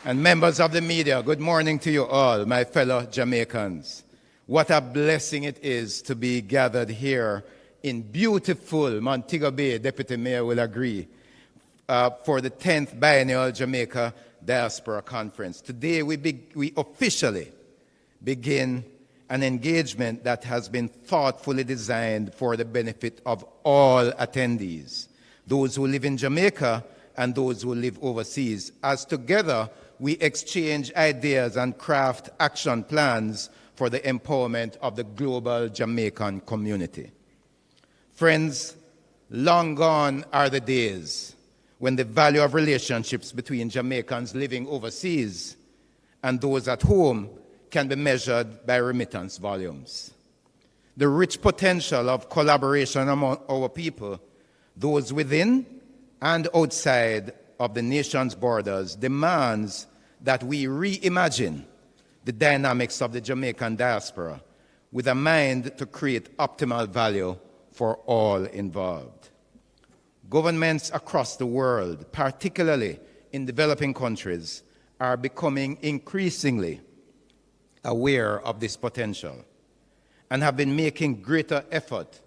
And members of the media, good morning to you all, my fellow Jamaicans. What a blessing it is to be gathered here in beautiful Montego Bay, Deputy Mayor will agree, for the 10th Biennial Jamaica Diaspora Conference. Today we officially begin an engagement that has been thoughtfully designed for the benefit of all attendees, those who live in Jamaica and those who live overseas, as together we exchange ideas and craft action plans for the empowerment of the global Jamaican community. Friends, long gone are the days when the value of relationships between Jamaicans living overseas and those at home can be measured by remittance volumes. The rich potential of collaboration among our people, those within and outside of the nation's borders, demands that we reimagine the dynamics of the Jamaican diaspora with a mind to create optimal value for all involved. Governments across the world, particularly in developing countries, are becoming increasingly aware of this potential and have been making greater effort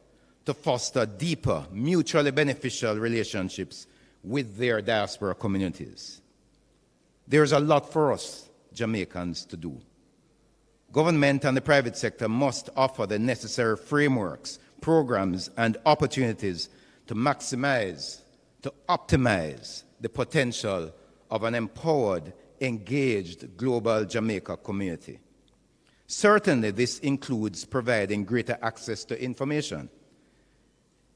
to foster deeper, mutually beneficial relationships with their diaspora communities. There's a lot for us Jamaicans to do. Government and the private sector must offer the necessary frameworks, programs, and opportunities to maximize, to optimize the potential of an empowered, engaged global Jamaica community. Certainly, this includes providing greater access to information.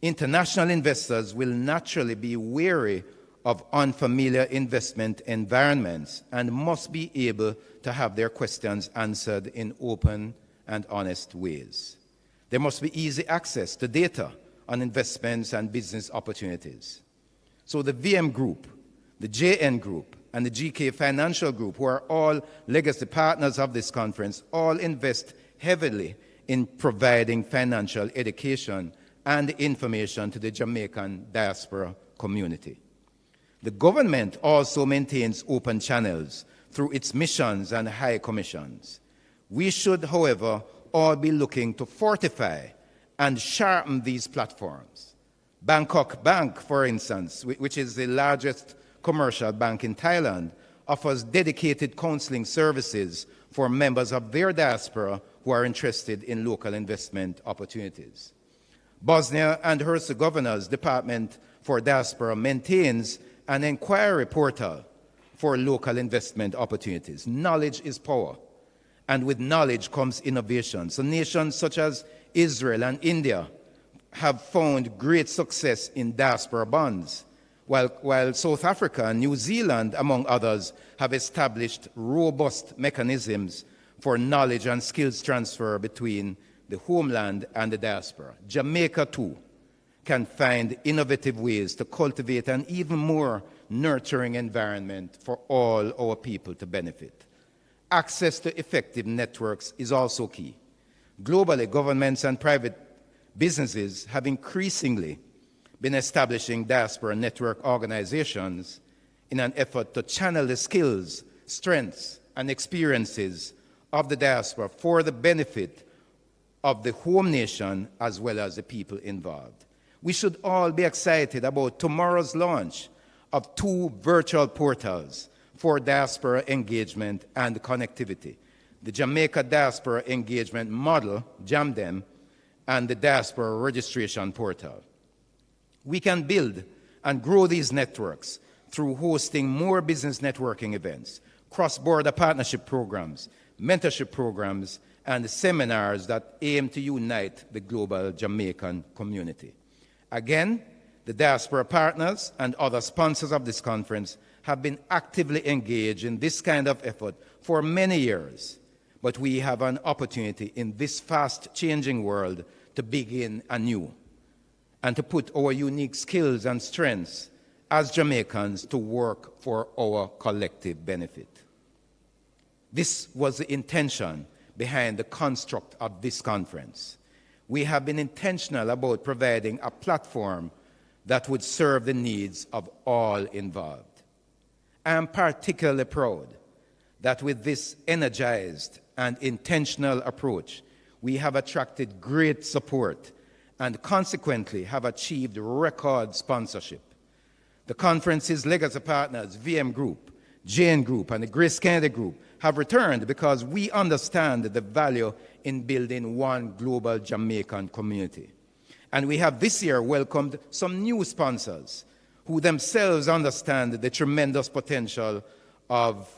International investors will naturally be wary of unfamiliar investment environments and must be able to have their questions answered in open and honest ways. There must be easy access to data on investments and business opportunities. So the VM Group, the JN Group, and the GK Financial Group, who are all legacy partners of this conference, all invest heavily in providing financial education and information to the Jamaican diaspora community. The government also maintains open channels through its missions and high commissions. We should, however, all be looking to fortify and sharpen these platforms. Bangkok Bank, for instance, which is the largest commercial bank in Thailand, offers dedicated counseling services for members of their diaspora who are interested in local investment opportunities. Bosnia and Herzegovina's Department for Diaspora maintains an inquiry portal for local investment opportunities. Knowledge is power, and with knowledge comes innovation. So nations such as Israel and India have found great success in diaspora bonds, while South Africa and New Zealand, among others, have established robust mechanisms for knowledge and skills transfer between the homeland and the diaspora. Jamaica, too, can find innovative ways to cultivate an even more nurturing environment for all our people to benefit. Access to effective networks is also key. Globally, governments and private businesses have increasingly been establishing diaspora network organizations in an effort to channel the skills, strengths, and experiences of the diaspora for the benefit of the home nation as well as the people involved. We should all be excited about tomorrow's launch of 2 virtual portals for diaspora engagement and connectivity: the Jamaica Diaspora Engagement Model, JAMDEM, and the Diaspora Registration Portal. We can build and grow these networks through hosting more business networking events, cross-border partnership programs, mentorship programs, and seminars that aim to unite the global Jamaican community. Again, the diaspora partners and other sponsors of this conference have been actively engaged in this kind of effort for many years, but we have an opportunity in this fast-changing world to begin anew and to put our unique skills and strengths as Jamaicans to work for our collective benefit. This was the intention behind the construct of this conference. We have been intentional about providing a platform that would serve the needs of all involved. I am particularly proud that with this energized and intentional approach, we have attracted great support and consequently have achieved record sponsorship. The conference's legacy partners, VM Group, Jane Group, and the Grace Kennedy Group have returned because we understand the value in building one global Jamaican community. And we have this year welcomed some new sponsors who themselves understand the tremendous potential of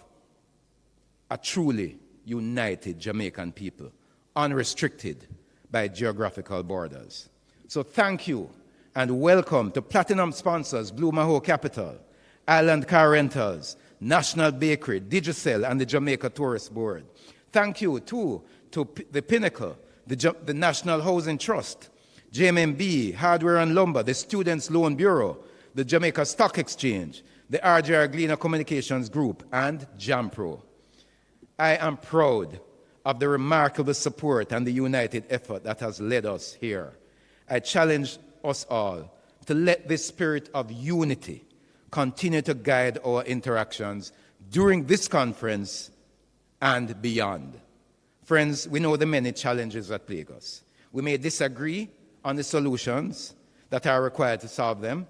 a truly united Jamaican people, unrestricted by geographical borders. So thank you and welcome to Platinum sponsors Blue Maho Capital, Island Car Rentals, National Bakery, Digicel, and the Jamaica Tourist Board. Thank you too to the Pinnacle, the National Housing Trust, JMB, Hardware and Lumber, the Students' Loan Bureau, the Jamaica Stock Exchange, the RJR Gleaner Communications Group, and JAMPRO. I am proud of the remarkable support and the united effort that has led us here. I challenge us all to let this spirit of unity continue to guide our interactions during this conference and beyond. Friends, we know the many challenges that plague us. We may disagree on the solutions that are required to solve them,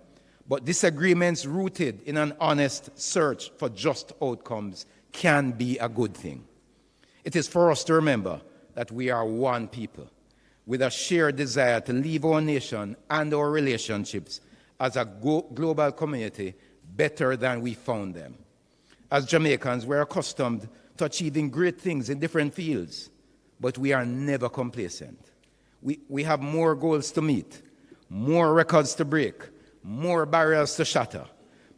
but disagreements rooted in an honest search for just outcomes can be a good thing. It is for us to remember that we are one people with a shared desire to leave our nation and our relationships as a global community better than we found them. As Jamaicans, we're accustomed to achieving great things in different fields, but we are never complacent. We have more goals to meet, more records to break, more barriers to shatter,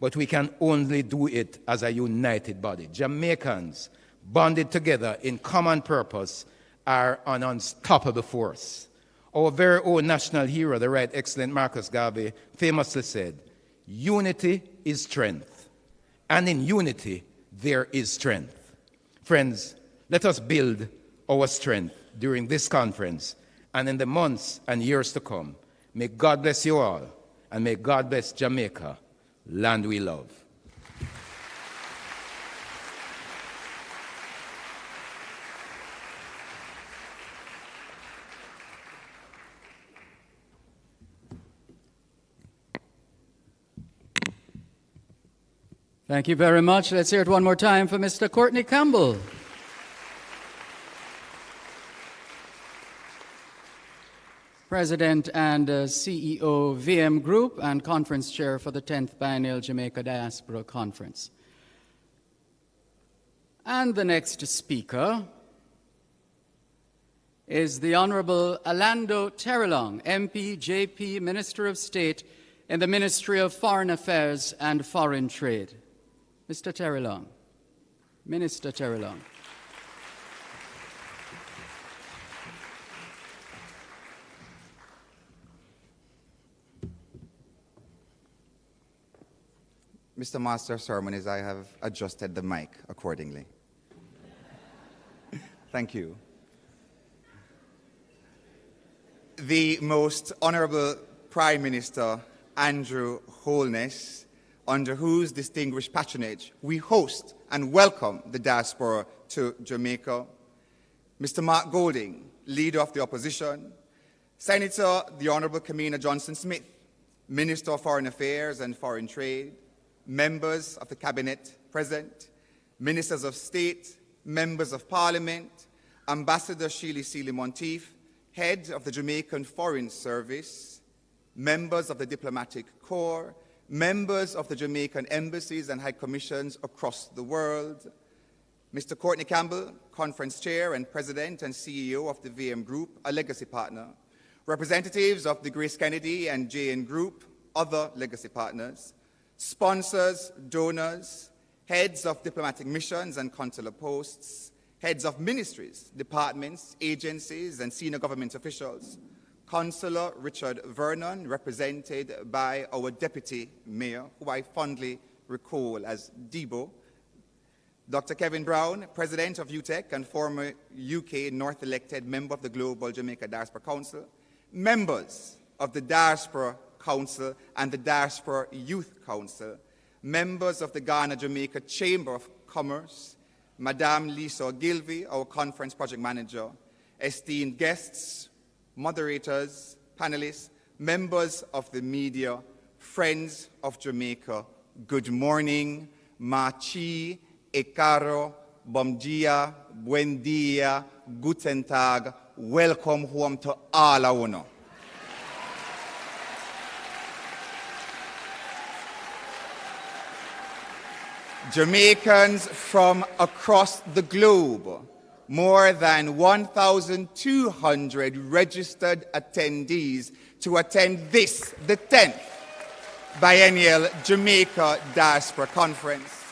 but we can only do it as a united body. Jamaicans, bonded together in common purpose, are an unstoppable force. Our very own national hero, the Right Excellent Marcus Garvey, famously said, "Unity is strength, and in unity there is strength." Friends, let us build our strength during this conference and in the months and years to come. May God bless you all, and may God bless Jamaica, land we love. Thank you very much. Let's hear it one more time for Mr. Courtney Campbell. President and CEO, VM Group, and Conference Chair for the 10th Biennial Jamaica Diaspora Conference. And the next speaker is the Honorable Orlando Terrelong, MP, JP, Minister of State in the Ministry of Foreign Affairs and Foreign Trade. Mr. Terrelong. Minister Terrelong. Mr. Master of Ceremonies, I have adjusted the mic accordingly. Thank you. The Most Honorable Prime Minister Andrew Holness, under whose distinguished patronage we host and welcome the diaspora to Jamaica, Mr. Mark Golding, Leader of the Opposition, Senator the Honorable Kamina Johnson-Smith, Minister of Foreign Affairs and Foreign Trade, members of the Cabinet present, Ministers of State, Members of Parliament, Ambassador Sheely Sealy-Monteith, Head of the Jamaican Foreign Service, members of the Diplomatic Corps, members of the Jamaican embassies and high commissions across the world, Mr. Courtney Campbell, Conference Chair and President and CEO of the VM Group, a legacy partner, representatives of the Grace Kennedy and JN Group, other legacy partners, sponsors, donors, heads of diplomatic missions and consular posts, heads of ministries, departments, agencies, and senior government officials, Councillor Richard Vernon, represented by our Deputy Mayor, who I fondly recall as Debo, Dr. Kevin Brown, President of UTEC and former UK North-elected member of the Global Jamaica Diaspora Council, members of the Diaspora Council and the Diaspora Youth Council, members of the Ghana-Jamaica Chamber of Commerce, Madame Lisa Gilvey, our conference project manager, esteemed guests, moderators, panelists, members of the media, friends of Jamaica, good morning, machi, ekaro, bom dia, buen dia, guten tag, welcome home to all of you. Jamaicans from across the globe, more than 1,200 registered attendees to attend this, the 10th Biennial Jamaica Diaspora Conference.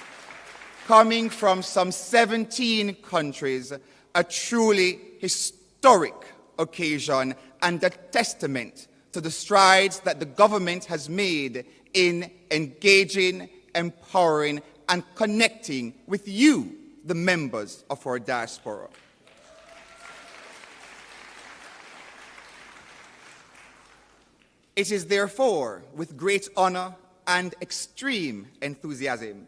Coming from some 17 countries, a truly historic occasion and a testament to the strides that the government has made in engaging, empowering, and connecting with you, the members of our diaspora. It is therefore with great honor and extreme enthusiasm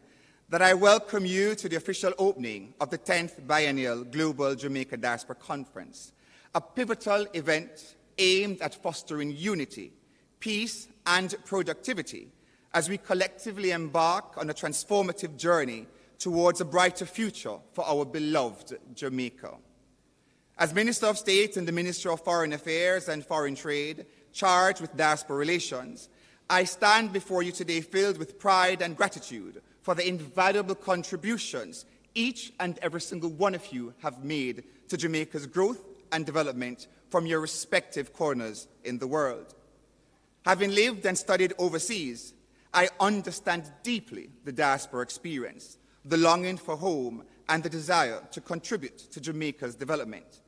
that I welcome you to the official opening of the 10th Biennial Global Jamaica Diaspora Conference, a pivotal event aimed at fostering unity, peace, and productivity as we collectively embark on a transformative journey towards a brighter future for our beloved Jamaica. As Minister of State in the Ministry of Foreign Affairs and Foreign Trade, charged with diaspora relations, I stand before you today filled with pride and gratitude for the invaluable contributions each and every single one of you have made to Jamaica's growth and development from your respective corners in the world. Having lived and studied overseas, I understand deeply the diaspora experience, the longing for home, and the desire to contribute to Jamaica's development.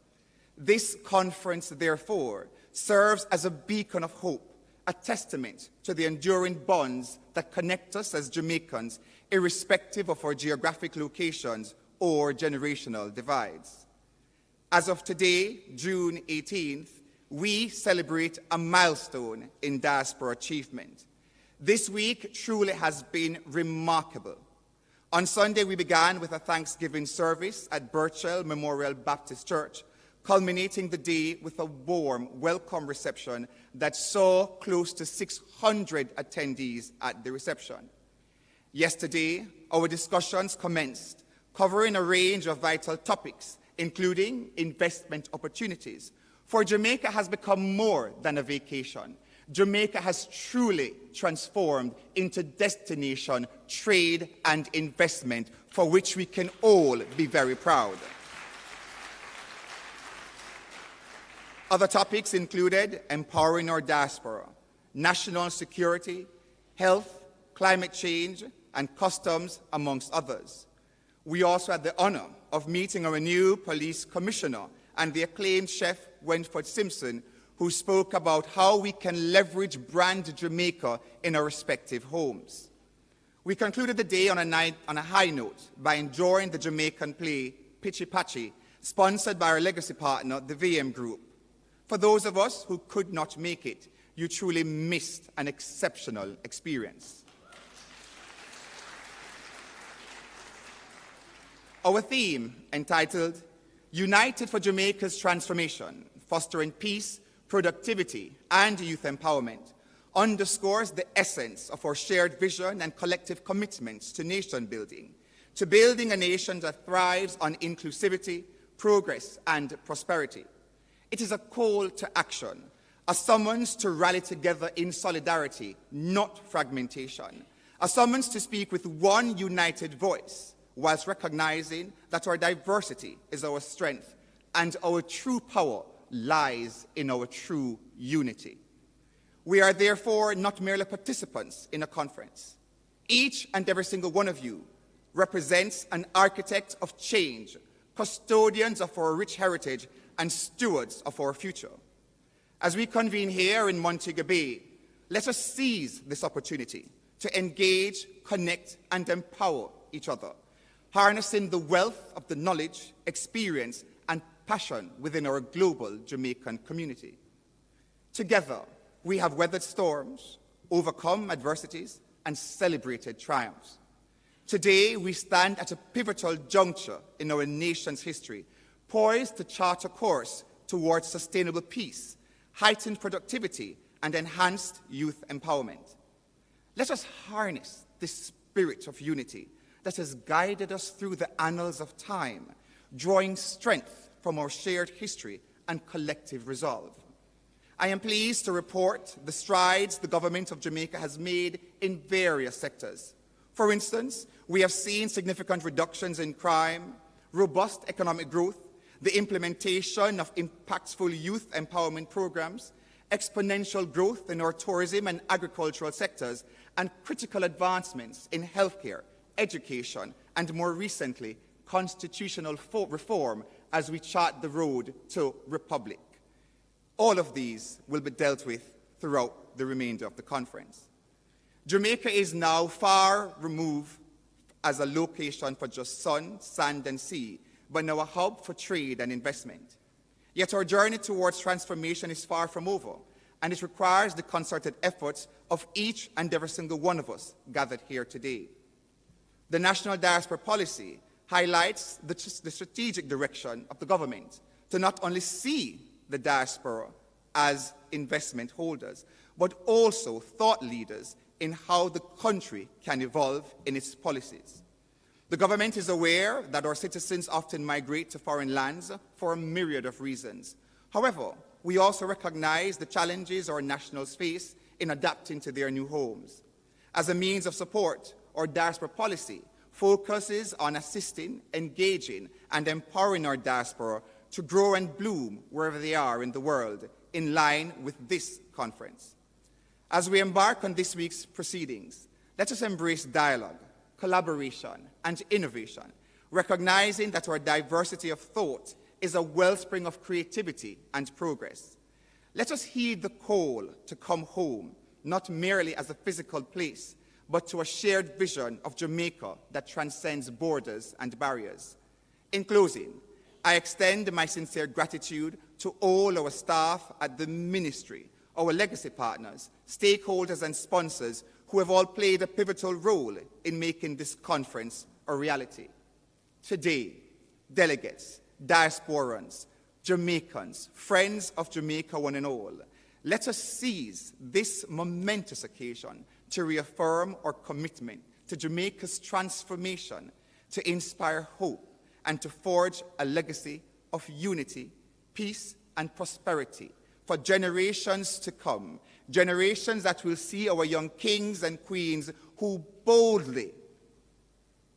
This conference, therefore, serves as a beacon of hope, a testament to the enduring bonds that connect us as Jamaicans, irrespective of our geographic locations or generational divides. As of today, June 18th, we celebrate a milestone in diaspora achievement. This week truly has been remarkable. On Sunday, we began with a Thanksgiving service at Birchell Memorial Baptist Church, culminating the day with a warm welcome reception that saw close to 600 attendees at the reception. Yesterday, our discussions commenced, covering a range of vital topics, including investment opportunities. For Jamaica has become more than a vacation. Jamaica has truly transformed into destination, trade, and investment for which we can all be very proud. Other topics included empowering our diaspora, national security, health, climate change, and customs, amongst others. We also had the honor of meeting our new police commissioner and the acclaimed chef Wenford Simpson, who spoke about how we can leverage brand Jamaica in our respective homes. We concluded the day on a high note by enjoying the Jamaican play Pitchy Patchy, sponsored by our legacy partner, the VM Group. For those of us who could not make it, you truly missed an exceptional experience. Our theme, entitled United for Jamaica's Transformation, Fostering Peace, Productivity, and Youth Empowerment, underscores the essence of our shared vision and collective commitments to nation building, to building a nation that thrives on inclusivity, progress, and prosperity. It is a call to action, a summons to rally together in solidarity, not fragmentation, a summons to speak with one united voice, whilst recognizing that our diversity is our strength and our true power lies in our true unity. We are therefore not merely participants in a conference. Each and every single one of you represents an architect of change, custodians of our rich heritage, and stewards of our future. As we convene here in Montego Bay, let us seize this opportunity to engage, connect, and empower each other, harnessing the wealth of the knowledge, experience, and passion within our global Jamaican community. Together, we have weathered storms, overcome adversities, and celebrated triumphs. Today, we stand at a pivotal juncture in our nation's history, poised to chart a course towards sustainable peace, heightened productivity, and enhanced youth empowerment. Let us harness this spirit of unity that has guided us through the annals of time, drawing strength from our shared history and collective resolve. I am pleased to report the strides the government of Jamaica has made in various sectors. For instance, we have seen significant reductions in crime, robust economic growth, the implementation of impactful youth empowerment programs, exponential growth in our tourism and agricultural sectors, and critical advancements in healthcare, education, and more recently, constitutional reform as we chart the road to republic. All of these will be dealt with throughout the remainder of the conference. Jamaica is now far removed as a location for just sun, sand, and sea, but now a hub for trade and investment. Yet our journey towards transformation is far from over, and it requires the concerted efforts of each and every single one of us gathered here today. The National Diaspora Policy highlights the strategic direction of the government to not only see the diaspora as investment holders, but also thought leaders in how the country can evolve in its policies. The government is aware that our citizens often migrate to foreign lands for a myriad of reasons. However, we also recognize the challenges our nationals face in adapting to their new homes. As a means of support, our diaspora policy focuses on assisting, engaging, and empowering our diaspora to grow and bloom wherever they are in the world, in line with this conference. As we embark on this week's proceedings, let us embrace dialogue, collaboration, and innovation, recognizing that our diversity of thought is a wellspring of creativity and progress. Let us heed the call to come home, not merely as a physical place, but to a shared vision of Jamaica that transcends borders and barriers. In closing, I extend my sincere gratitude to all our staff at the Ministry, our legacy partners, stakeholders, and sponsors who have all played a pivotal role in making this conference a reality. Today, delegates, diasporans, Jamaicans, friends of Jamaica one and all, let us seize this momentous occasion to reaffirm our commitment to Jamaica's transformation, to inspire hope, and to forge a legacy of unity, peace, and prosperity for generations to come, generations that will see our young kings and queens who boldly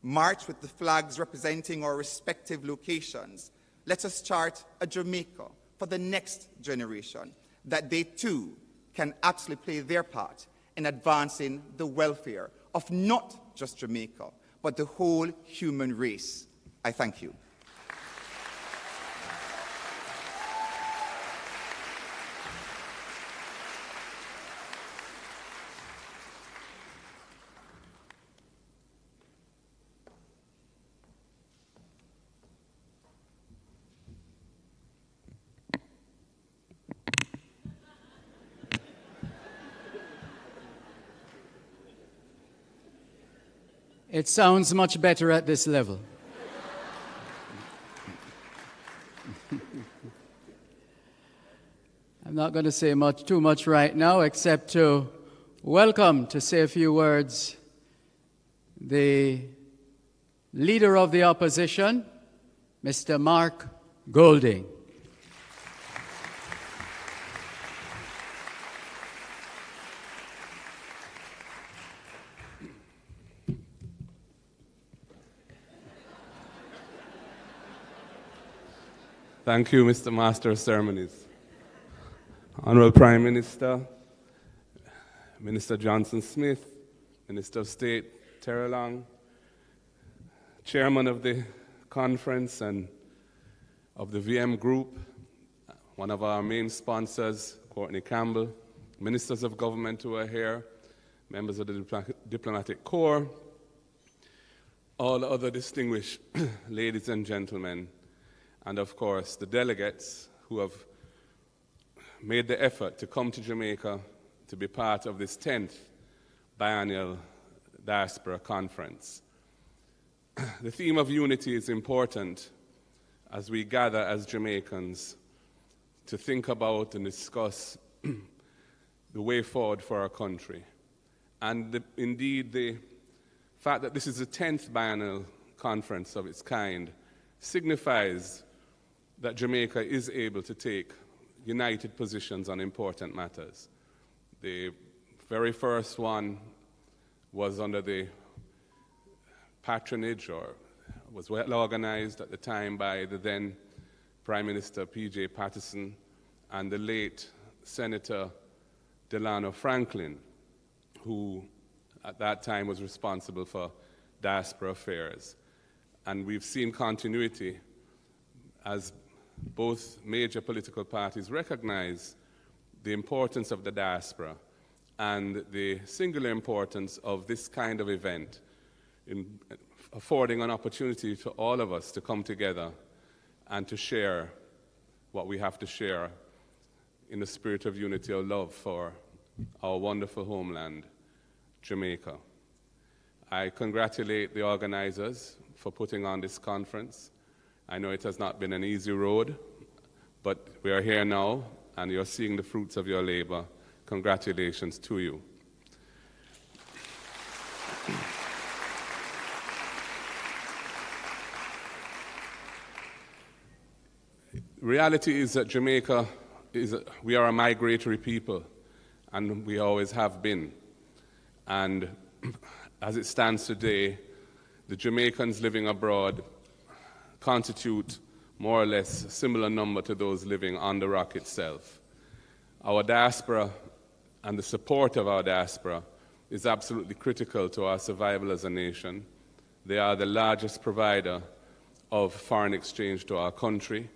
march with the flags representing our respective locations. Let us chart a Jamaica for the next generation, that they too can absolutely play their part in advancing the welfare of not just Jamaica, but the whole human race. I thank you. It sounds much better at this level. I'm not going to say too much right now, except to welcome, to say a few words, the Leader of the Opposition, Mr. Mark Golding. Thank you, Mr. Master of Ceremonies. Honorable Prime Minister, Minister Johnson Smith, Minister of State Terry Long, Chairman of the conference and of the VM Group, one of our main sponsors, Courtney Campbell, Ministers of Government who are here, members of the Diplomatic Corps, all other distinguished ladies and gentlemen, and of course the delegates who have made the effort to come to Jamaica to be part of this 10th biennial Diaspora Conference. the theme of unity is important as we gather as Jamaicans to think about and discuss the way forward for our country. And indeed, the fact that this is the 10th biennial conference of its kind signifies that Jamaica is able to take united positions on important matters. The very first one was under the patronage, or was well organized at the time, by the then Prime Minister P.J. Patterson and the late Senator Delano Franklin, who at that time was responsible for diaspora affairs. And we've seen continuity as both major political parties recognize the importance of the diaspora and the singular importance of this kind of event in affording an opportunity to all of us to come together and to share what we have to share in the spirit of unity or love for our wonderful homeland, Jamaica. I congratulate the organizers for putting on this conference. I know it has not been an easy road, but we are here now, and you're seeing the fruits of your labor. Congratulations to you. Reality is that Jamaica we are a migratory people, and we always have been. And as it stands today, the Jamaicans living abroad constitute more or less a similar number to those living on the rock itself. Our diaspora and the support of our diaspora is absolutely critical to our survival as a nation. They are the largest provider of foreign exchange to our country.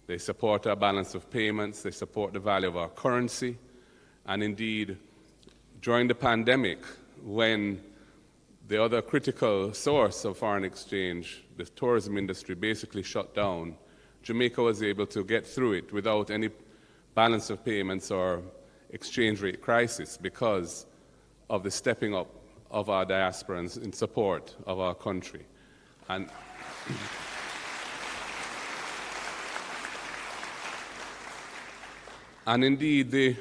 They support our balance of payments. They support the value of our currency. And indeed, during the pandemic, when the other critical source of foreign exchange, the tourism industry, basically shut down, Jamaica was able to get through it without any balance of payments or exchange rate crisis because of the stepping up of our diasporans in support of our country. And indeed, the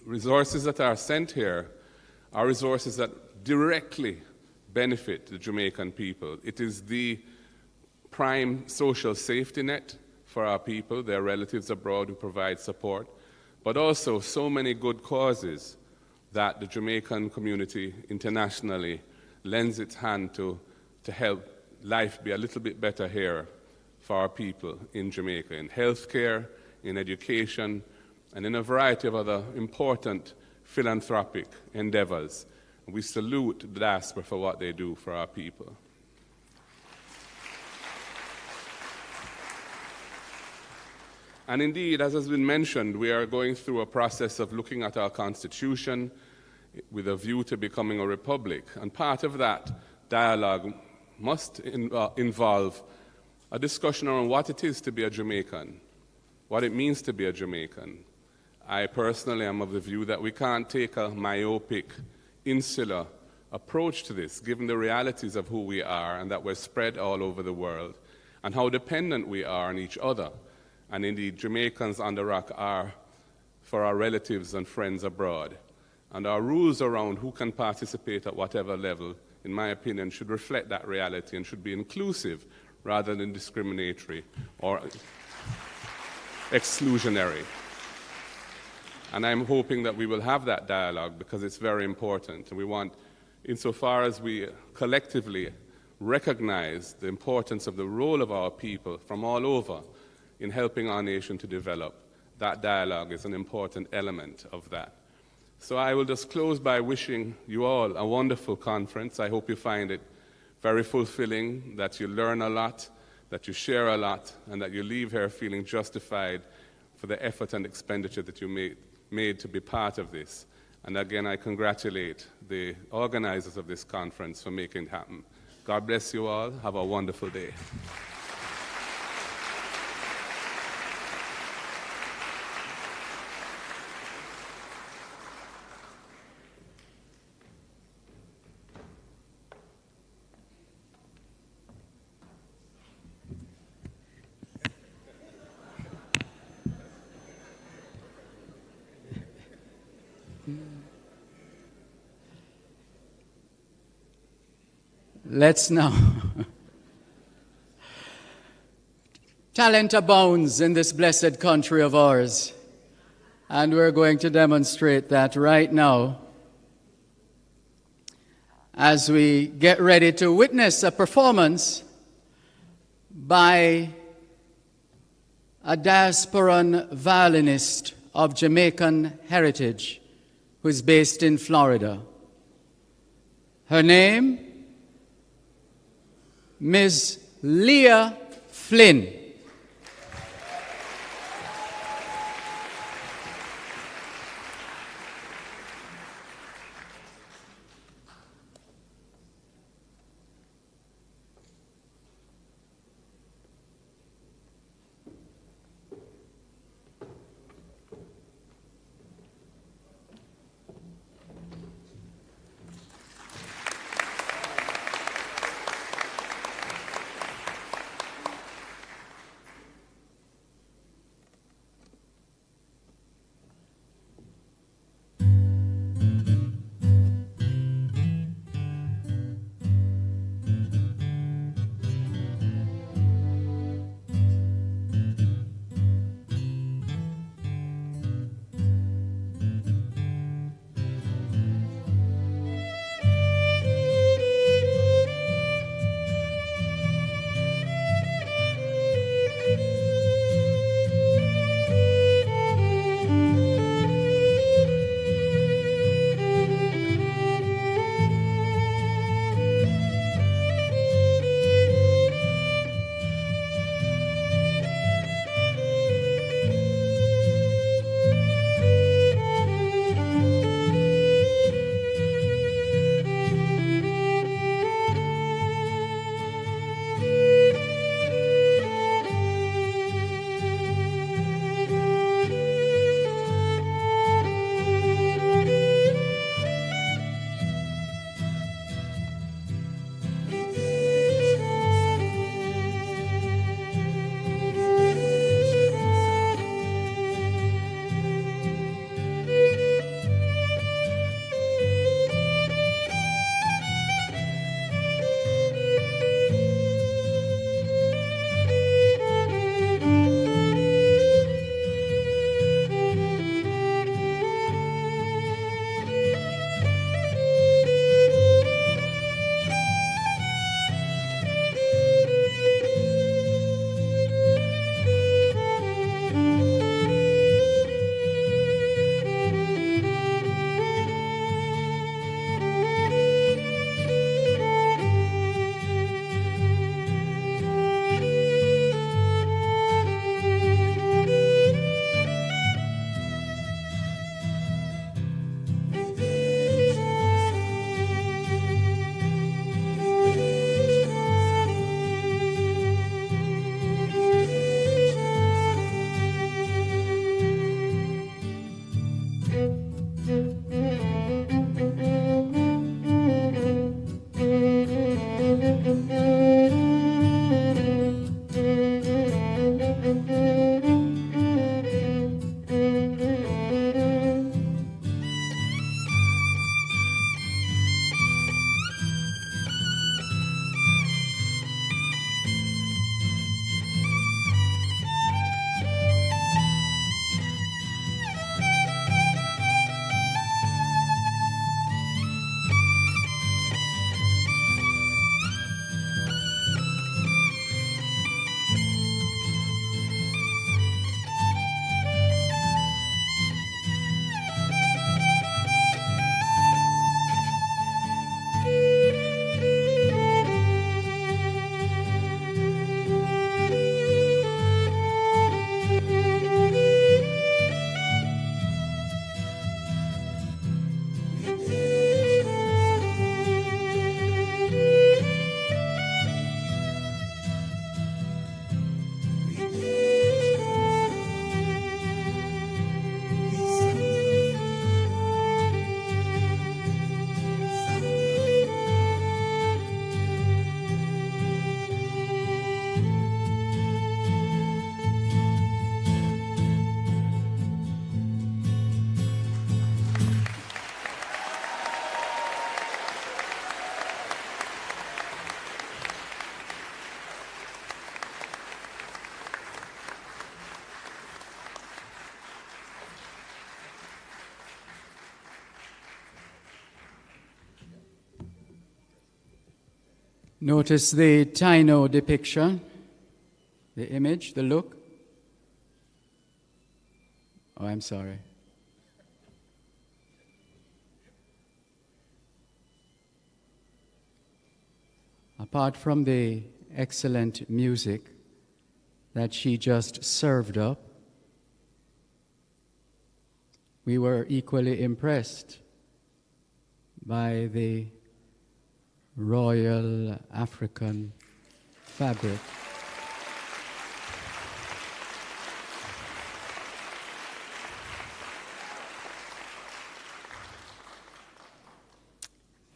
resources that are sent here are resources that directly benefit the Jamaican people. It is the prime social safety net for our people, their relatives abroad who provide support, but also so many good causes that the Jamaican community internationally lends its hand to help life be a little bit better here for our people in Jamaica, in healthcare, in education, and in a variety of other important philanthropic endeavors. We salute the diaspora for what they do for our people. And indeed, as has been mentioned, we are going through a process of looking at our constitution with a view to becoming a republic. And part of that dialogue must involve a discussion around what it is to be a Jamaican, what it means to be a Jamaican. I personally am of the view that we can't take a myopic, insular approach to this, given the realities of who we are and that we're spread all over the world, and how dependent we are on each other. And indeed, Jamaicans on the rock are for our relatives and friends abroad. And our rules around who can participate at whatever level, in my opinion, should reflect that reality and should be inclusive rather than discriminatory or exclusionary. And I'm hoping that we will have that dialogue because it's very important. And we want, insofar as we collectively recognize the importance of the role of our people from all over in helping our nation to develop, that dialogue is an important element of that. So I will just close by wishing you all a wonderful conference. I hope you find it very fulfilling, that you learn a lot, that you share a lot, and that you leave here feeling justified for the effort and expenditure that you made to be part of this. And again, I congratulate the organizers of this conference for making it happen. God bless you all. Have a wonderful day. Let's now. Talent abounds in this blessed country of ours, and we're going to demonstrate that right now as we get ready to witness a performance by a diasporan violinist of Jamaican heritage who is based in Florida. Her name, Ms. Leah Flynn. Notice the Taino depiction, the image, the look. Oh, I'm sorry. Apart from the excellent music that she just served up, we were equally impressed by the royal African fabric.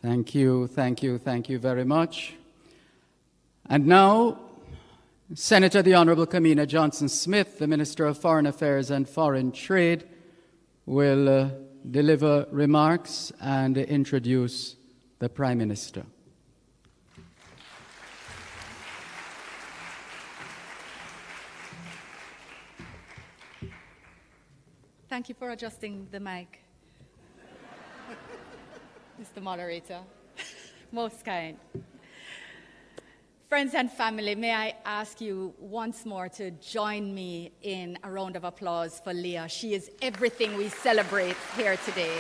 Thank you, thank you, thank you very much. And now, Senator the Honorable Kamina Johnson-Smith, the Minister of Foreign Affairs and Foreign Trade, will deliver remarks and introduce the Prime Minister. Thank you for adjusting the mic, Mr. Moderator. Most kind. Friends and family, may I ask you once more to join me in a round of applause for Leah. She is everything we celebrate here today.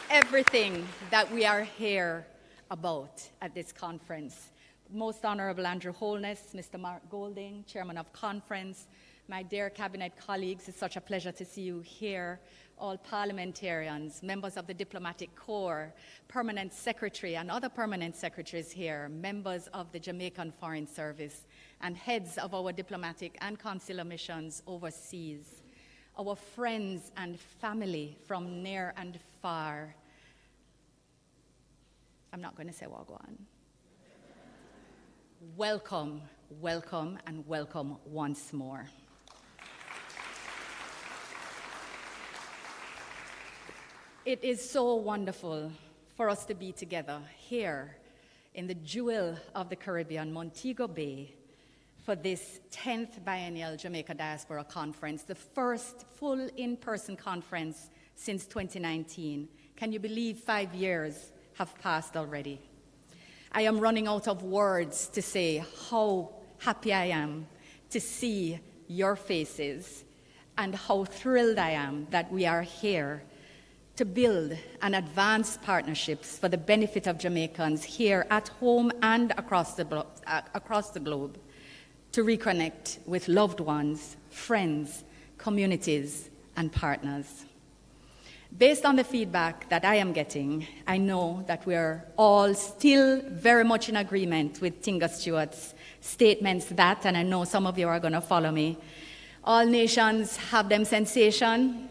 Everything that we are here about at this conference. Most Honorable Andrew Holness, Mr. Mark Golding, Chairman of Conference, my dear Cabinet colleagues, it's such a pleasure to see you here. All parliamentarians, members of the Diplomatic Corps, Permanent Secretary and other permanent secretaries here, members of the Jamaican Foreign Service, and heads of our diplomatic and consular missions overseas, our friends and family from near and far. I'm not going to say Wagwan. Welcome, welcome, and welcome once more. It is so wonderful for us to be together here in the jewel of the Caribbean, Montego Bay, for this 10th Biennial Jamaica Diaspora Conference, the first full in-person conference since 2019. Can you believe 5 years have passed already? I am running out of words to say how happy I am to see your faces and how thrilled I am that we are here to build and advance partnerships for the benefit of Jamaicans here at home and across the globe, to reconnect with loved ones, friends, communities, and partners. Based on the feedback that I am getting, I know that we're all still very much in agreement with Tinga Stewart's statements that, and I know some of you are going to follow me, all nations have them sensation.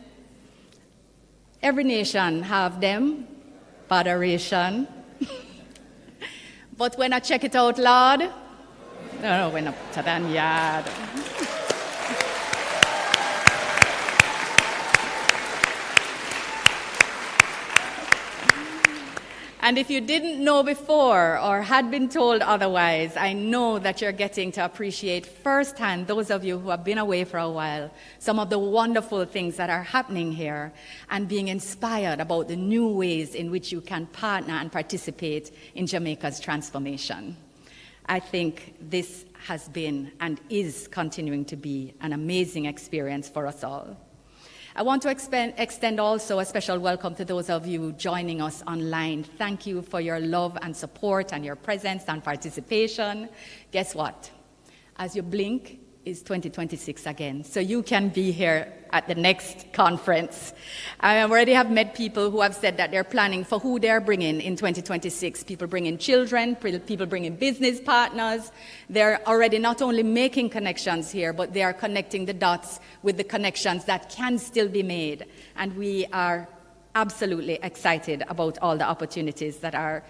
Every nation have them, botheration. But when I check it out loud, no, when I put it on yard. And if you didn't know before or had been told otherwise, I know that you're getting to appreciate firsthand, those of you who have been away for a while, some of the wonderful things that are happening here and being inspired about the new ways in which you can partner and participate in Jamaica's transformation. I think this has been and is continuing to be an amazing experience for us all. I want to extend also a special welcome to those of you joining us online. Thank you for your love and support and your presence and participation. Guess what? As you blink, is 2026 again. So you can be here at the next conference. I already have met people who have said that they're planning for who they're bringing in 2026. People bringing children, people bringing business partners. They're already not only making connections here, but they are connecting the dots with the connections that can still be made. And we are absolutely excited about all the opportunities that are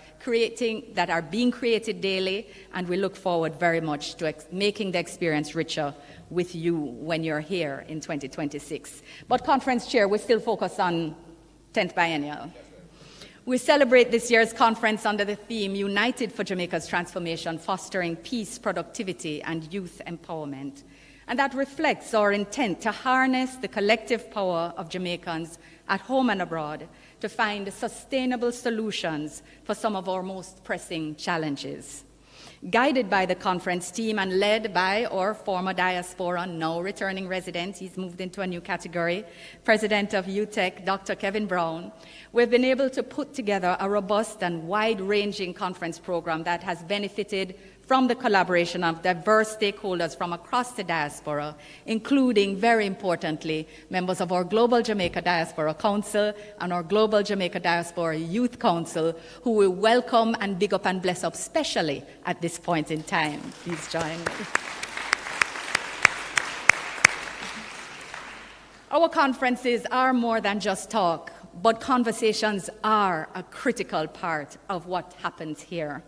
being created daily, and we look forward very much to making the experience richer with you when you're here in 2026. But Conference Chair, we still focus on 10th Biennial. We celebrate this year's conference under the theme United for Jamaica's Transformation, Fostering Peace, Productivity, and Youth Empowerment. And that reflects our intent to harness the collective power of Jamaicans at home and abroad to find sustainable solutions for some of our most pressing challenges. Guided by the conference team and led by our former diaspora, now returning resident, he's moved into a new category, President of UTEC, Dr. Kevin Brown, we've been able to put together a robust and wide-ranging conference program that has benefited from the collaboration of diverse stakeholders from across the diaspora, including, very importantly, members of our Global Jamaica Diaspora Council and our Global Jamaica Diaspora Youth Council, who we welcome and big up and bless up specially at this point in time. Please join me. Our conferences are more than just talk, but conversations are a critical part of what happens here.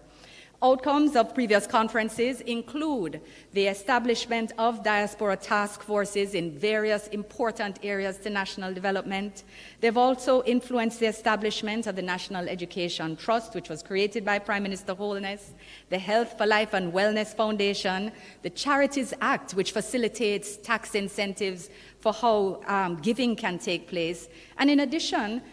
Outcomes of previous conferences include the establishment of diaspora task forces in various important areas to national development. They've also influenced the establishment of the National Education Trust, which was created by Prime Minister Holness, the Health for Life and Wellness Foundation, the Charities Act, which facilitates tax incentives for how giving can take place, and in addition,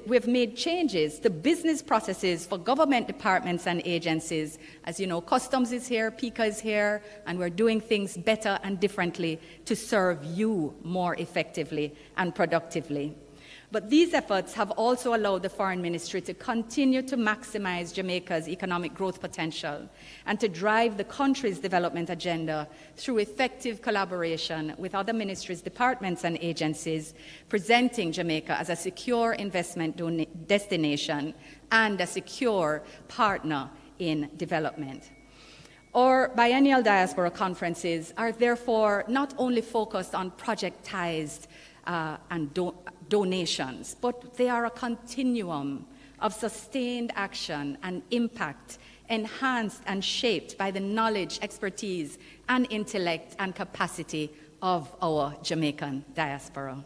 we've made changes to business processes for government departments and agencies. As you know, customs is here, PICA is here, and we're doing things better and differently to serve you more effectively and productively. But these efforts have also allowed the Foreign Ministry to continue to maximize Jamaica's economic growth potential and to drive the country's development agenda through effective collaboration with other ministries, departments, and agencies, presenting Jamaica as a secure investment destination and a secure partner in development. Our biennial diaspora conferences are therefore not only focused on projectized and donations, but they are a continuum of sustained action and impact, enhanced and shaped by the knowledge, expertise, and intellect and capacity of our Jamaican diaspora.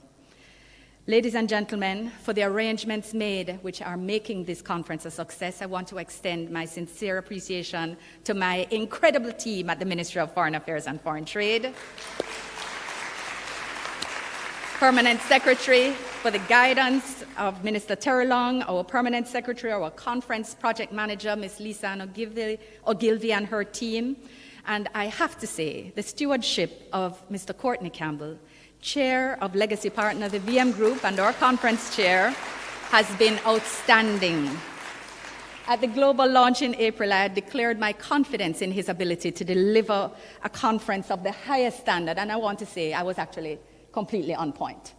Ladies and gentlemen, for the arrangements made which are making this conference a success, I want to extend my sincere appreciation to my incredible team at the Ministry of Foreign Affairs and Foreign Trade, Permanent Secretary, for the guidance of Minister Terrelong, our Permanent Secretary, our Conference Project Manager, Ms. Lisa Ogilvie and her team, and I have to say, the stewardship of Mr. Courtney Campbell, Chair of Legacy Partner, the VM Group, and our Conference Chair, has been outstanding. At the global launch in April, I had declared my confidence in his ability to deliver a conference of the highest standard, and I want to say I was actually completely on point.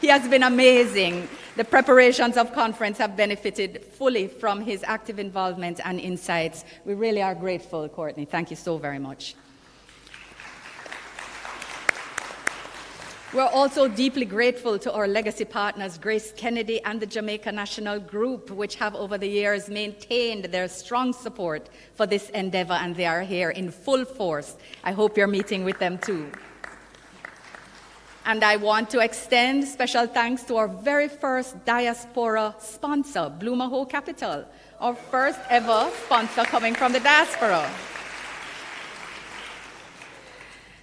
He has been amazing. The preparations of conference have benefited fully from his active involvement and insights. We really are grateful, Courtney. Thank you so very much. We're also deeply grateful to our legacy partners, Grace Kennedy and the Jamaica National Group, which have over the years maintained their strong support for this endeavor, and they are here in full force. I hope you're meeting with them too. And I want to extend special thanks to our very first diaspora sponsor, Blue Maho Capital, our first ever sponsor coming from the diaspora.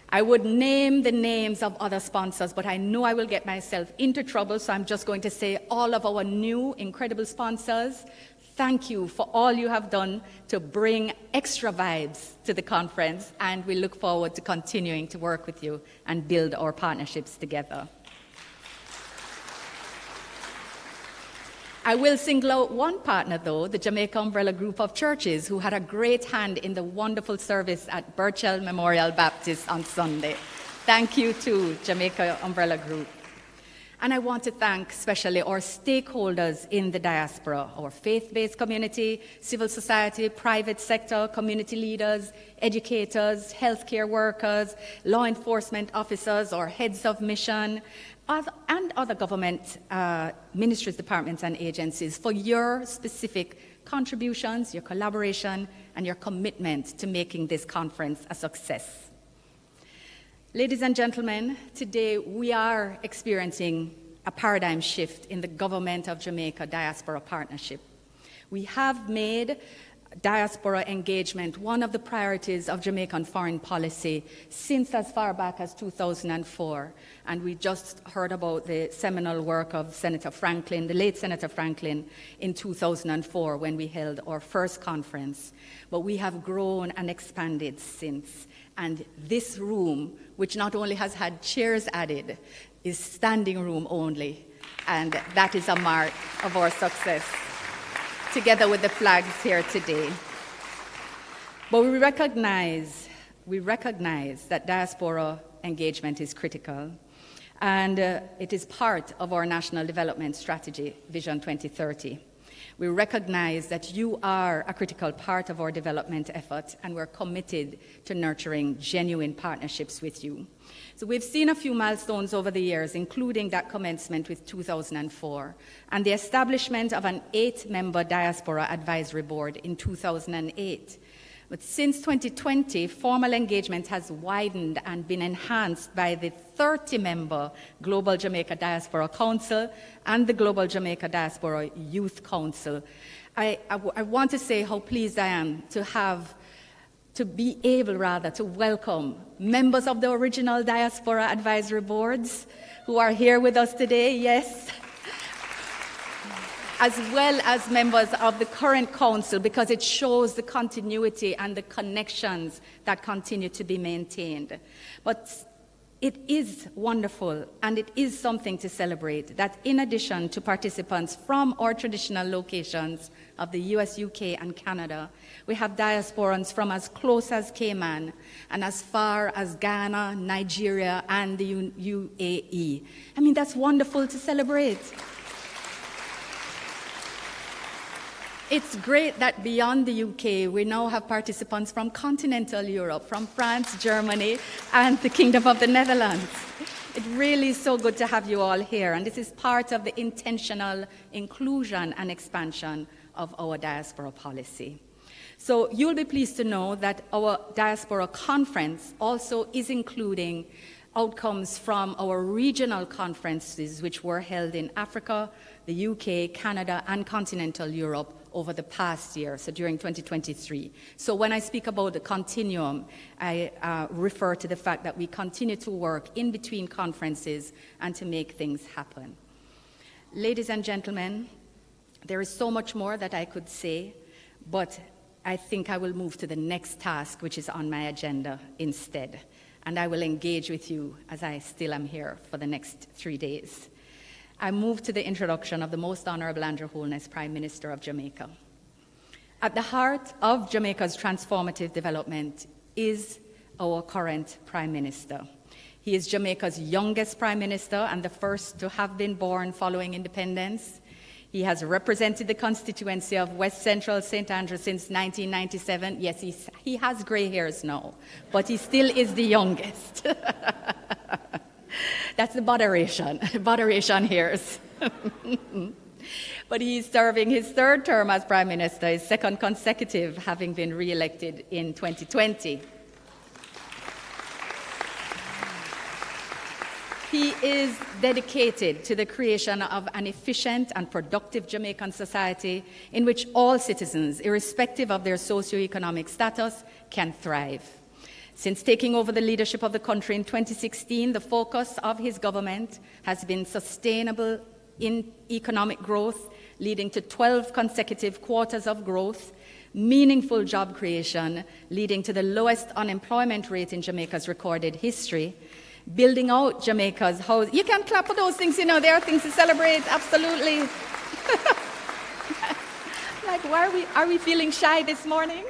I would name the names of other sponsors, but I know I will get myself into trouble, so I'm just going to say all of our new incredible sponsors. Thank you for all you have done to bring extra vibes to the conference, and we look forward to continuing to work with you and build our partnerships together. I will single out one partner, though, the Jamaica Umbrella Group of Churches, who had a great hand in the wonderful service at Burchell Memorial Baptist on Sunday. Thank you to Jamaica Umbrella Group. And I want to thank especially our stakeholders in the diaspora, our faith-based community, civil society, private sector, community leaders, educators, healthcare workers, law enforcement officers, or heads of mission, and other government ministries, departments, and agencies for your specific contributions, your collaboration, and your commitment to making this conference a success. Ladies and gentlemen, today we are experiencing a paradigm shift in the government of Jamaica Diaspora Partnership. We have made diaspora engagement one of the priorities of Jamaican foreign policy since as far back as 2004. And we just heard about the seminal work of Senator Franklin, the late Senator Franklin, in 2004 when we held our first conference. But we have grown and expanded since. And this room, which not only has had chairs added, is standing room only. And that is a mark of our success, together with the flags here today. But we recognize that diaspora engagement is critical, and it is part of our National Development Strategy, Vision 2030. We recognize that you are a critical part of our development effort, and we're committed to nurturing genuine partnerships with you. So we've seen a few milestones over the years, including that commencement with 2004, and the establishment of an 8-member Diaspora Advisory Board in 2008. But since 2020, formal engagement has widened and been enhanced by the 30-member Global Jamaica Diaspora Council and the Global Jamaica Diaspora Youth Council. I want to say how pleased I am to be able to welcome members of the original Diaspora Advisory Boards who are here with us today, yes, as well as members of the current council, because it shows the continuity and the connections that continue to be maintained. But it is wonderful, and it is something to celebrate, that in addition to participants from our traditional locations of the US, UK, and Canada, we have diasporans from as close as Cayman and as far as Ghana, Nigeria, and the UAE. I mean, that's wonderful to celebrate. It's great that beyond the UK, we now have participants from continental Europe, from France, Germany, and the Kingdom of the Netherlands. It really is so good to have you all here, and this is part of the intentional inclusion and expansion of our diaspora policy. So you'll be pleased to know that our Diaspora Conference also is including outcomes from our regional conferences, which were held in Africa, the UK, Canada, and continental Europe over the past year, so during 2023. So when I speak about the continuum, I refer to the fact that we continue to work in between conferences and to make things happen. Ladies and gentlemen, there is so much more that I could say, but I think I will move to the next task, which is on my agenda instead. And I will engage with you as I still am here for the next 3 days. I move to the introduction of the Most Honorable Andrew Holness, Prime Minister of Jamaica. At the heart of Jamaica's transformative development is our current Prime Minister. He is Jamaica's youngest Prime Minister and the first to have been born following independence. He has represented the constituency of West Central St. Andrew since 1997. Yes, he has gray hairs now, but he still is the youngest. That's the moderation hairs. But he's serving his 3rd term as Prime Minister, his 2nd consecutive, having been re-elected in 2020. He is dedicated to the creation of an efficient and productive Jamaican society in which all citizens, irrespective of their socioeconomic status, can thrive. Since taking over the leadership of the country in 2016, the focus of his government has been sustainable in economic growth, leading to 12 consecutive quarters of growth, meaningful job creation, leading to the lowest unemployment rate in Jamaica's recorded history, building out Jamaica's house. You can clap for those things, there are things to celebrate, absolutely. Like, why are we feeling shy this morning?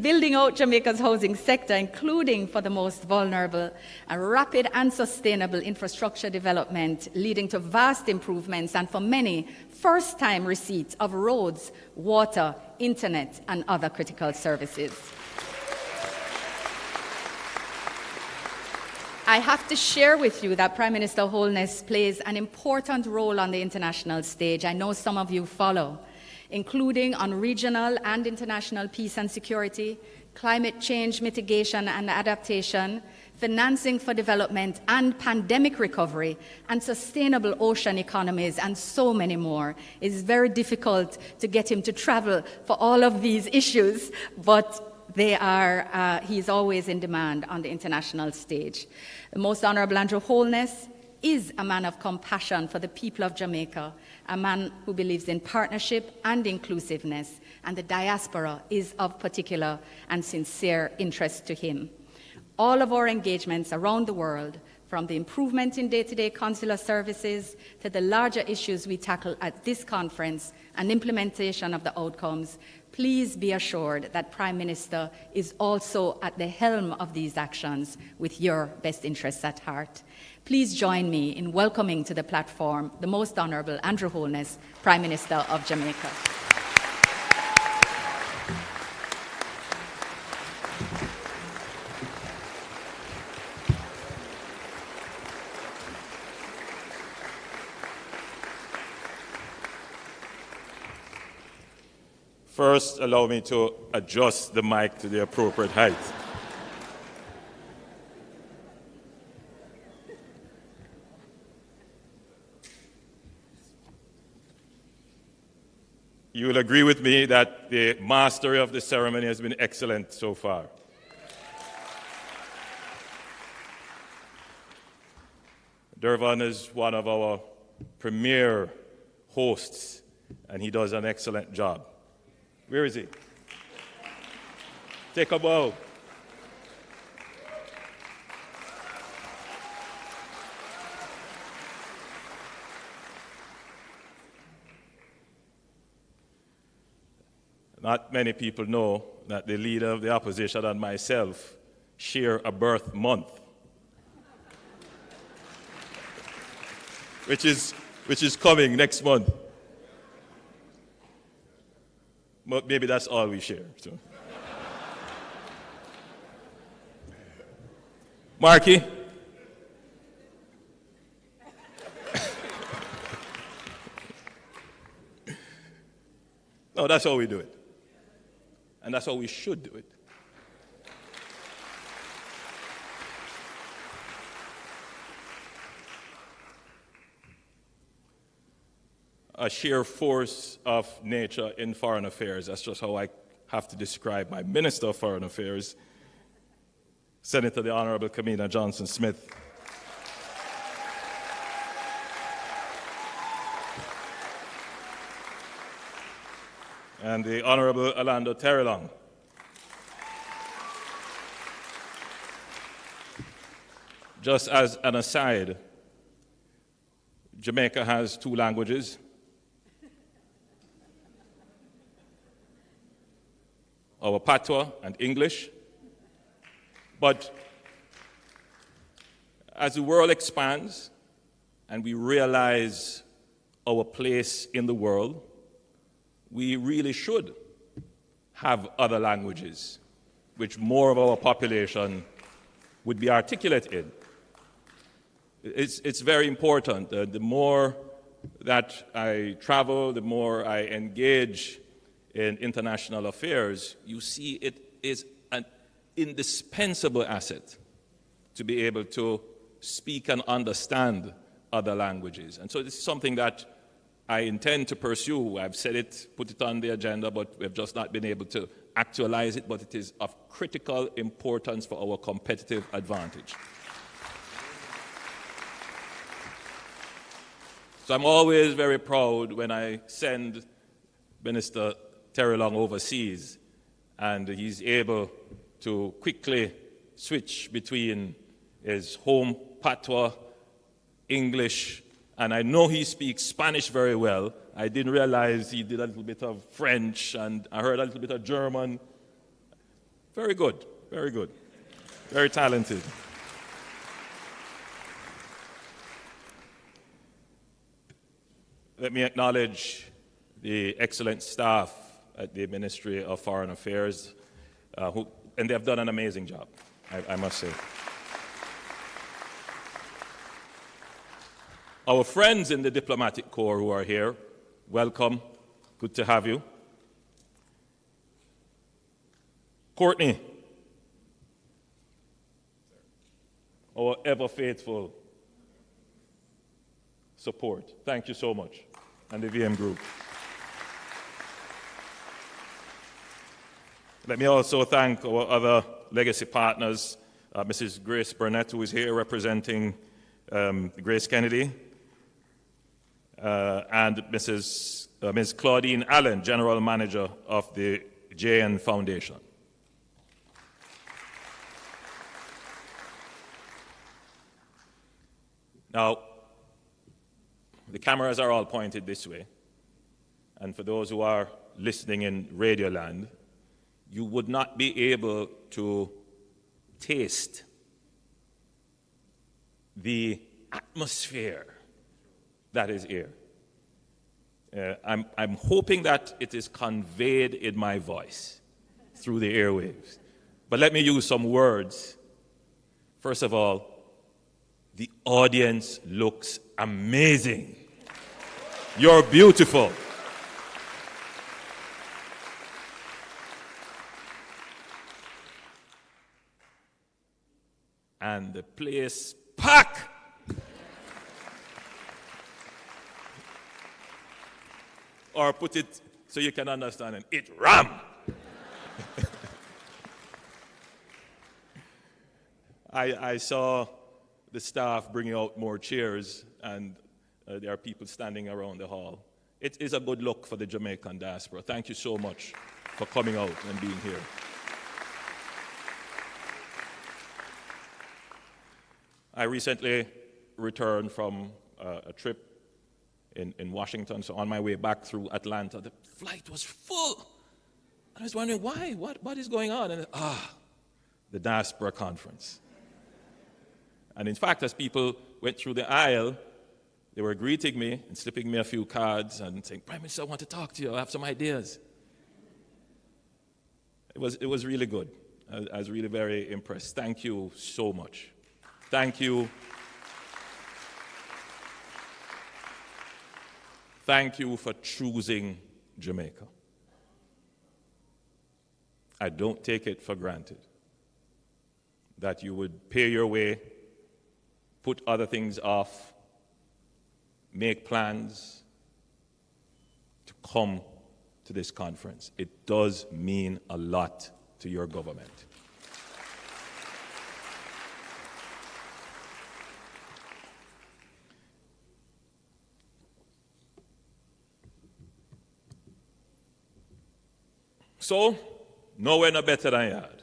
Building out Jamaica's housing sector, including for the most vulnerable, a rapid and sustainable infrastructure development leading to vast improvements and for many, first-time receipts of roads, water, internet, and other critical services. I have to share with you that Prime Minister Holness plays an important role on the international stage. I know some of you follow, including on regional and international peace and security, climate change mitigation and adaptation, financing for development and pandemic recovery, and sustainable ocean economies, and so many more. It's very difficult to get him to travel for all of these issues, but he's always in demand on the international stage. The Most Honorable Andrew Holness is a man of compassion for the people of Jamaica, a man who believes in partnership and inclusiveness, and the diaspora is of particular and sincere interest to him. All of our engagements around the world, from the improvement in day-to-day consular services to the larger issues we tackle at this conference and implementation of the outcomes, please be assured that Prime Minister is also at the helm of these actions with your best interests at heart. Please join me in welcoming to the platform the Most Honorable Andrew Holness, Prime Minister of Jamaica. First, allow me to adjust the mic to the appropriate height. You will agree with me that the mastery of the ceremony has been excellent so far. Durvan is one of our premier hosts, and he does an excellent job. Where is he? Take a bow. Not many people know that the leader of the opposition and myself share a birth month, which is coming next month. But maybe that's all we share. So. Marky? No, that's how we do it. And that's how we should do it. A sheer force of nature in foreign affairs. That's just how I have to describe my Minister of Foreign Affairs, Senator the Honorable Kamina Johnson-Smith. And the Honorable Orlando Terrelong. Just as an aside, Jamaica has 2 languages. Our patois and English. But as the world expands and we realize our place in the world, we really should have other languages which more of our population would be articulate in. It's very important. The more that I travel, the more I engage in international affairs, you see it is an indispensable asset to be able to speak and understand other languages. And so this is something that I intend to pursue. I've said it, put it on the agenda, but we've just not been able to actualize it, but it is of critical importance for our competitive advantage. So I'm always very proud when I send Minister Terrelong overseas, and he's able to quickly switch between his home patois, English, and I know he speaks Spanish very well. I didn't realize he did a little bit of French, and I heard a little bit of German. Very good, very good, very talented. Let me acknowledge the excellent staff at the Ministry of Foreign Affairs, and they have done an amazing job, I must say. Our friends in the diplomatic corps who are here, welcome, good to have you. Courtney, our ever faithful support. Thank you so much, and the VM Group. Let me also thank our other legacy partners, Mrs. Grace Burnett, who is here representing Grace Kennedy, and Ms. Claudine Allen, General Manager of the JN Foundation. Now, the cameras are all pointed this way, and for those who are listening in Radio Land, you would not be able to taste the atmosphere that is here. I'm hoping that it is conveyed in my voice through the airwaves. But let me use some words. First of all, the audience looks amazing. You're beautiful. And the place packed. Or put it so you can understand it ram. I saw the staff bringing out more chairs, and there are people standing around the hall. It is a good look for the Jamaican diaspora. Thank you so much for coming out and being here. I recently returned from a trip in Washington, so on my way back through Atlanta, the flight was full. And I was wondering why, what is going on? And the Diaspora Conference. And in fact, as people went through the aisle, they were greeting me and slipping me a few cards and saying, "Prime Minister, I want to talk to you, I have some ideas." It was really good. I was really very impressed. Thank you so much. Thank you. Thank you for choosing Jamaica. I don't take it for granted that you would pay your way, put other things off, make plans to come to this conference. It does mean a lot to your government. So, nowhere no better than yard.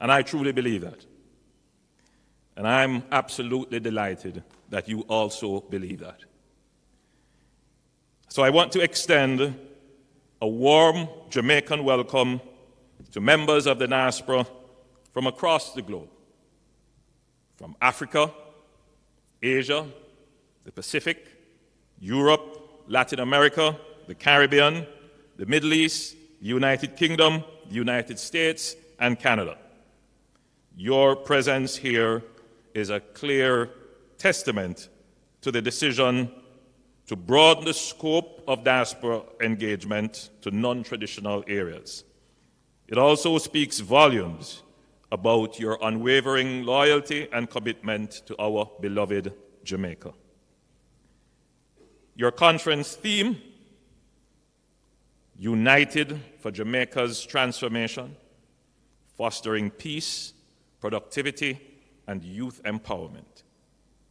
And I truly believe that. And I'm absolutely delighted that you also believe that. So I want to extend a warm Jamaican welcome to members of the diaspora from across the globe, from Africa, Asia, the Pacific, Europe, Latin America, the Caribbean, the Middle East, the United Kingdom, the United States, and Canada. Your presence here is a clear testament to the decision to broaden the scope of diaspora engagement to non-traditional areas. It also speaks volumes about your unwavering loyalty and commitment to our beloved Jamaica. Your conference theme, United for Jamaica's Transformation, Fostering Peace, Productivity, and Youth Empowerment,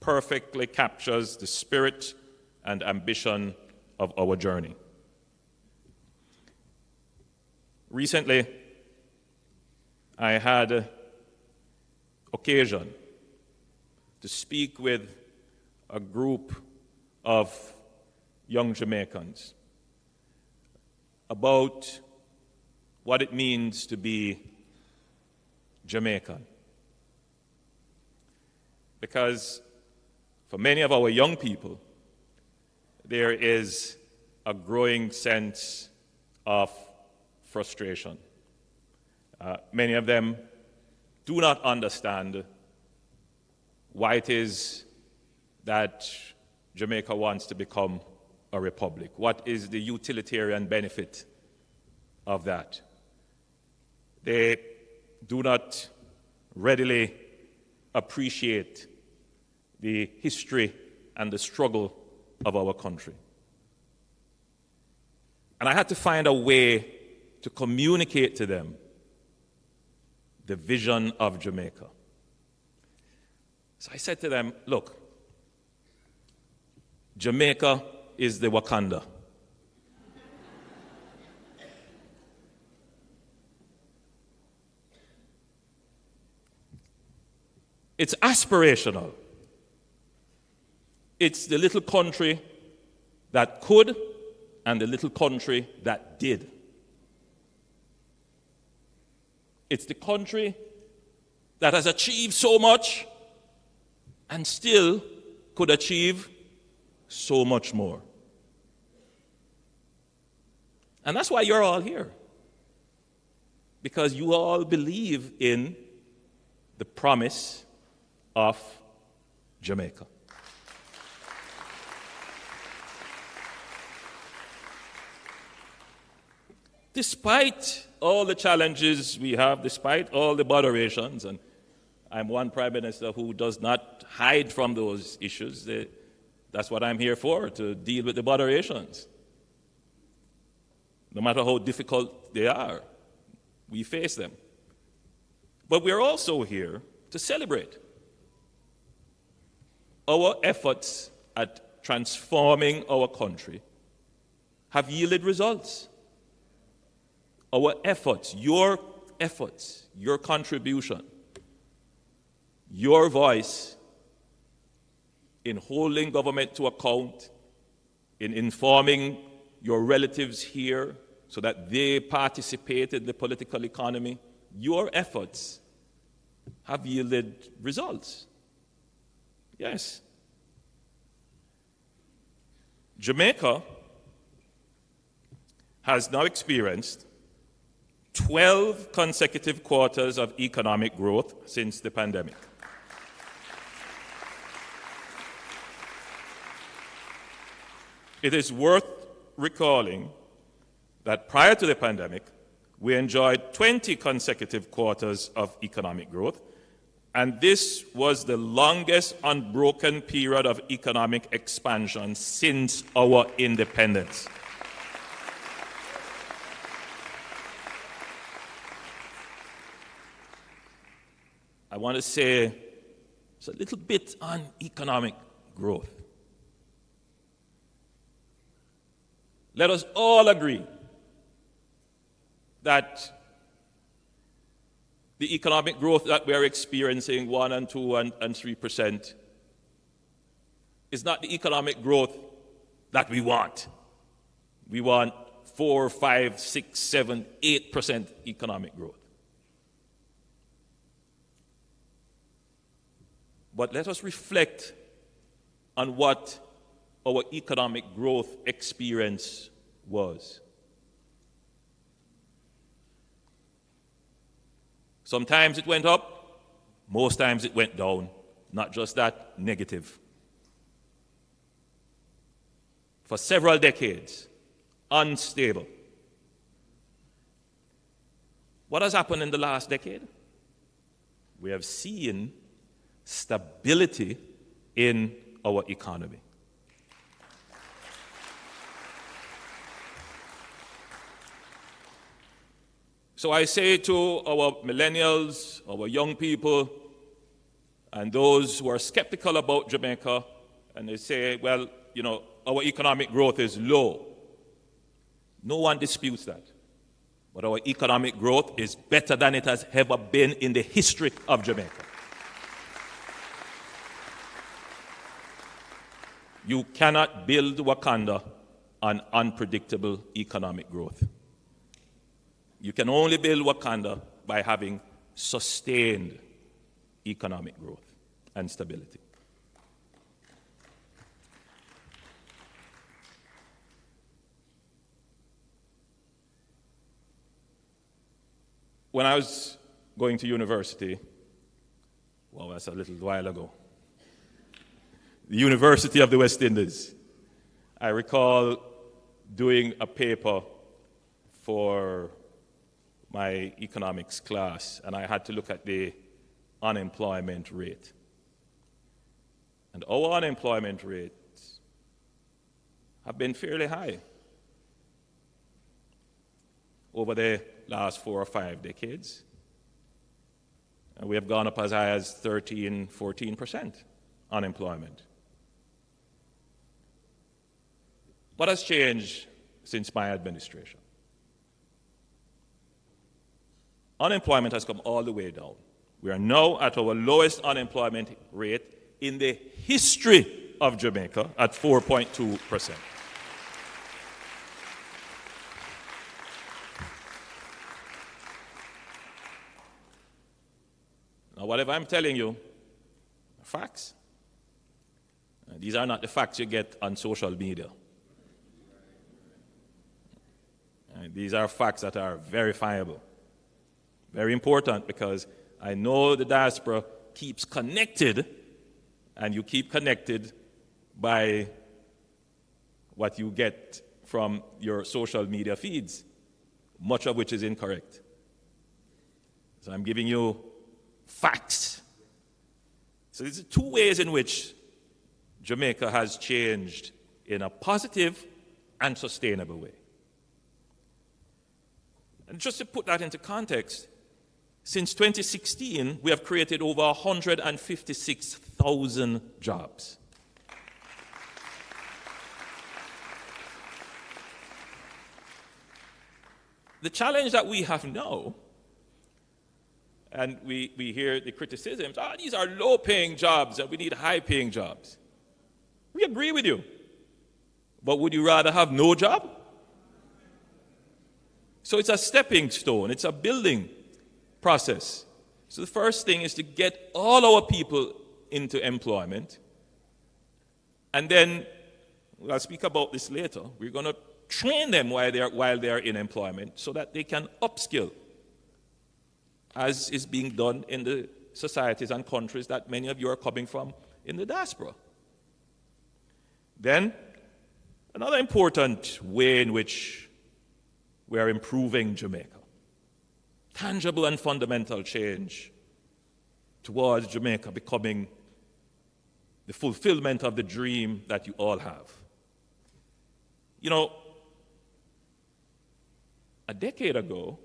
perfectly captures the spirit and ambition of our journey. Recently, I had occasion to speak with a group of young Jamaicans about what it means to be Jamaican. Because for many of our young people, there is a growing sense of frustration. Many of them do not understand why it is that Jamaica wants to become a republic. What is the utilitarian benefit of that? They do not readily appreciate the history and the struggle of our country. And I had to find a way to communicate to them the vision of Jamaica. So I said to them, look, Jamaica is the Wakanda. It's aspirational. It's the little country that could and the little country that did. It's the country that has achieved so much and still could achieve so much more. And that's why you're all here. Because you all believe in the promise of Jamaica. Despite all the challenges we have, despite all the botherations, and I'm one prime minister who does not hide from those issues. That's what I'm here for, to deal with the botherations. No matter how difficult they are, we face them. But we're also here to celebrate. Our efforts at transforming our country have yielded results. Our efforts, your contribution, your voice in holding government to account, in informing your relatives here so that they participate in the political economy, your efforts have yielded results. Yes. Jamaica has now experienced 12 consecutive quarters of economic growth since the pandemic. It is worth recalling that prior to the pandemic, we enjoyed 20 consecutive quarters of economic growth, and this was the longest unbroken period of economic expansion since our independence. I want to say a little bit on economic growth. Let us all agree that the economic growth that we are experiencing, 1% and 2% and 3%, is not the economic growth that we want. We want 4, 5, 6, 7, 8% economic growth. But let us reflect on what our economic growth experience was. Sometimes it went up, most times it went down. Not just that, negative. For several decades, unstable. What has happened in the last decade? We have seen stability in our economy. So I say to our millennials, our young people, and those who are skeptical about Jamaica, and they say, well, you know, our economic growth is low. No one disputes that. But our economic growth is better than it has ever been in the history of Jamaica. You cannot build Wakanda on unpredictable economic growth. You can only build Wakanda by having sustained economic growth and stability. When I was going to university, well, that's a little while ago, the University of the West Indies, I recall doing a paper for my economics class, and I had to look at the unemployment rate. And our unemployment rates have been fairly high over the last 4 or 5 decades. And we have gone up as high as 13, 14% unemployment. What has changed since my administration? Unemployment has come all the way down. We are now at our lowest unemployment rate in the history of Jamaica at 4.2%. Now, whatever I'm telling you, are facts. These are not the facts you get on social media. These are facts that are verifiable. Very important, because I know the diaspora keeps connected, and you keep connected by what you get from your social media feeds, much of which is incorrect. So I'm giving you facts. So these are 2 ways in which Jamaica has changed in a positive and sustainable way. And just to put that into context, since 2016, we have created over 156,000 jobs. The challenge that we have now, and we hear the criticisms, these are low-paying jobs and we need high-paying jobs. We agree with you. But would you rather have no job? So it's a stepping stone. It's a building process. So the first thing is to get all our people into employment. And then, I'll speak about this later, we're going to train them while they are in employment so that they can upskill, as is being done in the societies and countries that many of you are coming from in the diaspora. Then, another important way in which we are improving Jamaica, tangible and fundamental change towards Jamaica becoming the fulfillment of the dream that you all have. You know, a decade ago,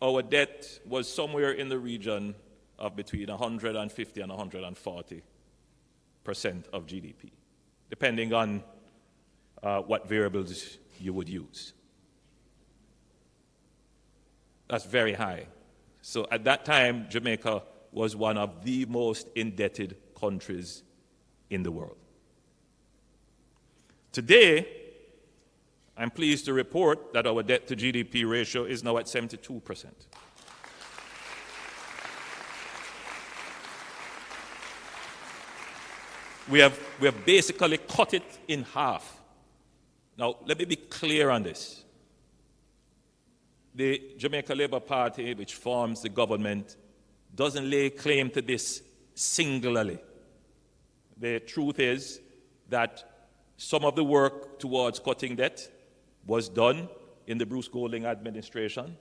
our debt was somewhere in the region of between 150 and 140% of GDP, depending on what variables you would use. That's very high. So at that time, Jamaica was one of the most indebted countries in the world. Today, I'm pleased to report that our debt to GDP ratio is now at 72%. We have basically cut it in half. Now, let me be clear on this. The Jamaica Labour Party, which forms the government, doesn't lay claim to this singularly. The truth is that some of the work towards cutting debt was done in the Bruce Golding administration.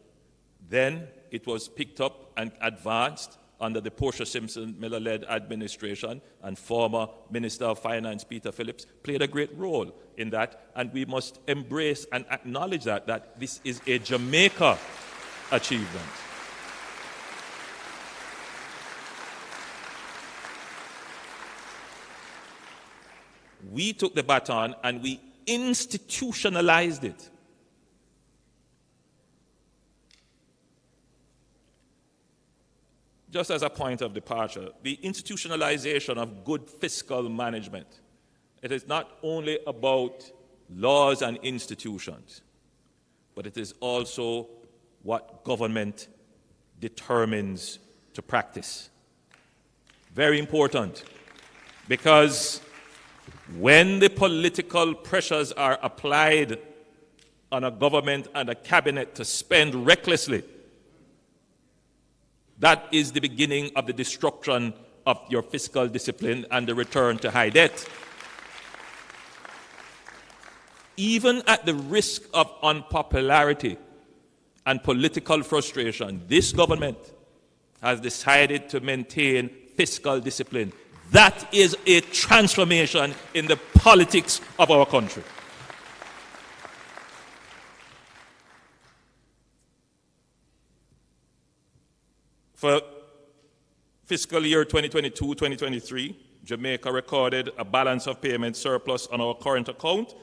Then it was picked up and advanced under the Portia Simpson Miller-led administration, and former Minister of Finance Peter Phillips played a great role in that, and we must embrace and acknowledge that this is a Jamaica achievement. We took the baton and we institutionalized it. Just as a point of departure, the institutionalization of good fiscal management, it is not only about laws and institutions, but it is also what government determines to practice. Very important, because when the political pressures are applied on a government and a cabinet to spend recklessly, that is the beginning of the destruction of your fiscal discipline and the return to high debt. Even at the risk of unpopularity and political frustration, this government, has decided to maintain fiscal discipline. That is a transformation in the politics of our country. For fiscal year 2022-2023, Jamaica recorded a balance of payment surplus on our current account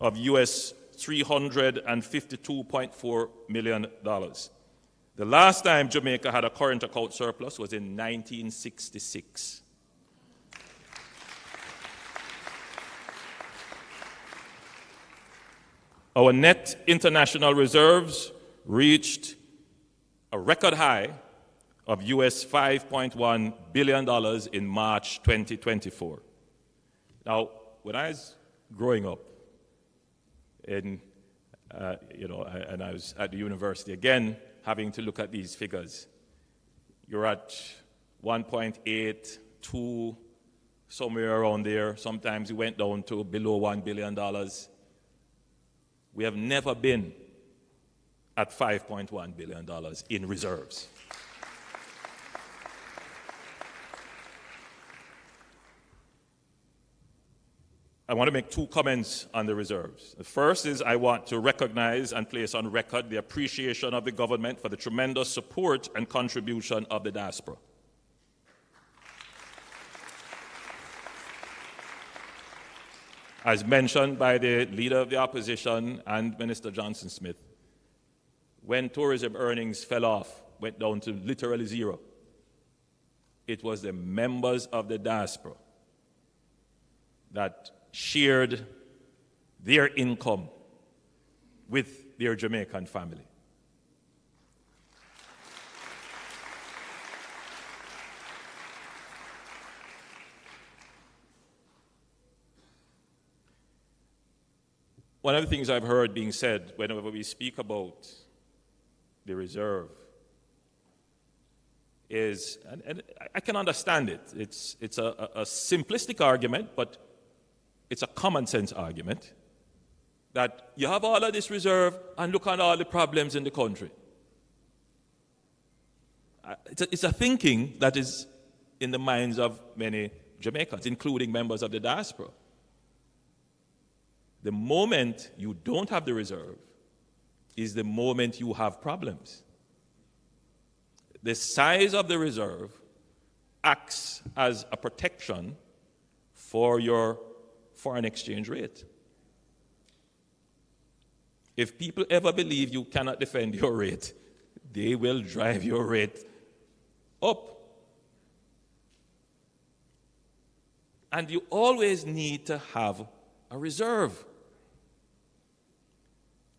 of US $352.4 million. The last time Jamaica had a current account surplus was in 1966. Our net international reserves reached a record high of US $5.1 billion in March 2024. Now, when I was growing up, and I was at the university, again, having to look at these figures, you're at 1.8, 2, somewhere around there. Sometimes we went down to below $1 billion. We have never been at $5.1 billion in reserves. I want to make two comments on the reserves. The first is I want to recognize and place on record the appreciation of the government for the tremendous support and contribution of the diaspora. As mentioned by the Leader of the Opposition and Minister Johnson Smith, when tourism earnings fell off, went down to literally zero, it was the members of the diaspora that shared their income with their Jamaican family. One of the things I've heard being said whenever we speak about the reserve is, and I can understand it, it's a simplistic argument, but it's a common sense argument, that you have all of this reserve and look at all the problems in the country. It's a thinking that is in the minds of many Jamaicans, including members of the diaspora. The moment you don't have the reserve is the moment you have problems. The size of the reserve acts as a protection for your foreign exchange rate. If people ever believe you cannot defend your rate, they will drive your rate up. And you always need to have a reserve.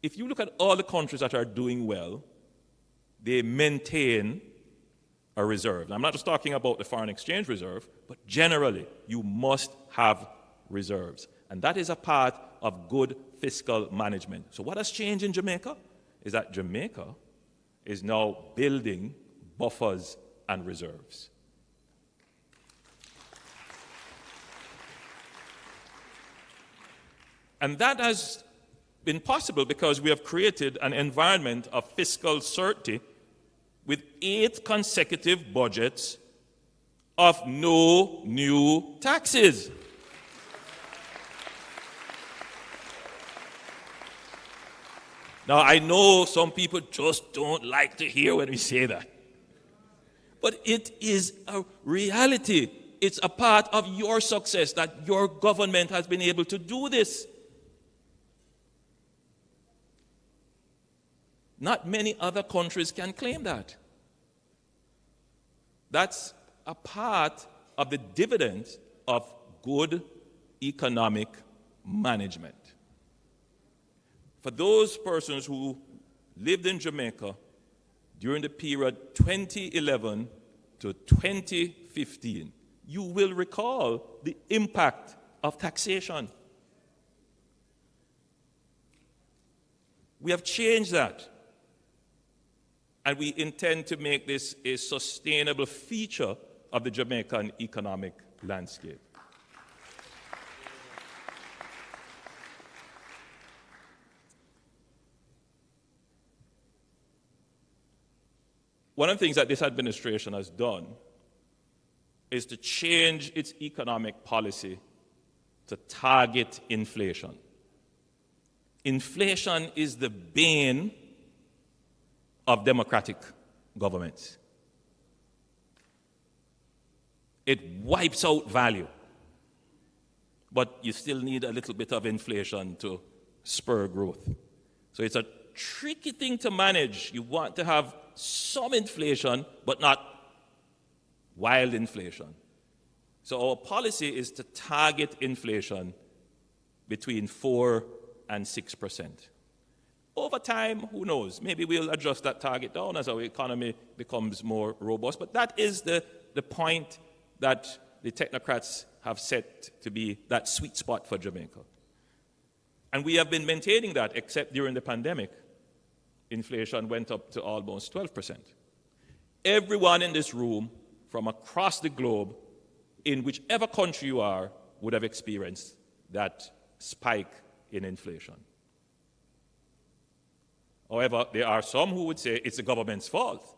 If you look at all the countries that are doing well, they maintain a reserve. I'm not just talking about the foreign exchange reserve, but generally, you must have reserves. And that is a part of good fiscal management. So what has changed in Jamaica is that Jamaica is now building buffers and reserves. And that has been possible because we have created an environment of fiscal certainty with 8 consecutive budgets of no new taxes. Now, I know some people just don't like to hear when we say that. But it is a reality. It's a part of your success that your government has been able to do this. Not many other countries can claim that. That's a part of the dividends of good economic management. For those persons who lived in Jamaica during the period 2011 to 2015, you will recall the impact of taxation. We have changed that. And we intend to make this a sustainable feature of the Jamaican economic landscape. one of the things that this administration has done is to change its economic policy to target inflation. Inflation is the bane of democratic governments. It wipes out value. But you still need a little bit of inflation to spur growth. So it's a tricky thing to manage. You want to have some inflation, but not wild inflation. So our policy is to target inflation between 4 and 6%. Over time, who knows? Maybe we'll adjust that target down as our economy becomes more robust. But that is the point that the technocrats have set to be that sweet spot for Jamaica. And we have been maintaining that, except during the pandemic. Inflation went up to almost 12%. Everyone in this room from across the globe, in whichever country you are, would have experienced that spike in inflation. However, there are some who would say it's the government's fault.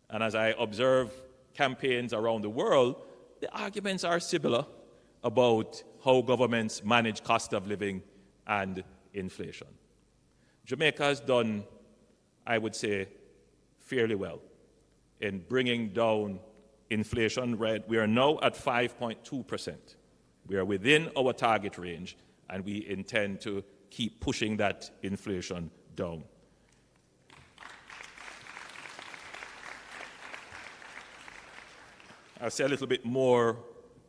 And as I observe campaigns around the world, the arguments are similar about how governments manage cost of living and inflation. Jamaica has done, I would say, fairly well in bringing down inflation rate. We are now at 5.2%. We are within our target range, and we intend to keep pushing that inflation down. I'll say a little bit more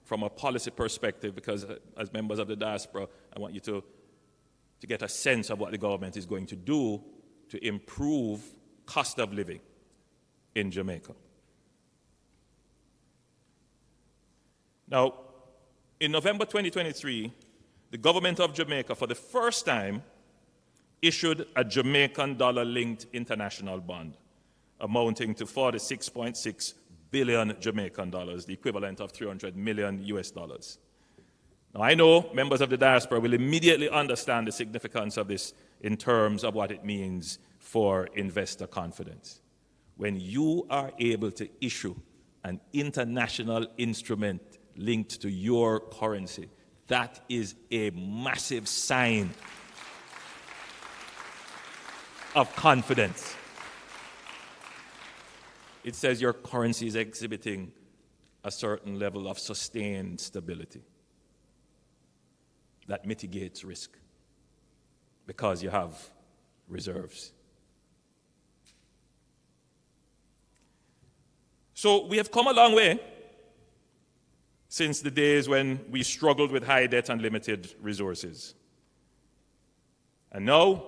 from a policy perspective because as members of the diaspora, I want you to get a sense of what the government is going to do to improve cost of living in Jamaica. Now, in November 2023, the government of Jamaica, for the first time, issued a Jamaican dollar-linked international bond amounting to 46.6 billion Jamaican dollars, the equivalent of 300 million US dollars. Now, I know members of the diaspora will immediately understand the significance of this in terms of what it means for investor confidence. When you are able to issue an international instrument linked to your currency, that is a massive sign of confidence. It says your currency is exhibiting a certain level of sustained stability that mitigates risk because you have reserves. So we have come a long way since the days when we struggled with high debt and limited resources. And now,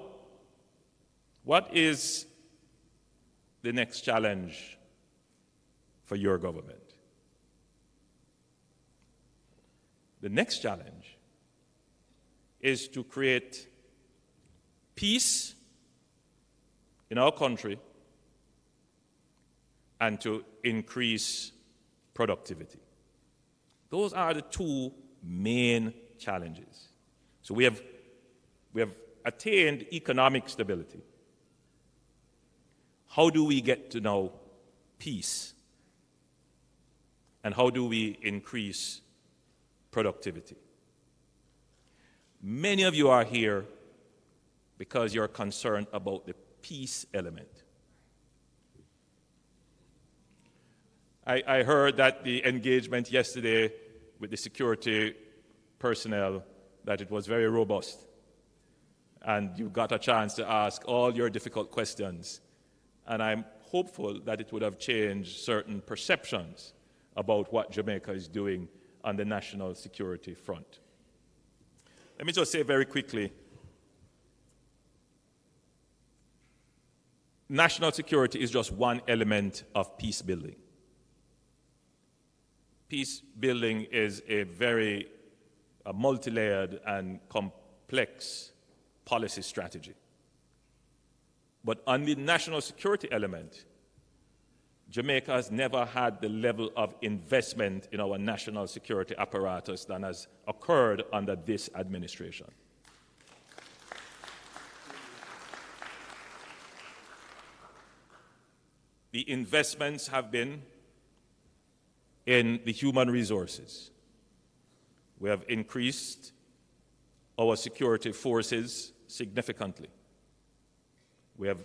what is the next challenge for your government? The next challenge is to create peace in our country and to increase productivity. Those are the two main challenges. So we have attained economic stability. How do we get to know peace? And how do we increase productivity? Many of you are here because you're concerned about the peace element. I heard that the engagement yesterday with the security personnel, that it was very robust. And you got a chance to ask all your difficult questions. And I'm hopeful that it would have changed certain perceptions about what Jamaica is doing on the national security front. Let me just say very quickly, national security is just one element of peace building. Peace building is a very multi-layered and complex policy strategy. But on the national security element, Jamaica has never had the level of investment in our national security apparatus than has occurred under this administration. the investments have been in the human resources. We have increased our security forces significantly. We have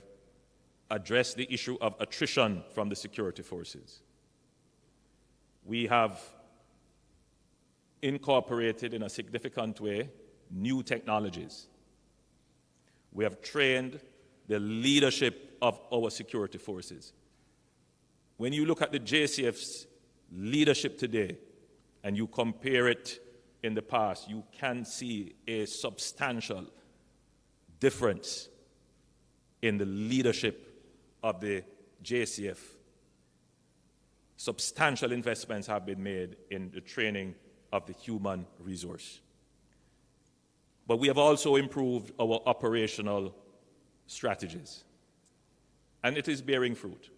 addressed the issue of attrition from the security forces. We have incorporated in a significant way new technologies. We have trained the leadership of our security forces. When you look at the JCF's leadership today and you compare it in the past, you can see a substantial difference in the leadership of the JCF. Substantial investments have been made in the training of the human resource. But we have also improved our operational strategies, and it is bearing fruit.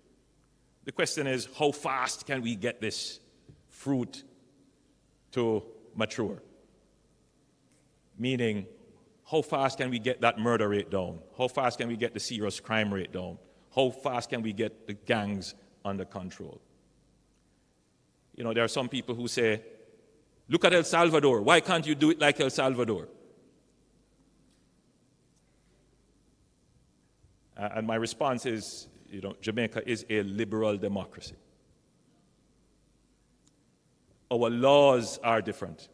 The question is, how fast can we get this fruit to mature? Meaning, how fast can we get that murder rate down? How fast can we get the serious crime rate down? How fast can we get the gangs under control? You know, there are some people who say, look at El Salvador. Why can't you do it like El Salvador? And my response is, you know, Jamaica is a liberal democracy. Our laws are different.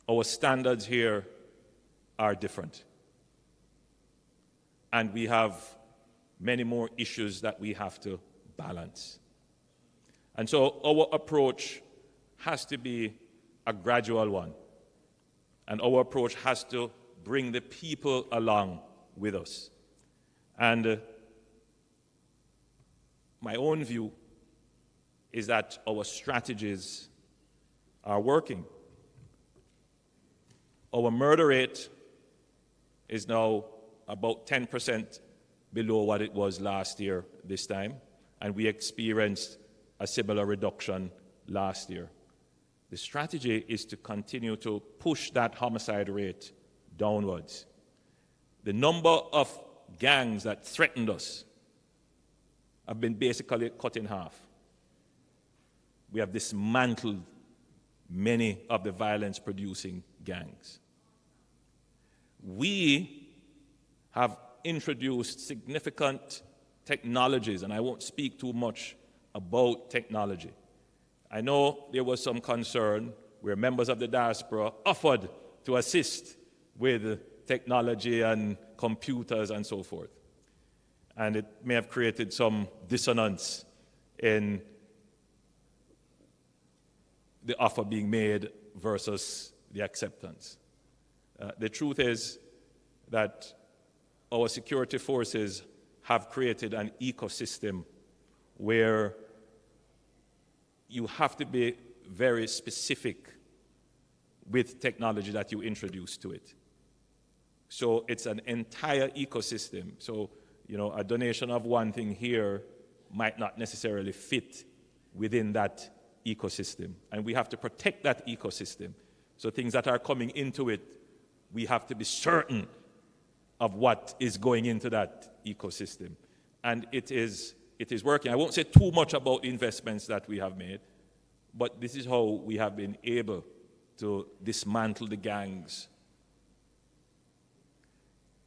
Our standards here are different. And we have many more issues that we have to balance. And so our approach has to be a gradual one. And our approach has to bring the people along with us. And my own view is that our strategies are working. Our murder rate is now about 10% below what it was last year this time, and we experienced a similar reduction last year. The strategy is to continue to push that homicide rate downwards. The number of gangs that threatened us have been basically cut in half. We have dismantled many of the violence-producing gangs. We have introduced significant technologies, and I won't speak too much about technology. I know there was some concern where members of the diaspora offered to assist with technology and computers and so forth. And it may have created some dissonance in the offer being made versus the acceptance. The truth is that our security forces have created an ecosystem where you have to be very specific with technology that you introduce to it. So it's an entire ecosystem. So, you know, a donation of one thing here might not necessarily fit within that ecosystem. And we have to protect that ecosystem. So things that are coming into it, we have to be certain of what is going into that ecosystem. And it is working. I won't say too much about the investments that we have made, but this is how we have been able to dismantle the gangs.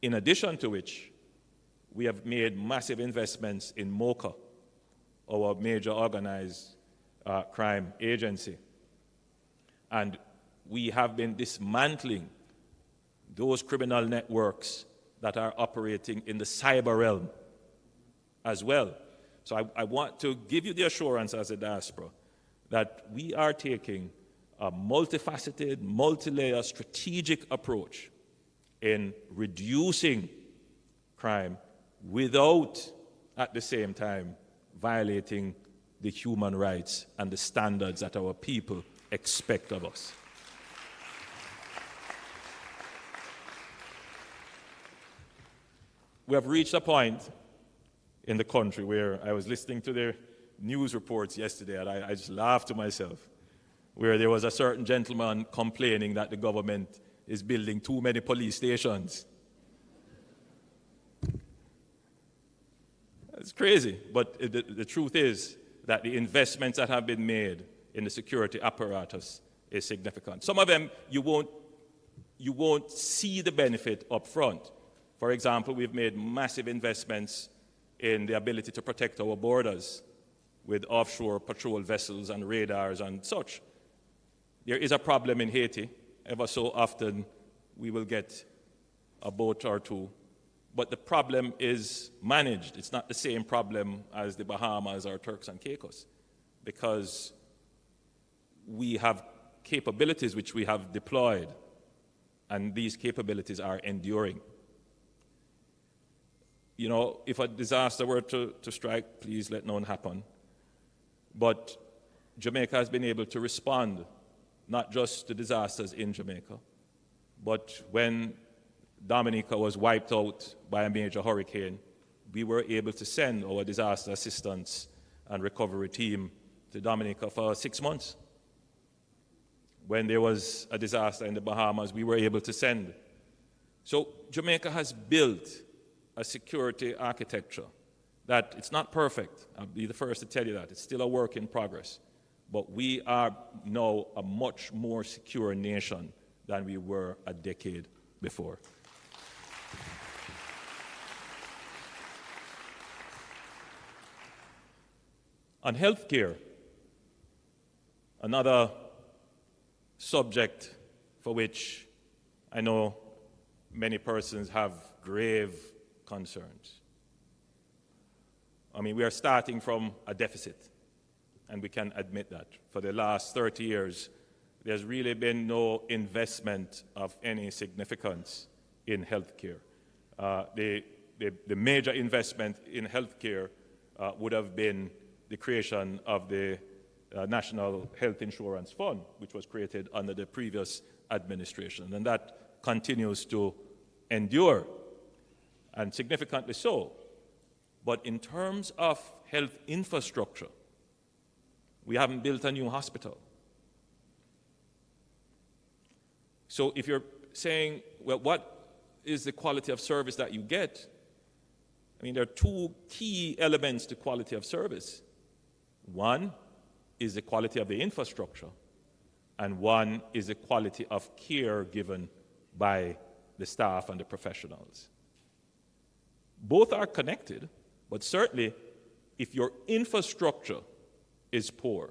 In addition to which, we have made massive investments in MOCA, our major organized crime agency. And we have been dismantling those criminal networks that are operating in the cyber realm as well. So I want to give you the assurance as a diaspora that we are taking a multifaceted, multi-layer strategic approach in reducing crime without, at the same time, violating the human rights and the standards that our people expect of us. We have reached a point in the country where I was listening to the news reports yesterday and I just laughed to myself, where there was a certain gentleman complaining that the government is building too many police stations. It's crazy, but the truth is that the investments that have been made in the security apparatus is significant. Some of them you won't see the benefit up front. For example, we've made massive investments in the ability to protect our borders with offshore patrol vessels and radars and such. There is a problem in Haiti. Ever so often, we will get a boat or two. But the problem is managed. It's not the same problem as the Bahamas or Turks and Caicos, because we have capabilities which we have deployed, and these capabilities are enduring. You know, if a disaster were to strike, please let none happen. But Jamaica has been able to respond, not just to disasters in Jamaica, but when Dominica was wiped out by a major hurricane, we were able to send our disaster assistance and recovery team to Dominica for 6 months. When there was a disaster in the Bahamas, we were able to send. So Jamaica has built a security architecture that it's not perfect. I'll be the first to tell you that. It's still a work in progress. But we are now a much more secure nation than we were a decade before. On healthcare, another subject for which I know many persons have grave concerns. I mean, we are starting from a deficit, and we can admit that. For the last 30 years, there's really been no investment of any significance in healthcare. The major investment in healthcare would have been the creation of the National Health Insurance Fund, which was created under the previous administration, and that continues to endure, and significantly so. But in terms of health infrastructure, we haven't built a new hospital. So if you're saying, well, what is the quality of service that you get? I mean, there are two key elements to quality of service. One is the quality of the infrastructure, and one is the quality of care given by the staff and the professionals. Both are connected, but certainly if your infrastructure is poor,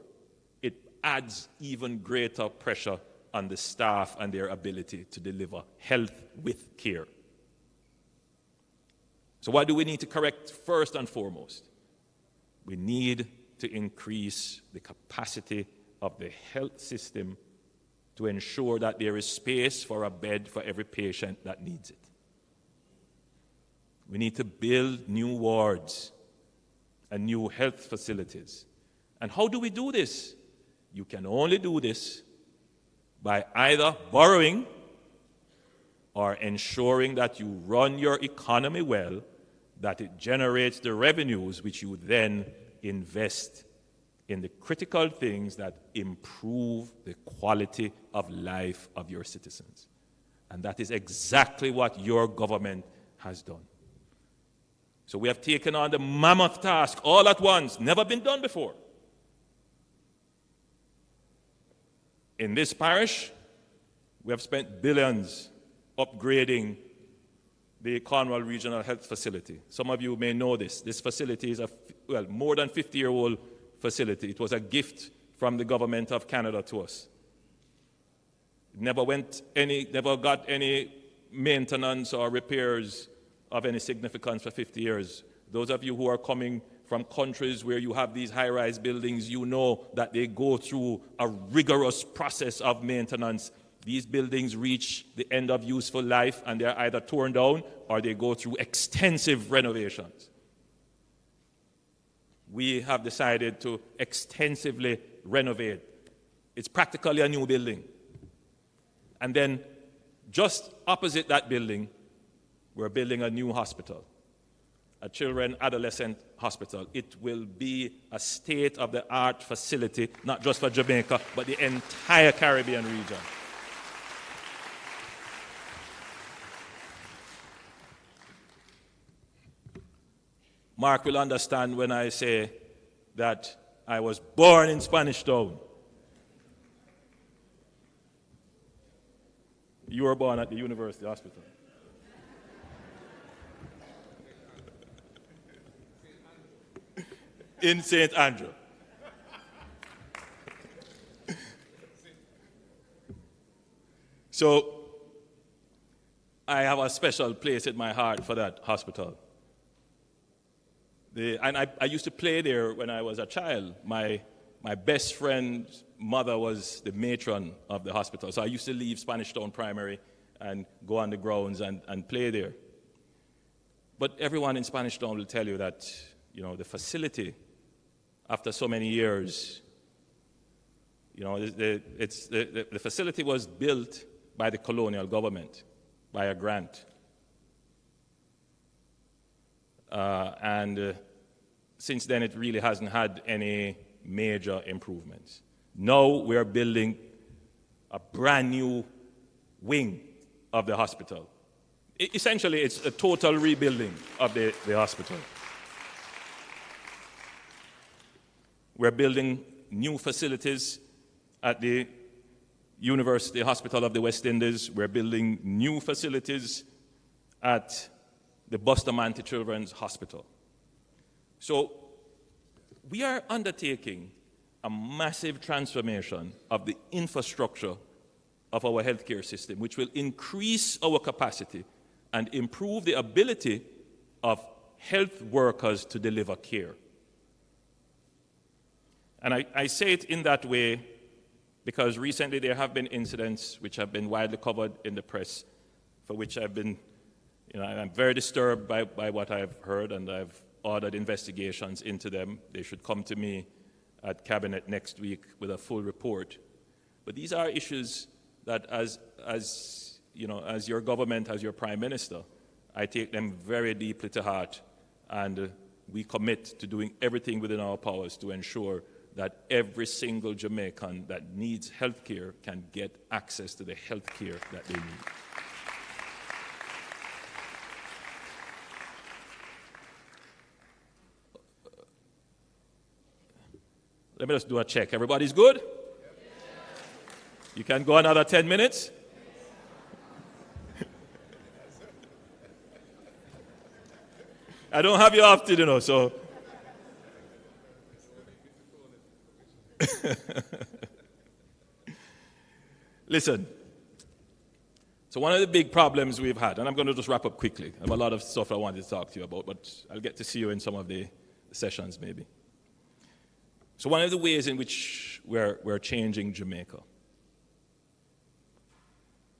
it adds even greater pressure on the staff and their ability to deliver health with care. So what do we need to correct first and foremost? We need to increase the capacity of the health system to ensure that there is space for a bed for every patient that needs it. We need to build new wards and new health facilities. And how do we do this? You can only do this by either borrowing or ensuring that you run your economy well, that it generates the revenues which you then invest in the critical things that improve the quality of life of your citizens. And that is exactly what your government has done. So we have taken on the mammoth task all at once, never been done before. In this parish, we have spent billions upgrading the Cornwall Regional Health Facility. Some of you may know this. This facility is more than 50-year-old facility. It was a gift from the government of Canada to us. It never got any maintenance or repairs of any significance for 50 years. Those of you who are coming from countries where you have these high-rise buildings, you know that they go through a rigorous process of maintenance. These buildings reach the end of useful life and they're either torn down or they go through extensive renovations. We have decided to extensively renovate. It's practically a new building. And then just opposite that building, we're building a new hospital, a children adolescent hospital. It will be a state-of-the-art facility, not just for Jamaica, but the entire Caribbean region. Mark will understand when I say that I was born in Spanish Town. You were born at the University Hospital. In St. Andrew. So, I have a special place in my heart for that hospital. I used to play there when I was a child. My best friend's mother was the matron of the hospital. So I used to leave Spanish Town Primary and go on the grounds and play there. But everyone in Spanish Town will tell you that, the facility, after so many years, the facility was built by the colonial government, by a grant. And since then, it really hasn't had any major improvements. Now we are building a brand new wing of the hospital. Essentially, it's a total rebuilding of the hospital. We're building new facilities at the University Hospital of the West Indies. We're building new facilities at the Bustamante Children's Hospital. So we are undertaking a massive transformation of the infrastructure of our healthcare system, which will increase our capacity and improve the ability of health workers to deliver care. And I say it in that way because recently there have been incidents which have been widely covered in the press, for which I've been, I'm very disturbed by what I've heard, and I've ordered investigations into them. They should come to me at Cabinet next week with a full report. But these are issues that as your government, as your Prime Minister, I take them very deeply to heart, and we commit to doing everything within our powers to ensure that every single Jamaican that needs health care can get access to the health care that they need. Let me just do a check. Everybody's good? You can go another 10 minutes? I don't have you often, so. Listen. So one of the big problems we've had, and I'm going to just wrap up quickly. I have a lot of stuff I wanted to talk to you about, but I'll get to see you in some of the sessions maybe. So one of the ways in which we're changing Jamaica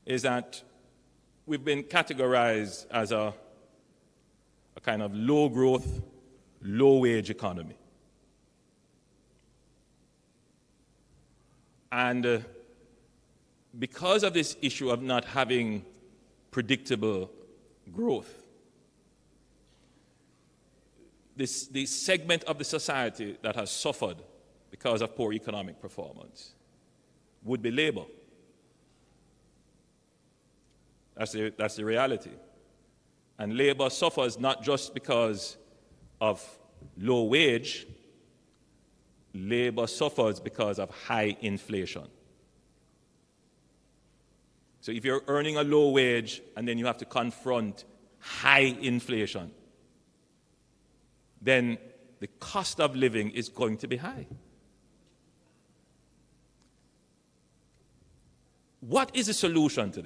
is that we've been categorized as a kind of low-growth, low-wage economy. And because of this issue of not having predictable growth, the segment of the society that has suffered because of poor economic performance would be labor. That's the reality. And labor suffers not just because of low wage, labor suffers because of high inflation. So if you're earning a low wage and then you have to confront high inflation, then the cost of living is going to be high. What is the solution to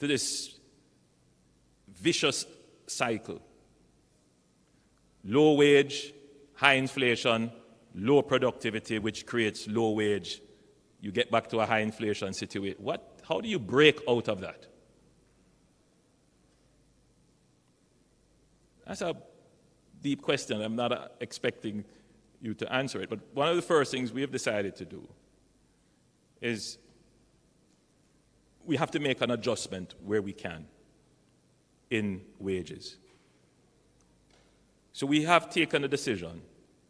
this vicious cycle? Low wage, high inflation, low productivity, which creates low wage. You get back to a high inflation situation. How do you break out of that? That's a deep question. I'm not expecting you to answer it. But one of the first things we have decided to do is we have to make an adjustment where we can in wages. So we have taken a decision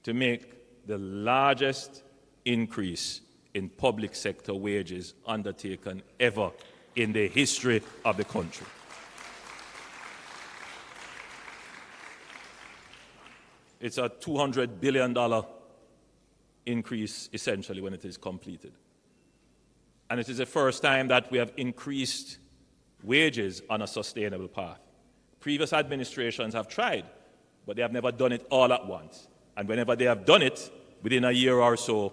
to make the largest increase in public sector wages undertaken ever in the history of the country. It's a $200 billion increase, essentially, when it is completed. And it is the first time that we have increased wages on a sustainable path. Previous administrations have tried, but they have never done it all at once. And whenever they have done it, within a year or so,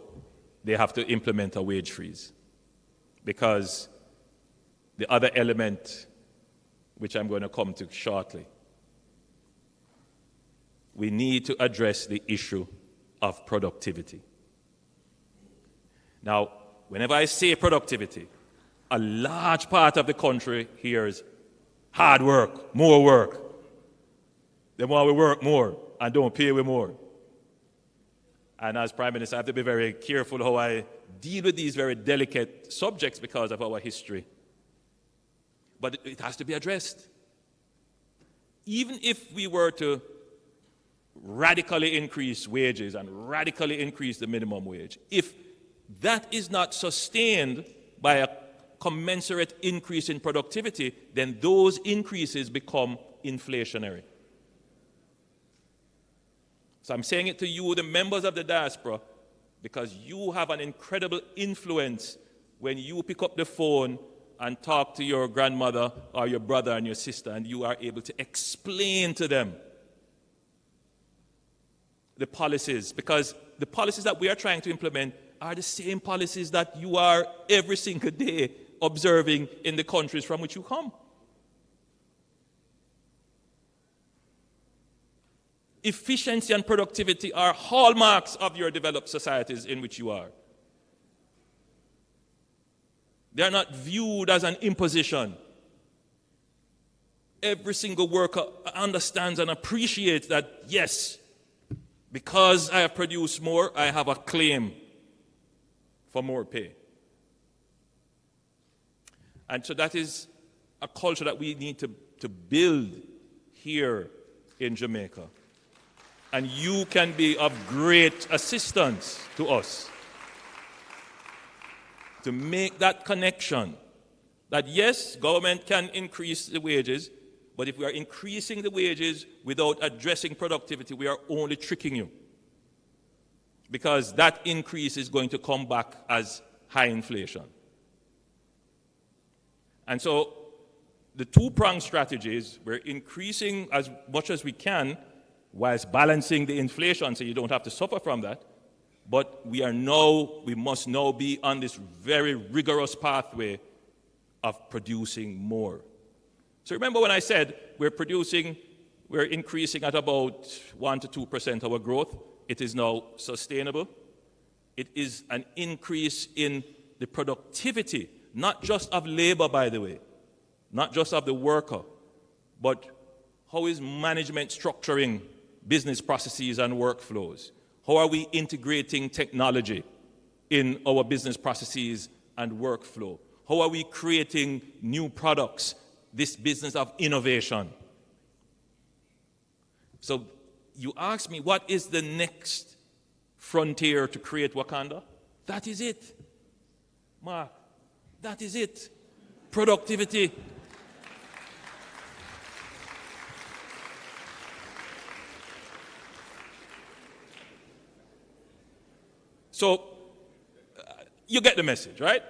they have to implement a wage freeze. Because the other element, which I'm going to come to shortly, we need to address the issue of productivity. Now, whenever I say productivity, a large part of the country hears hard work, more work. They want we work more and don't pay we more. And as Prime Minister, I have to be very careful how I deal with these very delicate subjects because of our history. But it has to be addressed. Even if we were to radically increase wages and radically increase the minimum wage, if that is not sustained by a commensurate increase in productivity, then those increases become inflationary. So I'm saying it to you, the members of the diaspora, because you have an incredible influence when you pick up the phone and talk to your grandmother or your brother and your sister, and you are able to explain to them the policies, because the policies that we are trying to implement are the same policies that you are every single day observing in the countries from which you come. Efficiency and productivity are hallmarks of your developed societies in which you are. They are not viewed as an imposition. Every single worker understands and appreciates that, yes, because I have produced more, I have a claim for more pay. And so that is a culture that we need to build here in Jamaica. And you can be of great assistance to us to make that connection that, yes, government can increase the wages, but if we are increasing the wages without addressing productivity, we are only tricking you. Because that increase is going to come back as high inflation. And so the two-pronged strategies, we're increasing as much as we can whilst balancing the inflation so you don't have to suffer from that. But we must now be on this very rigorous pathway of producing more. So remember when I said we're increasing at about 1 to 2% our growth. It is now sustainable. It is an increase in the productivity, not just of labor, by the way, not just of the worker, but how is management structuring business processes and workflows? How are we integrating technology in our business processes and workflow? How are we creating new products? This business of innovation. So you ask me, what is the next frontier to create Wakanda? That is it. Mark, that is it. Productivity. So, you get the message, right?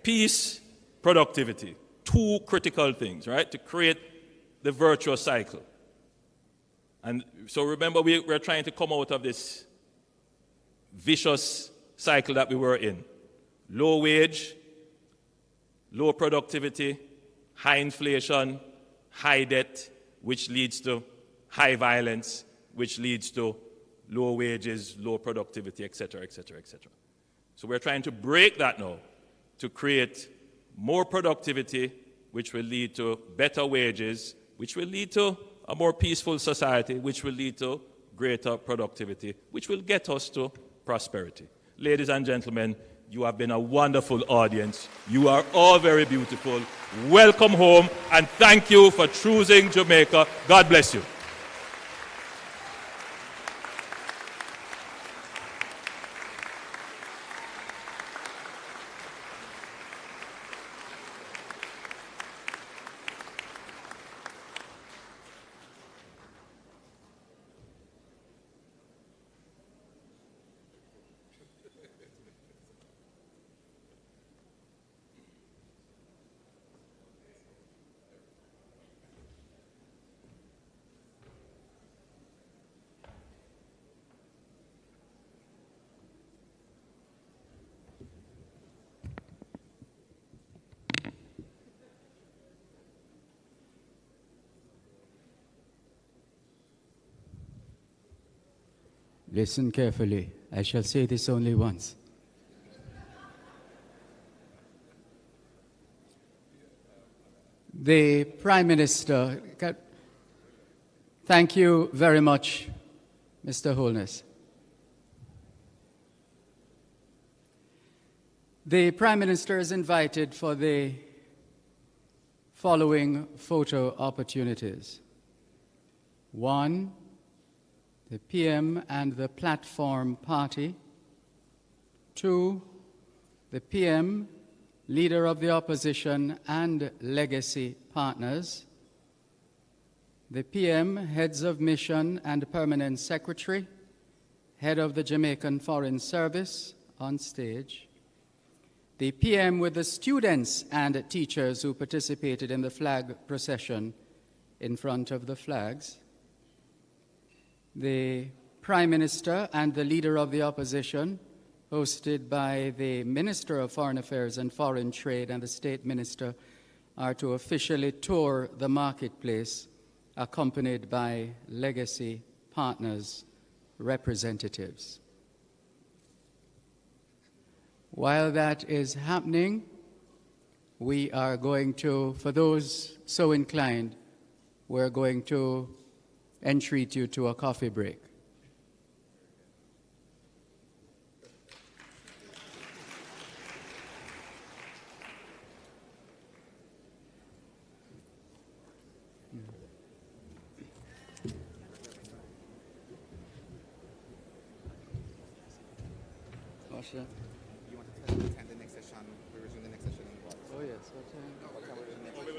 Peace, productivity. Two critical things, right? To create the virtuous cycle. And so remember, we're trying to come out of this vicious cycle that we were in. Low wage, low productivity, high inflation, high debt, which leads to high violence, which leads to low wages, low productivity, etc., etc., etc. So we're trying to break that now to create more productivity, which will lead to better wages, which will lead to a more peaceful society, which will lead to greater productivity, which will get us to prosperity. Ladies and gentlemen, you have been a wonderful audience. You are all very beautiful. Welcome home, and thank you for choosing Jamaica. God bless you. Listen carefully. I shall say this only once. The Prime Minister, thank you very much, Mr. Holness. The Prime Minister is invited for the following photo opportunities. 1, the PM and the Platform Party. 2, the PM, Leader of the Opposition and Legacy Partners. The PM, Heads of Mission and Permanent Secretary, Head of the Jamaican Foreign Service on stage. The PM with the students and teachers who participated in the flag procession in front of the flags. The Prime Minister and the Leader of the Opposition, hosted by the Minister of Foreign Affairs and Foreign Trade and the State Minister, are to officially tour the marketplace, accompanied by Legacy Partners representatives. While that is happening, we are going to, for those so inclined, we're going to entreat you to a coffee break. Masha. You want to attend the next session? We resume the next session in what? Oh yes, what time? What time is the next session?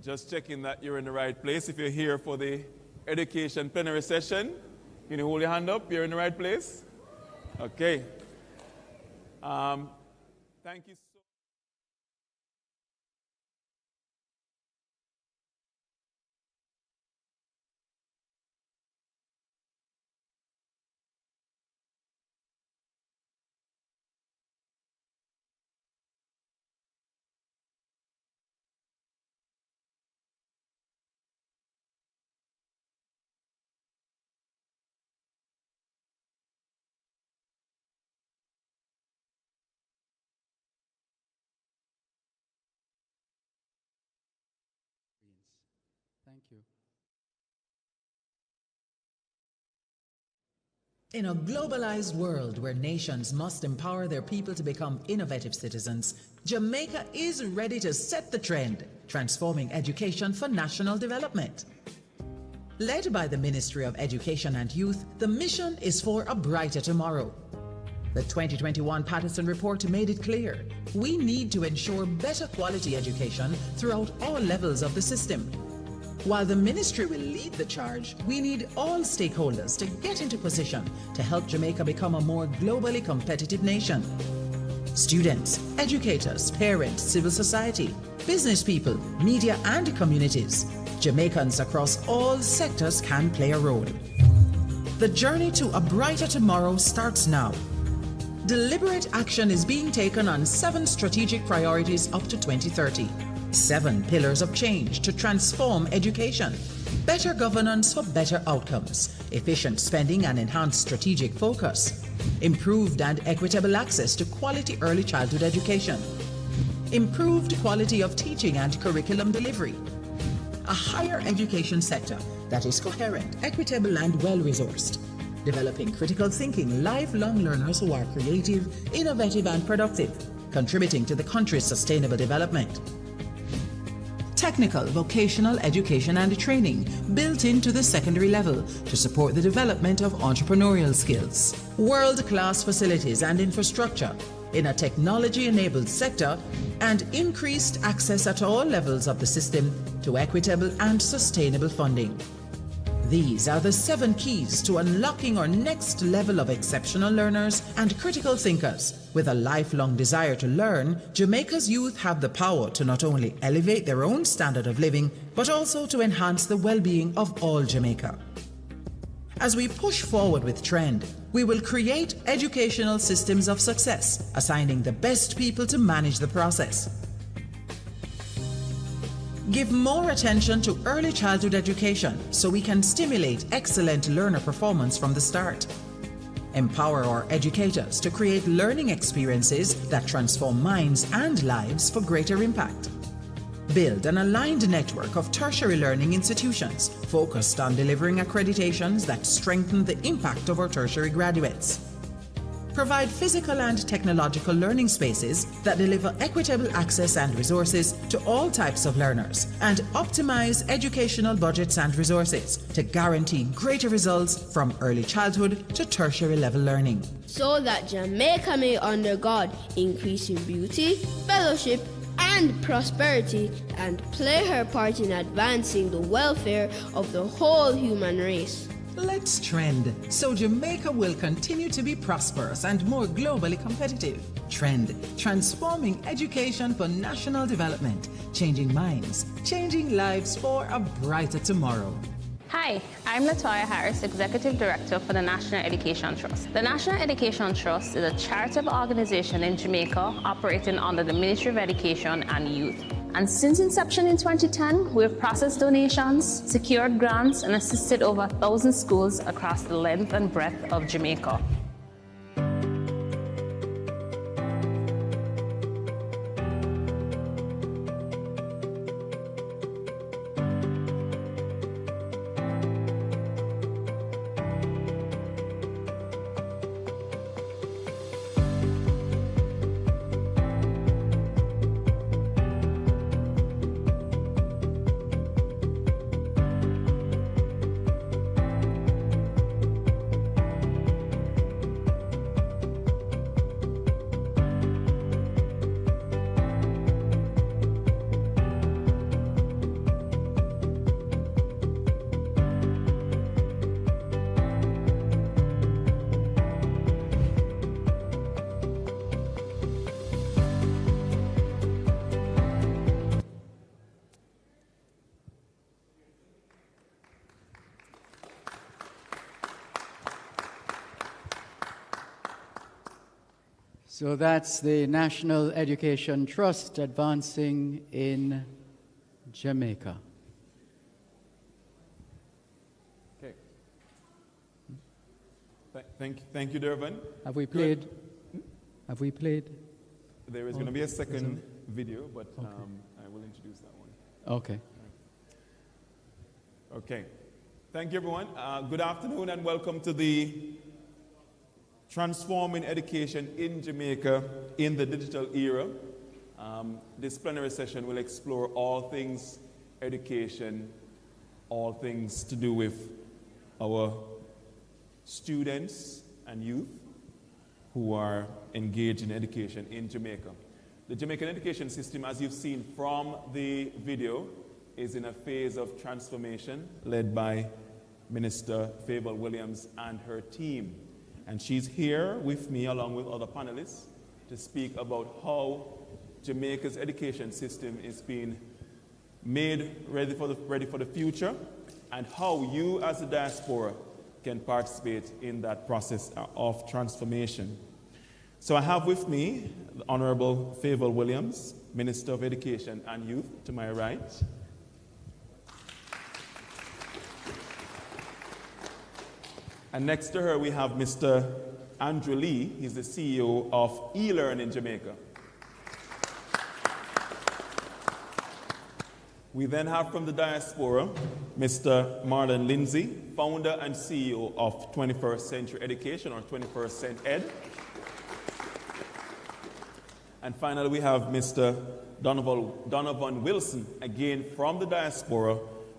Just checking that you're in the right place. If you're here for the education plenary session, can you hold your hand up? You're in the right place? Okay. Thank you so Thank you. In a globalized world where nations must empower their people to become innovative citizens, Jamaica is ready to set the trend, transforming education for national development. Led by the Ministry of Education and Youth, the mission is for a brighter tomorrow. The 2021 Patterson Report made it clear, we need to ensure better quality education throughout all levels of the system. While the ministry will lead the charge, we need all stakeholders to get into position to help Jamaica become a more globally competitive nation. Students, educators, parents, civil society, business people, media and communities. Jamaicans across all sectors can play a role. The journey to a brighter tomorrow starts now. Deliberate action is being taken on 7 strategic priorities up to 2030. 7 pillars of change to transform education. Better governance for better outcomes. Efficient spending and enhanced strategic focus. Improved and equitable access to quality early childhood education. Improved quality of teaching and curriculum delivery. A higher education sector that is coherent, equitable and well-resourced. Developing critical thinking, lifelong learners who are creative, innovative and productive, contributing to the country's sustainable development. Technical, vocational education and training built into the secondary level to support the development of entrepreneurial skills. World-class facilities and infrastructure in a technology-enabled sector and increased access at all levels of the system to equitable and sustainable funding. These are the 7 keys to unlocking our next level of exceptional learners and critical thinkers. With a lifelong desire to learn, Jamaica's youth have the power to not only elevate their own standard of living, but also to enhance the well-being of all Jamaica. As we push forward with Trend, we will create educational systems of success, assigning the best people to manage the process. Give more attention to early childhood education so we can stimulate excellent learner performance from the start. Empower our educators to create learning experiences that transform minds and lives for greater impact. Build an aligned network of tertiary learning institutions focused on delivering accreditations that strengthen the impact of our tertiary graduates. Provide physical and technological learning spaces that deliver equitable access and resources to all types of learners, and optimize educational budgets and resources to guarantee greater results from early childhood to tertiary level learning. So that Jamaica may under God increase in beauty, fellowship, and prosperity, and play her part in advancing the welfare of the whole human race. Let's trend so Jamaica will continue to be prosperous and more globally competitive. Trend, transforming education for national development, changing minds, changing lives for a brighter tomorrow. Hi, I'm Latoya Harris, Executive Director for the National Education Trust. The National Education Trust is a charitable organization in Jamaica operating under the Ministry of Education and Youth. And since inception in 2010, we have processed donations, secured grants, and assisted over 1,000 schools across the length and breadth of Jamaica. So that's the National Education Trust advancing in Jamaica. Okay. Thank you, Dervin. Have we played? Have we played? There is going to be a second video, but I will introduce that one. Okay. Okay. Thank you, everyone. Good afternoon and welcome to the Transforming Education in Jamaica in the Digital Era. This plenary session will explore all things education, all things to do with our students and youth who are engaged in education in Jamaica. The Jamaican education system, as you've seen from the video, is in a phase of transformation led by Minister Favor Williams and her team. And she's here with me along with other panelists to speak about how Jamaica's education system is being made ready for the future and how you as a diaspora can participate in that process of transformation. So I have with me the Honorable Favor Williams, Minister of Education and Youth, to my right. And next to her, we have Mr. Andrew Lee. He's the CEO of eLearn in Jamaica. We then have from the diaspora, Mr. Marlon Lindsay, founder and CEO of 21st Century Education, or 21st Cent Ed. And finally, we have Mr. Donovan Wilson, again from the diaspora.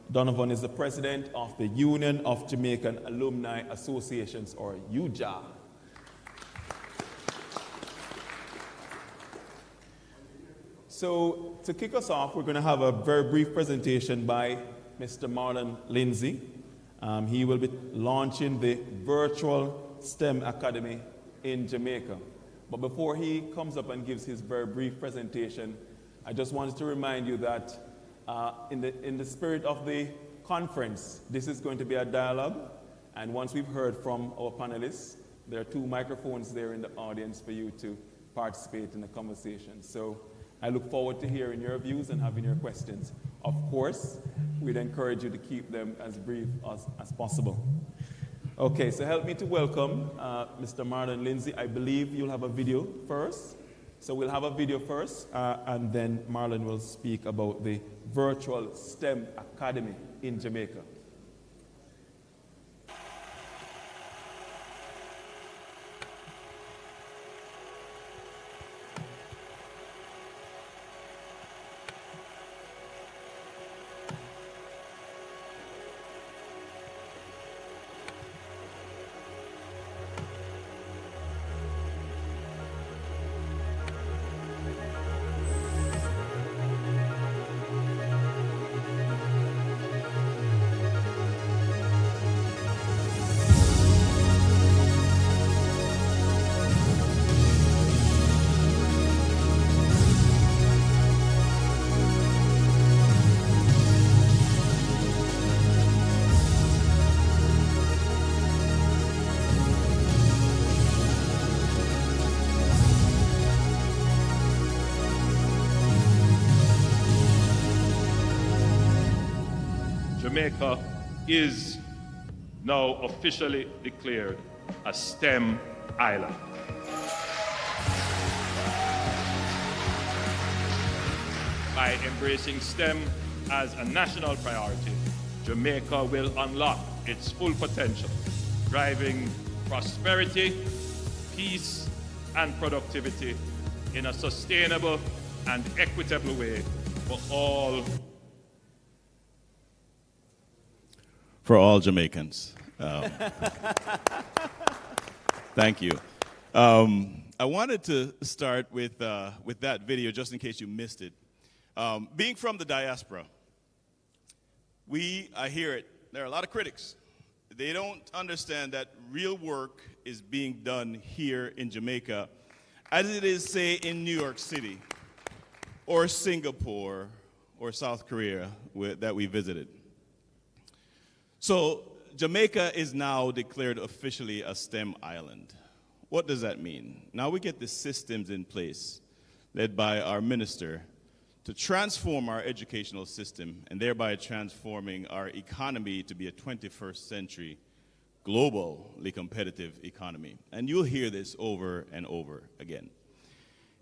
Donovan is the president of the Union of Jamaican Alumni Associations, or UJA. So to kick us off, we're going to have a very brief presentation by Mr. Marlon Lindsay. He will be launching the virtual STEM Academy in Jamaica. But before he comes up and gives his very brief presentation, I just wanted to remind you that in the spirit of the conference, this is going to be a dialogue, and once we've heard from our panelists, there are 2 microphones there in the audience for you to participate in the conversation. So I look forward to hearing your views and having your questions. Of course, we'd encourage you to keep them as brief as possible. Okay, so help me to welcome Mr. Marlon Lindsay. I believe you'll have a video first. So we'll have a video first, and then Marlon will speak about the virtual STEM Academy in Jamaica. Jamaica is now officially declared a STEM island. By embracing STEM as a national priority, Jamaica will unlock its full potential, driving prosperity, peace, and productivity in a sustainable and equitable way for all Jamaicans. Thank you. I wanted to start with that video, just in case you missed it. Being from the diaspora, I hear it, there are a lot of critics. They don't understand that real work is being done here in Jamaica, as it is, say, in New York City, or Singapore, or South Korea, that we visited. So Jamaica is now declared officially a STEM island. What does that mean? Now we get the systems in place, led by our minister, to transform our educational system and thereby transforming our economy to be a 21st century globally competitive economy. And you'll hear this over and over again.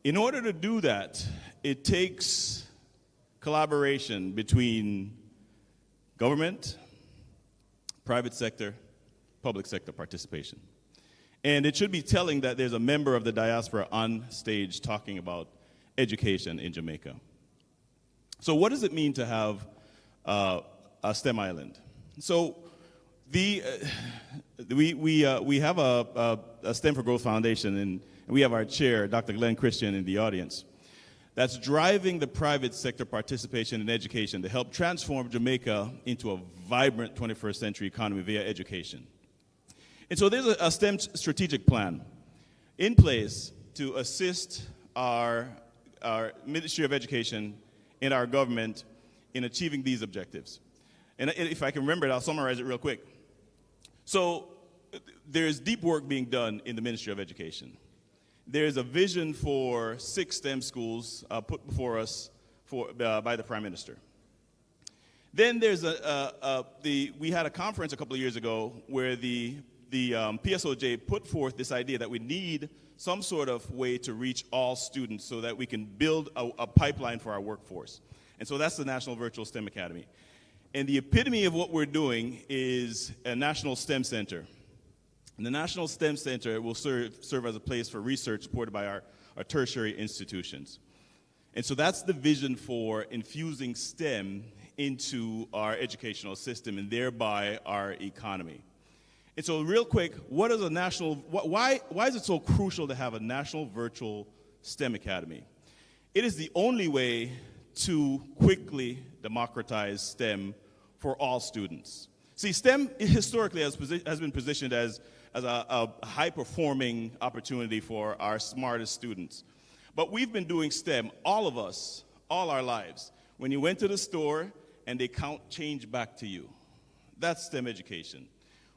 In order to do that, it takes collaboration between government, private sector, public sector participation. And it should be telling that there's a member of the diaspora on stage talking about education in Jamaica. So what does it mean to have a STEM island? So we have a STEM for Growth Foundation, and we have our chair, Dr. Glenn Christian, in the audience, that's driving the private sector participation in education to help transform Jamaica into a vibrant 21st century economy via education. And so there's a STEM strategic plan in place to assist our Ministry of Education and our government in achieving these objectives. And if I can remember it, I'll summarize it real quick. So there's deep work being done in the Ministry of Education. There's a vision for 6 STEM schools put before us by the Prime Minister. Then there's we had a conference a couple of years ago where the PSOJ put forth this idea that we need some sort of way to reach all students so that we can build a pipeline for our workforce. And so that's the National Virtual STEM Academy. And the epitome of what we're doing is a National STEM Center. And the National STEM Center will serve as a place for research supported by our tertiary institutions. And so that's the vision for infusing STEM into our educational system and thereby our economy. And so real quick, what is a national, why is it so crucial to have a National Virtual STEM Academy? It is the only way to quickly democratize STEM for all students. See, STEM historically has been positioned as a high-performing opportunity for our smartest students. But we've been doing STEM, all of us, all our lives. When you went to the store and they count change back to you, that's STEM education.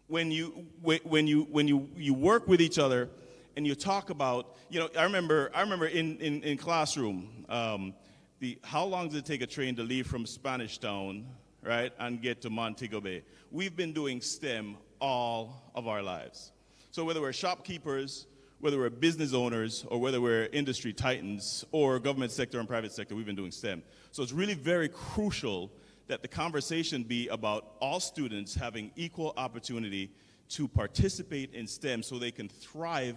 When you work with each other and you talk about, I remember in classroom, how long does it take a train to leave from Spanish Town, right, and get to Montego Bay? We've been doing STEM all of our lives. So whether we're shopkeepers, whether we're business owners, or whether we're industry titans, or government sector and private sector, we've been doing STEM. So it's really very crucial that the conversation be about all students having equal opportunity to participate in STEM so they can thrive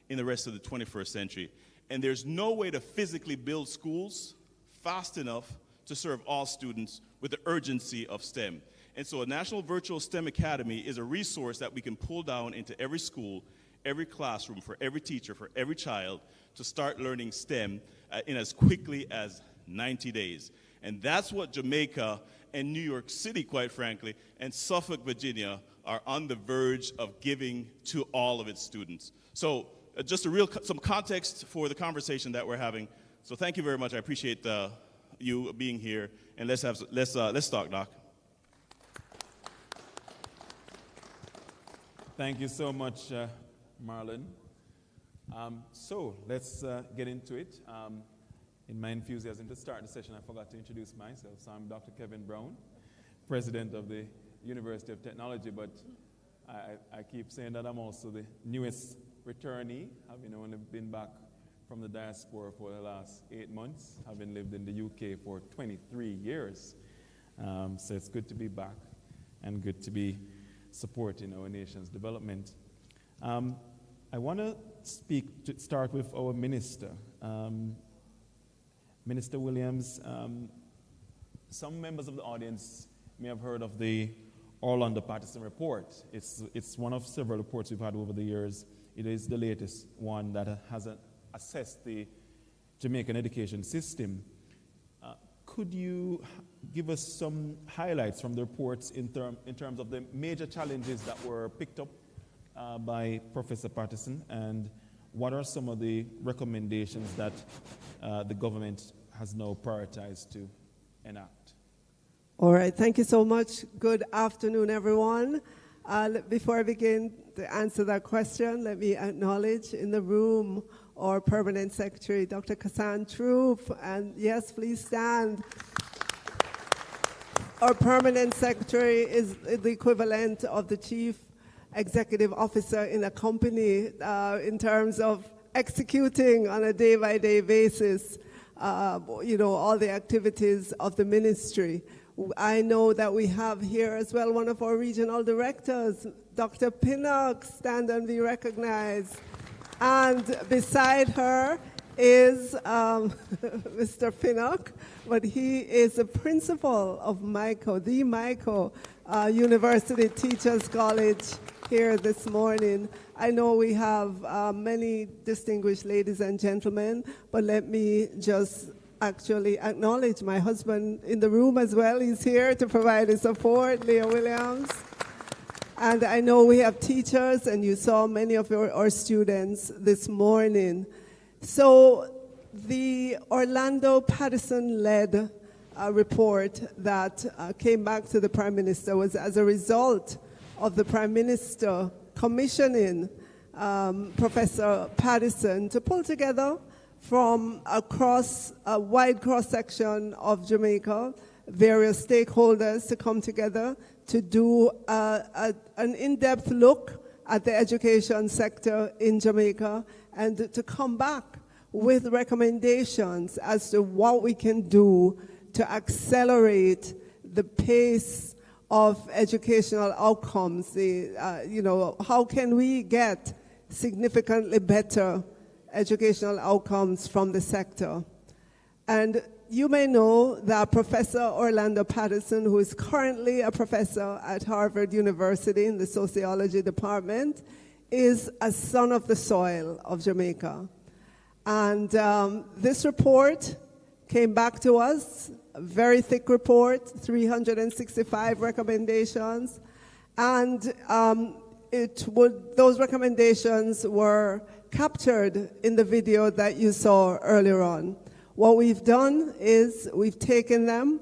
in the rest of the 21st century. And there's no way to physically build schools fast enough to serve all students with the urgency of STEM. And so a National Virtual STEM Academy is a resource that we can pull down into every school, every classroom, for every teacher, for every child to start learning STEM in as quickly as 90 days. And that's what Jamaica and New York City, quite frankly, and Suffolk, Virginia, are on the verge of giving to all of its students. So just some context for the conversation that we're having. So thank you very much. I appreciate you being here. And let's talk, Doc. Thank you so much, Marlon. So let's get into it. In my enthusiasm to start the session, I forgot to introduce myself. So I'm Dr. Kevin Brown, president of the University of Technology, but I keep saying that I'm also the newest returnee, having only been back from the diaspora for the last 8 months, having lived in the UK for 23 years. So it's good to be back and good to be supporting our nation's development. I want to start with our minister. Minister Williams, some members of the audience may have heard of the Orlando Patterson Report. It's one of several reports we've had over the years. It is the latest one that has assessed the Jamaican education system. Could you give us some highlights from the reports in terms of the major challenges that were picked up by Professor Patterson, and what are some of the recommendations that the government has now prioritized to enact? All right, thank you so much. Good afternoon, everyone. Before I begin to answer that question, let me acknowledge in the room our Permanent Secretary, Dr. Kassan Troop, and yes, please stand. Our Permanent Secretary is the equivalent of the Chief Executive Officer in a company in terms of executing on a day-by-day basis, all the activities of the ministry. I know that we have here as well one of our regional directors, Dr. Pinnock, stand and be recognized. And beside her is Mr. Pinnock, but he is the principal of the MICO University Teachers College here this morning. I know we have many distinguished ladies and gentlemen, but let me just actually acknowledge my husband in the room as well. He's here to provide his support, Leo Williams. And I know we have teachers, and you saw many of our students this morning. So the Orlando Patterson-led report that came back to the Prime Minister was as a result of the Prime Minister commissioning Professor Patterson to pull together from across a wide cross-section of Jamaica, various stakeholders to come together to do an in-depth look at the education sector in Jamaica and to come back with recommendations as to what we can do to accelerate the pace of educational outcomes. How can we get significantly better educational outcomes from the sector? And you may know that Professor Orlando Patterson, who is currently a professor at Harvard University in the sociology department, is a son of the soil of Jamaica. And this report came back to us, a very thick report, 365 recommendations, and those recommendations were captured in the video that you saw earlier on. What we've done is we've taken them,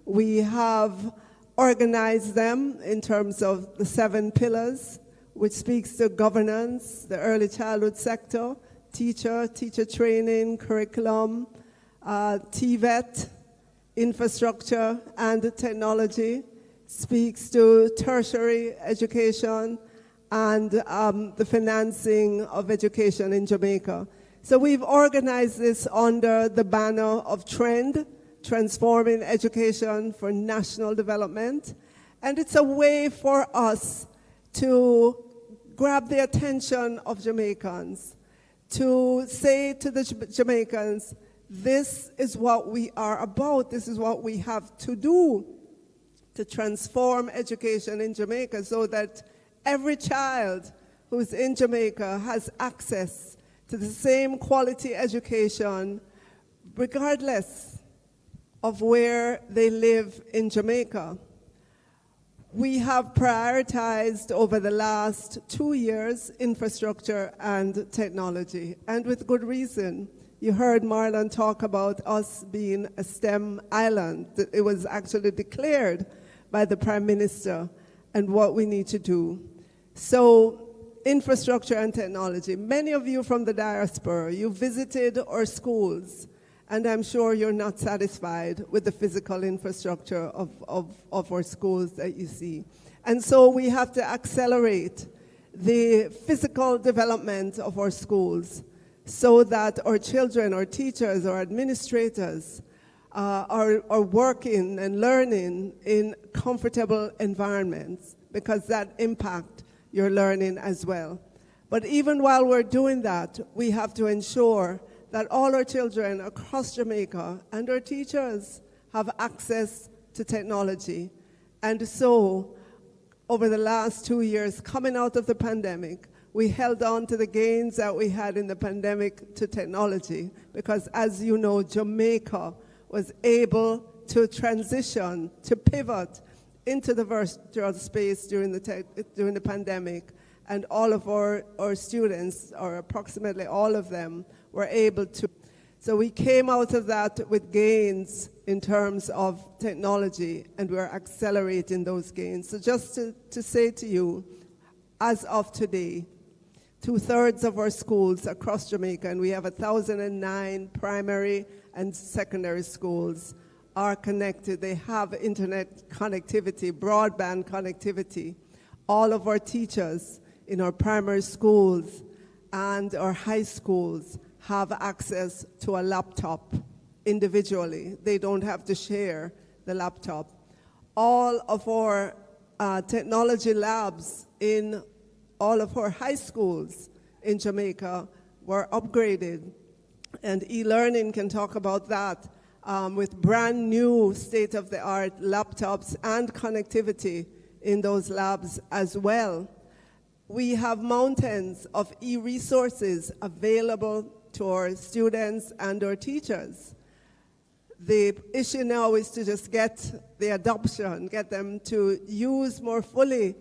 we have organized them in terms of the 7 pillars, which speaks to governance, the early childhood sector, teacher training, curriculum, TVET, infrastructure and technology, speaks to tertiary education, and the financing of education in Jamaica. So we've organized this under the banner of TREND, Transforming Education for National Development. And it's a way for us to grab the attention of Jamaicans, to say to the Jamaicans, this is what we are about, this is what we have to do to transform education in Jamaica so that every child who's in Jamaica has access to the same quality education regardless of where they live in Jamaica. We have prioritized over the last 2 years infrastructure and technology, and with good reason. You heard Marlon talk about us being a STEM island. It was actually declared by the Prime Minister and what we need to do. So infrastructure and technology. Many of you from the diaspora, you visited our schools, and I'm sure you're not satisfied with the physical infrastructure of our schools that you see. And so we have to accelerate the physical development of our schools so that our children, our teachers, our administrators are working and learning in comfortable environments, because that impacts your learning as well. But even while we're doing that, we have to ensure that all our children across Jamaica and our teachers have access to technology. And so, over the last 2 years, coming out of the pandemic, we held on to the gains that we had in the pandemic to technology, because as you know, Jamaica was able to transition, to pivot into the virtual space during the pandemic, and all of our students, or approximately all of them, were able to. So we came out of that with gains in terms of technology, and we're accelerating those gains. So just to say to you, as of today, 2/3 of our schools across Jamaica, and we have 1,009 primary and secondary schools, are connected. They have internet connectivity, broadband connectivity. All of our teachers in our primary schools and our high schools have access to a laptop individually. They don't have to share the laptop. All of our technology labs in all of our high schools in Jamaica were upgraded, and e-learning can talk about that with brand new state-of-the-art laptops and connectivity in those labs as well. We have mountains of e-resources available to our students and our teachers. The issue now is to just get the adoption, get them to use more fully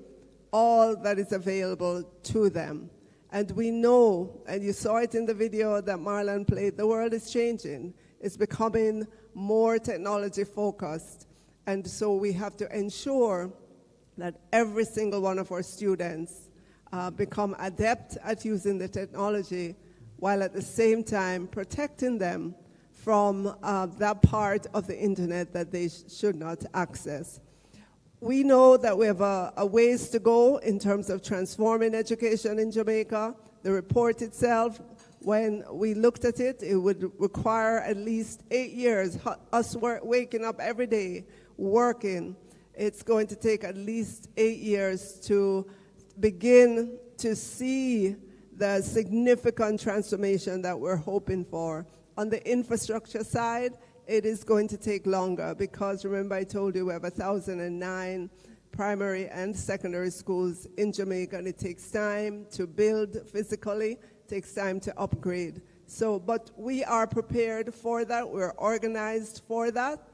all that is available to them. And we know, and you saw it in the video that Marlon played, the world is changing. It's becoming more technology focused. And so we have to ensure that every single one of our students become adept at using the technology, while at the same time protecting them from that part of the internet that they should not access. We know that we have a ways to go in terms of transforming education in Jamaica. The report itself, when we looked at it, it would require at least 8 years, us waking up every day, working. It's going to take at least 8 years to begin to see the significant transformation that we're hoping for. On the infrastructure side, it is going to take longer because, remember, I told you we have 1,009 primary and secondary schools in Jamaica, and it takes time to build physically, takes time to upgrade. So, but we are prepared for that. We're organized for that.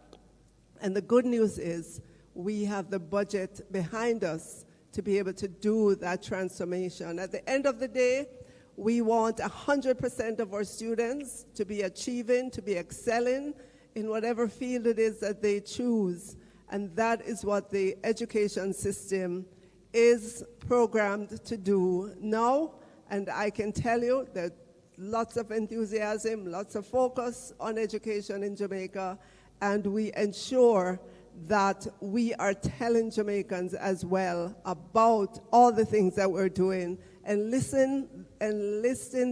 And the good news is we have the budget behind us to be able to do that transformation. At the end of the day, we want 100% of our students to be achieving, to be excelling in whatever field it is that they choose. And that is what the education system is programmed to do now. And I can tell you that lots of enthusiasm, lots of focus on education in Jamaica, and we ensure that we are telling Jamaicans as well about all the things that we're doing and listen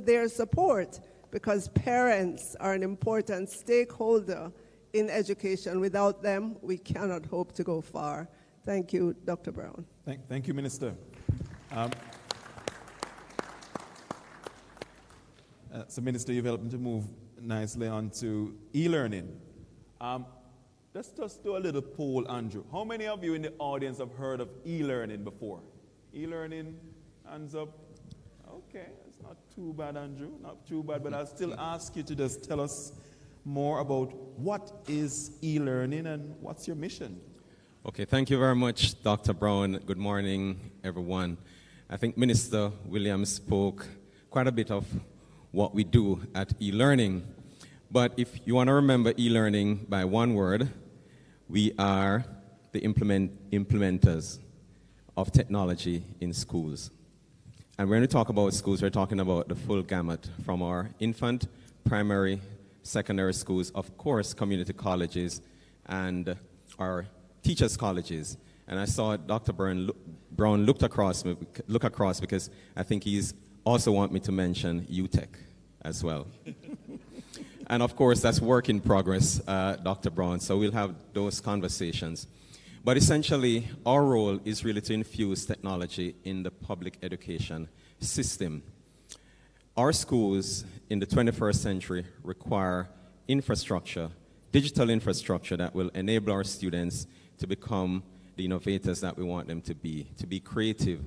their support, because parents are an important stakeholder in education. Without them, we cannot hope to go far. Thank you, Dr. Brown. Thank you, Minister. So, Minister, you've helped me to move nicely on to e-learning. Let's just do a little poll, Andrew. How many of you in the audience have heard of e-learning before? E-learning, hands up. Okay, it's not too bad, Andrew, not too bad, but I'll still ask you to just tell us more about what is e-learning and what's your mission? Okay, thank you very much, Dr. Brown. Good morning, everyone. I think Minister Williams spoke quite a bit of what we do at e-learning. But if you want to remember e-learning by one word, we are the implementers of technology in schools. And when we talk about schools, we're talking about the full gamut from our infant, primary, secondary schools, of course, community colleges, and our teachers' colleges. And I saw Dr. Brown look across because I think he's also want me to mention UTech as well. And of course, that's work in progress, Dr. Brown, so we'll have those conversations. But essentially, our role is really to infuse technology in the public education system. Our schools in the 21st century require infrastructure, digital infrastructure that will enable our students to become the innovators that we want them to be creative.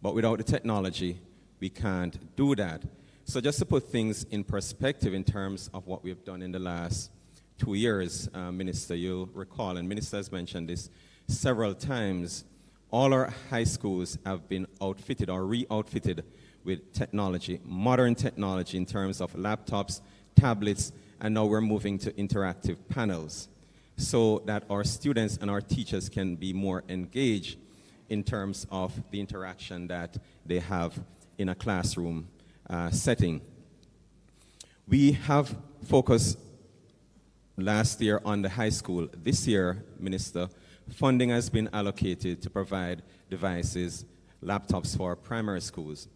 But without the technology, we can't do that. So just to put things in perspective in terms of what we've done in the last 2 years, Minister, you'll recall, and Minister has mentioned this several times, all our high schools have been outfitted or re-outfitted with technology, modern technology in terms of laptops, tablets, and now we're moving to interactive panels so that our students and our teachers can be more engaged in terms of the interaction that they have in a classroom setting. We have focused last year on the high school. This year, Minister, funding has been allocated to provide devices, laptops for our primary schools.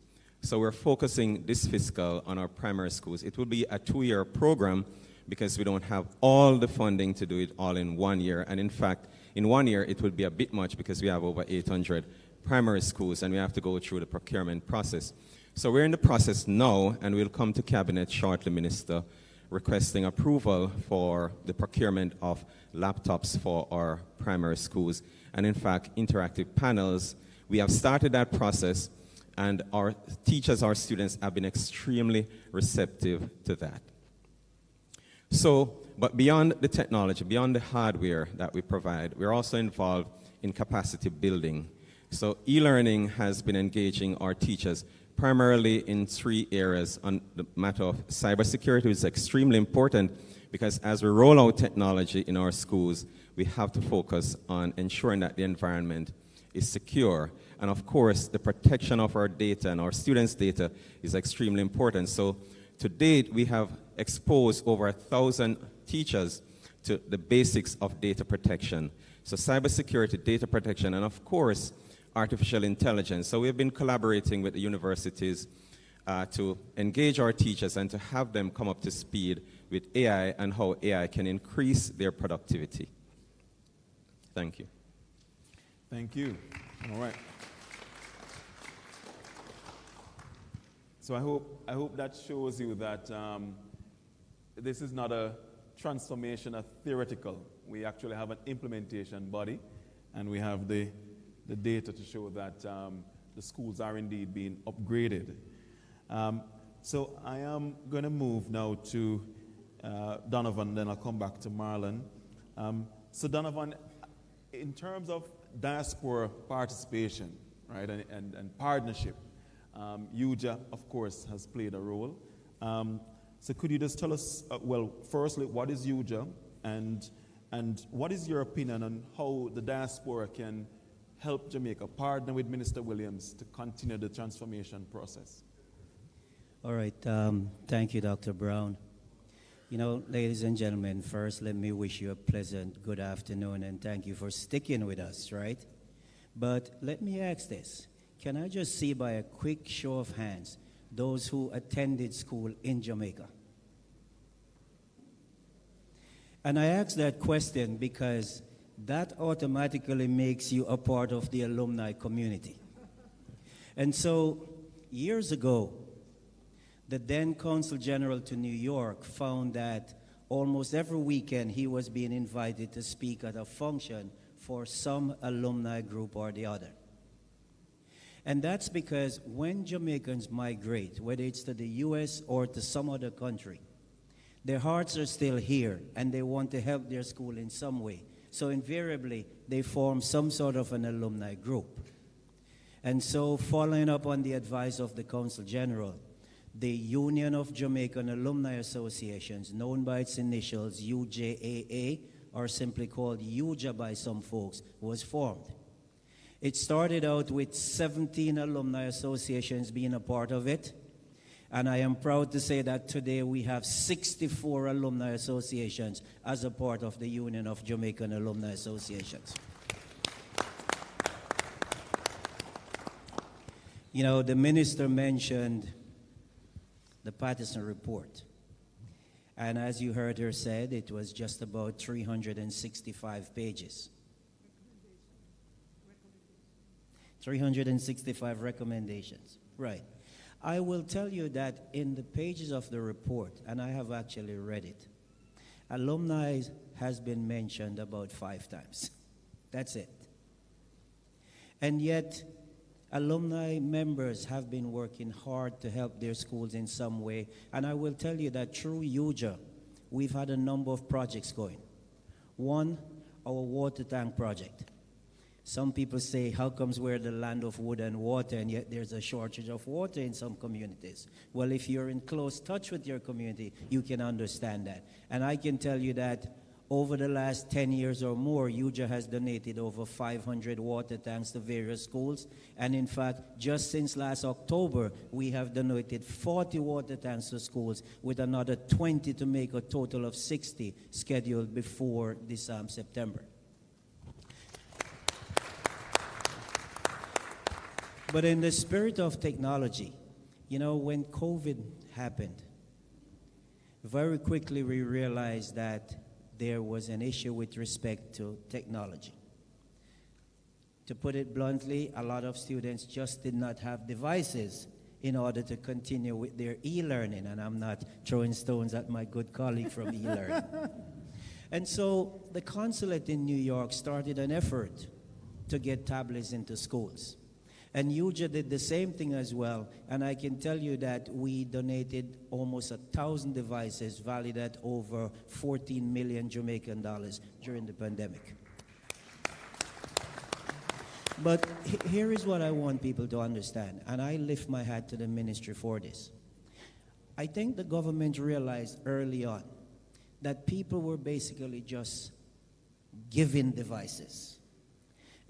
So we're focusing this fiscal on our primary schools. It will be a 2-year program because we don't have all the funding to do it all in 1 year. And in fact, in 1 year, it would be a bit much because we have over 800 primary schools and we have to go through the procurement process. So we're in the process now, and we'll come to Cabinet shortly, Minister, requesting approval for the procurement of laptops for our primary schools. And in fact, interactive panels, we have started that process, and our teachers, our students have been extremely receptive to that. So, but beyond the technology, beyond the hardware that we provide, we're also involved in capacity building. So e-learning has been engaging our teachers primarily in 3 areas. On the matter of cybersecurity, which is extremely important because as we roll out technology in our schools, we have to focus on ensuring that the environment is secure. And of course, the protection of our data and our students' data is extremely important. So to date, we have exposed over 1,000 teachers to the basics of data protection. So cybersecurity, data protection, and of course, artificial intelligence. So we've been collaborating with the universities to engage our teachers and to have them come up to speed with AI and how AI can increase their productivity. Thank you. Thank you. All right. So I hope that shows you that this is not a transformation, a theoretical. We actually have an implementation body, and we have the data to show that the schools are indeed being upgraded. So I am going to move now to Donovan, then I'll come back to Marlon. So Donovan, in terms of diaspora participation, right, and partnership, UJA, of course, has played a role. So could you just tell us, well, firstly, what is UJA, and what is your opinion on how the diaspora can help Jamaica partner with Minister Williams to continue the transformation process? All right. Thank you, Dr. Brown. You know, ladies and gentlemen, first let me wish you a pleasant good afternoon and thank you for sticking with us, right? But let me ask this. Can I just see by a quick show of hands those who attended school in Jamaica? And I ask that question because that automatically makes you a part of the alumni community. And so, years ago, the then Consul General to New York found that almost every weekend he was being invited to speak at a function for some alumni group or the other. And that's because when Jamaicans migrate, whether it's to the US or to some other country, their hearts are still here and they want to help their school in some way. So invariably, they form some sort of an alumni group. And so following up on the advice of the Consul General, the Union of Jamaican Alumni Associations, known by its initials UJAA, or simply called UJA by some folks, was formed. It started out with 17 alumni associations being a part of it, and I am proud to say that today we have 64 alumni associations as a part of the Union of Jamaican Alumni Associations. You know, the minister mentioned the Patterson report. And as you heard her said, it was just about 365 pages. 365 recommendations, right. I will tell you that in the pages of the report, and I have actually read it, alumni has been mentioned about 5 times. That's it. And yet, alumni members have been working hard to help their schools in some way. And I will tell you that through UJA, we've had a number of projects going. One, our water tank project. Some people say, how comes we're the land of wood and water, and yet there's a shortage of water in some communities? Well, if you're in close touch with your community, you can understand that. And I can tell you that over the last 10 years or more, UJA has donated over 500 water tanks to various schools. And in fact, just since last October, we have donated 40 water tanks to schools, with another 20 to make a total of 60 scheduled before this September. But in the spirit of technology, you know, when COVID happened, very quickly we realized that there was an issue with respect to technology. To put it bluntly, a lot of students just did not have devices in order to continue with their e-learning, and I'm not throwing stones at my good colleague from e-learning. And so the consulate in New York started an effort to get tablets into schools. And UJA did the same thing as well, and I can tell you that we donated almost 1,000 devices valued at over 14 million Jamaican dollars during the pandemic. But here is what I want people to understand, and I lift my hat to the ministry for this. I think the government realized early on that people were basically just giving devices.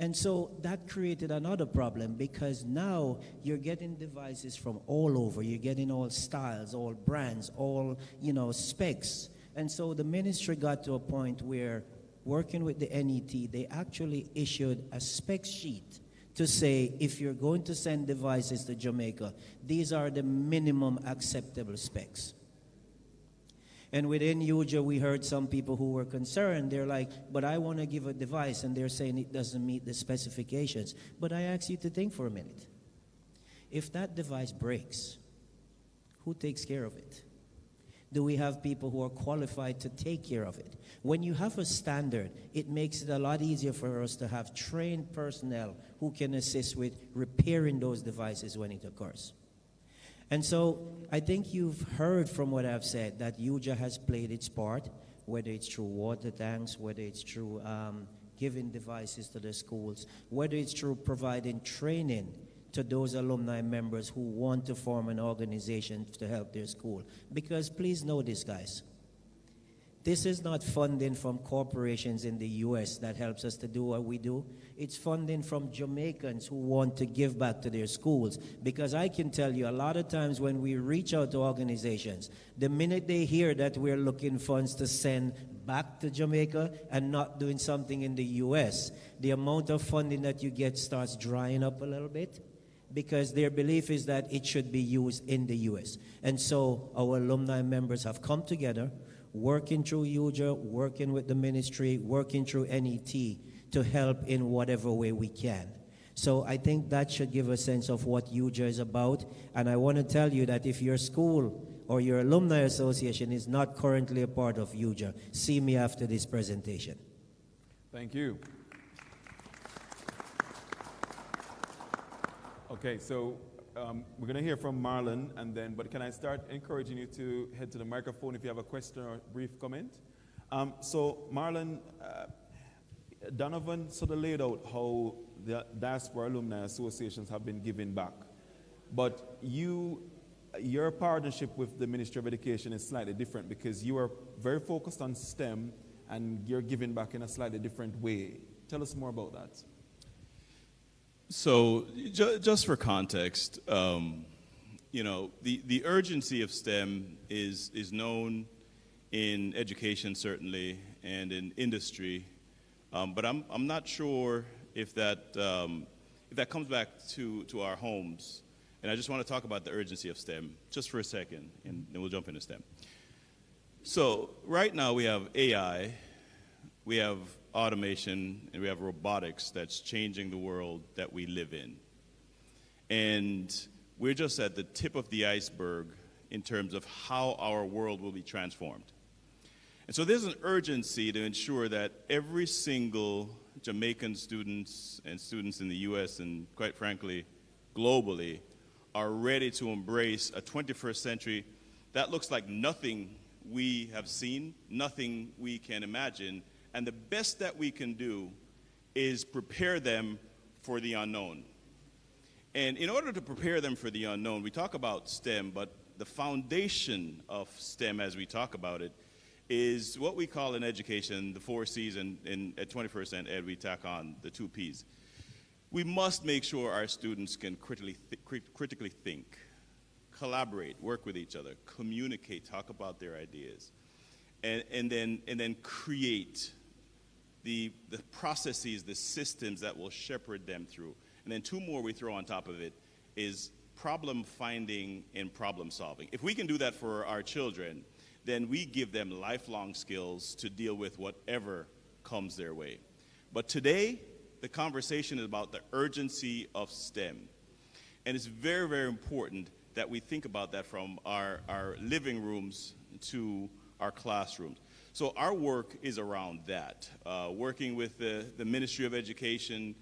And so that created another problem, because now you're getting devices from all over. You're getting all styles, all brands, all, you know, specs. And so the ministry got to a point where, working with the NET, they actually issued a spec sheet to say, if you're going to send devices to Jamaica, these are the minimum acceptable specs. And within UJA, we heard some people who were concerned. They're like, but I want to give a device, and they're saying it doesn't meet the specifications. But I ask you to think for a minute. If that device breaks, who takes care of it? Do we have people who are qualified to take care of it? When you have a standard, it makes it a lot easier for us to have trained personnel who can assist with repairing those devices when it occurs. And so I think you've heard from what I've said that UJA has played its part, whether it's through water tanks, whether it's through giving devices to the schools, whether it's through providing training to those alumni members who want to form an organization to help their school. Because please know this, guys. This is not funding from corporations in the US that helps us to do what we do. It's funding from Jamaicans who want to give back to their schools. Because I can tell you, a lot of times when we reach out to organizations, the minute they hear that we're looking funds to send back to Jamaica and not doing something in the US, the amount of funding that you get starts drying up a little bit, because their belief is that it should be used in the US. And so our alumni members have come together, working through UJA, working with the ministry, working through NET to help in whatever way we can. So I think that should give a sense of what UJA is about. And I want to tell you that if your school or your alumni association is not currently a part of UJA, see me after this presentation. Thank you. Okay, so we're going to hear from Marlon, but can I start encouraging you to head to the microphone if you have a question or a brief comment? So Marlon, Donovan sort of laid out how the Diaspora Alumni Associations have been giving back. But your partnership with the Ministry of Education is slightly different, because you are very focused on STEM and you're giving back in a slightly different way. Tell us more about that. So just for context, you know, the urgency of STEM is known in education, certainly, and in industry, but I'm not sure if that comes back to our homes. And I just want to talk about the urgency of STEM just for a second, and then we'll jump into STEM. So right now we have AI, we have automation, and we have robotics that's changing the world that we live in. And we're just at the tip of the iceberg in terms of how our world will be transformed. And so there's an urgency to ensure that every single Jamaican students and students in the US and, quite frankly, globally, are ready to embrace a 21st century that looks like nothing we have seen, nothing we can imagine. And the best that we can do is prepare them for the unknown. And in order to prepare them for the unknown, we talk about STEM, but the foundation of STEM as we talk about it is what we call in education the 4 C's, and at 21st Century Ed we tack on the 2 P's. We must make sure our students can critically think, collaborate, work with each other, communicate, talk about their ideas, and then create the processes, the systems that will shepherd them through. And then 2 more we throw on top of it is problem finding and problem solving. If we can do that for our children, then we give them lifelong skills to deal with whatever comes their way. But today, the conversation is about the urgency of STEM. And it's very, very important that we think about that from our living rooms to our classrooms. So our work is around that, working with the Ministry of Education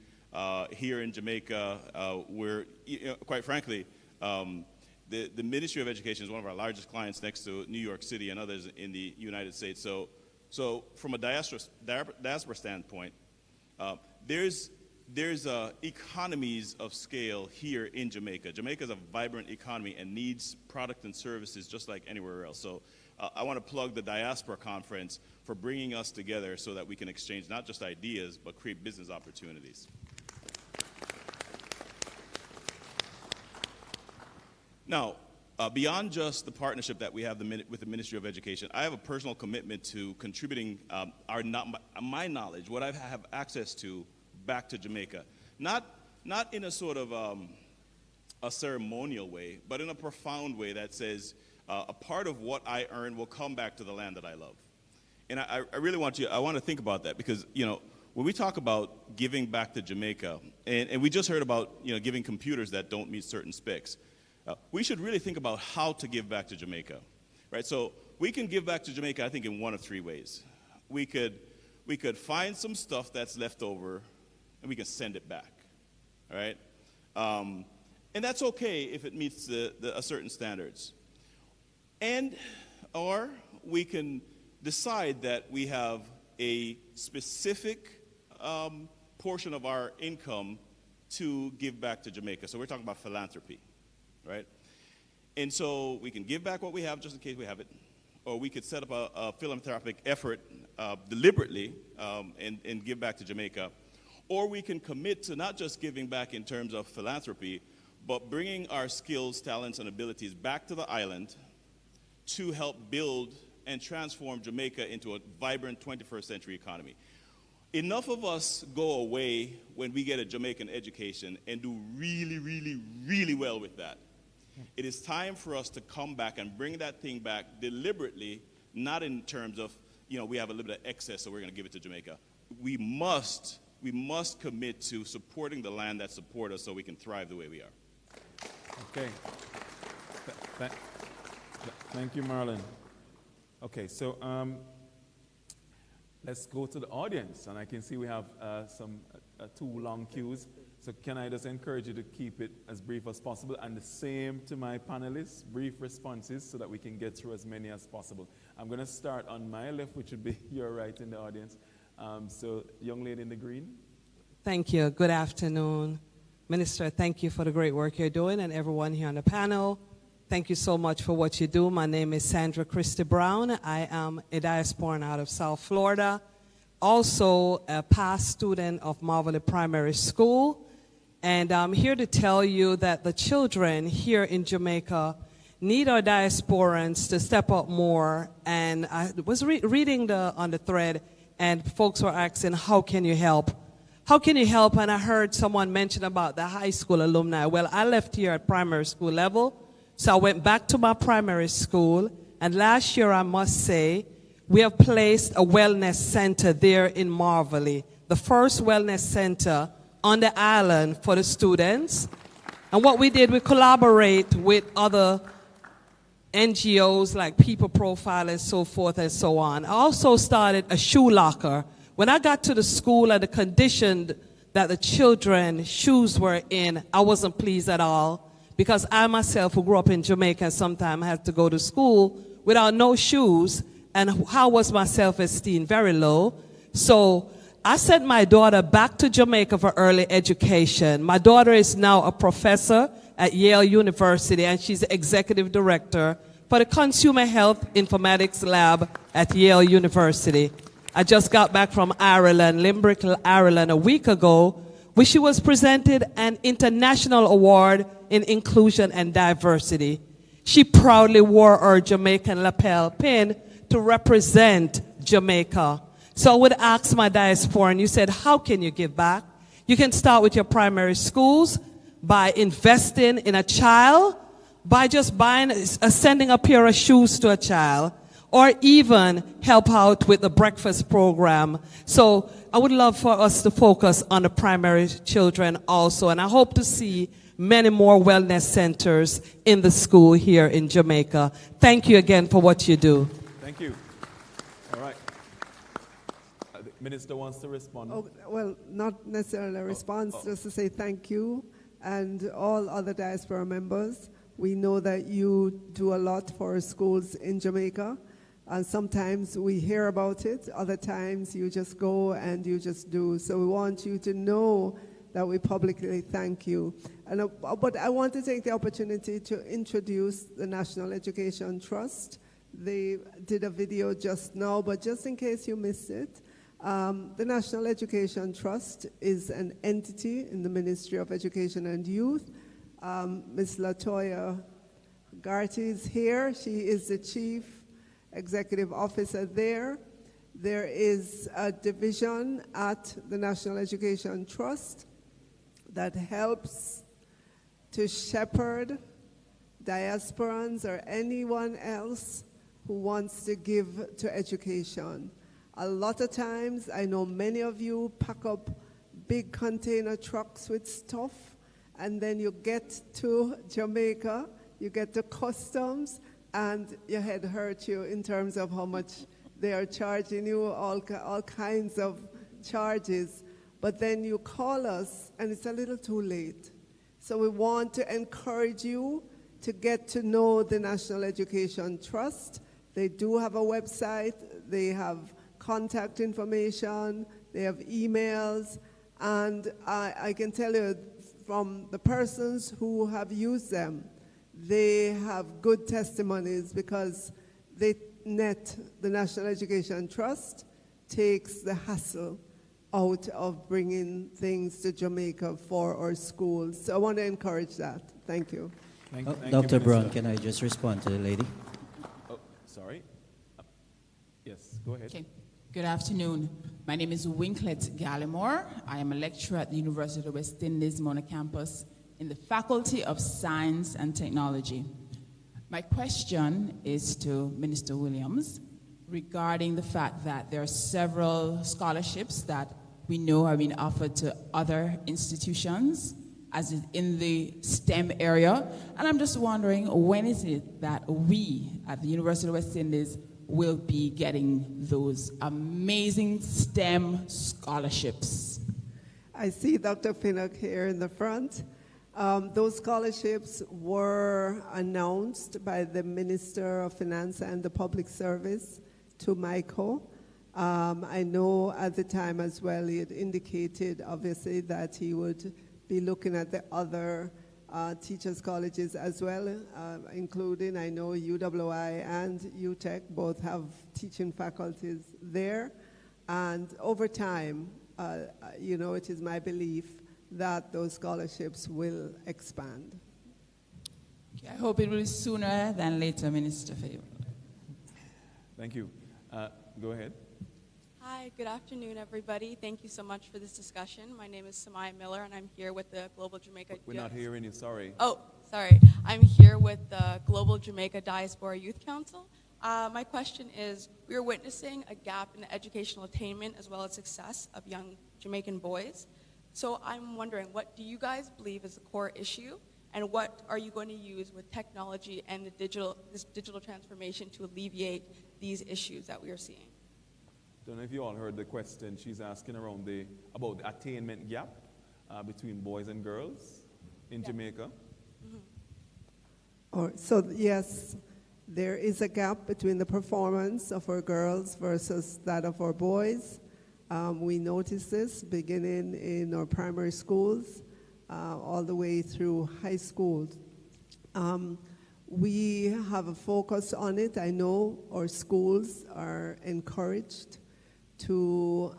here in Jamaica, where, quite frankly, the Ministry of Education is one of our largest clients next to New York City and others in the United States. So from a diaspora standpoint, there's economies of scale here in Jamaica. Jamaica is a vibrant economy and needs product and services just like anywhere else. So I want to plug the Diaspora Conference for bringing us together so that we can exchange not just ideas, but create business opportunities. Now, beyond just the partnership that we have with the Ministry of Education, I have a personal commitment to contributing my knowledge, what I have access to, back to Jamaica. Not in a sort of a ceremonial way, but in a profound way that says a part of what I earn will come back to the land that I love. And I really want to think about that because, when we talk about giving back to Jamaica, and we just heard about, giving computers that don't meet certain specs, we should really think about how to give back to Jamaica, right? So we can give back to Jamaica, I think, in 1 of 3 ways. We could find some stuff that's left over, and we can send it back, all right? And that's okay if it meets a certain standards. Or we can decide that we have a specific portion of our income to give back to Jamaica. So we're talking about philanthropy. Right? And so we can give back what we have just in case we have it, or we could set up a philanthropic effort deliberately and give back to Jamaica, or we can commit to not just giving back in terms of philanthropy, but bringing our skills, talents, and abilities back to the island to help build and transform Jamaica into a vibrant 21st century economy. Enough of us go away when we get a Jamaican education and do really, really, really well with that. It is time for us to come back and bring that thing back deliberately, not in terms of, we have a little bit of excess, so we're going to give it to Jamaica. We must commit to supporting the land that supports us so we can thrive the way we are. Okay. Thank you, Marlon. Okay, so let's go to the audience, and I can see we have some 2 long queues. So can I just encourage you to keep it as brief as possible, and the same to my panelists, brief responses so that we can get through as many as possible. I'm going to start on my left, which would be your right in the audience. So young lady in the green. Thank you. Good afternoon. Minister, thank you for the great work you're doing, and everyone here on the panel. Thank you so much for what you do. My name is Sandra Christie Brown. I am a diasporan out of South Florida, also a past student of Marvelly Primary School. And I'm here to tell you that the children here in Jamaica need our diasporans to step up more. And I was reading on the thread, and folks were asking, how can you help? How can you help? And I heard someone mention about the high school alumni. Well, I left here at primary school level, so I went back to my primary school. And last year, I must say, we have placed a wellness center there in Marvelly, the first wellness center on the island for the students. And what we did, we collaborate with other NGOs like People Profile and so forth and so on. I also started a shoe locker. When I got to the school and the condition that the children's shoes were in, I wasn't pleased at all, because I myself, who grew up in Jamaica, sometimes had to go to school without no shoes, and how was my self-esteem? Very low. So I sent my daughter back to Jamaica for early education. My daughter is now a professor at Yale University, and she's the executive director for the Consumer Health Informatics Lab at Yale University. I just got back from Ireland, Limerick, Ireland, a week ago, where she was presented an international award in inclusion and diversity. She proudly wore her Jamaican lapel pin to represent Jamaica. So I would ask my diaspora, and you said, how can you give back? You can start with your primary schools by investing in a child, by just sending a pair of shoes to a child, or even help out with the breakfast program. So I would love for us to focus on the primary children also, and I hope to see many more wellness centers in the school here in Jamaica. Thank you again for what you do. Thank you. All right. The Minister wants to respond. Oh, well, not necessarily a response, just to say thank you, and all other diaspora members. We know that you do a lot for schools in Jamaica, and sometimes we hear about it, other times you just go and you just do. So we want you to know that we publicly thank you. But I want to take the opportunity to introduce the National Education Trust. They did a video just now, but just in case you missed it, the National Education Trust is an entity in the Ministry of Education and Youth. Ms. Latoya Garty is here. She is the Chief Executive Officer there. There is a division at the National Education Trust that helps to shepherd diasporans or anyone else who wants to give to education. A lot of times, I know many of you pack up big container trucks with stuff, and then you get to Jamaica, you get to customs, and your head hurts you in terms of how much they are charging you, all kinds of charges. But then you call us, and it's a little too late. So we want to encourage you to get to know the National Education Trust. They do have a website, they have contact information, they have emails, and I can tell you from the persons who have used them, they have good testimonies because the National Education Trust takes the hassle out of bringing things to Jamaica for our schools. So I want to encourage that. Thank you. Thank Dr. you, Brown, can I just respond to the lady? Oh, sorry. Yes, go ahead. Okay. Good afternoon. My name is Winklet Gallimore. I am a lecturer at the University of the West Indies, Mona campus, in the Faculty of Science and Technology. My question is to Minister Williams regarding the fact that there are several scholarships that we know are being offered to other institutions as in the STEM area. And I'm just wondering, when is it that we at the University of the West Indies will be getting those amazing STEM scholarships? I see Dr. Pinnock here in the front. Those scholarships were announced by the Minister of Finance and the Public Service to Michael. I know at the time as well he had indicated obviously that he would be looking at the other teachers' colleges as well, including, I know, UWI and UTech both have teaching faculties there. And over time, you know, it is my belief that those scholarships will expand. Okay, I hope it will be sooner than later, Minister Favor. Thank you. Go ahead. Hi, good afternoon, everybody. Thank you so much for this discussion. My name is Samaya Miller, and I'm here with the Global Jamaica... We're not hearing you, sorry. Oh, sorry. I'm here with the Global Jamaica Diaspora Youth Council. My question is, we are witnessing a gap in the educational attainment as well as success of young Jamaican boys. So I'm wondering, what do you guys believe is the core issue, and what are you going to use with technology and this digital transformation to alleviate these issues that we are seeing? Don't know if you all heard the question. She's asking about the attainment gap between boys and girls in Jamaica. So yes, there is a gap between the performance of our girls versus that of our boys. We notice this beginning in our primary schools all the way through high schools. We have a focus on it. I know our schools are encouraged to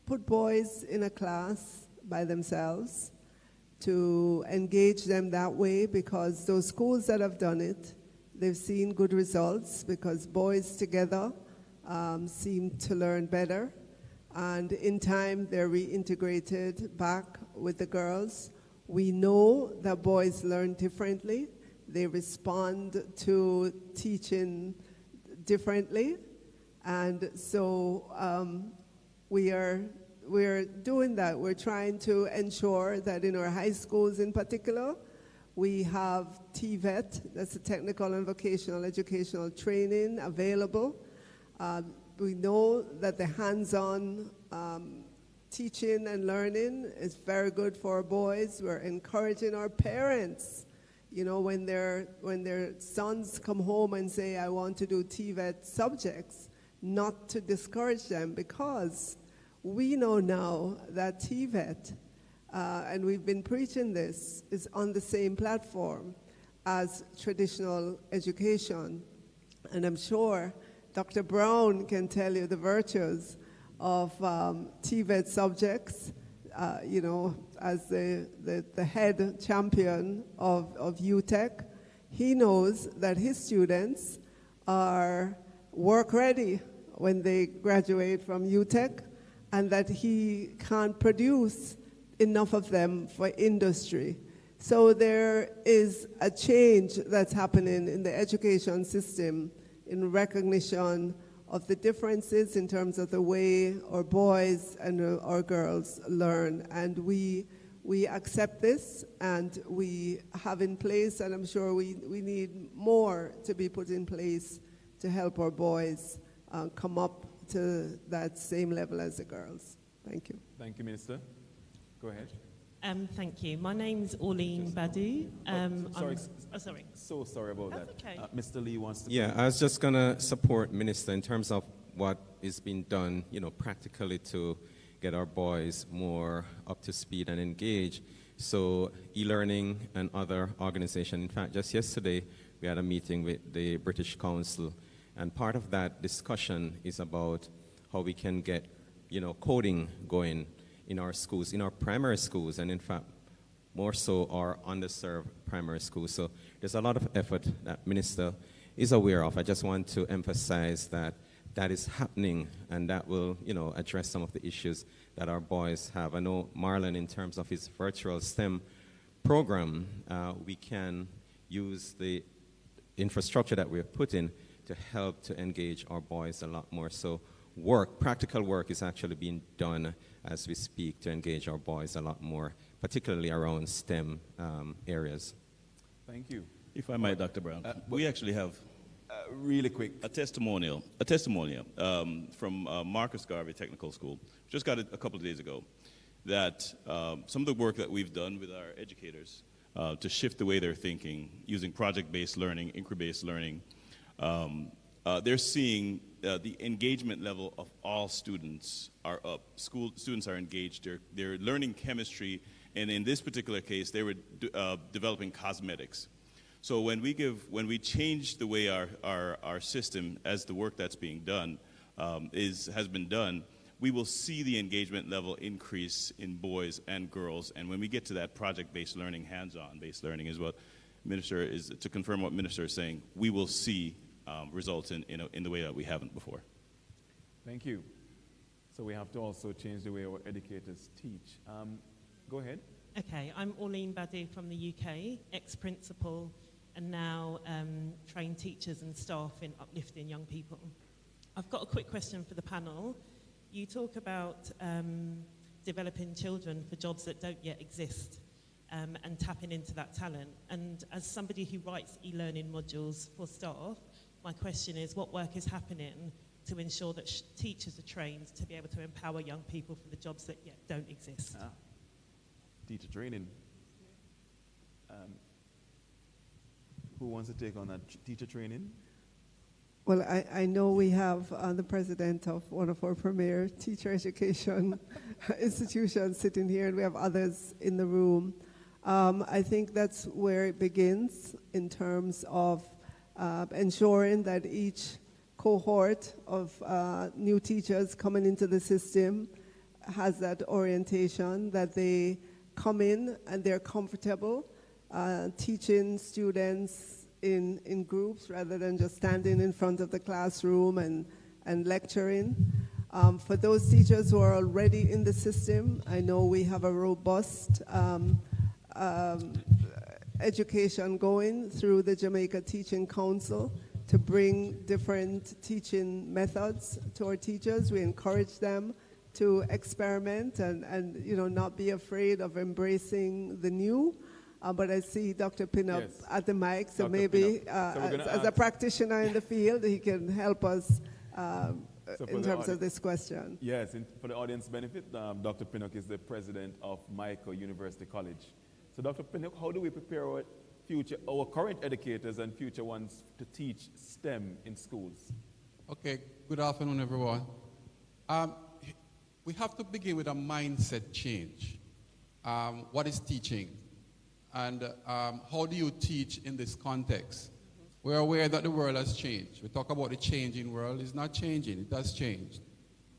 put boys in a class by themselves, to engage them that way, because those schools that have done it, they've seen good results because boys together seem to learn better. And in time, they're reintegrated back with the girls. We know that boys learn differently. They respond to teaching differently. And so we're doing that. We're trying to ensure that in our high schools in particular, we have TVET, that's the technical and vocational educational training, available. We know that the hands-on teaching and learning is very good for boys. We're encouraging our parents, you know, when their sons come home and say, I want to do TVET subjects, not to discourage them, because we know now that TVET, and we've been preaching this, is on the same platform as traditional education. And I'm sure Dr. Brown can tell you the virtues of TVET subjects, you know, as the head champion of UTech. He knows that his students are work ready when they graduate from UTech, and that he can't produce enough of them for industry. So there is a change that's happening in the education system in recognition of the differences in terms of the way our boys and our girls learn. And we accept this, and we have in place, and I'm sure we need more to be put in place to help our boys come up to that same level as the girls. Thank you. Thank you, Minister. Go ahead. Thank you. My name's Orleen Badu. Sorry. So sorry about That's that. okay. Mr. Lee wants to... Yeah, I was just going to support Minister in terms of what is being done, you know, practically to get our boys more up to speed and engaged. So e-learning and other organizations. In fact, just yesterday, we had a meeting with the British Council, and part of that discussion is about how we can get, you know, coding going in our schools, in our primary schools, and in fact, more so our underserved primary schools. So there's a lot of effort that Minister is aware of. I just want to emphasize that that is happening, and that will, you know, address some of the issues that our boys have. I know Marlon, in terms of his virtual STEM program, we can use the infrastructure that we're putting to help to engage our boys a lot more. So practical work is actually being done as we speak to engage our boys a lot more, particularly around STEM areas. Thank you. If I might, Dr. Brown, we actually have really quick a testimonial from Marcus Garvey Technical School. Just got it a couple of days ago. That some of the work that we've done with our educators to shift the way they're thinking using project-based learning, inquiry-based learning, they're seeing the engagement level of all students are up. Students are engaged. They're learning chemistry, and in this particular case, they were developing cosmetics. So when we change the way our system, as the work that's being done has been done, we will see the engagement level increase in boys and girls. And when we get to that project-based learning, hands-on based learning is what Minister is, to confirm what Minister is saying, we will see results in the way that we haven't before. Thank you. So we have to also change the way our educators teach. Go ahead. Okay, I'm Orleen Badu from the UK, ex-principal, and now train teachers and staff in uplifting young people. I've got a quick question for the panel. You talk about developing children for jobs that don't yet exist and tapping into that talent. And as somebody who writes e-learning modules for staff, my question is, what work is happening to ensure that teachers are trained to be able to empower young people for the jobs that yet don't exist? Teacher training. Who wants to take on that teacher training? Well, I know we have the president of one of our premier teacher education institutions sitting here, and we have others in the room. I think that's where it begins in terms of ensuring that each cohort of new teachers coming into the system has that orientation, that they come in and they're comfortable teaching students in groups rather than just standing in front of the classroom and lecturing. For those teachers who are already in the system, I know we have a robust education going through the Jamaica Teaching Council to bring different teaching methods to our teachers. We encourage them to experiment and not be afraid of embracing the new. But I see Dr. Pinnock at the mic, so Dr. maybe as a practitioner in the field, he can help us in terms of this question. Yes, for the audience benefit, Dr. Pinnock is the president of Michael University College. So Dr. Pinnock, how do we prepare our current educators and future ones to teach STEM in schools? Okay, good afternoon, everyone. We have to begin with a mindset change. What is teaching? And how do you teach in this context? We're aware that the world has changed. We talk about the changing world. It's not changing. It has changed.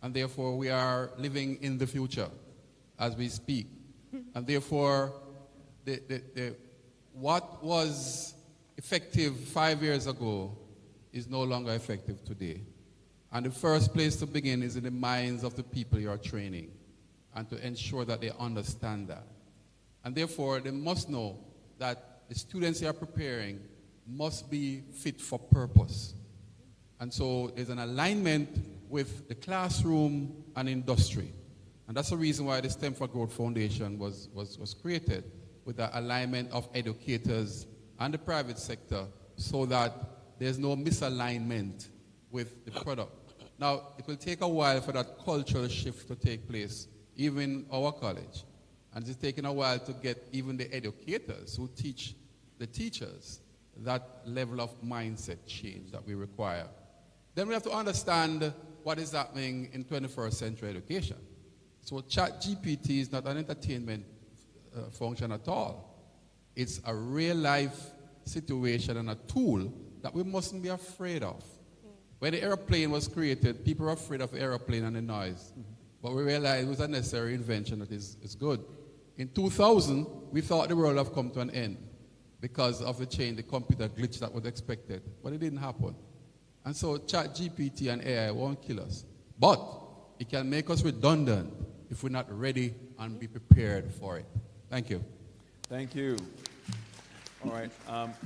And therefore, we are living in the future as we speak. And therefore, what was effective 5 years ago is no longer effective today. And the first place to begin is in the minds of the people you are training and to ensure that they understand that. And therefore, they must know that the students they are preparing must be fit for purpose. And so there's an alignment with the classroom and industry. And that's the reason why the STEM for Growth Foundation was created, with the alignment of educators and the private sector so that there's no misalignment with the product. Now, it will take a while for that cultural shift to take place, even in our college. And it's taken a while to get even the educators who teach the teachers that level of mindset change that we require. Then we have to understand what is happening in 21st century education. So ChatGPT is not an entertainment function at all. It's a real life situation and a tool that we mustn't be afraid of. When the airplane was created, people were afraid of the airplane and the noise. But we realized it was a necessary invention that is good. In 2000, we thought the world had come to an end because of the change, the computer glitch that was expected. But it didn't happen. And so ChatGPT and AI won't kill us. But it can make us redundant if we're not ready and be prepared for it. Thank you. Thank you. All right.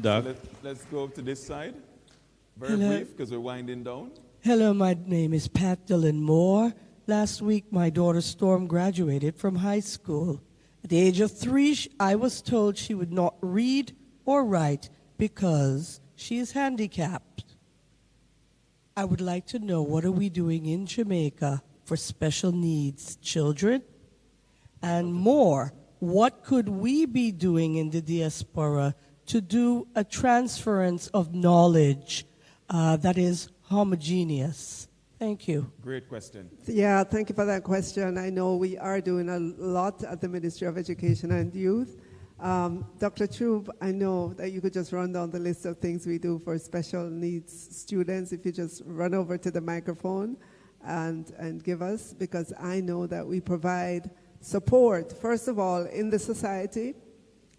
Doug? So let's go to this side. Very Hello. brief, because we're winding down. Hello, my name is Pat Dillon Moore. Last week, my daughter Storm graduated from high school. At the age of 3, I was told she would not read or write because she is handicapped. I would like to know, what are we doing in Jamaica for special needs children? And more, what could we be doing in the diaspora to do a transference of knowledge that is homogeneous? Thank you. Great question. Yeah, thank you for that question. I know we are doing a lot at the Ministry of Education and Youth. Dr. Troop, I know that you could just run down the list of things we do for special needs students if you just run over to the microphone and give us, because I know that we provide support. First of all, in the society,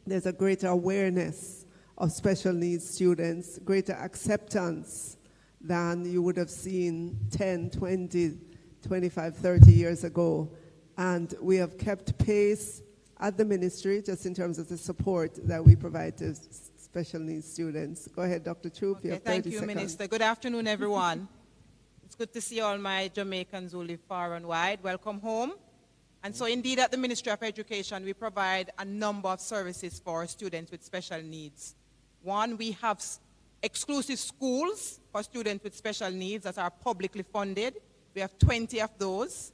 there's a greater awareness of special needs students, greater acceptance than you would have seen 10, 20, 25, 30 years ago. And we have kept pace at the ministry just in terms of the support that we provide to special needs students. Go ahead, Dr. Troop. Okay, you have 30 thank you, seconds. Minister. Good afternoon, everyone. It's good to see all my Jamaicans who live far and wide. Welcome home. And so indeed at the Ministry of Education, we provide a number of services for students with special needs. One, we have exclusive schools for students with special needs that are publicly funded. We have 20 of those.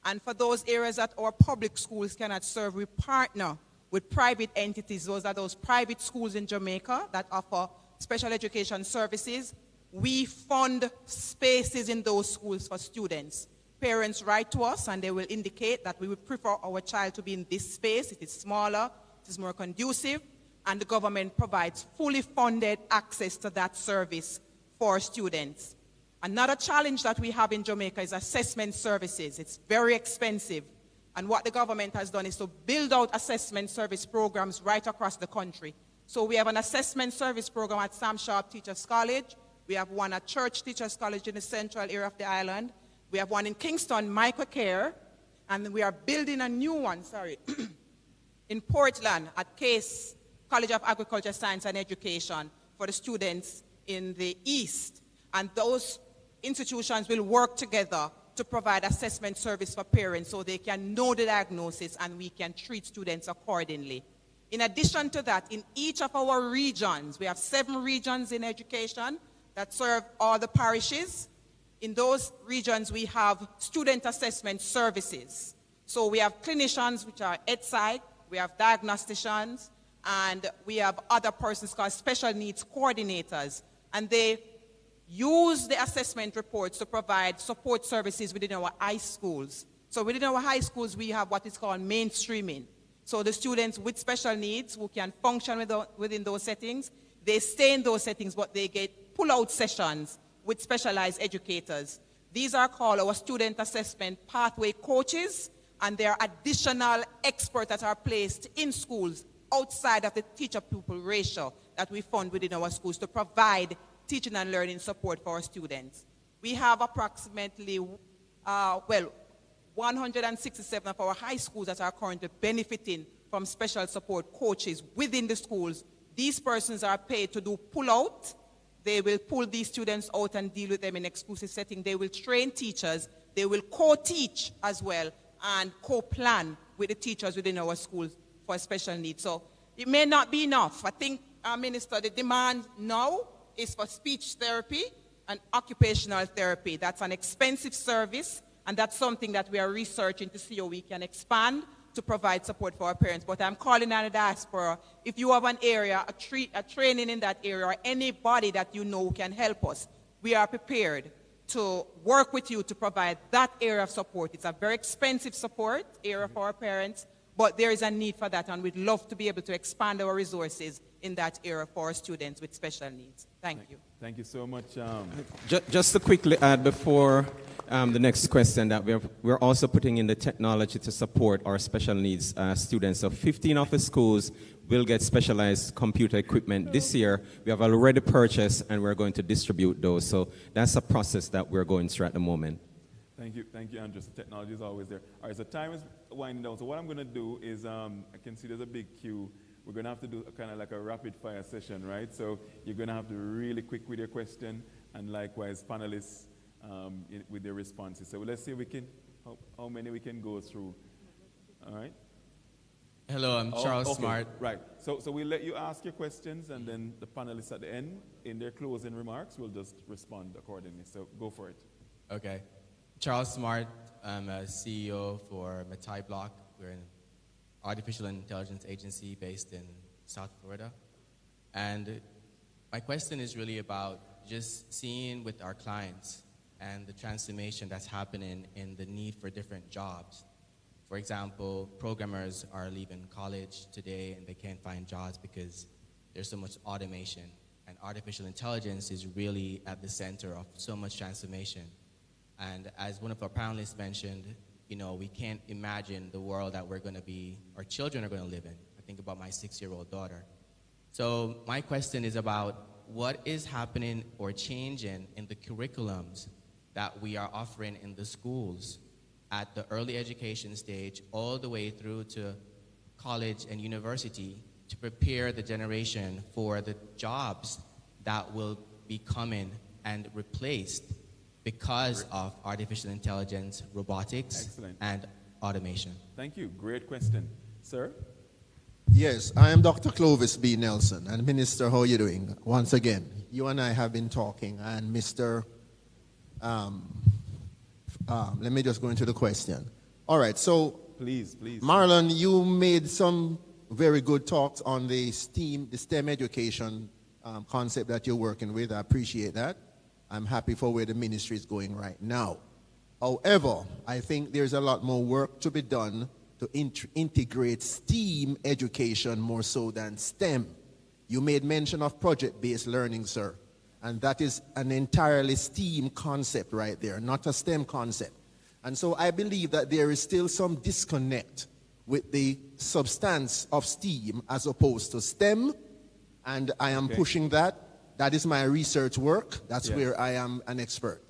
And for those areas that our public schools cannot serve, we partner with private entities. Those are those private schools in Jamaica that offer special education services. we fund spaces in those schools for students. Parents write to us and they will indicate that we would prefer our child to be in this space. It is smaller, it is more conducive, and the government provides fully funded access to that service for students. Another challenge that we have in Jamaica is assessment services. It's very expensive. And what the government has done is to build out assessment service programs right across the country. So we have an assessment service program at Sam Sharp Teachers College. We have one at Church Teachers College in the central area of the island. We have one in Kingston, Microcare. And we are building a new one, in Portland at Case College of Agriculture, Science and Education for the students in the East. And those institutions will work together to provide assessment service for parents so they can know the diagnosis and we can treat students accordingly. In addition to that, in each of our regions, we have 7 regions in education that serve all the parishes. In those regions, we have student assessment services. So we have clinicians, which are EdSci, we have diagnosticians, and we have other persons called special needs coordinators. And they use the assessment reports to provide support services within our high schools. So within our high schools, we have what is called mainstreaming. So the students with special needs who can function within those settings, they stay in those settings, but they get pull-out sessions with specialized educators. These are called our student assessment pathway coaches, and they are additional experts that are placed in schools outside of the teacher-pupil ratio that we fund within our schools to provide teaching and learning support for our students. We have approximately, 167 of our high schools that are currently benefiting from special support coaches within the schools. These persons are paid to do pull-out. They will pull these students out and deal with them in exclusive setting. They will train teachers. They will co-teach as well and co-plan with the teachers within our schools for special needs. So it may not be enough. I think, Minister, the demand now is for speech therapy and occupational therapy. That's an expensive service, and that's something that we are researching to see how we can expand to provide support for our parents. But I'm calling on the diaspora, if you have an area, a training in that area, or anybody that you know can help us, we are prepared to work with you to provide that area of support. It's a very expensive support area for our parents, but there is a need for that, and we'd love to be able to expand our resources in that area for our students with special needs. Thank you. Thank you so much. Just to quickly add before the next question, that we're also putting in the technology to support our special needs students. So 15 of the schools will get specialized computer equipment this year. We have already purchased and we're going to distribute those. So that's a process that we're going through at the moment. Thank you, Andrew. So technology is always there. All right, so time is winding down. So what I'm going to do is, I can see there's a big queue. We're going to have to do kind of like a rapid fire session, right? So you're going to have to be really quick with your question, and likewise panelists with their responses. So let's see if we can, how many we can go through. All right? Hello, I'm Charles Smart. Right. So we'll let you ask your questions, and then the panelists at the end, in their closing remarks, will just respond accordingly. So go for it. Okay. Charles Smart. I'm a CEO for Matai Block. We're an artificial intelligence agency based in South Florida. And my question is really about just seeing with our clients and the transformation that's happening in the need for different jobs. For example, programmers are leaving college today and they can't find jobs because there's so much automation. And artificial intelligence is really at the center of so much transformation. And as one of our panelists mentioned, you know, we can't imagine the world that we're going to be, our children are going to live in. I think about my 6-year-old daughter. So my question is about what is happening or changing in the curriculums that we are offering in the schools at the early education stage all the way through to college and university to prepare the generation for the jobs that will be coming and replaced because of artificial intelligence, robotics, and automation. Thank you. Great question. Sir? Yes, I am Dr. Clovis B. Nelson. And Minister, how are you doing? Once again, you and I have been talking, and Mr. Let me just go into the question. All right, so please. Marlon, you made some very good talks on the STEM education concept that you're working with. I appreciate that. I'm happy for where the ministry is going right now. However, I think there's a lot more work to be done to integrate STEAM education more so than STEM. You made mention of project-based learning, sir, and that is an entirely STEAM concept right there, not a STEM concept. And so I believe that there is still some disconnect with the substance of STEAM as opposed to STEM, and I am pushing that. That is my research work. That's where I am an expert.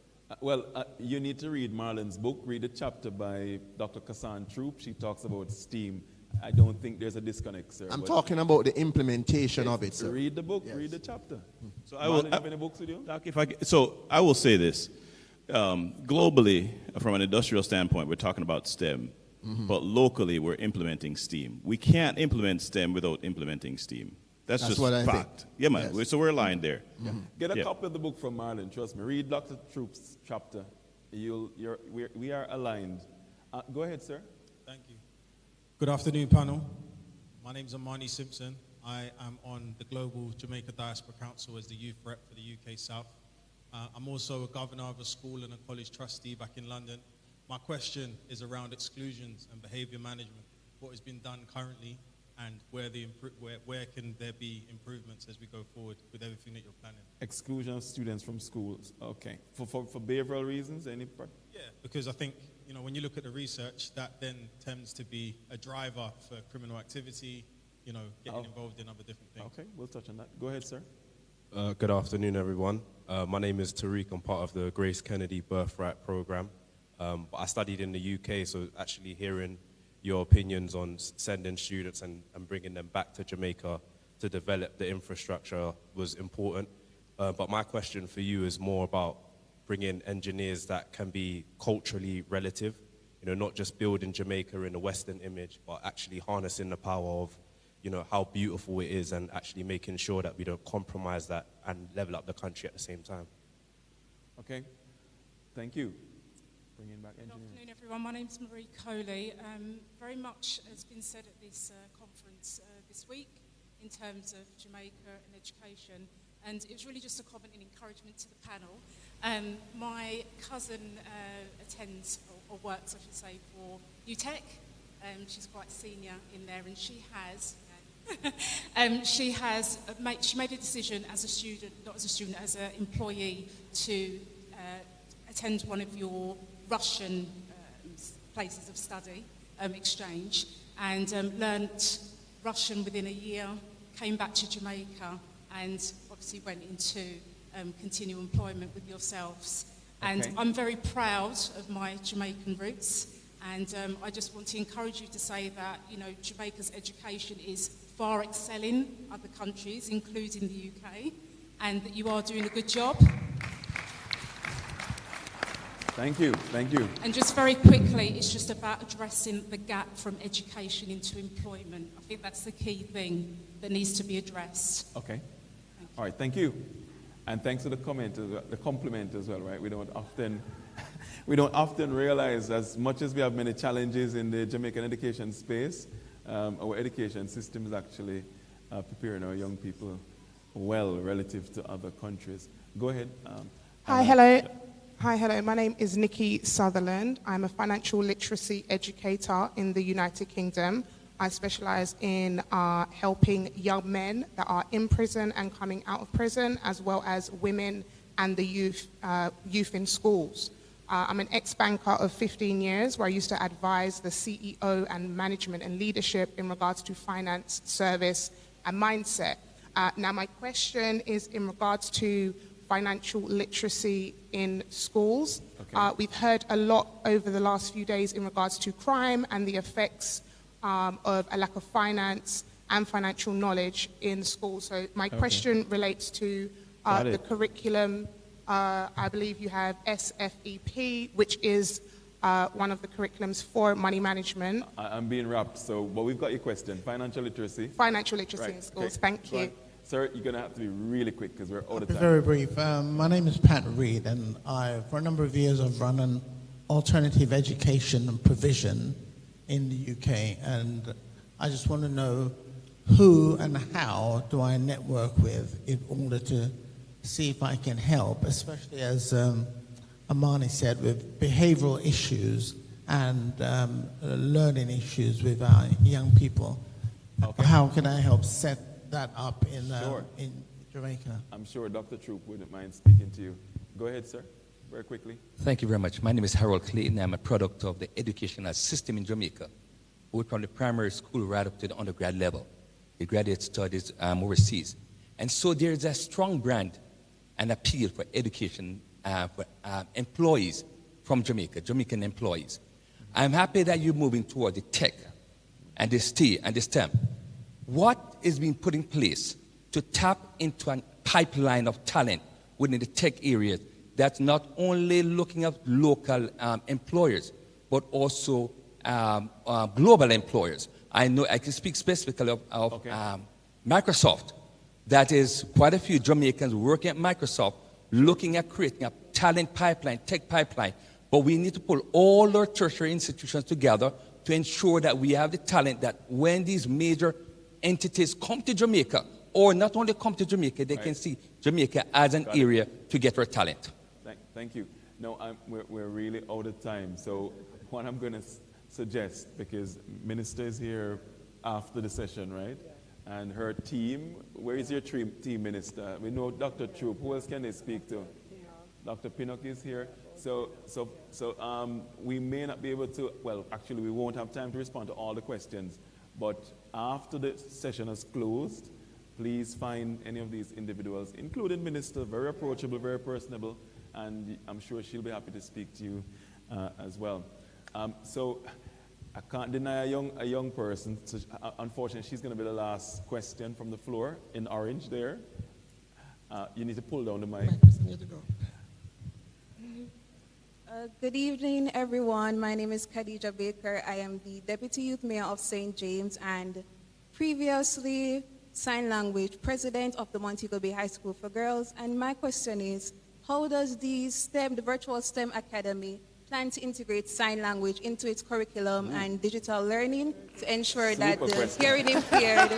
You need to read Marlon's book. Read a chapter by Dr. Kassan Troop. She talks about STEAM. I don't think there's a disconnect, sir. I'm talking about the implementation of it, sir. Read the book, read the chapter. So I will. Marlon, have any books with you? Doc, so I will say this. Globally, from an industrial standpoint, we're talking about STEM. But locally, we're implementing STEAM. We can't implement STEM without implementing STEAM. That's just what I fact. think. Yeah, man. So we're aligned there. Get a copy of the book from Marlon. Trust me. Read Dr. Troop's chapter. We are aligned. Go ahead, sir. Thank you. Good afternoon, panel. My name is Amani Simpson. I am on the Global Jamaica Diaspora Council as the youth rep for the UK South. I'm also a governor of a school and a college trustee back in London. My question is around exclusions and behavior management. What has been done currently, and where can there be improvements as we go forward with everything that you're planning? Exclusion of students from schools. Okay. For behavioral reasons? Yeah, because I think, when you look at the research, that then tends to be a driver for criminal activity, getting involved in other different things. Okay, we'll touch on that. Go ahead, sir. Good afternoon, everyone. My name is Tariq. I'm part of the Grace Kennedy Birthright Program. But I studied in the UK, so actually hearing your opinions on sending students and bringing them back to Jamaica to develop the infrastructure was important. But my question for you is more about bringing engineers that can be culturally relative, not just building Jamaica in a Western image, but actually harnessing the power of, how beautiful it is and actually making sure that we don't compromise that and level up the country at the same time. Okay, thank you. Bringing back engineering. Good afternoon, everyone. My name is Marie Coley. Very much has been said at this conference this week in terms of Jamaica and education, and it was really just a comment and encouragement to the panel. My cousin attends, or works, I should say, for UTEC. She's quite senior in there, and she has she made a decision as a student, not as a student, as an employee, to attend one of your Russian places of study, exchange, and learnt Russian within a year, came back to Jamaica, and obviously went into continual employment with yourselves. And I'm very proud of my Jamaican roots, and I just want to encourage you to say that, Jamaica's education is far excelling other countries, including the UK, and that you are doing a good job. Thank you, thank you. And just very quickly, it's just about addressing the gap from education into employment. I think that's the key thing that needs to be addressed. Okay. All right, thank you. And thanks for the compliment as well, right? We don't often realize, as much as we have many challenges in the Jamaican education space, our education system is actually preparing our young people well relative to other countries. Go ahead. Hi, hello. Hi, hello. My name is Nikki Sutherland. I'm a financial literacy educator in the United Kingdom. I specialize in helping young men that are in prison and coming out of prison, as well as women and the youth in schools. I'm an ex-banker of 15 years, where I used to advise the CEO and management and leadership in regards to finance, service, and mindset. Now, my question is in regards to financial literacy in schools. Okay. We've heard a lot over the last few days in regards to crime and the effects of a lack of finance and financial knowledge in schools. So my question relates to the curriculum. I believe you have SFEP, which is one of the curriculums for money management. I'm being wrapped, but we've got your question. Financial literacy. Financial literacy in schools. Okay. Thank you. Sir, you're going to have to be really quick because we're out of time. Very brief. My name is Pat Reed, and for a number of years I've run an alternative education provision in the UK, and I just want to know who and how do I network with in order to see if I can help, especially as Amani said, with behavioral issues and learning issues with our young people. Okay. How can I help set that up in Jamaica? I'm sure Dr. Troop wouldn't mind speaking to you. Go ahead, sir, very quickly. Thank you very much. My name is Harold Clayton. I'm a product of the educational system in Jamaica, both from the primary school right up to the undergrad level, the graduate studies overseas. And so there is a strong brand and appeal for education for employees from Jamaica, Jamaican employees. I'm happy that you're moving toward the tech and the STEM. What is being put in place to tap into a pipeline of talent within the tech areas that's not only looking at local employers, but also global employers? I know I can speak specifically of Microsoft. That is quite a few Jamaicans working at Microsoft looking at creating a talent pipeline, tech pipeline. But we need to pull all our tertiary institutions together to ensure that we have the talent that when these major entities come to Jamaica, or not only come to Jamaica, they can see Jamaica as an area to get our talent. Thank you. No, we're really out of time. So what I'm going to suggest, because Minister is here after the session, right? And her team, where is your team, Minister? We know Dr. Troop. Who else can they speak to? Dr. Pinnock is here. So we may not be able to, well, actually we won't have time to respond to all the questions, but after the session is closed, please find any of these individuals, including Minister, very approachable, very personable, and I'm sure she'll be happy to speak to you as well. So I can't deny a young person. So unfortunately, she's going to be the last question from the floor in orange there. You need to pull down the mic. Good evening, everyone. My name is Khadija Baker. I am the Deputy Youth Mayor of St. James and previously Sign Language President of the Montego Bay High School for Girls. And my question is, how does the Virtual STEM Academy plan to integrate sign language into its curriculum and digital learning to ensure that the hearing impaired...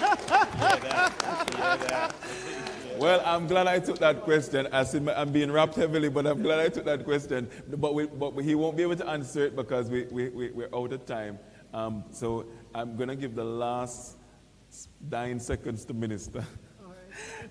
Well, I'm glad I took that question. I'm being wrapped heavily, but I'm glad I took that question. But he won't be able to answer it because we're out of time. So I'm going to give the last 9 seconds to Minister.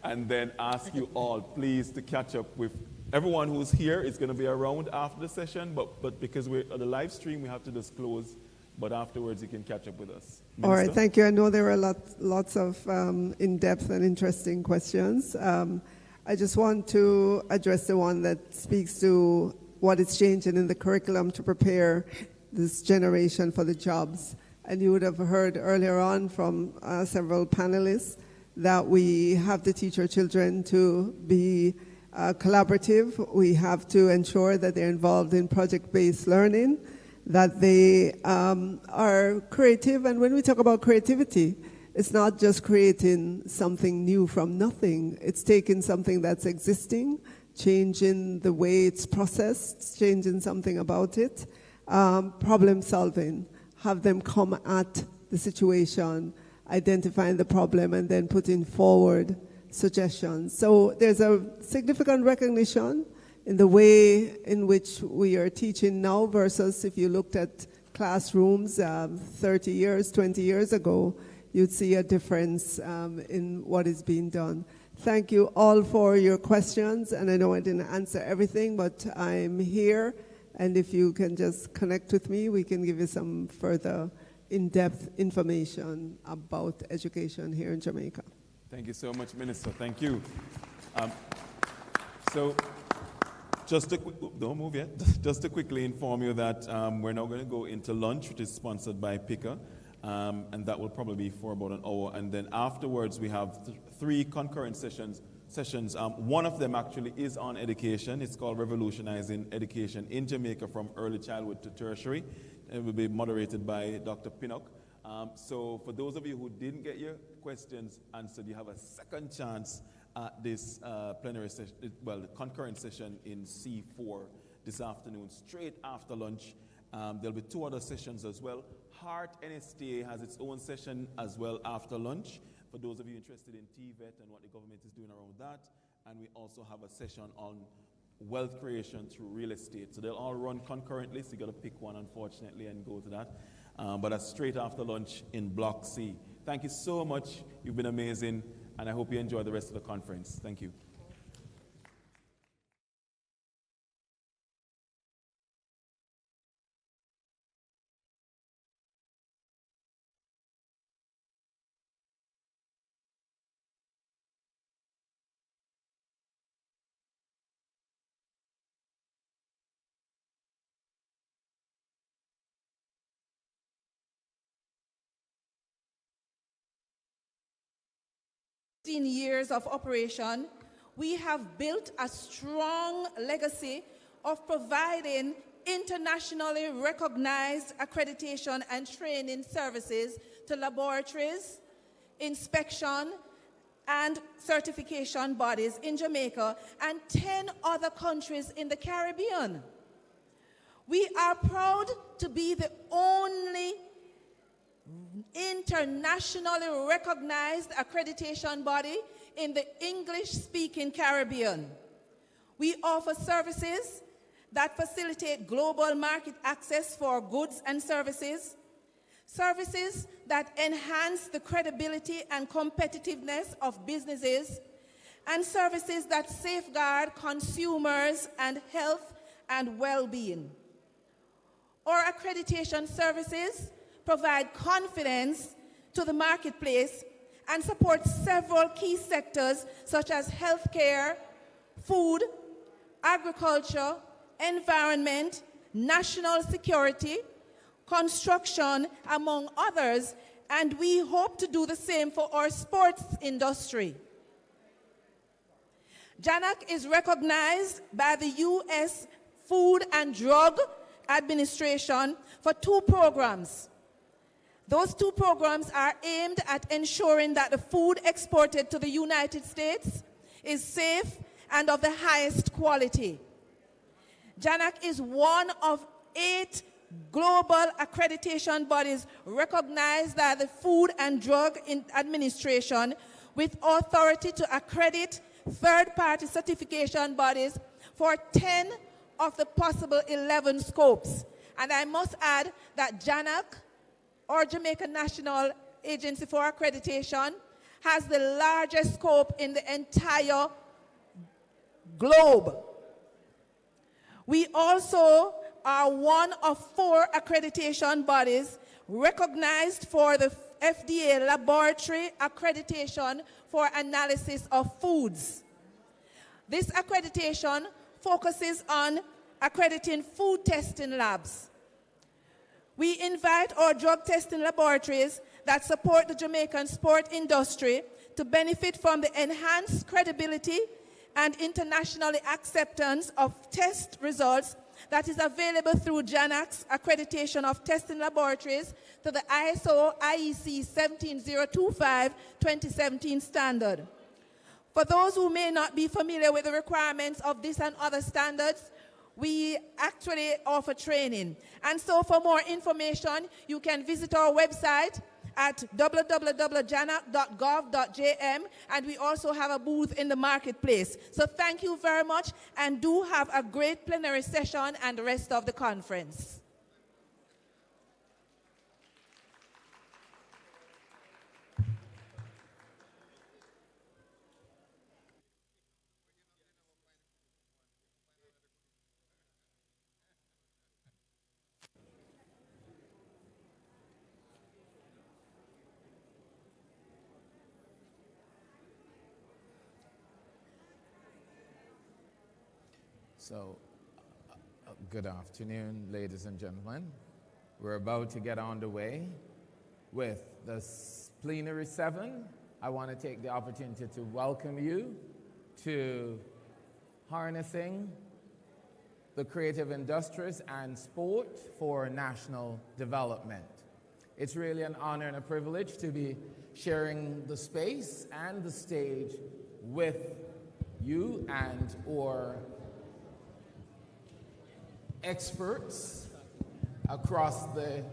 And then ask you all, please, to catch up with everyone who's here. Is going to be around after the session, but because we're on the live stream, we have to disclose. But afterwards, you can catch up with us. Minister? All right, thank you. I know there were lots of in-depth and interesting questions. I just want to address the one that speaks to what is changing in the curriculum to prepare this generation for the jobs. And you would have heard earlier on from several panelists that we have to teach our children to be collaborative. We have to ensure that they're involved in project-based learning, that they are creative. And when we talk about creativity, it's not just creating something new from nothing. It's taking something that's existing, changing the way it's processed, changing something about it, problem solving, have them come at the situation, identifying the problem, and then putting forward suggestions. So there's a significant recognition in the way in which we are teaching now versus if you looked at classrooms 30 years, 20 years ago, you'd see a difference in what is being done. Thank you all for your questions, and I know I didn't answer everything, but I'm here, and if you can just connect with me, we can give you some further in-depth information about education here in Jamaica. Thank you so much, Minister. Thank you. So, don't move yet. Just to quickly inform you that we're now going to go into lunch, which is sponsored by PICA, and that will probably be for about an hour. And then afterwards, we have 3 concurrent sessions. One of them actually is on education. It's called Revolutionizing Education in Jamaica from Early Childhood to Tertiary. It will be moderated by Dr. Pinnock. So for those of you who didn't get your questions answered, you have a second chance at this plenary session, well, the concurrent session in C4 this afternoon, straight after lunch. There'll be 2 other sessions as well. Heart NSTA has its own session as well after lunch. for those of you interested in TVET and what the government is doing around that. And we also have a session on wealth creation through real estate. So they'll all run concurrently, so you got to pick one, unfortunately, and go to that. But that's straight after lunch in Block C. Thank you so much. You've been amazing, and I hope you enjoy the rest of the conference. Thank you. Years of operation, we have built a strong legacy of providing internationally recognized accreditation and training services to laboratories, inspection, and certification bodies in Jamaica and 10 other countries in the Caribbean. We are proud to be the only internationally recognized accreditation body in the English-speaking Caribbean. We offer services that facilitate global market access for goods and services, services that enhance the credibility and competitiveness of businesses, and services that safeguard consumers and health and well-being. Our accreditation services provide confidence to the marketplace and support several key sectors such as healthcare, food, agriculture, environment, national security, construction, among others, and we hope to do the same for our sports industry. JANAC is recognized by the U.S. Food and Drug Administration for 2 programs. Those 2 programs are aimed at ensuring that the food exported to the United States is safe and of the highest quality. JANAC is one of 8 global accreditation bodies recognized by the Food and Drug Administration with authority to accredit third-party certification bodies for 10 of the possible 11 scopes. And I must add that JANAC, or Jamaican National Agency for Accreditation, has the largest scope in the entire globe. We also are one of 4 accreditation bodies recognized for the FDA laboratory accreditation for analysis of foods. This accreditation focuses on accrediting food testing labs. We invite our drug testing laboratories that support the Jamaican sport industry to benefit from the enhanced credibility and internationally acceptance of test results that is available through JANAC's accreditation of testing laboratories to the ISO IEC 17025-2017 standard. For those who may not be familiar with the requirements of this and other standards, we actually offer training. And so for more information, you can visit our website at www.janac.gov.jm, and we also have a booth in the marketplace. So thank you very much, and do have a great plenary session and the rest of the conference. So, good afternoon, ladies and gentlemen. We're about to get on the way with the Plenary 7. I want to take the opportunity to welcome you to harnessing the creative industries and sport for national development. It's really an honor and a privilege to be sharing the space and the stage with you and our experts across the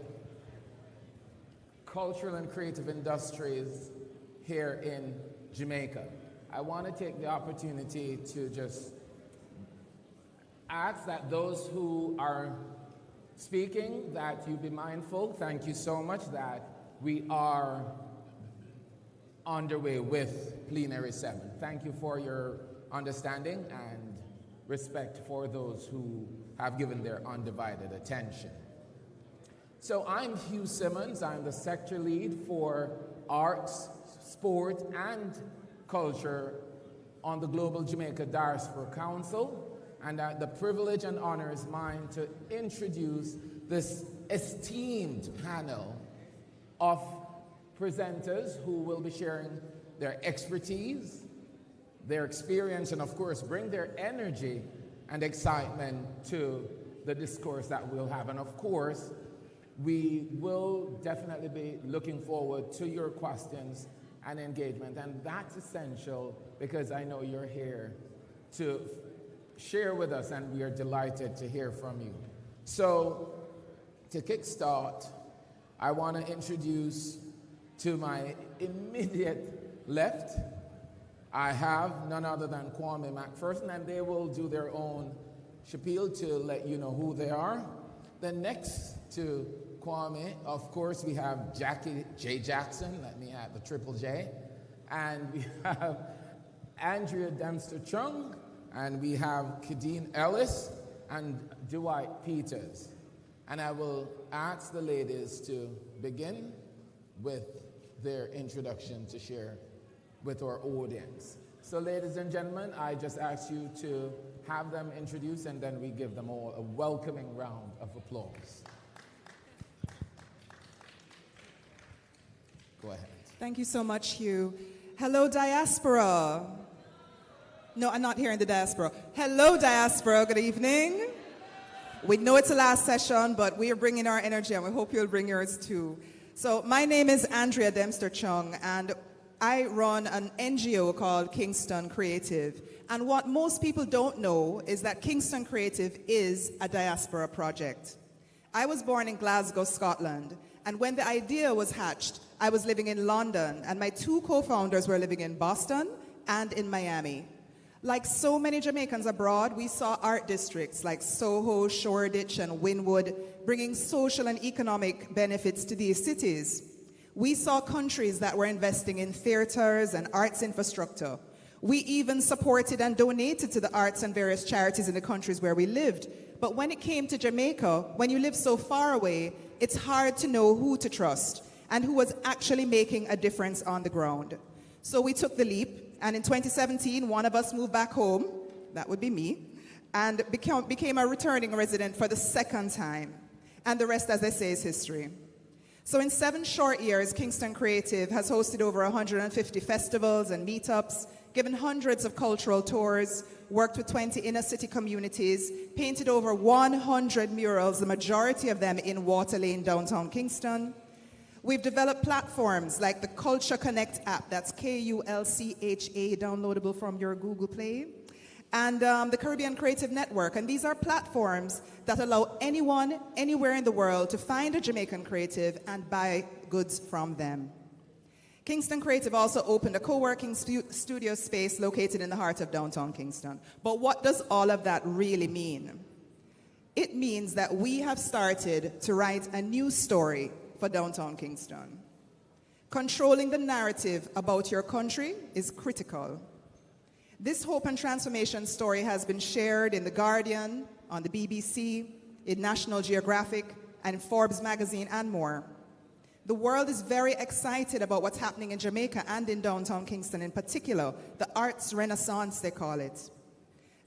cultural and creative industries here in Jamaica. I want to take the opportunity to just ask that those who are speaking, that you be mindful. Thank you so much that we are underway with Plenary 7. Thank you for your understanding and respect for those who have given their undivided attention. So I'm Hugh Simmons. I'm the sector lead for arts, sport, and culture on the Global Jamaica Diaspora Council. And the privilege and honor is mine to introduce this esteemed panel of presenters who will be sharing their expertise, their experience, and of course bring their energy and excitement to the discourse that we'll have. And of course, we will definitely be looking forward to your questions and engagement. And that's essential because I know you're here to share with us, and we are delighted to hear from you. So, to kickstart, I want to introduce to my immediate left, I have none other than Kwame McPherson, and they will do their own spiel to let you know who they are. Then next to Kwame, of course, we have Jackie J. Jackson, let me add the triple J, and we have Andrea Dempster-Chung, and we have Kadeen Ellis and Dwight Peters. And I will ask the ladies to begin with their introduction to share with our audience. So ladies and gentlemen, I just ask you to have them introduce, and then we give them all a welcoming round of applause. Go ahead. Thank you so much, Hugh. Hello, Diaspora. No, I'm not here in the Diaspora. Hello, Diaspora. Good evening. We know it's the last session, but we are bringing our energy, and we hope you'll bring yours too. So my name is Andrea Dempster-Chung, and I run an NGO called Kingston Creative. And what most people don't know is that Kingston Creative is a diaspora project. I was born in Glasgow, Scotland, and when the idea was hatched, I was living in London, and my two co-founders were living in Boston and in Miami. Like so many Jamaicans abroad, we saw art districts like Soho, Shoreditch, and Wynwood bringing social and economic benefits to these cities. We saw countries that were investing in theaters and arts infrastructure. We even supported and donated to the arts and various charities in the countries where we lived. But when it came to Jamaica, when you live so far away, it's hard to know who to trust and who was actually making a difference on the ground. So we took the leap. And in 2017, one of us moved back home, that would be me, and became a returning resident for the second time. And the rest, as I say, is history. So in 7 short years, Kingston Creative has hosted over 150 festivals and meetups, given hundreds of cultural tours, worked with 20 inner city communities, painted over 100 murals, the majority of them in Water Lane, downtown Kingston. We've developed platforms like the Culture Connect app, that's Kulcha, downloadable from your Google Play, and the Caribbean Creative Network. And these are platforms that allow anyone, anywhere in the world to find a Jamaican creative and buy goods from them. Kingston Creative also opened a co-working studio space located in the heart of downtown Kingston. But what does all of that really mean? It means that we have started to write a new story for downtown Kingston. Controlling the narrative about your country is critical. This hope and transformation story has been shared in The Guardian, on the BBC, in National Geographic, and Forbes magazine, and more. The world is very excited about what's happening in Jamaica and in downtown Kingston in particular, the arts renaissance, they call it.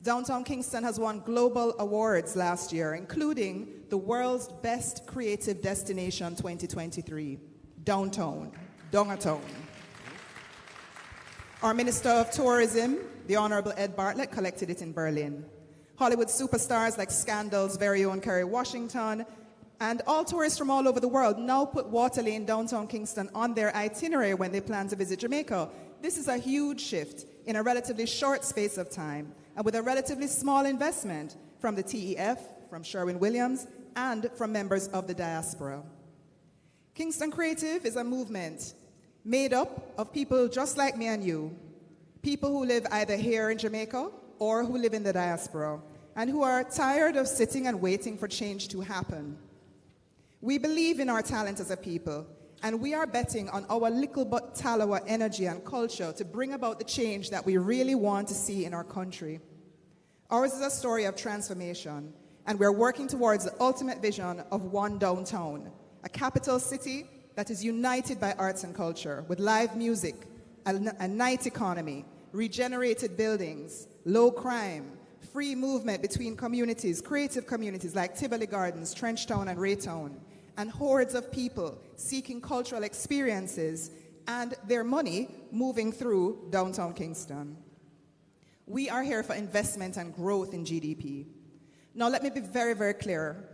Downtown Kingston has won global awards last year, including the World's Best Creative Destination 2023, Downtown. Our Minister of Tourism, the Honorable Ed Bartlett, collected it in Berlin. Hollywood superstars like Scandal's very own Kerry Washington, and all tourists from all over the world now put Water Lane, downtown Kingston on their itinerary when they plan to visit Jamaica. This is a huge shift in a relatively short space of time, and with a relatively small investment from the TEF, from Sherwin-Williams, and from members of the diaspora. Kingston Creative is a movement. made up of people just like me and you, people who live either here in Jamaica or who live in the diaspora, and who are tired of sitting and waiting for change to happen. We believe in our talent as a people, and we are betting on our little but Talawa energy and culture to bring about the change that we really want to see in our country. Ours is a story of transformation, and we're working towards the ultimate vision of one downtown, a capital city that is united by arts and culture, with live music, a night economy, regenerated buildings, low crime, free movement between communities, creative communities like Tivoli Gardens, Trenchtown, and Raytown, and hordes of people seeking cultural experiences and their money moving through downtown Kingston. We are here for investment and growth in GDP. Now, let me be very, very clear.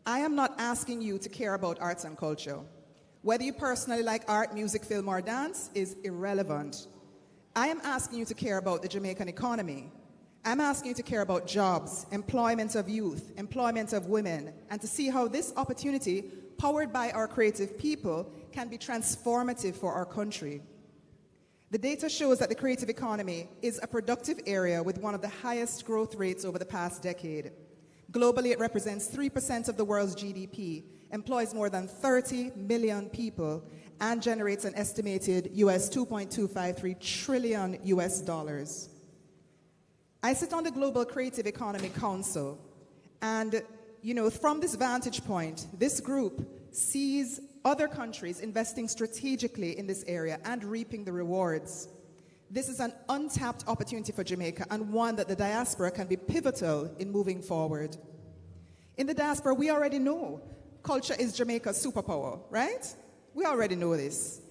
I am not asking you to care about arts and culture. Whether you personally like art, music, film, or dance is irrelevant. I am asking you to care about the Jamaican economy. I'm asking you to care about jobs, employment of youth, employment of women, and to see how this opportunity, powered by our creative people, can be transformative for our country. The data shows that the creative economy is a productive area with one of the highest growth rates over the past decade. Globally, it represents 3% of the world's GDP, employs more than 30 million people, and generates an estimated US $2.253 trillion. I sit on the Global Creative Economy Council, and from this vantage point, this group sees other countries investing strategically in this area and reaping the rewards. This is an untapped opportunity for Jamaica, and one that the diaspora can be pivotal in moving forward. In the diaspora, we already know culture is Jamaica's superpower, right? We already know this.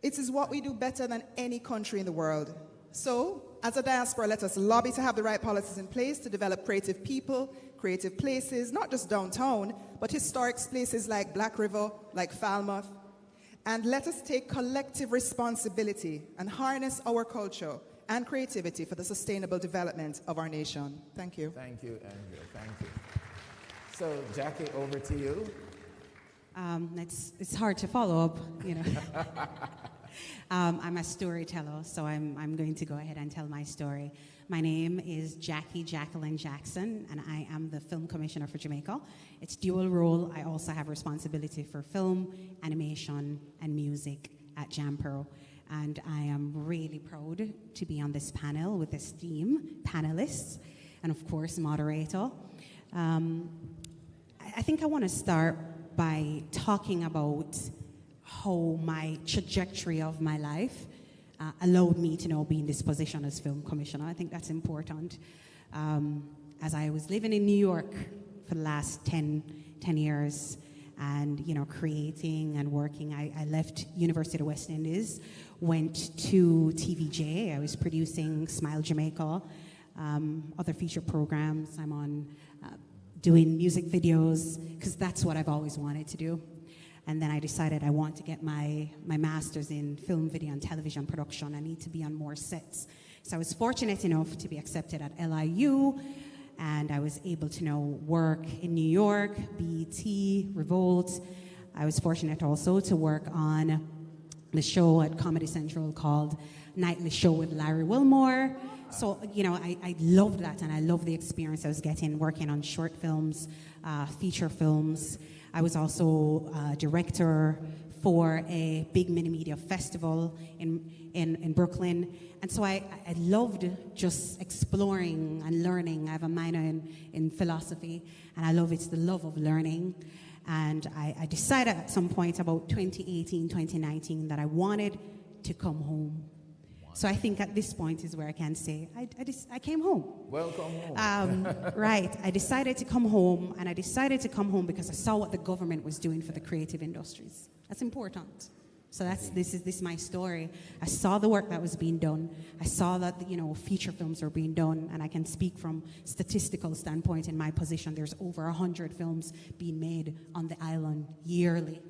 It is what we do better than any country in the world. So, as a diaspora, let us lobby to have the right policies in place to develop creative people, creative places, not just downtown, but historic places like Black River, like Falmouth. And let us take collective responsibility and harness our culture and creativity for the sustainable development of our nation. Thank you. Thank you, Andrew. Thank you. So, Jackie, over to you. It's hard to follow up, I'm a storyteller, so I'm going to go ahead and tell my story. My name is Jackie Jacqueline Jackson, and I am the Film Commissioner for Jamaica. It's dual role. I also have responsibility for film, animation, and music at JAMPRO. And I am really proud to be on this panel with esteemed panelists, and of course, moderator. I think I want to start by talking about how my trajectory of my life allowed me to now be in this position as film commissioner. I think that's important. As I was living in New York for the last 10 years and, creating and working, I left University of the West Indies, went to TVJ. I was producing Smile Jamaica, other feature programs. I'm on doing music videos, because that's what I've always wanted to do. And then I decided I want to get my master's in film, video, and television production. I need to be on more sets. So I was fortunate enough to be accepted at LIU, and I was able to now work in New York, BET, Revolt. I was fortunate also to work on the show at Comedy Central called Nightly Show with Larry Wilmore. So, I loved that, and I loved the experience I was getting working on short films, feature films. I was also director for a big mini-media festival in Brooklyn. And so I loved just exploring and learning. I have a minor in philosophy, and I love it's the love of learning. And I decided at some point about 2018, 2019 that I wanted to come home. So I think at this point is where I can say, I came home. Welcome home. Right. I decided to come home, and I decided to come home because I saw what the government was doing for the creative industries. That's important. So this is my story. I saw the work that was being done. I saw that, feature films are being done, and I can speak from statistical standpoint in my position. There's over 100 films being made on the island yearly,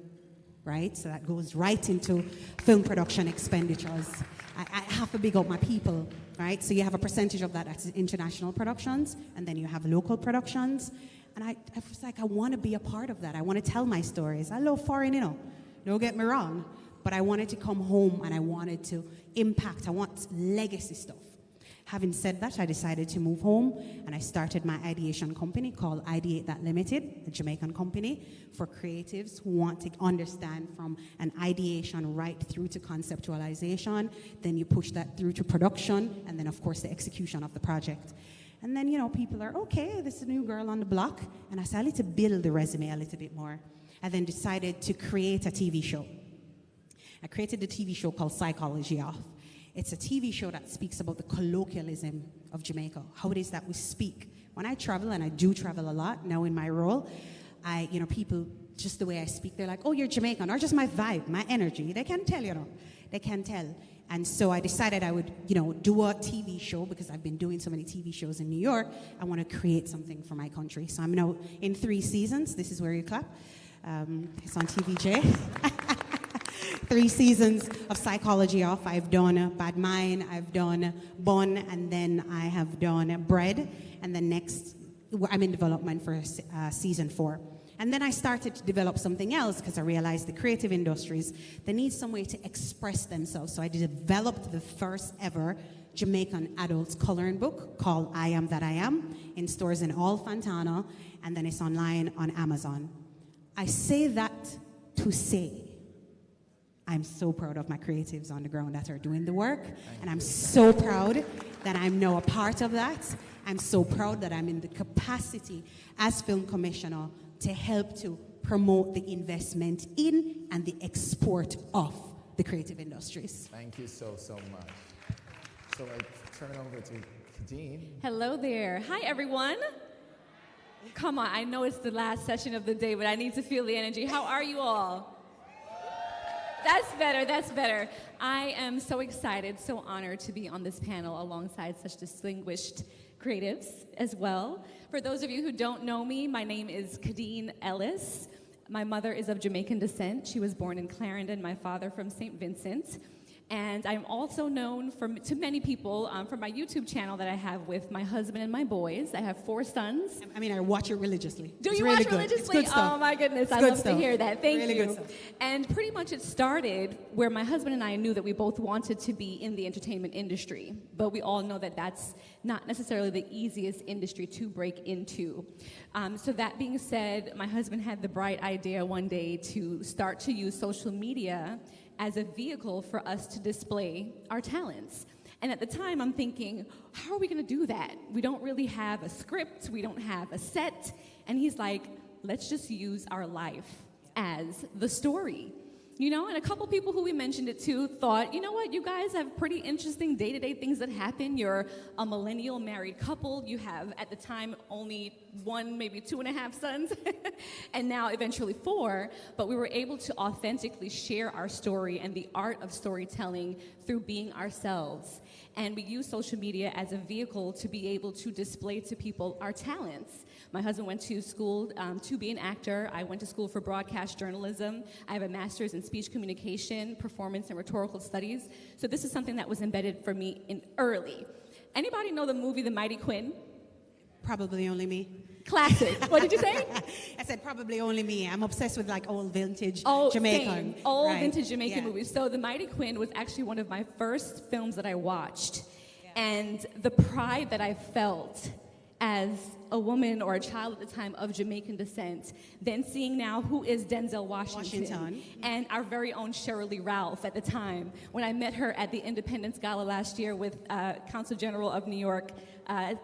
right? So that goes right into film production expenditures. I have to big up my people, right? So you have a percentage of that that's international productions, and then you have local productions. And I was like, I want to be a part of that. I want to tell my stories. I love foreign, don't get me wrong. but I wanted to come home and I wanted to impact. I want legacy stuff. Having said that, I decided to move home and I started my ideation company called Ideate That Limited, a Jamaican company for creatives who want to understand from an ideation right through to conceptualization. Then you push that through to production and then, of course, the execution of the project. And then, you know, people are, okay, this is a new girl on the block. And I said, I need to build the resume a little bit more. I then decided to create a TV show. I created a TV show called Psychology Off. It's a TV show that speaks about the colloquialism of Jamaica, how it is that we speak. When I travel, and I do travel a lot now in my role, people, just the way I speak, they're like, oh, you're Jamaican, or just my vibe, my energy. They can tell, they can tell. And so I decided I would, do a TV show because I've been doing so many TV shows in New York. I want to create something for my country. So I'm now in 3 seasons. This is where you clap. It's on TVJ. 3 seasons of Psychology Off. I've done Bad Mind, I've done Bun, and then I have done Bread. And then next, I'm in development for season 4. And then I started to develop something else because I realized the creative industries, they need some way to express themselves. So I developed the first ever Jamaican adults coloring book called I Am That I Am, in stores in all Fontana, and then it's online on Amazon. I say that to say, I'm so proud of my creatives on the ground that are doing the work, and I'm so proud that I'm now a part of that. I'm so proud that I'm in the capacity as film commissioner to help to promote the investment in and the export of the creative industries. Thank you so much. So I turn over to Kadeen. Hello there. Hi, everyone. Come on, I know it's the last session of the day, but I need to feel the energy. How are you all? That's better, that's better. I am so excited, so honored to be on this panel alongside such distinguished creatives as well. For those of you who don't know me, my name is Kadeen Ellis. My mother is of Jamaican descent. She was born in Clarendon, my father from St. Vincent. And I'm also known to many people for my YouTube channel that I have with my husband and my boys. I have 4 sons. I mean, I watch it religiously. Do it's you really watch religiously? It's good stuff. Oh my goodness, it's I good love stuff. to hear that. Thank really you. Good stuff. And pretty much it started where my husband and I knew that we both wanted to be in the entertainment industry. But we all know that that's not necessarily the easiest industry to break into. So that being said, my husband had the bright idea one day to start to use social media as a vehicle for us to display our talents. And at the time, I'm thinking, how are we gonna do that? We don't really have a script, we don't have a set. And he's like, let's just use our life as the story. And a couple people who we mentioned it to thought, you know what, you guys have pretty interesting day-to-day things that happen. You're a millennial married couple. You have, at the time, only 1, maybe 2.5 sons, and now eventually 4. But we were able to authentically share our story and the art of storytelling through being ourselves. And we use social media as a vehicle to be able to display to people our talents. My husband went to school to be an actor. I went to school for broadcast journalism. I have a master's in speech communication, performance, and rhetorical studies. So this is something that was embedded for me in early. Anybody know the movie The Mighty Quinn? Probably only me. Classic. What did you say? I said probably only me. I'm obsessed with like old vintage Same. Jamaican. Old vintage Jamaican movies. So The Mighty Quinn was actually one of my first films that I watched. Yeah. And the pride that I felt as a woman or a child at the time of Jamaican descent, then seeing now who is Denzel Washington. And our very own Shirley Ralph at the time. When I met her at the Independence Gala last year with Consul General of New York,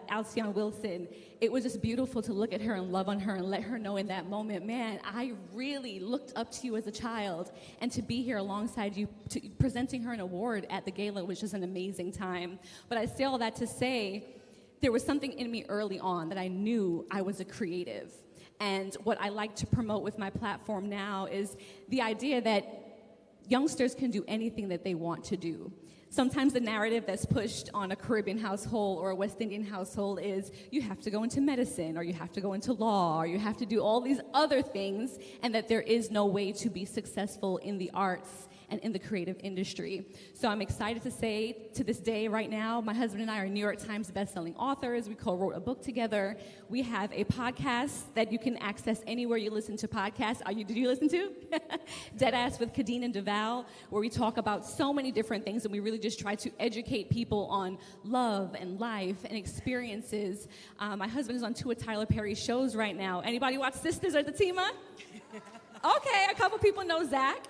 Alcyon Wilson, it was just beautiful to look at her and love on her and let her know in that moment, man, I really looked up to you as a child, and to be here alongside you, presenting her an award at the gala was just an amazing time. But I say all that to say, there was something in me early on that I knew I was a creative. And what I like to promote with my platform now is the idea that youngsters can do anything that they want to do. Sometimes the narrative that's pushed on a Caribbean household or a West Indian household is you have to go into medicine, or you have to go into law, or you have to do all these other things, and that there is no way to be successful in the arts and in the creative industry. So I'm excited to say to this day right now, my husband and I are New York Times bestselling authors. We co-wrote a book together. We have a podcast that you can access anywhere you listen to podcasts. Did you listen to? Deadass with Kadeen and DeVal, where we talk about so many different things, and we really just try to educate people on love and life and experiences. My husband is on 2 of Tyler Perry's shows right now. Anybody watch Sisters or Tatima? Okay, a couple people know Zach.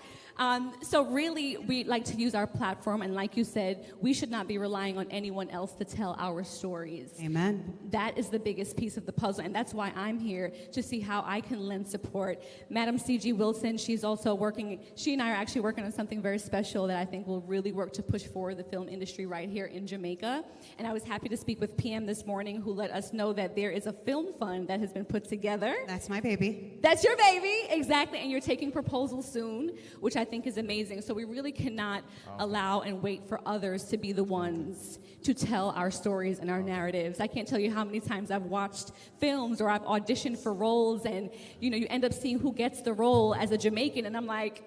So really, we like to use our platform, and like you said, we should not be relying on anyone else to tell our stories. Amen. That is the biggest piece of the puzzle, and that's why I'm here, to see how I can lend support. Madam C.G. Wilson, she's also working, she and I are actually working on something very special that I think will really work to push forward the film industry right here in Jamaica. And I was happy to speak with PM this morning, who let us know that there is a film fund that has been put together. That's my baby. That's your baby, exactly, and you're taking proposals soon, which I think is amazing. So we really cannot allow and wait for others to be the ones to tell our stories and our narratives. I can't tell you how many times I've watched films or I've auditioned for roles, and you end up seeing who gets the role as a Jamaican, and I'm like,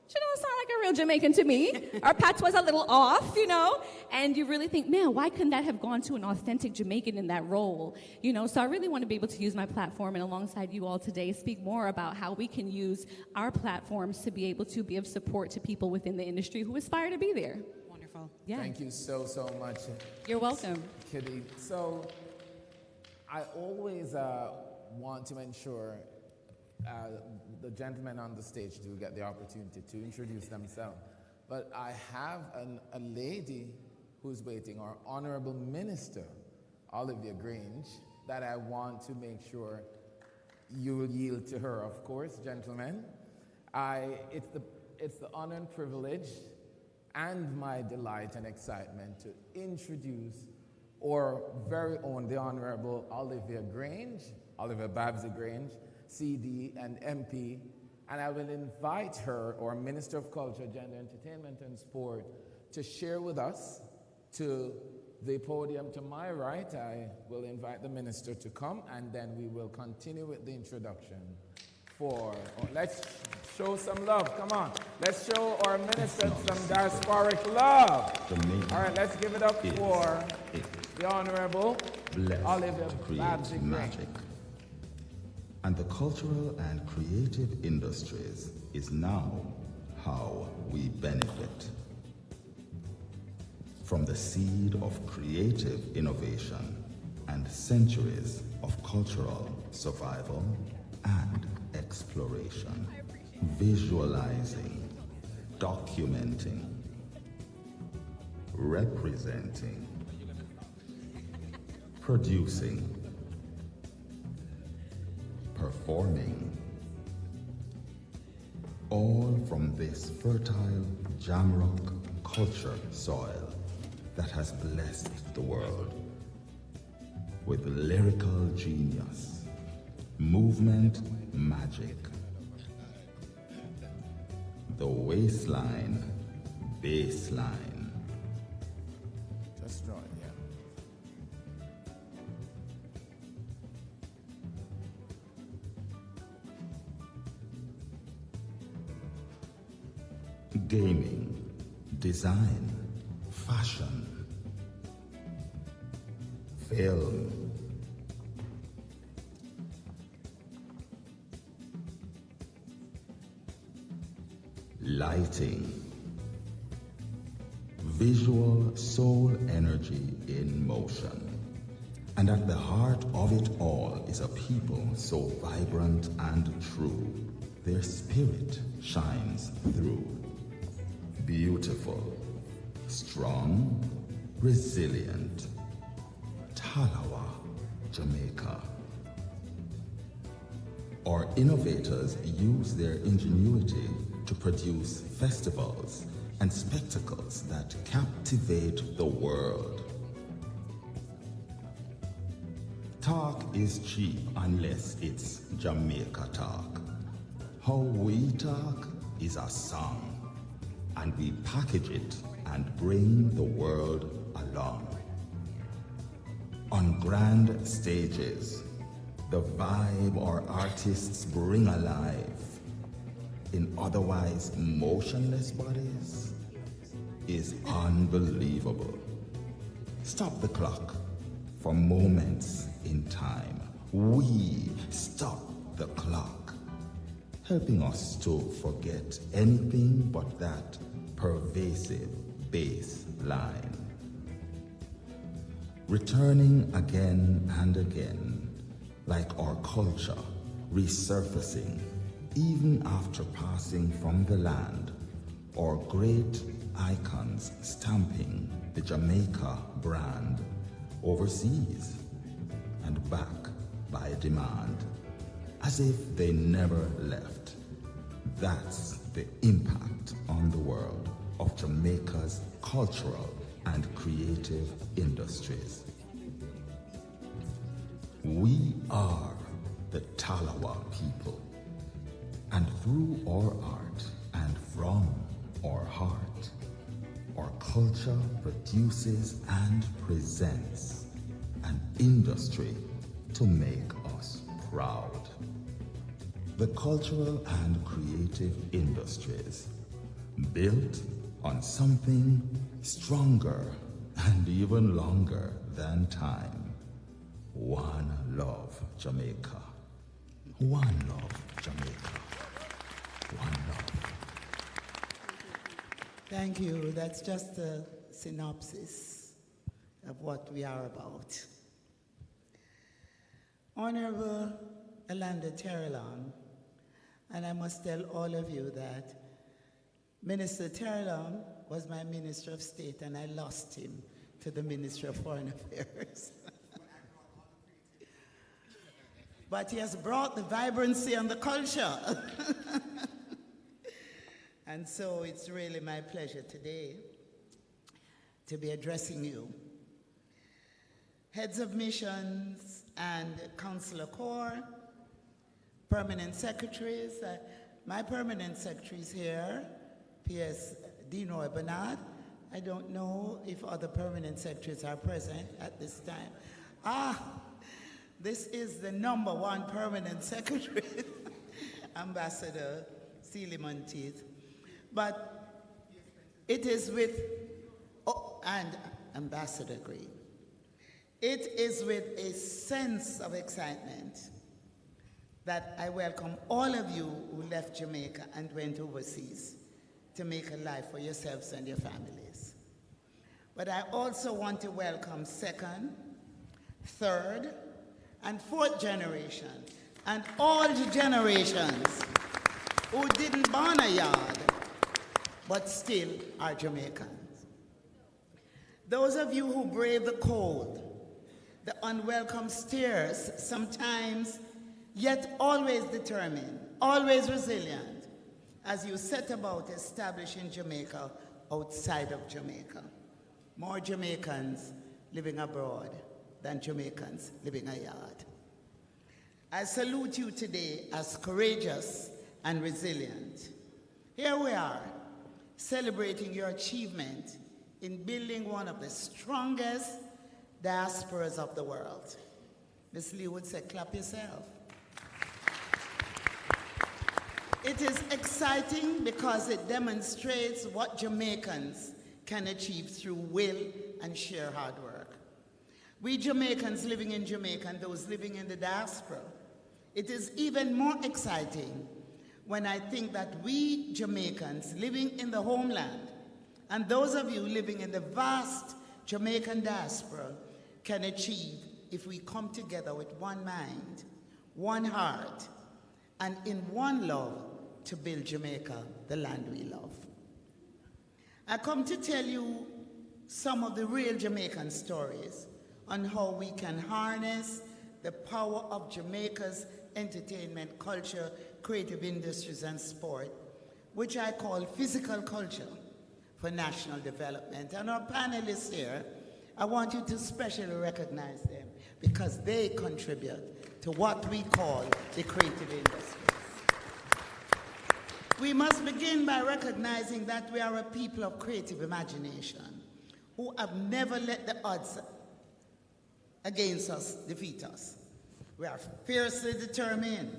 she don't sound like a real Jamaican to me. Our patois a little off, and you really think, man, why couldn't that have gone to an authentic Jamaican in that role? So I really want to be able to use my platform, and alongside you all today, speak more about how we can use our platforms to be able to be of support to people within the industry who aspire to be there. Wonderful. Yeah. Thank you so much. You're welcome. Kitty. So I always want to ensure the gentlemen on the stage do get the opportunity to introduce themselves. But I have a lady who's waiting, our Honorable Minister, Olivia Grange, that I want to make sure you will yield to her, of course, gentlemen. It's the honor and privilege and my delight and excitement to introduce our very own, the Honorable Olivia Babsy Grange, CD and MP, and I will invite her, or Minister of Culture, Gender, Entertainment and Sport, to share with us to the podium to my right. I will invite the Minister to come, and then we will continue with the introduction. Let's show some love, come on. Let's show our Minister some diasporic love. All right, let's give it up for the Honorable Olivia Babsy Grange. And the cultural and creative industries is now how we benefit. From the seed of creative innovation and centuries of cultural survival and exploration, visualizing, documenting, representing, producing, performing, all from this fertile Jamrock culture soil that has blessed the world with lyrical genius, movement magic, the waistline, baseline. Just draw it, Gaming, design, fashion, film, lighting, visual soul energy in motion. And at the heart of it all is a people so vibrant and true. Their spirit shines through. Beautiful, strong, resilient. Talawa, Jamaica. Our innovators use their ingenuity to produce festivals and spectacles that captivate the world. Talk is cheap unless it's Jamaica talk. How we talk is a song, and we package it and bring the world along. On grand stages, the vibe our artists bring alive. in otherwise motionless bodies is unbelievable. Stop the clock for moments in time. We stop the clock, helping us to forget anything but that pervasive bass line. Returning again and again, like our culture resurfacing, even after passing from the land, our great icons stamping the Jamaica brand overseas and back by demand, as if they never left. That's the impact on the world of Jamaica's cultural and creative industries. We are the Talawa people, and through our art and from our heart, our culture produces and presents an industry to make us proud. The cultural and creative industries built on something stronger and even longer than time. One love, Jamaica. One love, Jamaica. One love. Thank you. That's just a synopsis of what we are about. Honorable Alanda Terrelon, and I must tell all of you that Minister Terrelon was my Minister of State, and I lost him to the Ministry of Foreign Affairs. But he has brought the vibrancy and the culture. And so it's really my pleasure today to be addressing you. Heads of missions and Councilor Corps, permanent secretaries. My permanent secretary is here, P.S. Dinoy Bernard. I don't know if other permanent secretaries are present at this time. This is the #1 permanent secretary, Ambassador Sealy Monteith. But it is with, and Ambassador Green, it is with a sense of excitement that I welcome all of you who left Jamaica and went overseas to make a life for yourselves and your families. But I also want to welcome second, third, and fourth generation, and all the generations who didn't burn a yard, but still are Jamaicans. Those of you who brave the cold, the unwelcome stares, sometimes, yet always determined, always resilient, as you set about establishing Jamaica outside of Jamaica. More Jamaicans living abroad than Jamaicans living a yard. I salute you today as courageous and resilient. Here we are, celebrating your achievement in building one of the strongest diasporas of the world. Ms. Lee would say, clap yourself. It is exciting because it demonstrates what Jamaicans can achieve through will and sheer hard work. We Jamaicans living in Jamaica and those living in the diaspora, it is even more exciting when I think that we Jamaicans living in the homeland and those of you living in the vast Jamaican diaspora can achieve if we come together with one mind, one heart, and in one love to build Jamaica, the land we love. I come to tell you some of the real Jamaican stories on how we can harness the power of Jamaica's entertainment, culture, creative industries, and sport, which I call physical culture for national development. And our panelists here, I want you to specially recognize them because they contribute to what we call the creative industries. We must begin by recognizing that we are a people of creative imagination who have never let the odds against us defeat us. We are fiercely determined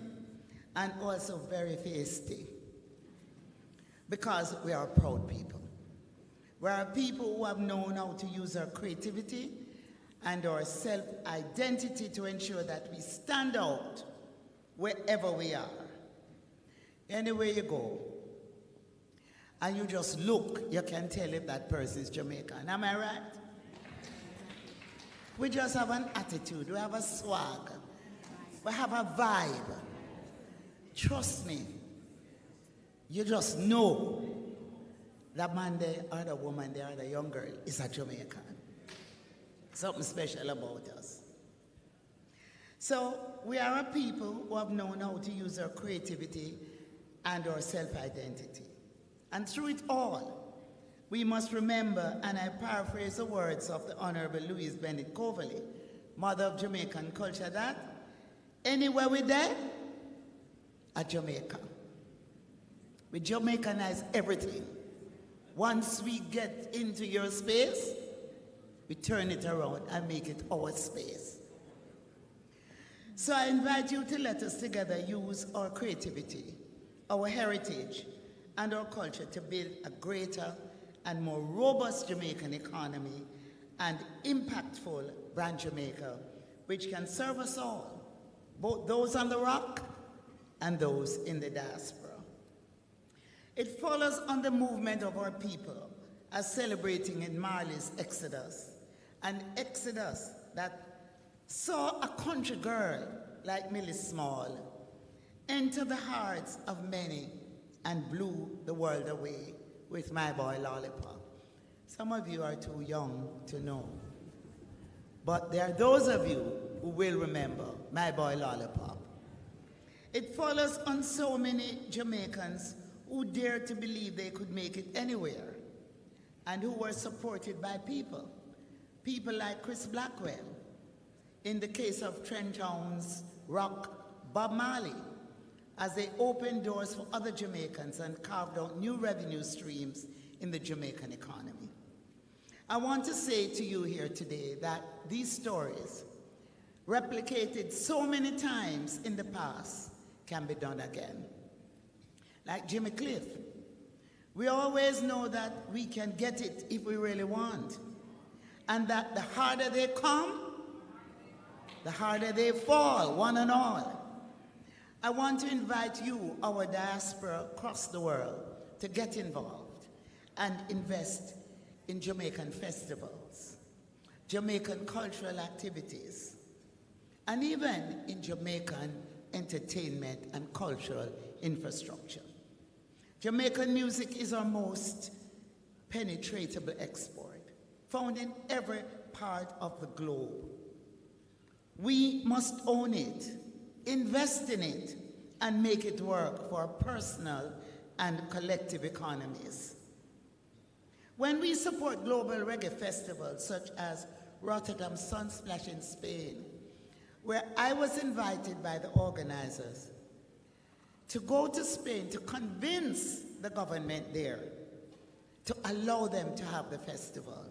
and also very feisty. because we are a proud people. We are a people who have known how to use our creativity and our self-identity to ensure that we stand out wherever we are. Anywhere you go, and you just look, you can tell if that person is Jamaican. Am I right? We just have an attitude, we have a swag, we have a vibe. Trust me, you just know that man there or the woman there or the young girl is a Jamaican. Something special about us. So we are a people who have known how to use our creativity and our self-identity. And through it all, we must remember, and I paraphrase the words of the Honorable Louise Bennett Coverley, mother of Jamaican culture, that anywhere we're there, at Jamaica. We Jamaicanize everything. Once we get into your space, we turn it around and make it our space. So I invite you to let us together use our creativity, our heritage, and our culture to build a greater and more robust Jamaican economy and impactful brand Jamaica, which can serve us all, both those on the rock and those in the diaspora. It follows on the movement of our people as celebrating in Marley's Exodus, an exodus that saw a country girl like Millie Small enter the hearts of many and blew the world away with My Boy Lollipop. Some of you are too young to know, but there are those of you who will remember My Boy Lollipop. It follows on so many Jamaicans who dared to believe they could make it anywhere and who were supported by people like Chris Blackwell, in the case of Trenchtown's rock Bob Marley, as they opened doors for other Jamaicans and carved out new revenue streams in the Jamaican economy. I want to say to you here today that these stories, replicated so many times in the past, can be done again. Like Jimmy Cliff, we always know that we can get it if we really want, and that the harder they come, the harder they fall, one and all. I want to invite you, our diaspora across the world, to get involved and invest in Jamaican festivals, Jamaican cultural activities, and even in Jamaican entertainment and cultural infrastructure. Jamaican music is our most penetratable export, found in every part of the globe. We must own it, invest in it, and make it work for our personal and collective economies. When we support global reggae festivals such as Rotterdam Sunsplash in Spain, where I was invited by the organizers to go to Spain to convince the government there to allow them to have the festival.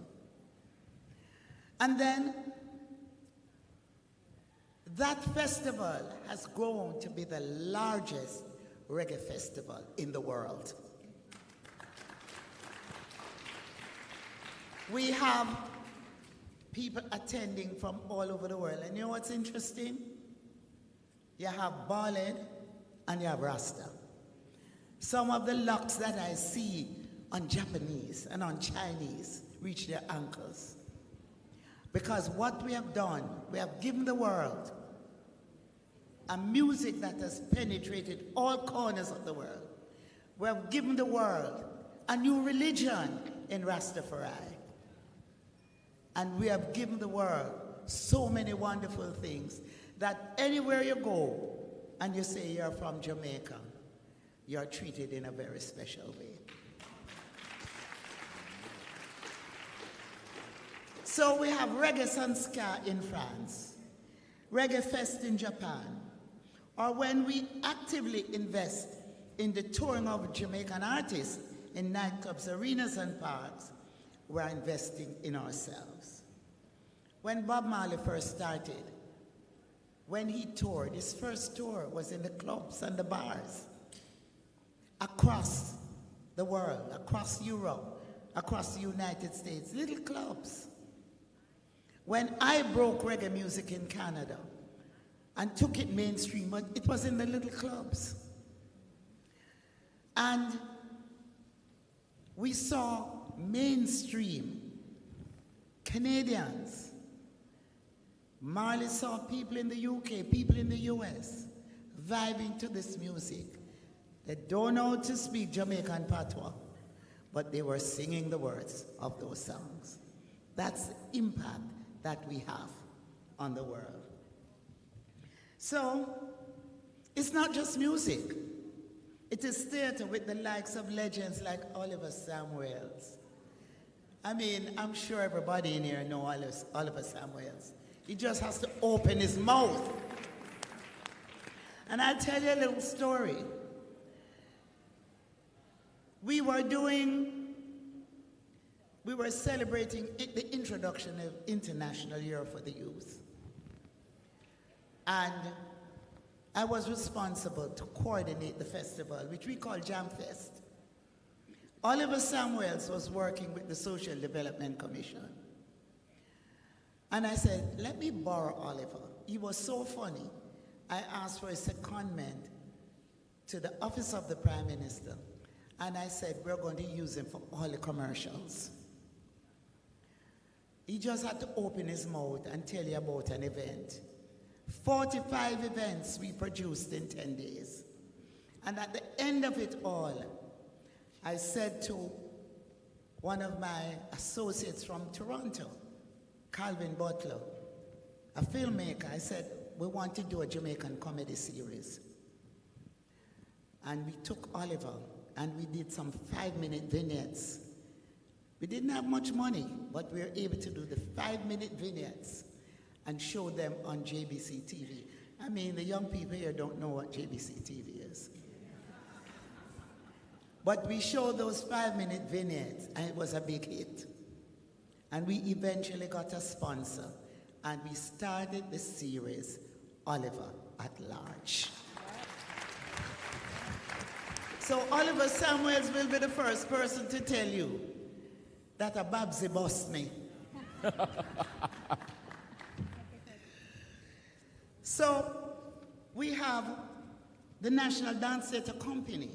And then that festival has grown to be the largest reggae festival in the world. We have people attending from all over the world. And you know what's interesting? You have bald and you have Rasta. Some of the locks that I see on Japanese and on Chinese reach their ankles. Because what we have done, we have given the world a music that has penetrated all corners of the world. We have given the world a new religion in Rastafari. And we have given the world so many wonderful things that anywhere you go and you say you're from Jamaica, you're treated in a very special way. So we have Reggae Sanska in France, Reggae Fest in Japan, or when we actively invest in the touring of Jamaican artists in nightclubs, arenas, and parks, we're investing in ourselves. When Bob Marley first started, when he toured, his first tour was in the clubs and the bars across the the world, across Europe, across the United States, little clubs. When I broke reggae music in Canada and took it mainstream, it was in the little clubs. And we saw mainstream Canadians. Marley saw people in the UK, people in the US, vibing to this music. They don't know how to speak Jamaican patois, but they were singing the words of those songs. That's the impact that we have on the world. So, it's not just music. It is theater with the likes of legends like Oliver Samuels. I mean, I'm sure everybody in here knows Oliver Samuels. He just has to open his mouth. And I'll tell you a little story. We were celebrating the introduction of International Year for the Youth. And I was responsible to coordinate the festival, which we call Jam Fest. Oliver Samuels was working with the Social Development Commission. And I said, let me borrow Oliver. He was so funny. I asked for a secondment to the Office of the Prime Minister. And I said, we're going to use him for all the commercials. He just had to open his mouth and tell you about an event. 45 events we produced in 10 days. And at the end of it all, I said to one of my associates from Toronto, Calvin Butler, a filmmaker, I said, we want to do a Jamaican comedy series. And we took Oliver and we did some 5-minute vignettes. We didn't have much money, but we were able to do the 5-minute vignettes and show them on JBC TV. I mean, the young people here don't know what JBC TV is. But we showed those 5-minute vignettes, and it was a big hit. And we eventually got a sponsor, and we started the series, Oliver at Large. So Oliver Samuels will be the first person to tell you that a Babsy bust me. So we have the National Dance Theatre Company,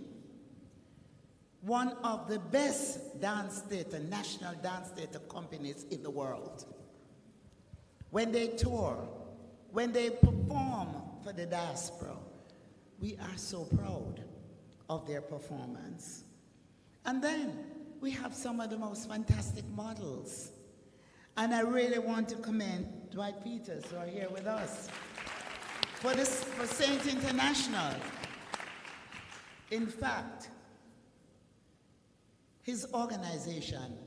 one of the best dance theatre, national dance theatre companies in the world. When they tour, when they perform for the diaspora, we are so proud of their performance. And then we have some of the most fantastic models. And I really want to commend Dwight Peters, who are here with us, for Saint International. In fact, his organization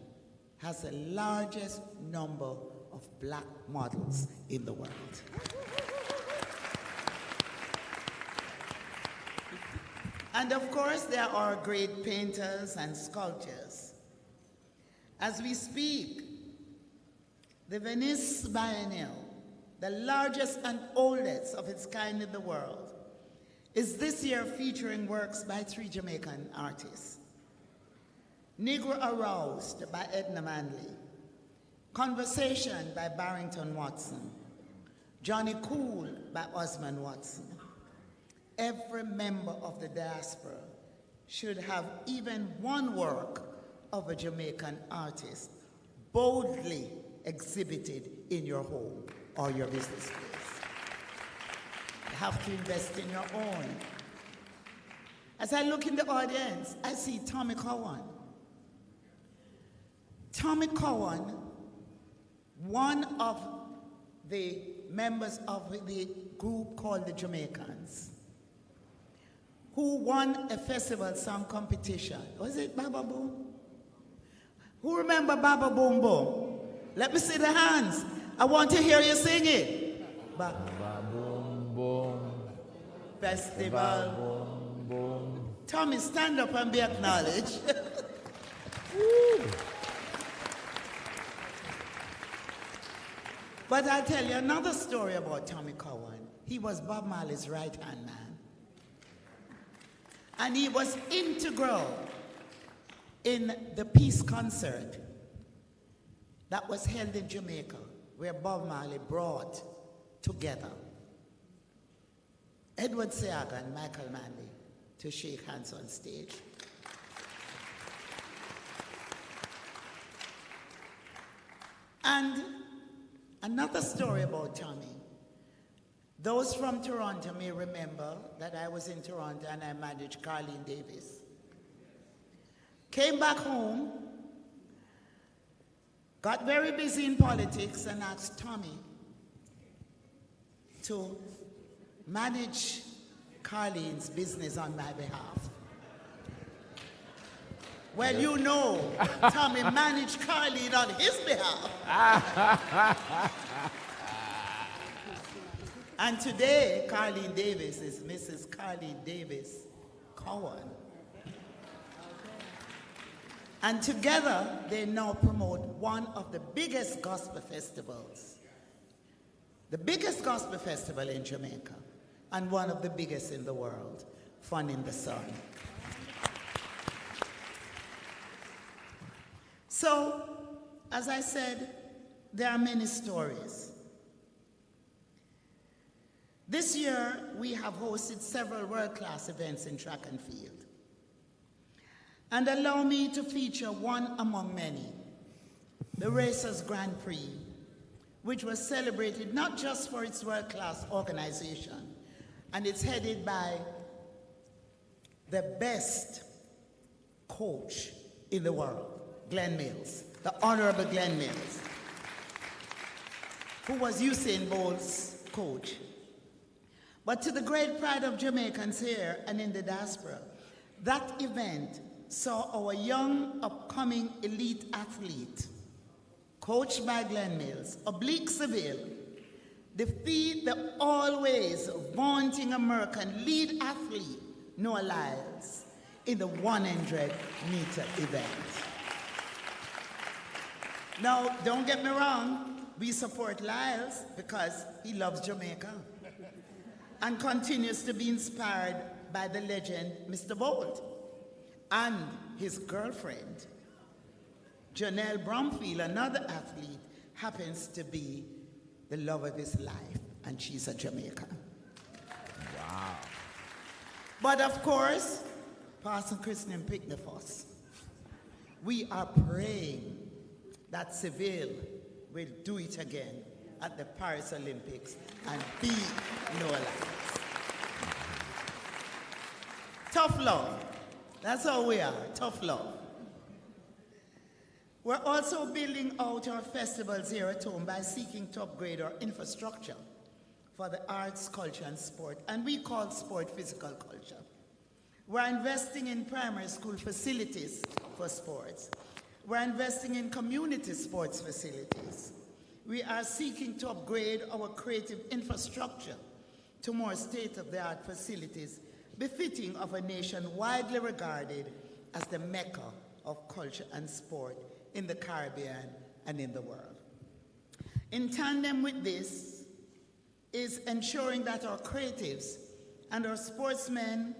has the largest number of black models in the world. And of course, there are great painters and sculptors. As we speak, the Venice Biennial, the largest and oldest of its kind in the world, is this year featuring works by 3 Jamaican artists. Negro Aroused by Edna Manley, Conversation by Barrington Watson, Johnny Cool by Osmond Watson. Every member of the diaspora should have even one work of a Jamaican artist boldly exhibited in your home or your business place. You have to invest in your own. As I look in the audience, I see Tommy Cowan. Tommy Cowan, one of the members of the group called the Jamaicans, who won a festival song competition. Was it Baba Boom? Who remember Baba Boom Boom? Let me see the hands. I want to hear you sing it. Baba Boom Boom Festival. Baba Boom Boom. Tommy, stand up and be acknowledged. But I'll tell you another story about Tommy Cowan. He was Bob Marley's right-hand man. And he was integral in the peace concert that was held in Jamaica, where Bob Marley brought together Edward Seaga and Michael Manley to shake hands on stage. And another story about Tommy. Those from Toronto may remember that I was in Toronto and I managed Carleen Davis. Came back home, got very busy in politics, and asked Tommy to manage Carleen's business on my behalf. Well, you know, Tommy managed Carleen on his behalf. And today, Carleen Davis is Mrs. Carleen Davis Cowan. And together, they now promote one of the biggest gospel festivals. The biggest gospel festival in Jamaica, and one of the biggest in the world, Fun in the Sun. So, as I said, there are many stories. This year, we have hosted several world-class events in track and field. And allow me to feature one among many, the Racers Grand Prix, which was celebrated not just for its world-class organization, and it's headed by the best coach in the world, Glenn Mills, the Honorable Glenn Mills, who was Usain Bolt's coach. But to the great pride of Jamaicans here and in the diaspora, that event saw our young, upcoming elite athlete, coached by Glenn Mills, Oblique Seville, defeat the always vaunting American lead athlete, Noah Lyles, in the 100-meter event. Now, don't get me wrong, we support Lyles because he loves Jamaica and continues to be inspired by the legend, Mr. Bolt, and his girlfriend, Janelle Bromfield, another athlete, happens to be the love of his life, and she's a Jamaican. Wow. But of course, Pastor Christian picked the fuss. We are praying that Seville will do it again at the Paris Olympics and beat Noah Lyles. Tough love. That's how we are, tough love. We're also building out our festivals here at home by seeking to upgrade our infrastructure for the arts, culture, and sport. And we call sport physical culture. We're investing in primary school facilities for sports. We're investing in community sports facilities. We are seeking to upgrade our creative infrastructure to more state-of-the-art facilities befitting of a nation widely regarded as the mecca of culture and sport in the Caribbean and in the world. In tandem with this is ensuring that our creatives and our sportsmen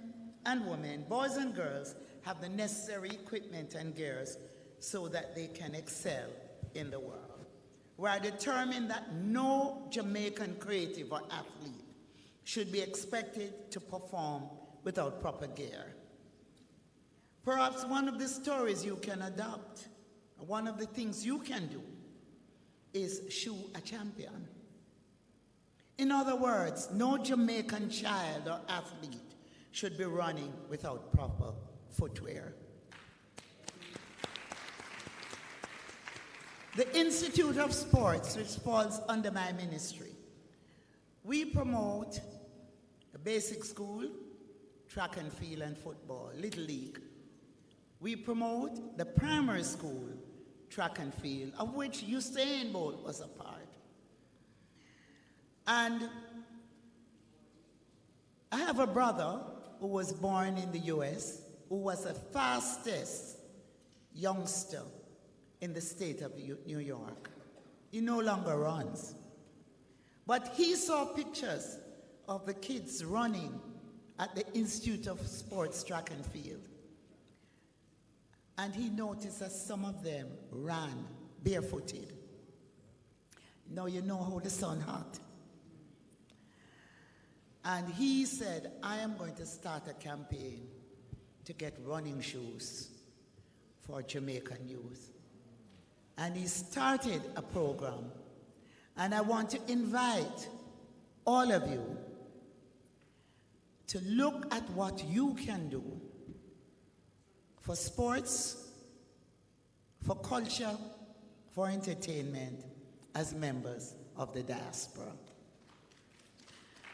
and women, boys and girls, have the necessary equipment and gears so that they can excel in the world. We are determined that no Jamaican creative or athlete should be expected to perform without proper gear. Perhaps one of the stories you can adopt, one of the things you can do, is shoe a champion. In other words, no Jamaican child or athlete should be running without proper footwear. The Institute of Sports, which falls under my ministry, we promote the basic school, track and field and football, Little League. We promote the primary school, track and field, of which Usain Bolt was a part. And I have a brother who was born in the US, who was the fastest youngster in the state of New York. He no longer runs. But he saw pictures of the kids running at the Institute of Sports Track and Field. and he noticed that some of them ran barefooted. Now you know how the sun hot. And he said, I am going to start a campaign to get running shoes for Jamaican youth. And he started a program. And I want to invite all of you to look at what you can do for sports, for culture, for entertainment as members of the diaspora.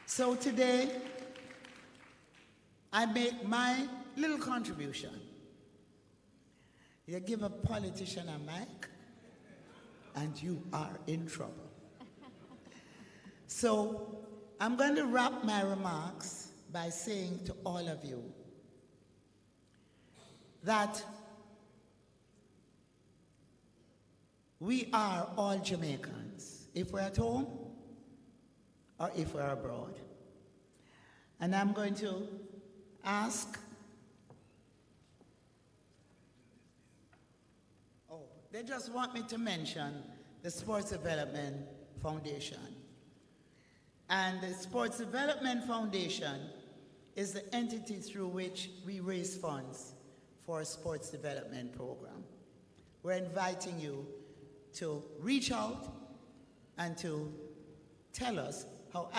So today, I make my little contribution. You give a politician a mic, and you are in trouble. So I'm going to wrap my remarks by saying to all of you that we are all Jamaicans, if we're at home or if we're abroad. And I'm going to ask, they just want me to mention the Sports Development Foundation. And the Sports Development Foundation is the entity through which we raise funds for a sports development program. We're inviting you to reach out and to tell us how,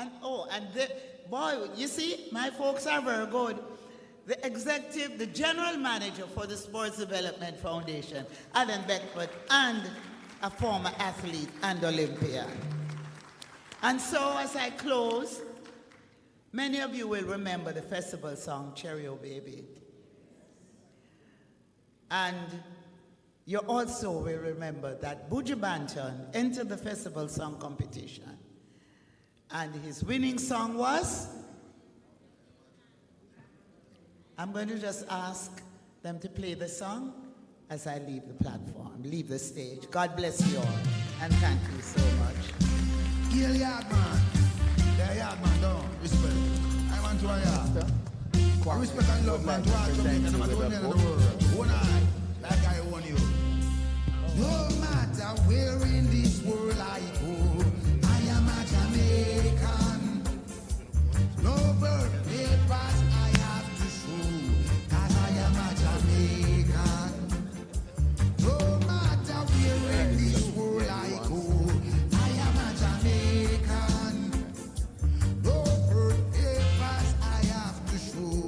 boy, you see, my folks are very good. The general manager for the Sports Development Foundation, Alan Beckford, and a former athlete and Olympian. And so as I close, many of you will remember the festival song, Cherry O Baby. And you also will remember that Buju Banton entered the festival song competition. And his winning song was? I'm going to just ask them to play the song as I leave the platform, leave the stage. God bless you all, and thank you so much. Kill yard man. The yard man, don't respect. I want to a yard. I respect and love man to all Jamaica, no matter where in the world. One eye, like I own you. No matter where in this world I go, I am a Jamaican. No birthday pass I have to show, 'cause I am a Jamaican. No matter where in this world I go, I am a Jamaican. No birthday pass I have to show,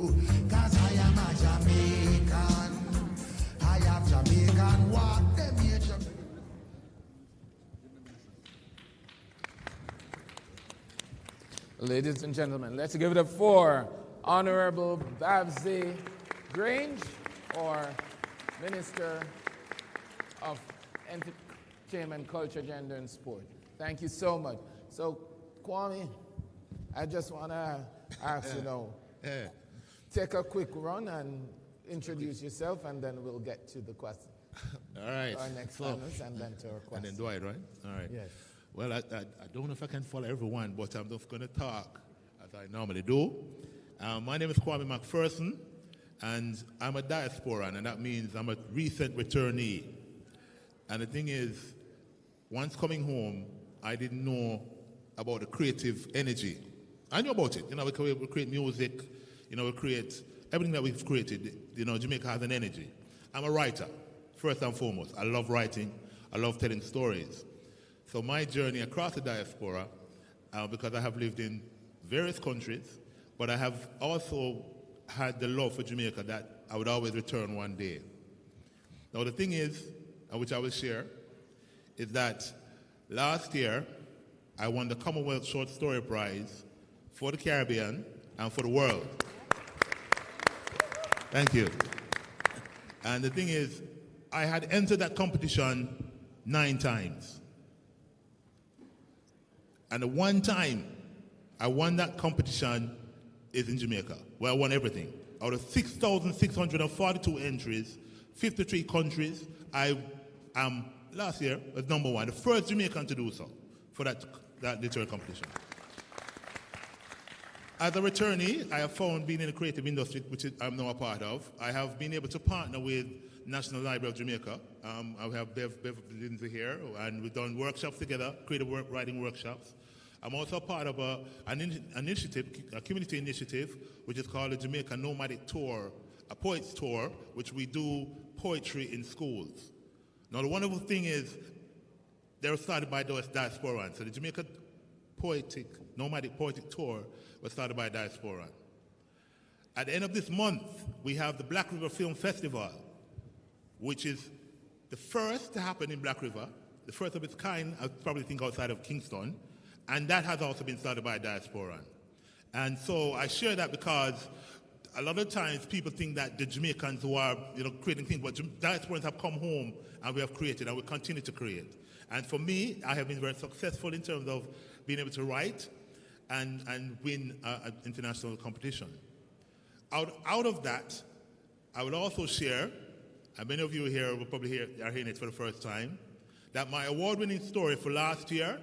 'cause I am a Jamaican. I have Jamaican walk them here. Ladies and gentlemen, let's give it up for Honorable Babsy Grange, or Minister of Entertainment, Culture, Gender, and Sport. Thank you so much. So, Kwame, I just want to ask take a quick run and introduce yourself, and then we'll get to the question. All right. Our next panelist, and then to our question. And then Dwight, right? All right. Yes. Well, I don't know if I can follow everyone, but I'm just going to talk as I normally do. My name is Kwame McPherson, and I'm a diasporan, and that means I'm a recent returnee. And the thing is, once coming home, I didn't know about the creative energy. I knew about it. You know, we create music, you know, we create everything that we've created. You know, Jamaica has an energy. I'm a writer, first and foremost. I love writing. I love telling stories. So my journey across the diaspora, because I have lived in various countries, but I have also had the love for Jamaica that I would always return one day. Now the thing is, which I will share, is that last year I won the Commonwealth Short Story Prize for the Caribbean and for the world. Thank you. And the thing is, I had entered that competition 9 times. And the one time I won that competition is in Jamaica, where I won everything. Out of 6,642 entries, 53 countries, I am, last year, was #1, the first Jamaican to do so for that literary competition. As a returnee, I have found being in the creative industry, which I'm now a part of, I have been able to partner with National Library of Jamaica. I have Bev Lindsay here, and we've done workshops together, creative writing workshops. I'm also part of an initiative, a community initiative, which is called the Jamaica Nomadic Tour, a poets tour, which we do poetry in schools. Now, the wonderful thing is, they were started by those diasporans. So the Jamaica Nomadic Poetic Tour was started by a diasporan. At the end of this month, we have the Black River Film Festival, which is the first to happen in Black River, the first of its kind, I probably think outside of Kingston, and that has also been started by a diasporan. And so I share that because a lot of times people think that the Jamaicans who are creating things, but diasporans have come home and we have created and we continue to create. And for me, I have been very successful in terms of being able to write and win an international competition. Out of that, I would also share, and many of you here will probably are hearing it for the first time, that my award-winning story for last year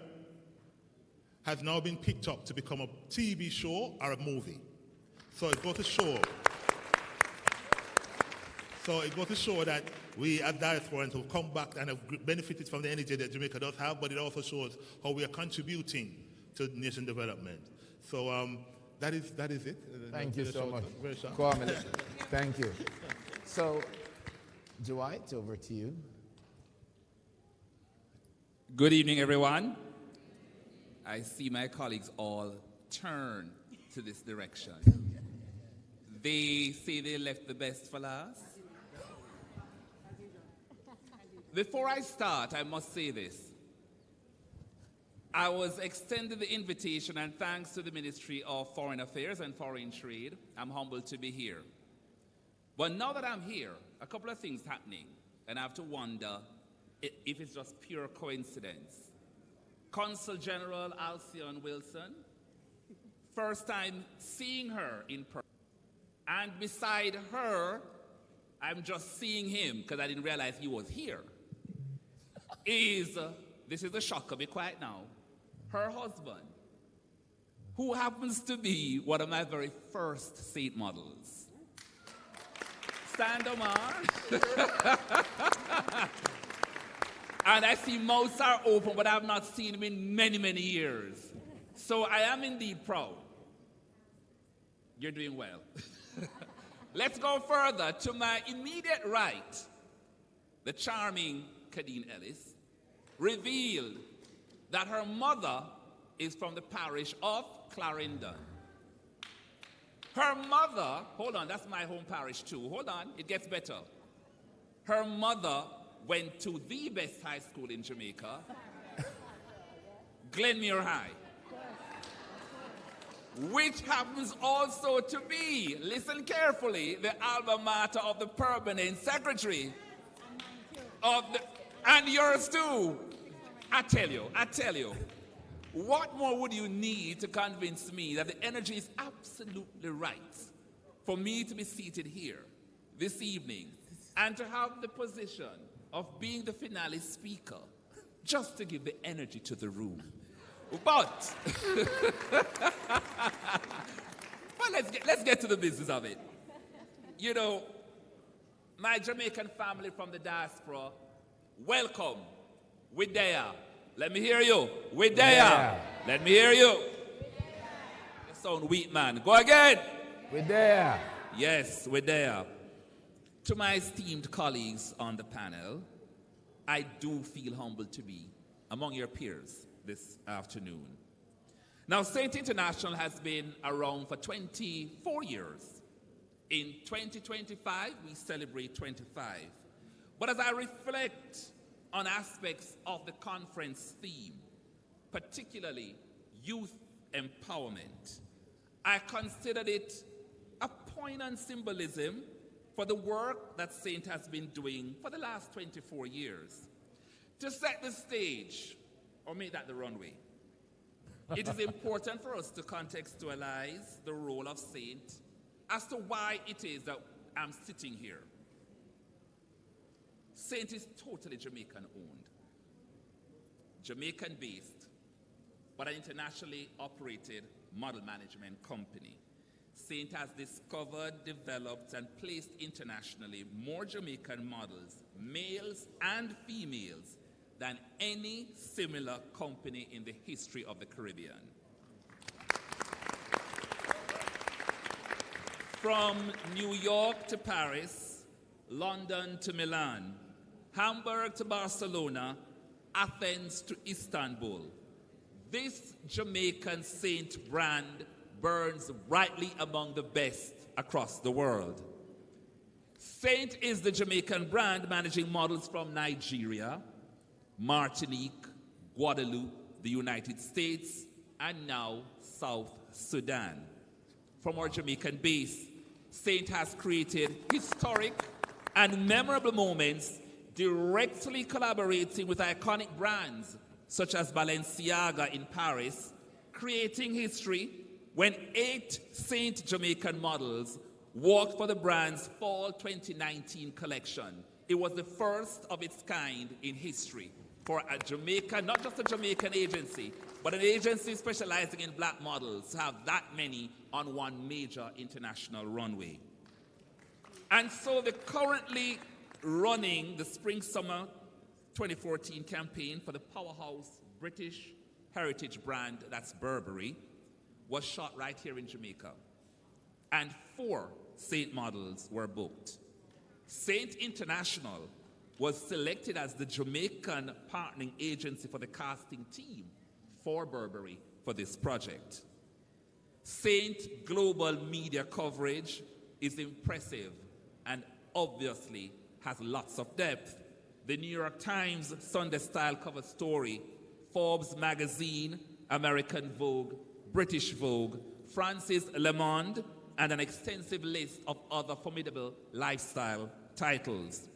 has now been picked up to become a TV show or a movie. So it goes to show. That we as diasporans have come back and have benefited from the energy that Jamaica does have, but it also shows how we are contributing to nation development. So that is it. Thank you so much, Kwame. Thank you. So, Dwight, over to you. Good evening, everyone. I see my colleagues all turn to this direction. They say they left the best for last. Before I start, I must say this. I was extended the invitation, and thanks to the Ministry of Foreign Affairs and Foreign Trade, I'm humbled to be here. But now that I'm here, a couple of things happening, and I have to wonder if it's just pure coincidence. Consul General Alcyon Wilson, first time seeing her in person. And beside her, I'm just seeing him because I didn't realize he was here. This is a shocker, be quiet now, her husband, who happens to be one of my very first Saint models. Stand, Omar. And I see mouths are open, but I have not seen him in many, many years. So I am indeed proud. You're doing well. Let's go further. To my immediate right, the charming Kadeen Ellis revealed that her mother is from the parish of Clarendon. Her mother, hold on, that's my home parish too. Hold on, it gets better. Her mother went to the best high school in Jamaica, Glenmuir High, which happens also to be, listen carefully, the alma mater of the permanent secretary of the, and yours too. I tell you, what more would you need to convince me that the energy is absolutely right for me to be seated here this evening and to have the position of being the finale speaker, just to give the energy to the room. But let's get to the business of it. You know, my Jamaican family from the diaspora, welcome. We're there. Let me hear you. We're there. Yeah. Let me hear you. You sound weak, man. Go again. We're there. Yes, we're there. To my esteemed colleagues on the panel, I do feel humbled to be among your peers this afternoon. Now, Saint International has been around for 24 years. In 2025, we celebrate 25. But as I reflect on aspects of the conference theme, particularly youth empowerment, I considered it a poignant symbolism for the work that Saint has been doing for the last 24 years. To set the stage, or make that the runway, it is important for us to contextualize the role of Saint as to why it is that I'm sitting here. Saint is totally Jamaican-owned, Jamaican-based, but an internationally operated model management company. Saint has discovered, developed, and placed internationally more Jamaican models, males and females, than any similar company in the history of the Caribbean. From New York to Paris, London to Milan, Hamburg to Barcelona, Athens to Istanbul, this Jamaican Saint brand burns brightly among the best across the world. Saint is the Jamaican brand managing models from Nigeria, Martinique, Guadeloupe, the United States, and now South Sudan. From our Jamaican base, Saint has created historic and memorable moments directly collaborating with iconic brands such as Balenciaga in Paris, creating history when 8 Saint Jamaican models walked for the brand's Fall 2019 collection. It was the first of its kind in history for a Jamaican, not just a Jamaican agency, but an agency specializing in black models to have that many on one major international runway. And so they're currently running the Spring-Summer 2014 campaign for the powerhouse British heritage brand, that's Burberry, was shot right here in Jamaica. And 4 Saint models were booked. Saint International was selected as the Jamaican partnering agency for the casting team for Burberry for this project. Saint global media coverage is impressive and obviously has lots of depth. The New York Times Sunday Style cover story, Forbes magazine, American Vogue, British Vogue, France's Le Monde, and an extensive list of other formidable lifestyle titles.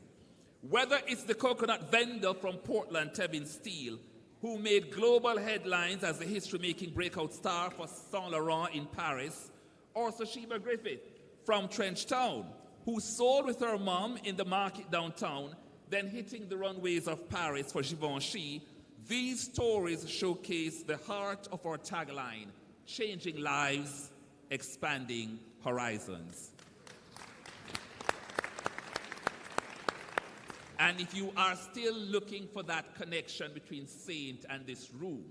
Whether it's the coconut vendor from Portland, Tevin Steele, who made global headlines as the history-making breakout star for Saint Laurent in Paris, or Soshiba Griffith from Trenchtown, who sold with her mom in the market downtown, then hitting the runways of Paris for Givenchy, these stories showcase the heart of our tagline, changing lives, expanding horizons. And if you are still looking for that connection between Saint and this room,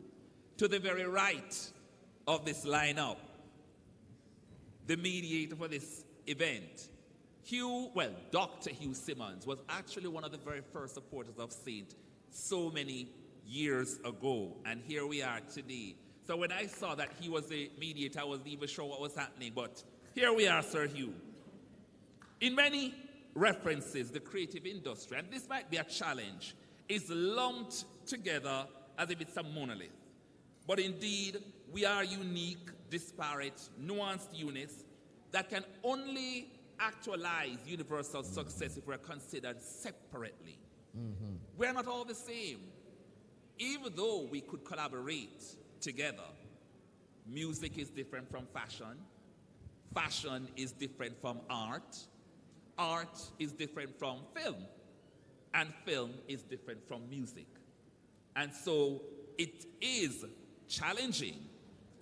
to the very right of this lineup, the mediator for this event, Dr. Hugh Simmons was actually one of the very first supporters of Saint so many years ago. And here we are today. So when I saw that he was the mediator, I wasn't even sure what was happening. But here we are, Sir Hugh. In many references, the creative industry, and this might be a challenge, is lumped together as if it's a monolith. But indeed, we are unique, disparate, nuanced units that can only actualize universal success if we're considered separately. We're not all the same. Even though we could collaborate together, music is different from fashion. Fashion is different from art. Art is different from film. And film is different from music. And so it is challenging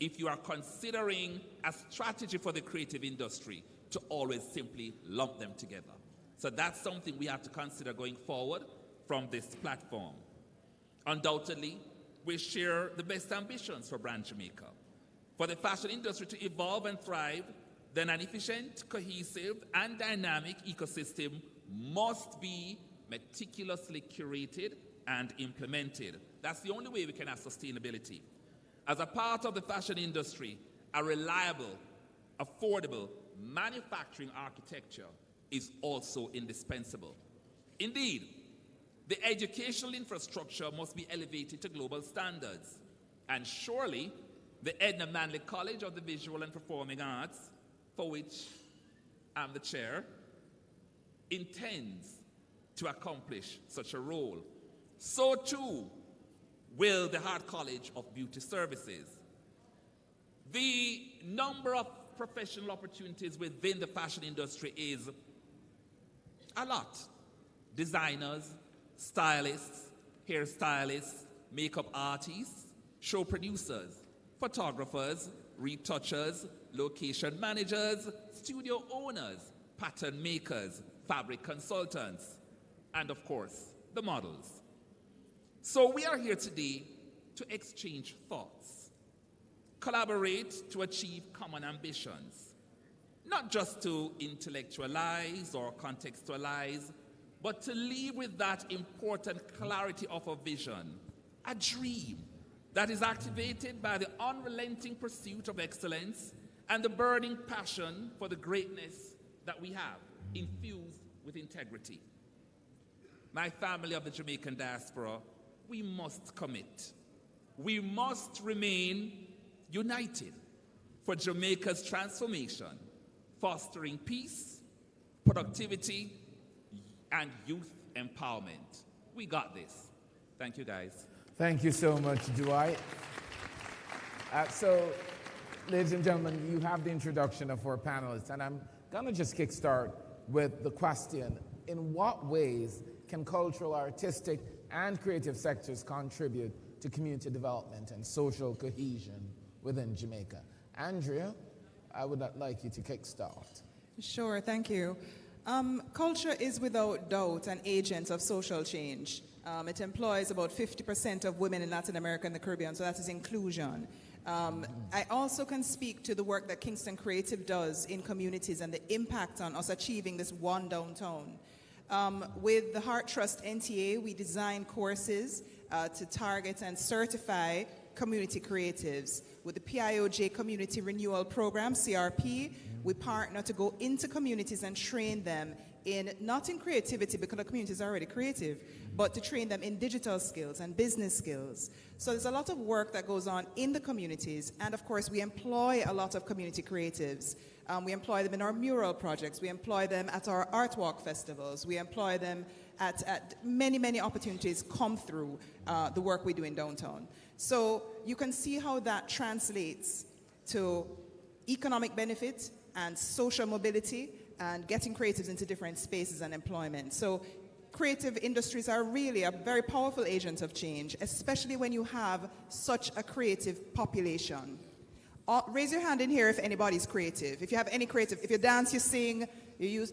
if you are considering a strategy for the creative industry to always simply lump them together. So that's something we have to consider going forward from this platform. Undoubtedly, we share the best ambitions for Brand Jamaica. For the fashion industry to evolve and thrive, then an efficient, cohesive, and dynamic ecosystem must be meticulously curated and implemented. That's the only way we can have sustainability. As a part of the fashion industry, a reliable, affordable manufacturing architecture is also indispensable. Indeed, the educational infrastructure must be elevated to global standards. And surely, the Edna Manley College of the Visual and Performing Arts, for which I'm the chair, intends to accomplish such a role. So too will the Hart College of Beauty Services. The number of professional opportunities within the fashion industry is a lot. Designers, stylists, hairstylists, makeup artists, show producers, photographers, retouchers, location managers, studio owners, pattern makers, fabric consultants, and of course, the models. So we are here today to exchange thoughts, collaborate to achieve common ambitions, not just to intellectualize or contextualize, but to leave with that important clarity of a vision, a dream that is activated by the unrelenting pursuit of excellence and the burning passion for the greatness that we have, infused with integrity. My family of the Jamaican diaspora, we must commit. We must remain united for Jamaica's transformation, fostering peace, productivity, and youth empowerment. We got this. Thank you, guys. Thank you so much, Dwight. So, ladies and gentlemen, you have the introduction of our panelists, and I'm going to just kickstart with the question, in what ways can cultural, artistic, and creative sectors contribute to community development and social cohesion within Jamaica? Andrea, I would like you to kickstart. Sure, thank you. Culture is without doubt an agent of social change. It employs about 50% of women in Latin America and the Caribbean, so that is inclusion. I also can speak to the work that Kingston Creative does in communities and the impact on us achieving this one downtown. With the Heart Trust NTA, we design courses to target and certify community creatives. With the PIOJ Community Renewal Program, CRP, we partner to go into communities and train them not in creativity, because the community is already creative, but to train them in digital skills and business skills. So there's a lot of work that goes on in the communities, and of course we employ a lot of community creatives. We employ them in our mural projects, we employ them at our art walk festivals, we employ them at many, many opportunities come through the work we do in downtown. So you can see how that translates to economic benefit and social mobility and getting creatives into different spaces and employment. So creative industries are really a very powerful agent of change, especially when you have such a creative population. Raise your hand in here if anybody's creative. If you have any creative, if you dance, you sing, you use,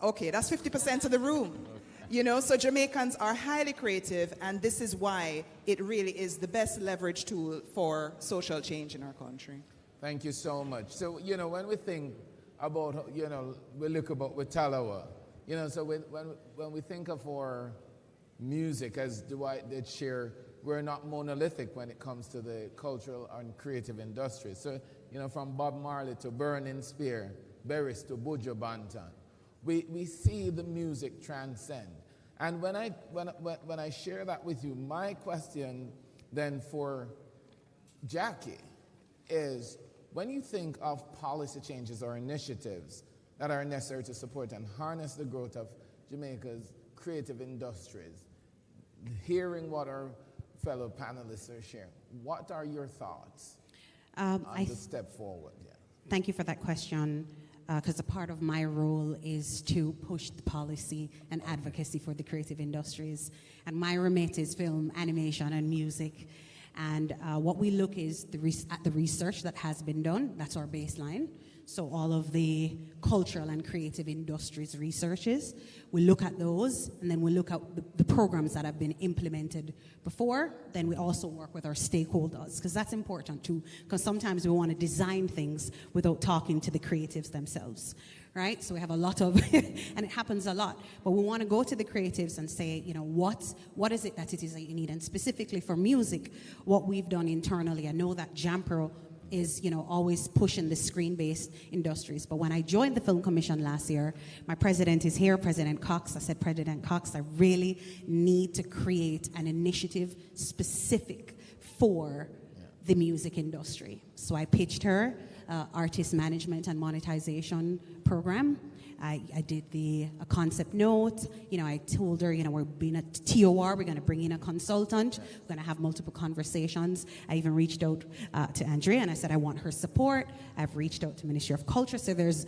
okay, that's 50% of the room. You know, so Jamaicans are highly creative, and this is why it really is the best leverage tool for social change in our country. Thank you so much. So, you know, when we think about, you know, we look about with Talawa, you know, so when we think of our music, as Dwight did share, we're not monolithic when it comes to the cultural and creative industry. So, you know, from Bob Marley to Burning Spear, Berris to Buju Banton, we see the music transcend. And when I share that with you, my question then for Jackie is, when you think of policy changes or initiatives that are necessary to support and harness the growth of Jamaica's creative industries, hearing what our fellow panelists are sharing, what are your thoughts on the step forward? Yeah. Thank you for that question, because a part of my role is to push the policy and advocacy for the creative industries. And my remit is film, animation, and music. And what we look is at the research that has been done. That's our baseline. So all of the cultural and creative industries researches, we look at those, and then we look at the programs that have been implemented before. Then we also work with our stakeholders, because that's important too, because sometimes we want to design things without talking to the creatives themselves, right? So we have a lot of, and it happens a lot, but we want to go to the creatives and say, you know, what is it that you need? And specifically for music, what we've done internally, I know that Jampro is, you know, always pushing the screen-based industries. But when I joined the Film Commission last year, my president is here, President Cox. I said, President Cox, I really need to create an initiative specific for the music industry. So I pitched her artist management and monetization program. I did a concept note. You know, I told her, you know, we're being a TOR, we're going to bring in a consultant, we're going to have multiple conversations. I even reached out to Andrea, and I said I want her support. I've reached out to Ministry of Culture. So there's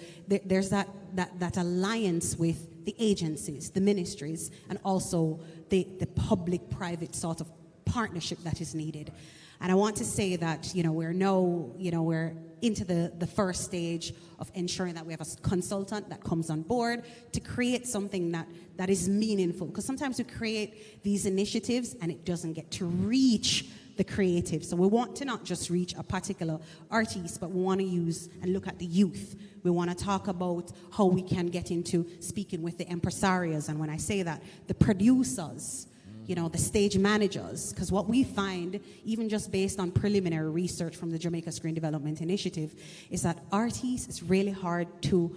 that alliance with the agencies, the ministries, and also the public-private sort of partnership that is needed. And I want to say that, we're into the first stage of ensuring that we have a consultant that comes on board to create something that is meaningful. Because sometimes we create these initiatives and it doesn't get to reach the creative. So we want to not just reach a particular artist, but we want to use and look at the youth. We want to talk about how we can get into speaking with the impresarios. And when I say that, the producers, the stage managers, because what we find, even just based on preliminary research from the Jamaica Screen Development Initiative, is that artists, it's really hard to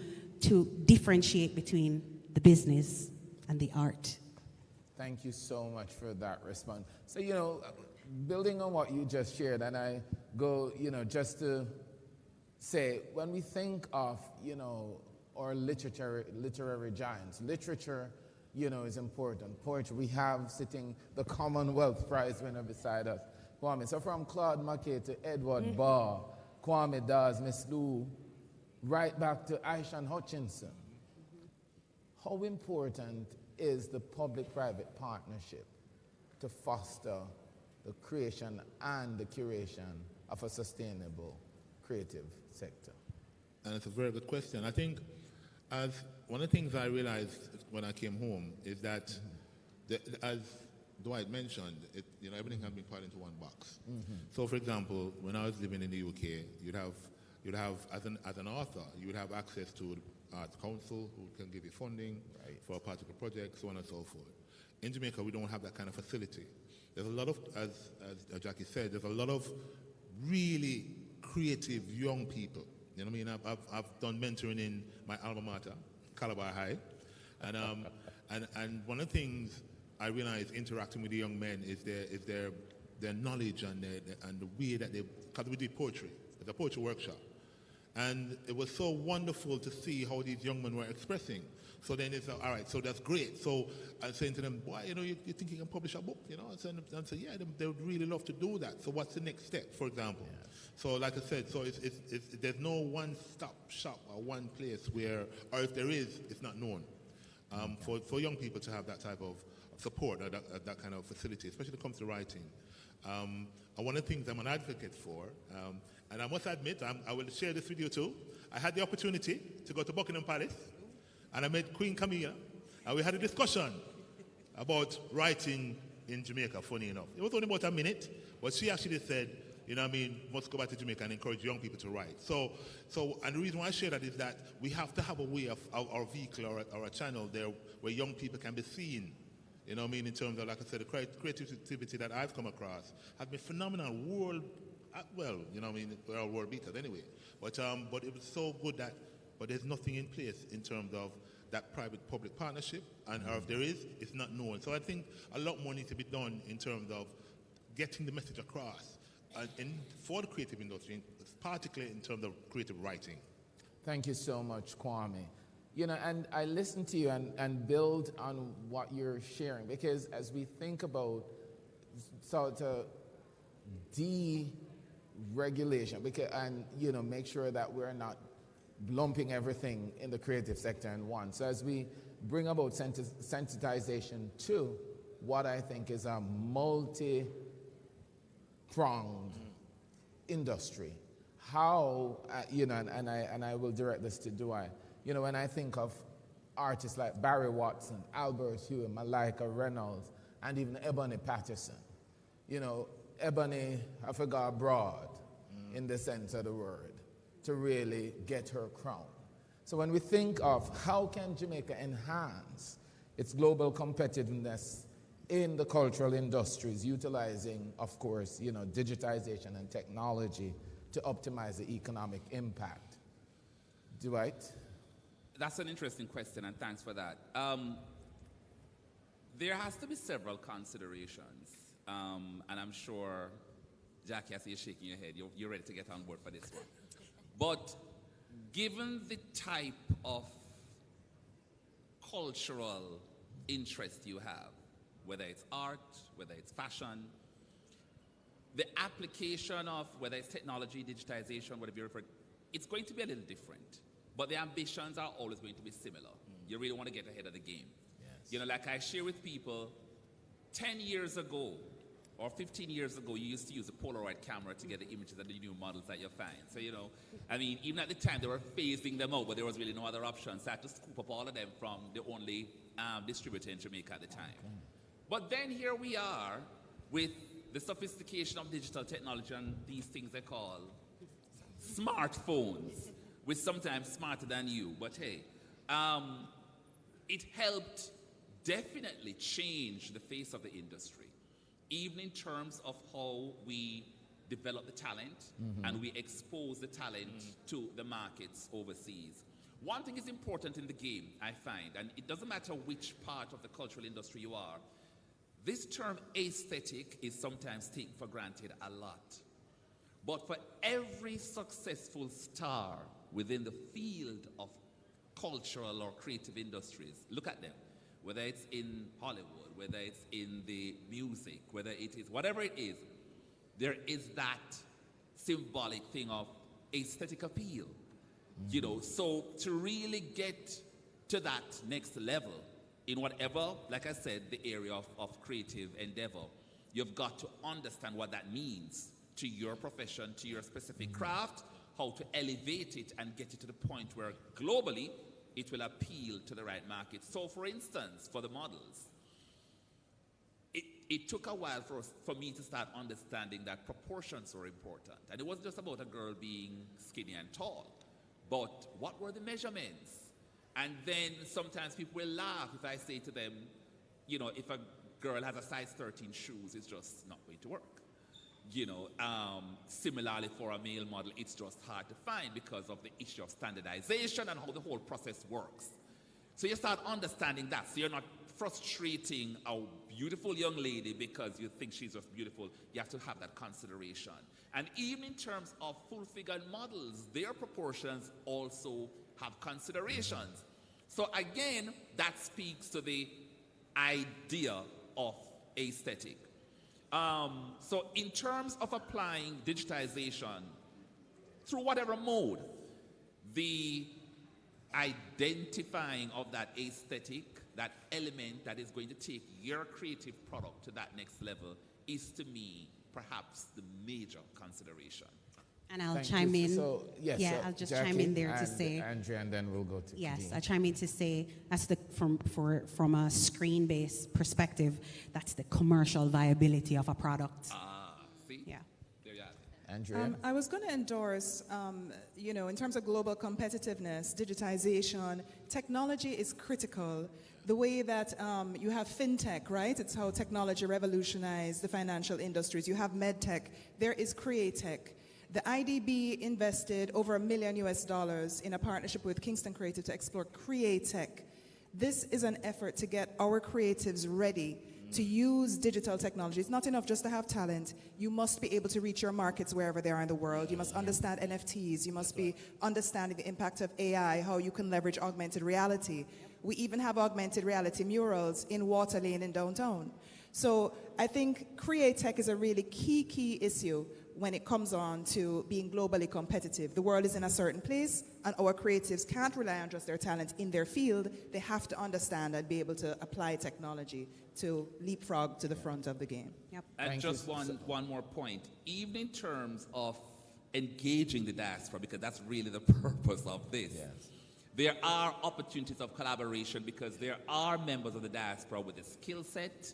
differentiate between the business and the art. Thank you so much for that response. So, building on what you just shared, and I go, just to say, when we think of, our literary giants, literature, is important. Poetry, we have sitting the Commonwealth Prize winner beside us, Kwame. So from Claude McKay to Edward Barr, Kwame Dawes, Miss Lou, right back to Aishan Hutchinson. How important is the public-private partnership to foster the creation and the curation of a sustainable creative sector? And it's a very good question. I think as one of the things I realized when I came home is that, as Dwight mentioned, everything has been put into one box. So, for example, when I was living in the UK, you'd have as an author, you would have access to the Arts Council, who can give you funding for a particular project, so on and so forth. In Jamaica, we don't have that kind of facility. There's a lot of, as Jackie said, there's a lot of really creative young people. You know what I mean? I've done mentoring in my alma mater, Calabar High, and one of the things I realized interacting with the young men is their knowledge and the way that because we did poetry. It's a poetry workshop, and it was so wonderful to see how these young men were expressing. So then it's all right. So that's great. So I'm saying to them, boy, you think you can publish a book? I said, yeah, they would really love to do that. So what's the next step, for example? Yeah. So like I said, so there's no one-stop shop or one place where, or if there is, it's not known. For young people to have that type of support or that kind of facility, especially when it comes to writing. And one of the things I'm an advocate for, and I must admit, I will share this with you too. I had the opportunity to go to Buckingham Palace, and I met Queen Camilla, and we had a discussion about writing in Jamaica, funny enough. It was only about a minute, but she actually said, must go back to Jamaica and encourage young people to write. So, and the reason why I share that is that we have to have a way of our vehicle or a channel there where young people can be seen. In terms of, like I said, the creativity that I've come across has been phenomenal. We're all world beaters anyway. But it was so good but there's nothing in place in terms of that private-public partnership, or if there is, it's not known. So I think a lot more needs to be done in terms of getting the message across for the creative industry, particularly in terms of creative writing. Thank you so much, Kwame. And I listen to you and build on what you're sharing, because as we think about to deregulation, make sure that we're not lumping everything in the creative sector in one. So as we bring about sensitization to what I think is a multi-pronged industry, how, and I will direct this to Dwight, when I think of artists like Barry Watson, Albert Hewitt, Malika Reynolds, and even Ebony Patterson, Ebony, I forgot broad in the sense of the word, to really get her crown. So when we think of how can Jamaica enhance its global competitiveness in the cultural industries, utilizing, of course, digitization and technology to optimize the economic impact. Dwight? That's an interesting question, and thanks for that. There has to be several considerations, and I'm sure, Jackie, I see you shaking your head. You're ready to get on board for this one. But given the type of cultural interest you have, whether it's art, whether it's fashion, the application of whether it's technology, digitization, whatever you refer, it's going to be a little different. But the ambitions are always going to be similar. You really want to get ahead of the game. Yes. Like I share with people, 10 years ago, or 15 years ago, you used to use a Polaroid camera to get the images of the new models that you find. So, you know, I mean, even at the time, they were phasing them out, but there was really no other option. So I had to scoop up all of them from the only distributor in Jamaica at the time. Okay. But then here we are with the sophistication of digital technology and these things they call smartphones, which sometimes smarter than you. But hey, it helped definitely change the face of the industry, even in terms of how we develop the talent and we expose the talent to the markets overseas. One thing is important in the game, I find, and it doesn't matter which part of the cultural industry you are, this term aesthetic is sometimes taken for granted a lot. But for every successful star within the field of cultural or creative industries, look at them. Whether it's in Hollywood, whether it's in the music, whether it is, whatever it is, there is that symbolic thing of aesthetic appeal. You know, so to really get to that next level in whatever, like I said, the area of creative endeavor, you've got to understand what that means to your profession, to your specific craft, how to elevate it and get it to the point where globally it will appeal to the right market. So for instance, for the models, it took a while for me to start understanding that proportions were important. And it wasn't just about a girl being skinny and tall, but what were the measurements? And then sometimes people will laugh if I say to them, you know, if a girl has a size 13 shoes, it's just not going to work. You know, similarly for a male model, it's just hard to find because of the issue of standardization and how the whole process works. So you start understanding that. So you're not frustrating a beautiful young lady because you think she's just beautiful. You have to have that consideration. And even in terms of full-figured models, their proportions also have considerations. So again, that speaks to the idea of aesthetic. So in terms of applying digitization through whatever mode, the identifying of that aesthetic, that element that is going to take your creative product to that next level is, to me, perhaps the major consideration. And I'll chime in. So, yes, yeah, so I'll just Jackie chime in there to and say. Andrea, and then we'll go to Yes, Kadeen. I'll chime in to say that's from a screen-based perspective, that's the commercial viability of a product. See? Yeah. There you are. Andrea? I was going to endorse, you know, in terms of global competitiveness, digitization, technology is critical. The way that you have fintech, right? It's how technology revolutionized the financial industries. You have medtech. There is createch. The IDB invested over $1 million in a partnership with Kingston Creative to explore createch. This is an effort to get our creatives ready to use digital technology. It's not enough just to have talent. You must be able to reach your markets wherever they are in the world. You must understand NFTs. You must be understanding the impact of AI, how you can leverage augmented reality. We even have augmented reality murals in Water Lane in downtown. So I think createch is a really key issue when it comes on to being globally competitive. The world is in a certain place, and our creatives can't rely on just their talent in their field. They have to understand and be able to apply technology to leapfrog to the front of the game. Yep. And just one more point. Even in terms of engaging the diaspora, because that's really the purpose of this. Yes. There are opportunities of collaboration because there are members of the diaspora with the skill set,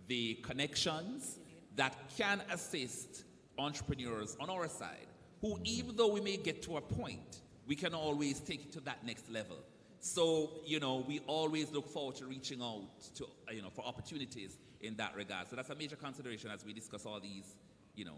the connections that can assist entrepreneurs on our side, who, even though we may get to a point, we can always take it to that next level. So, you know, we always look forward to reaching out to, you know, for opportunities in that regard. So that's a major consideration as we discuss all these, you know,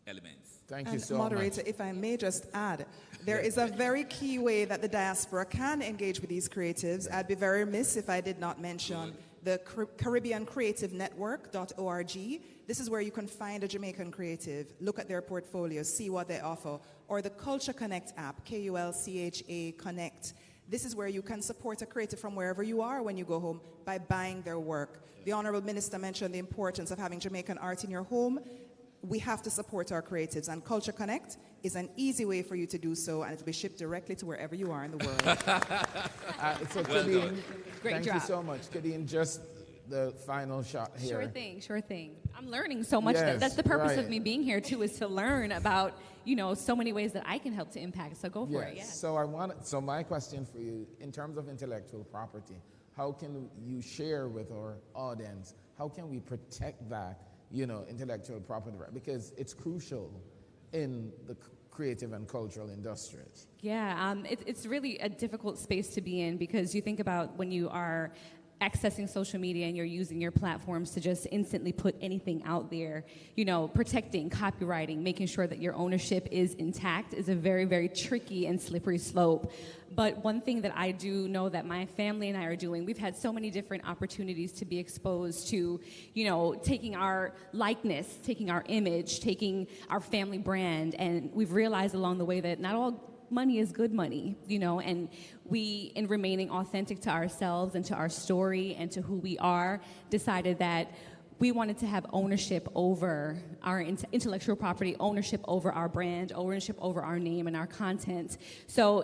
elements. Thank you so moderator, much. if I may just add, there is a very key way that the diaspora can engage with these creatives. I'd be very remiss if I did not mention the Caribbean Creative Network.org. This is where you can find a Jamaican creative, look at their portfolio, see what they offer, or the Culture Connect app, KULCHA Connect. This is where you can support a creative from wherever you are when you go home by buying their work. The Honorable Minister mentioned the importance of having Jamaican art in your home. We have to support our creatives, and Culture Connect is an easy way for you to do so, and it'll be shipped directly to wherever you are in the world. So Well Kadeen, Great thank job. you so much. Kadeen, just the final shot here. Sure thing, sure thing. I'm learning so much. Yes, That's the purpose of right. me being here too, is to learn about, so many ways that I can help to impact. So go for it. Yes. So my question for you, in terms of intellectual property, how can you share with our audience, how can we protect that, intellectual property right? Because it's crucial in the creative and cultural industries. Yeah, it's really a difficult space to be in, because you think about when you are accessing social media and you're using your platforms to just instantly put anything out there, protecting, copywriting, making sure that your ownership is intact is a very, very tricky and slippery slope. But one thing that I do know that my family and I are doing, we've had so many different opportunities to be exposed to, taking our likeness, taking our image, taking our family brand, and we've realized along the way that not all money is good money, and we, in remaining authentic to ourselves and to our story and to who we are, decided that we wanted to have ownership over our intellectual property, ownership over our brand, ownership over our name and our content. So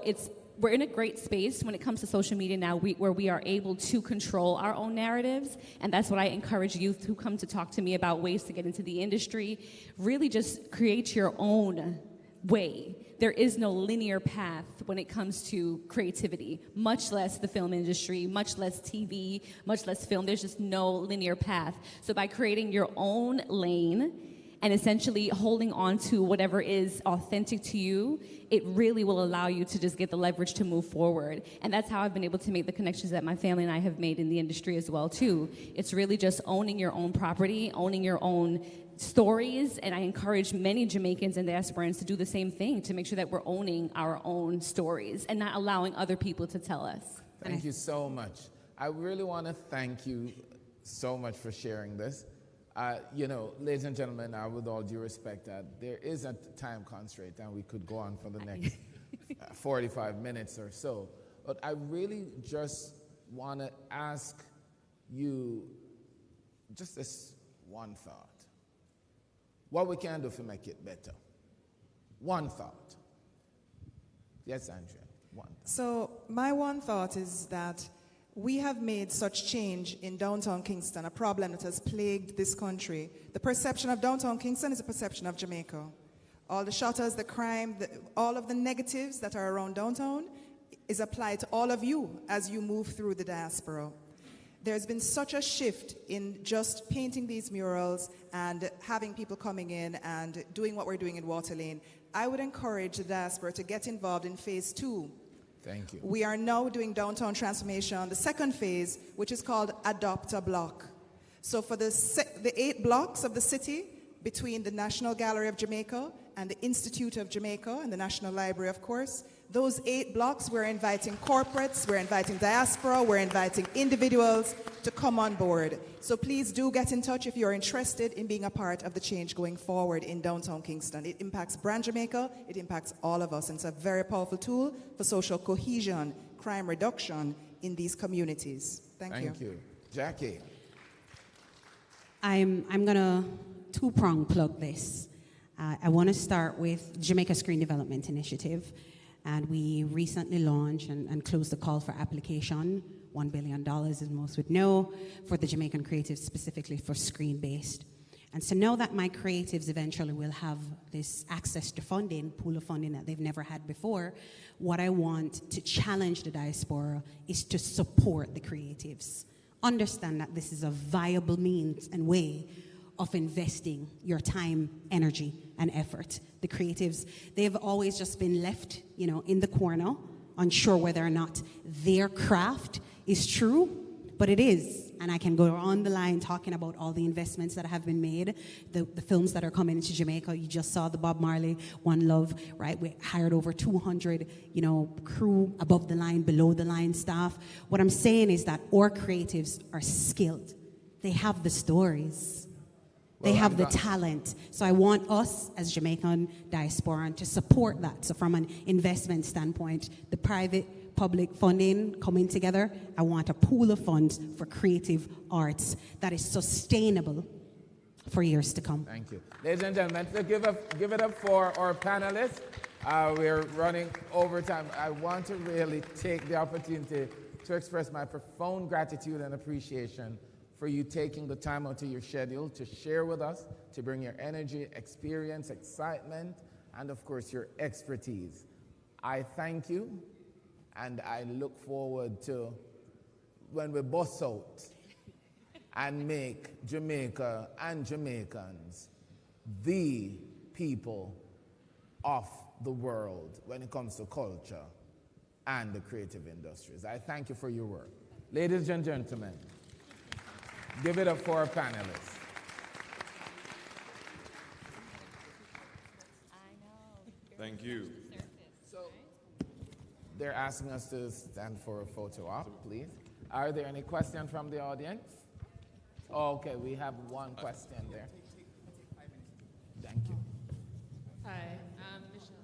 we're in a great space when it comes to social media now, where we are able to control our own narratives, and that's what I encourage youth who come to talk to me about ways to get into the industry. Really just create your own way. There is no linear path when it comes to creativity, much less the film industry, much less TV, much less film. There's just no linear path. So by creating your own lane and essentially holding on to whatever is authentic to you, it really will allow you to just get the leverage to move forward. And that's how I've been able to make the connections that my family and I have made in the industry as well, too. It's really just owning your own property, owning your own stories, and I encourage many Jamaicans and diasporans to do the same thing, to make sure that we're owning our own stories and not allowing other people to tell us. Thank you so much. I really want to thank you so much for sharing this. Ladies and gentlemen, with all due respect, there is a time constraint and we could go on for the next 45 minutes or so. But I really just want to ask you just this one thought. What we can do to make it better. One thought. Yes, Andrea, one thought. So my one thought is that we have made such change in downtown Kingston, a problem that has plagued this country. The perception of downtown Kingston is a perception of Jamaica. All the shutters, the crime, all of the negatives that are around downtown is applied to all of you as you move through the diaspora. There's been such a shift in just painting these murals and having people coming in and doing what we're doing in Water Lane. I would encourage the diaspora to get involved in phase 2. Thank you. We are now doing downtown transformation, the second phase, which is called Adopt a Block. So for the 8 blocks of the city, between the National Gallery of Jamaica and the Institute of Jamaica and the National Library, of course, those 8 blocks, we're inviting corporates, we're inviting diaspora, we're inviting individuals to come on board. So please do get in touch if you're interested in being a part of the change going forward in downtown Kingston. It impacts Brand Jamaica, it impacts all of us, and it's a very powerful tool for social cohesion, crime reduction in these communities. Thank you. Thank you. Jackie. I'm going to two-prong plug this. I want to start with Jamaica Screen Development Initiative. And we recently launched and closed the call for application, $1 billion, as most would know, for the Jamaican creatives, specifically for screen-based. And so now that my creatives eventually will have this access to funding, pool of funding that they've never had before, what I want to challenge the diaspora is to support the creatives. Understand that this is a viable means and way of investing your time, energy, and effort. The creatives, they've always just been left, in the corner, unsure whether or not their craft is true, but it is. And I can go on the line talking about all the investments that have been made, the films that are coming into Jamaica. You just saw the Bob Marley, One Love, right? We hired over 200, crew above the line, below the line staff. What I'm saying is that our creatives are skilled. They have the stories. They have the talent. So I want us as Jamaican diaspora to support that. So from an investment standpoint, the private, public funding coming together, I want a pool of funds for creative arts that is sustainable for years to come. Thank you. Ladies and gentlemen, so give it up for our panelists. We're running over time. I want to really take the opportunity to express my profound gratitude and appreciation for you taking the time out of your schedule to share with us, to bring your energy, experience, excitement, and of course your expertise. I thank you, and I look forward to when we bust out and make Jamaica and Jamaicans the people of the world when it comes to culture and the creative industries. I thank you for your work. Ladies and gentlemen, give it up for our panelists. Thank you. So they're asking us to stand for a photo op, please. Are there any questions from the audience? Oh, okay, we have one question there. Thank you. Hi, I'm Michelle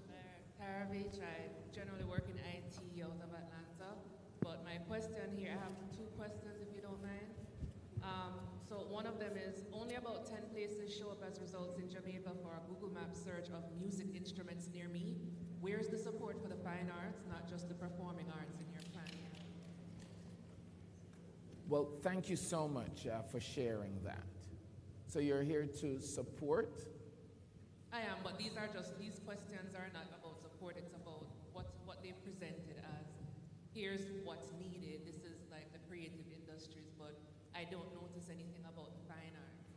Paravich. I generally work in IT out of Atlanta, but my question here, I have two questions if you don't mind. So one of them is, only about 10 places show up as results in Jamaica for a Google Maps search of music instruments near me. Where's the support for the fine arts, not just the performing arts in your plan? Well, thank you so much for sharing that. So you're here to support? I am, but these questions are not about support, it's about what they've presented as, here's what's needed, this is like the creative industries, but I don't notice anything about the fine arts.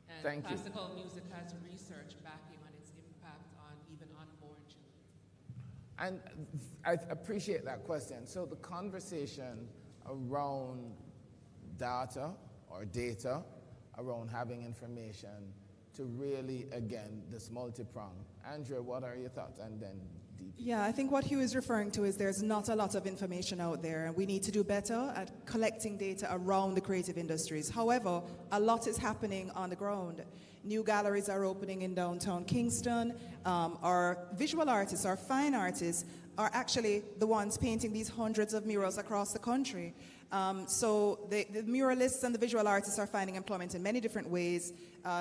And Thank you. classical music has research backing on its impact on even unborn children. And I appreciate that question. So the conversation around data, around having information to really, again, this multi-prong. Andrea, what are your thoughts? And then Deep. Yeah, I think what Hugh is referring to is there's not a lot of information out there, and we need to do better at collecting data around the creative industries. However, a lot is happening on the ground. New galleries are opening in downtown Kingston. Our visual artists, our fine artists, are actually the ones painting these hundreds of murals across the country. So the muralists and the visual artists are finding employment in many different ways.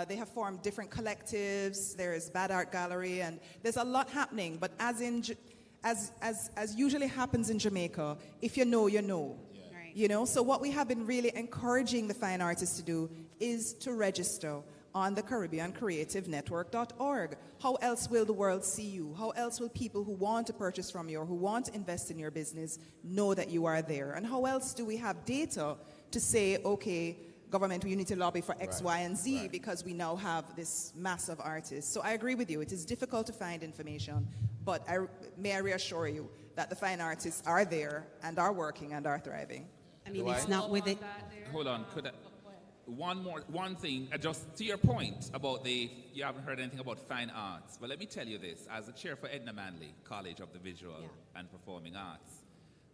They have formed different collectives. There's Bad Art Gallery, and there's a lot happening. But as usually happens in Jamaica, if you know, you know. Yeah. Right. You know. So what we have been really encouraging the fine artists to do is to register on the CaribbeanCreativeNetwork.org. How else will the world see you? How else will people who want to purchase from you or who want to invest in your business know that you are there? And how else do we have data to say, okay, government, you need to lobby for X, Y, and Z because we now have this mass of artists. So I agree with you. It is difficult to find information, but may I reassure you that the fine artists are there and are working and are thriving. I mean, it's not with it. Hold on. One thing, just to your point about you haven't heard anything about fine arts. But let me tell you this, as a chair for Edna Manley College of the Visual and Performing Arts,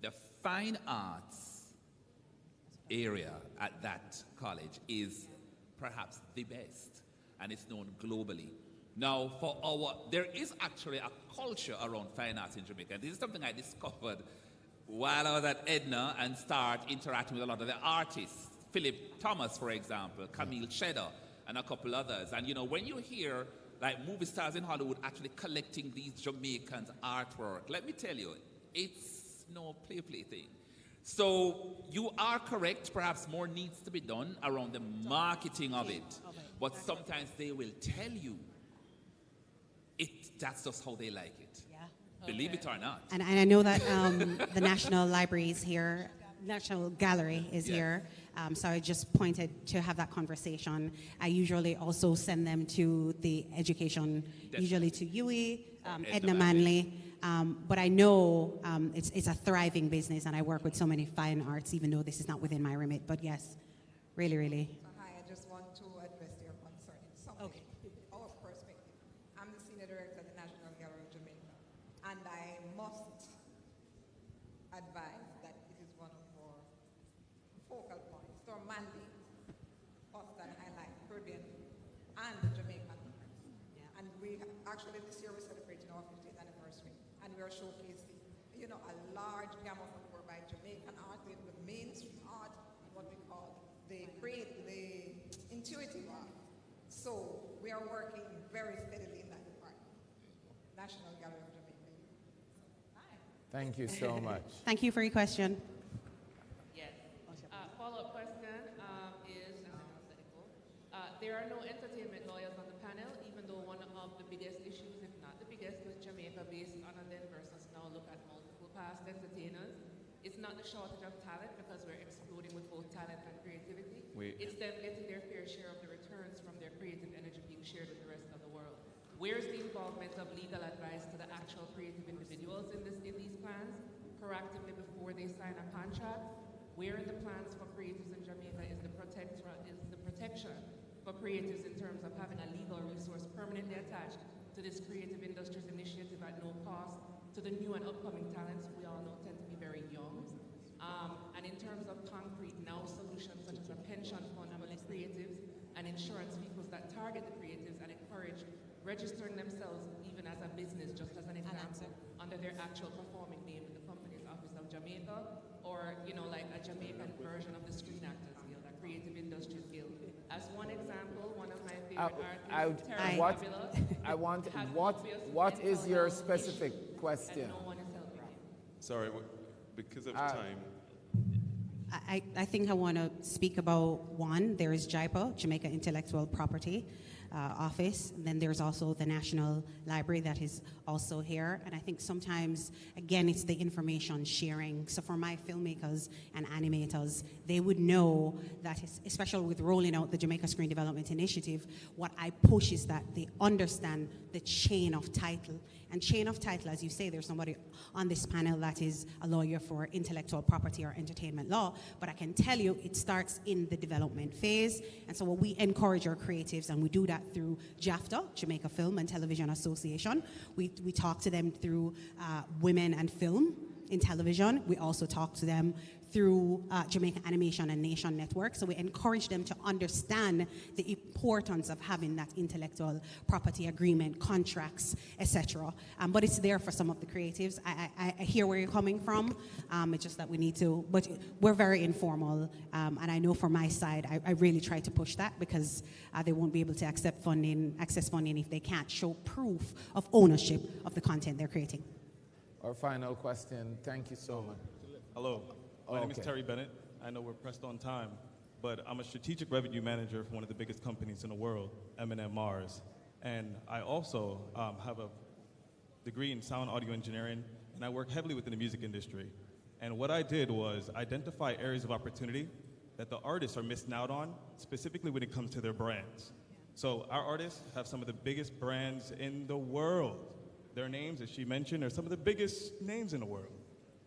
the fine arts area at that college is perhaps the best, and it's known globally. Now, there is actually a culture around fine arts in Jamaica. And this is something I discovered while I was at Edna and started interacting with a lot of the artists. Philip Thomas, for example, Camille Cheddar, and a couple others. And, you know, when you hear, like, movie stars in Hollywood actually collecting these Jamaicans' artwork, let me tell you, it's no play thing. So you are correct. Perhaps more needs to be done around the marketing of it. But sometimes they will tell you that's just how they like it. Yeah. Believe it or not. And I know that the National Library is here. National Gallery is here. So I just pointed to have that conversation. I usually also send them to the education, usually to UE, Edna Manley. But I know it's a thriving business, and I work with so many fine arts, even though this is not within my remit. But yes, really, really. Hi, I just want to address your concern in some way. Our perspective. I'm the senior director of the National Gallery of Jamaica, and I must advise that it is one of our focal points. So Manley, Austin, highlight Caribbean, and the Jamaican. Yeah. And we actually this year we're celebrating our 50th anniversary. And we are showcasing, you know, a large gamut of work by Jamaican art with mainstream art, what we call the intuitive art. So we are working very steadily in that department. National Gallery of Jamaica. Hi. Thank you so much. Thank you for your question. Yes. Follow-up question is, There are no entertainment lawyers on the panel, even though one of the biggest issues, if not the biggest, with Jamaica based on and then versus now look at multiple past entertainers. It's not the shortage of talent because we're exploding with both talent and creativity. It's them getting their fair share of the returns from their creative energy being shared with the rest of the world. Where's the involvement of legal advice to the actual creative individuals in these plans, proactively before they sign a contract? Where in the plans for creatives in Jamaica is the protection for creatives in terms of having a legal resource permanently attached to this creative industries initiative at no cost to the new and upcoming talents we all know tend to be very young. And in terms of concrete now solutions such as a pension fund among the creatives and insurance vehicles that target the creatives and encourage registering themselves even as a business, just as an example, under their actual performing name in the Companies Office of Jamaica, or like a Jamaican version of the Screen Actors Guild, a Creative Industries Guild. As one example, one of my favorite artists, Terry Fabulous, what is your specific question? No one is helping him. Sorry, because of time. I think I want to speak about one. There is JIPA, Jamaica Intellectual Property Office. And then there's also the National Library that is also here. And I think sometimes, again, it's the information sharing. So for my filmmakers and animators, they would know that, especially with rolling out the Jamaica Screen Development Initiative, what I push is that they understand the chain of title. And chain of title, as you say, there's somebody on this panel that is a lawyer for intellectual property or entertainment law, but I can tell you it starts in the development phase. And so what we encourage our creatives, and we do that through JAFTA, Jamaica Film and Television Association. We talk to them through Women and Film in Television. We also talk to them through Jamaica Animation and Nation Network. So we encourage them to understand the importance of having that intellectual property agreement, contracts, etc. But it's there for some of the creatives. I hear where you're coming from. It's just that we need to, but we're very informal. And I know from my side, I really try to push that because they won't be able to access funding if they can't show proof of ownership of the content they're creating. Our final question. Thank you so much. Hello. My name is Terry Bennett. I know we're pressed on time, but I'm a strategic revenue manager for one of the biggest companies in the world, M&M Mars. And I also have a degree in sound audio engineering, and I work heavily within the music industry. And what I did was identify areas of opportunity that the artists are missing out on, specifically when it comes to their brands. So our artists have some of the biggest brands in the world. Their names, as she mentioned, are some of the biggest names in the world.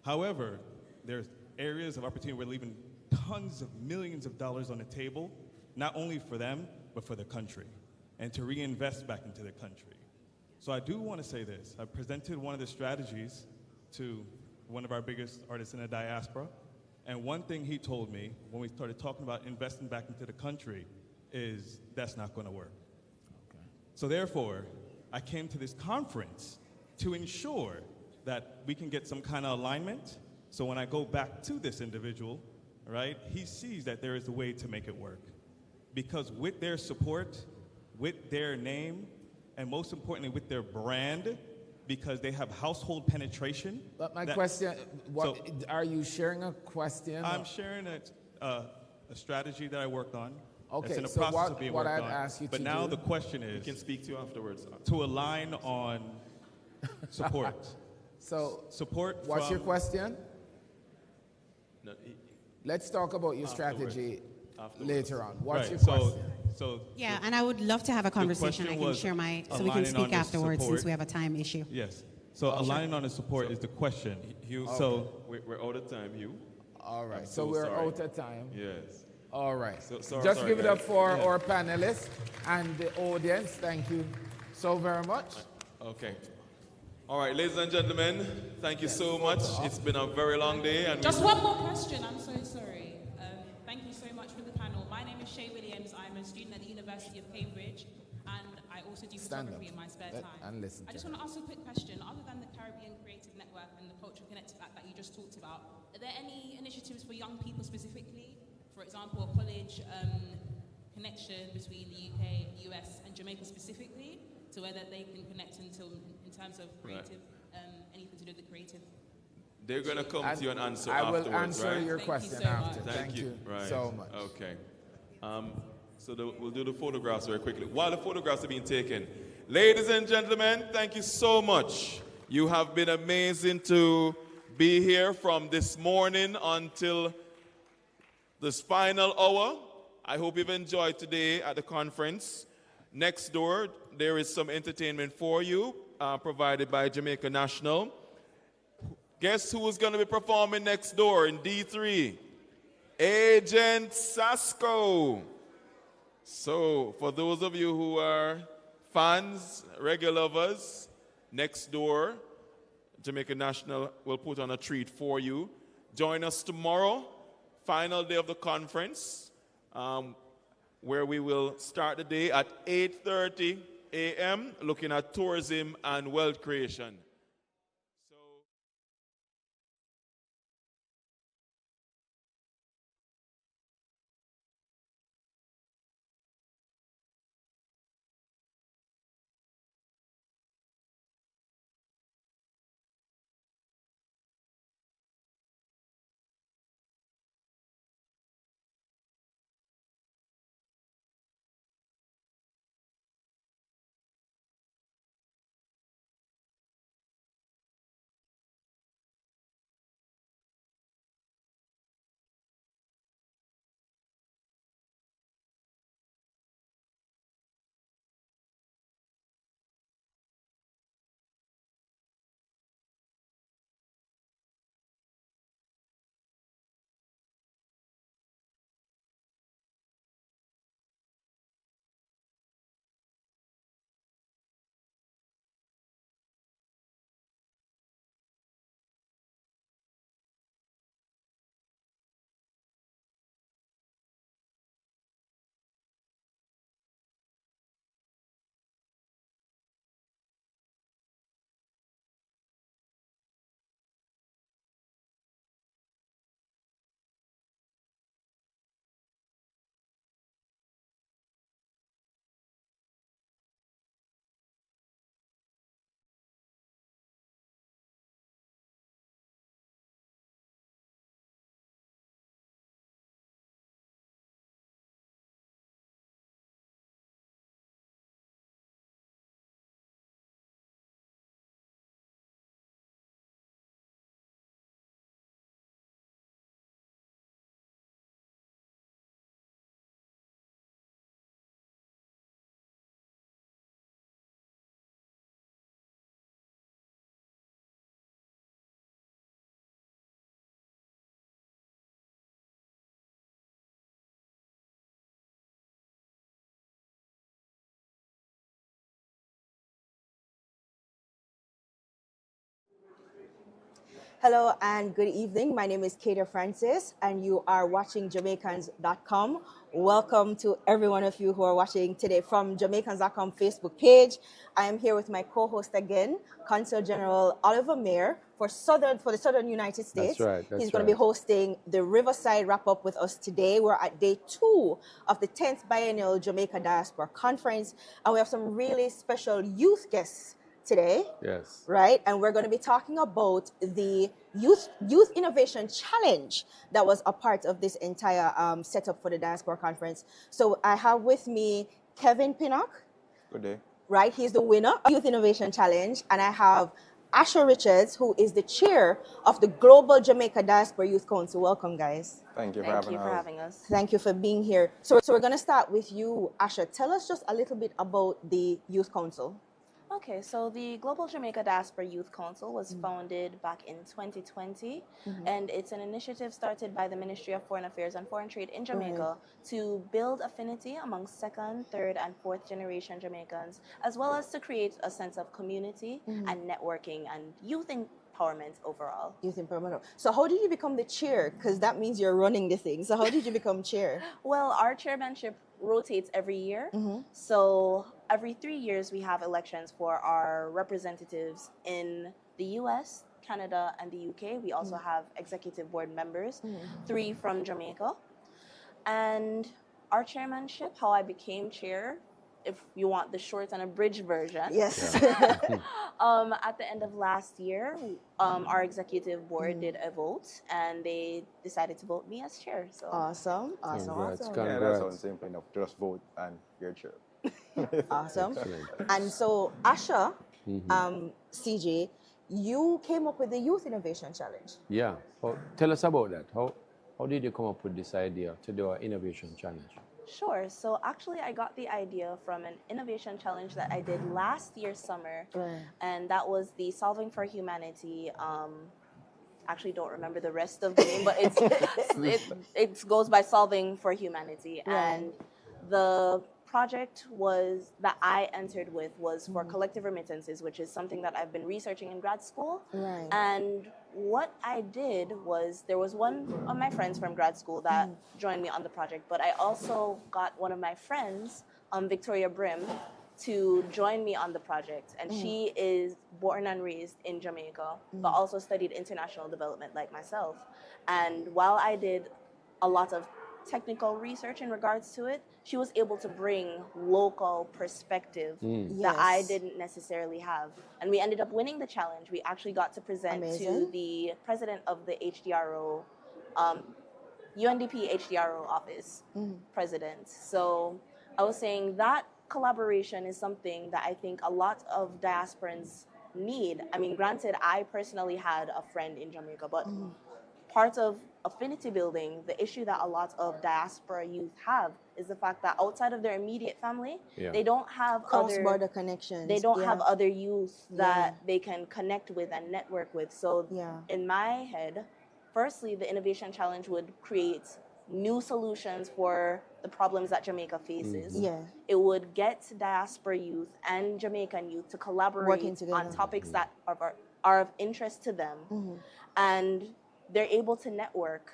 However, there's areas of opportunity where we're leaving tons of millions of dollars on the table, not only for them, but for the country, and to reinvest back into the country. So I do want to say this. I presented one of the strategies to one of our biggest artists in the diaspora, and one thing he told me when we started talking about investing back into the country is that's not going to work. Okay. So therefore, I came to this conference to ensure that we can get some kind of alignment. So when I go back to this individual, right, he sees that there is a way to make it work. Because with their support, with their name, and most importantly with their brand, because they have household penetration. But my question, are you sharing a question? I'm sharing a strategy that I worked on. Okay, it's in the so process of being what worked I'd on. ask you but to now do, the question is, we can speak to you afterwards. To align on support. So support. What's your question? No, Let's talk about your strategy later on. What's your so, question? So yeah, and I would love to have a conversation. I can share my, so we can speak afterwards since we have a time issue. Yes. So aligning on the support is the question. Hugh, so we're out of time, Hugh. All right. So we're out of time. Yes. All right. Sorry, Just give it up for yeah. our panelists and the audience. Thank you so very much. Okay. All right, ladies and gentlemen, thank you so much. It's been a very long day. And just one more question. I'm so sorry. Thank you so much for the panel. My name is Shay Williams. I'm a student at the University of Cambridge, and I also do photography in my spare time. And listen. I just want to ask a quick question. Other than the Caribbean Creative Network and the Cultural Connective Act that you just talked about, are there any initiatives for young people specifically? For example, a college connection between the UK, US, and Jamaica specifically, to where that they can connect in terms of creative, anything to do with the creative. They're going to come to you and answer I afterwards, will answer right? your question after. Thank you right. so much. Okay. So So we'll do the photographs very quickly. While the photographs are being taken, ladies and gentlemen, thank you so much. You have been amazing to be here from this morning until this final hour. I hope you've enjoyed today at the conference. Next door, there is some entertainment for you, provided by Jamaica National. Guess who is going to be performing next door in D3? Agent Sasko. So, for those of you who are fans, regular lovers, next door, Jamaica National will put on a treat for you. Join us tomorrow, final day of the conference, where we will start the day at 8:30 a.m. looking at tourism and wealth creation. Hello and good evening. My name is Kater Francis, and you are watching Jamaicans.com. Welcome to every one of you who are watching today from Jamaicans.com Facebook page. I am here with my co-host again, Consul General Oliver Mayer for the Southern United States. That's right. He's going to be hosting the Riverside wrap-up with us today. We're at day 2 of the 10th Biennial Jamaica Diaspora Conference, and we have some really special youth guests today. Yes. Right? And we're going to be talking about the Youth Innovation Challenge that was a part of this entire setup for the Diaspora Conference. So I have with me Kevin Pinnock. Good day. Right? He's the winner of Youth Innovation Challenge. And I have Asher Richards, who is the chair of the Global Jamaica Diaspora Youth Council. Welcome, guys. Thank you Thank for having us. Thank you for being here. So we're going to start with you, Asher. Tell us just a little bit about the Youth Council. Okay, so the Global Jamaica Diaspora Youth Council was founded back in 2020, and it's an initiative started by the Ministry of Foreign Affairs and Foreign Trade in Jamaica to build affinity among second, third, and fourth generation Jamaicans, as well as to create a sense of community and networking and youth empowerment overall. Youth empowerment. So how did you become the chair? Because that means you're running the thing. So how did you become chair? Well, our chairmanship rotates every year. So every 3 years we have elections for our representatives in the US, Canada, and the UK. We also have executive board members, 3 from Jamaica. And our chairmanship, how I became chair, if you want the short and abridged version. Yes. At the end of last year, our executive board did a vote, and they decided to vote me as chair. So Awesome. Congrats. Yeah, that sounds simple enough. Just vote and you're chair. Awesome. Excellent. And so, Asha, CJ, you came up with the Youth Innovation Challenge. Yeah. Tell us about that. How did you come up with this idea to do an innovation challenge? Sure. So actually, I got the idea from an innovation challenge that I did last year summer, and that was the Solving for Humanity. Actually, don't remember the rest of the name, but it goes by Solving for Humanity, and the project that I entered with was for collective remittances, which is something that I've been researching in grad school. Right. And what I did was, there was one of my friends from grad school that joined me on the project, but I also got one of my friends, Victoria Brim, to join me on the project. And she is born and raised in Jamaica, but also studied international development like myself. And while I did a lot of technical research in regards to it, she was able to bring local perspective that I didn't necessarily have. And we ended up winning the challenge. We actually got to present to the president of the HDRO, UNDP HDRO office president. So I was saying that collaboration is something that I think a lot of diasporans need. I mean, granted, I personally had a friend in Jamaica, but part of affinity building, the issue that a lot of diaspora youth have is the fact that outside of their immediate family, they don't have cross-border connections. They don't have other youth that they can connect with and network with. So in my head, firstly, the Innovation Challenge would create new solutions for the problems that Jamaica faces. It would get diaspora youth and Jamaican youth to collaborate on topics that are of interest to them. And they're able to network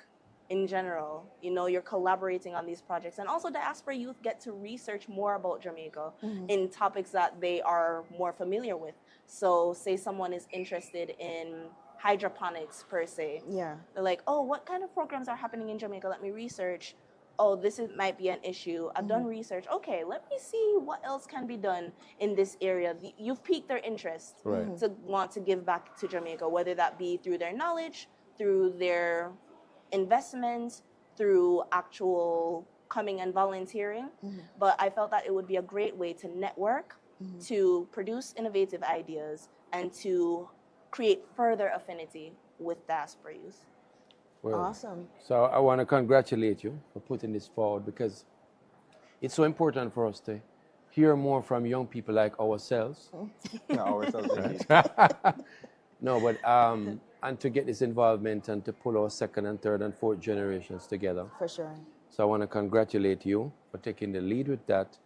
in general. You know, you're collaborating on these projects. And also diaspora youth get to research more about Jamaica in topics that they are more familiar with. So say someone is interested in hydroponics per se. They're like, oh, what kind of programs are happening in Jamaica? Let me research. Oh, might be an issue. I've done research. Okay, let me see what else can be done in this area. You've piqued their interest to want to give back to Jamaica, whether that be through their knowledge, through their investment, through actual coming and volunteering. But I felt that it would be a great way to network, to produce innovative ideas, and to create further affinity with diaspora youth. Well, awesome. So I want to congratulate you for putting this forward, because it's so important for us to hear more from young people like ourselves. No, but and to get this involvement and to pull our second and third and fourth generations together. For sure. So I want to congratulate you for taking the lead with that.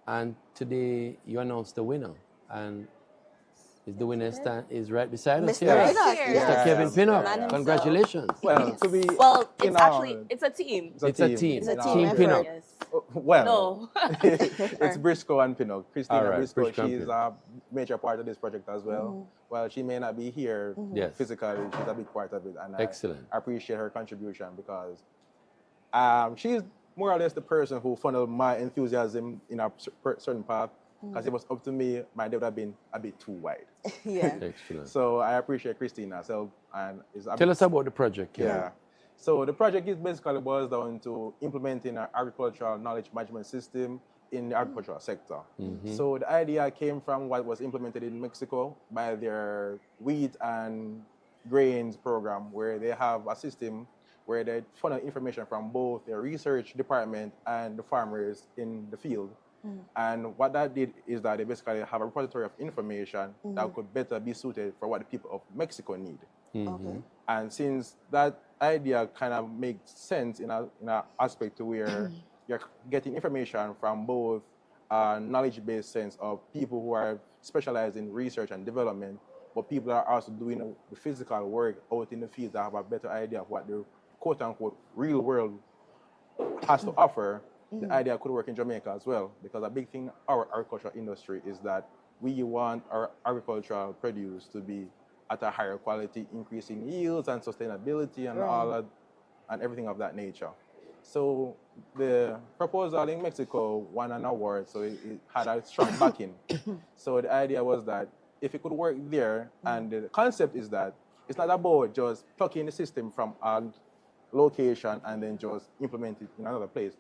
And today you announced the winner. And the winner is right beside us here. Mr. Kevin Pinnock. Congratulations. Well, It's a team. It's a team. Pinnock. Well, it's Briscoe and Pinnock. Christina Briscoe, she's a major part of this project as well. Well, she may not be here physically, she's a big part of it. And excellent. I appreciate her contribution, because she's more or less the person who funneled my enthusiasm in a certain path. Because it was up to me, my day would have been a bit too wide. Excellent. So I appreciate Christina. Tell us about the project. So the project is basically boils down to implementing an agricultural knowledge management system in the agricultural sector. So the idea came from what was implemented in Mexico by their wheat and grains program, where they have a system where they funnel information from both their research department and the farmers in the field. And what that did is that they basically have a repository of information that could better be suited for what the people of Mexico need. And since that idea kind of makes sense in an aspect to where you're getting information from both a knowledge-based sense of people who are specialized in research and development, but people are also doing the physical work out in the field that have a better idea of what the quote-unquote real world has to offer. The idea could work in Jamaica as well, because a big thing our agricultural industry is that we want our agricultural produce to be at a higher quality, increasing yields and sustainability and all that, and everything of that nature. So the proposal in Mexico won an award, so it had a strong backing. So the idea was that if it could work there, and the concept is that it's not about just plugging the system from a location and then just implement it in another place.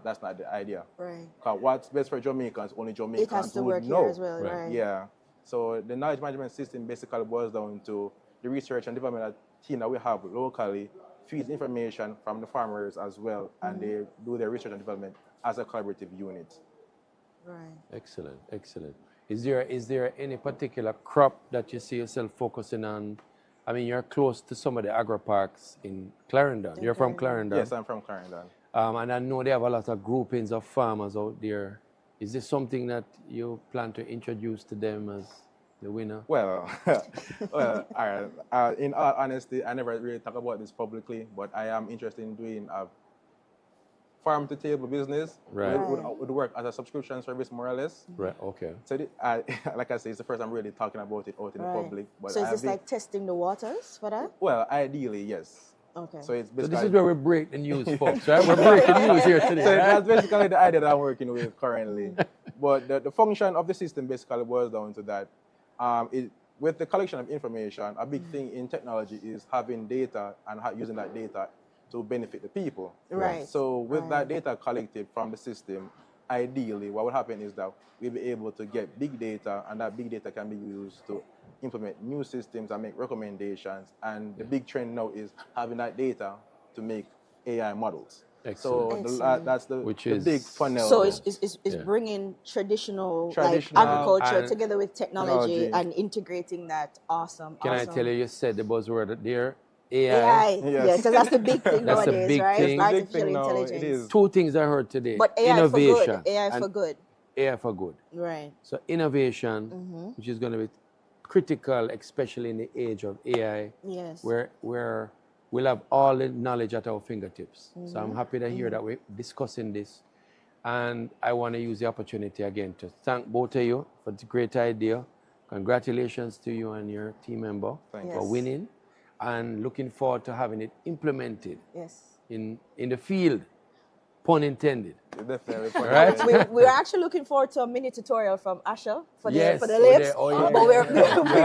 That's not the idea. Right. Because what's best for Jamaicans, only Jamaicans It has to would work know. here as well, right? Yeah. So the knowledge management system basically boils down to the research and development team that we have locally feeds information from the farmers as well, and they do their research and development as a collaborative unit. Right. Excellent, excellent. Is there any particular crop that you see yourself focusing on? I mean, you're close to some of the agro parks in Clarendon. You're from Clarendon? Yes, I'm from Clarendon. And I know they have a lot of groupings of farmers out there. Is this something that you plan to introduce to them as the winner? Well, well, all right. In all honesty, I never really talk about this publicly, but I am interested in doing a farm-to-table business. Right. Would work as a subscription service, more or less. Right, okay. So, like I say, it's the first I'm really talking about it out in the public. But so is this like testing the waters for that? Well, ideally, yes. Okay. So it's So basically... this is where we break the news, folks, right? We're breaking news here today. So right? that's basically the idea that I'm working with currently. But the function of the system basically boils down to that. With the collection of information, a big thing in technology is having data and using that data to benefit the people. Right. So with that data collected from the system, ideally what would happen is that we'll be able to get big data, and that big data can be used to implement new systems and make recommendations. And the big trend now is having that data to make AI models. Excellent. So that's the big funnel. So it's bringing traditional like agriculture together with technology and integrating that. Awesome. Can I tell you, you said the buzzword there, AI. AI. Yes, because that's the big thing That's nowadays, a big right? thing. Artificial intelligence. It is. Two things I heard today. But AI innovation for good. AI for and good. AI for good. Right. So innovation, which is going to be critical, especially in the age of AI, Yes. where we'll have all the knowledge at our fingertips. So I'm happy to hear that we're discussing this. And I want to use the opportunity again to thank both of you for the great idea. Congratulations to you and your team member for winning. And looking forward to having it implemented in the field, pun intended. Definitely. Right? We're actually looking forward to a mini tutorial from Asha for the lips, but we're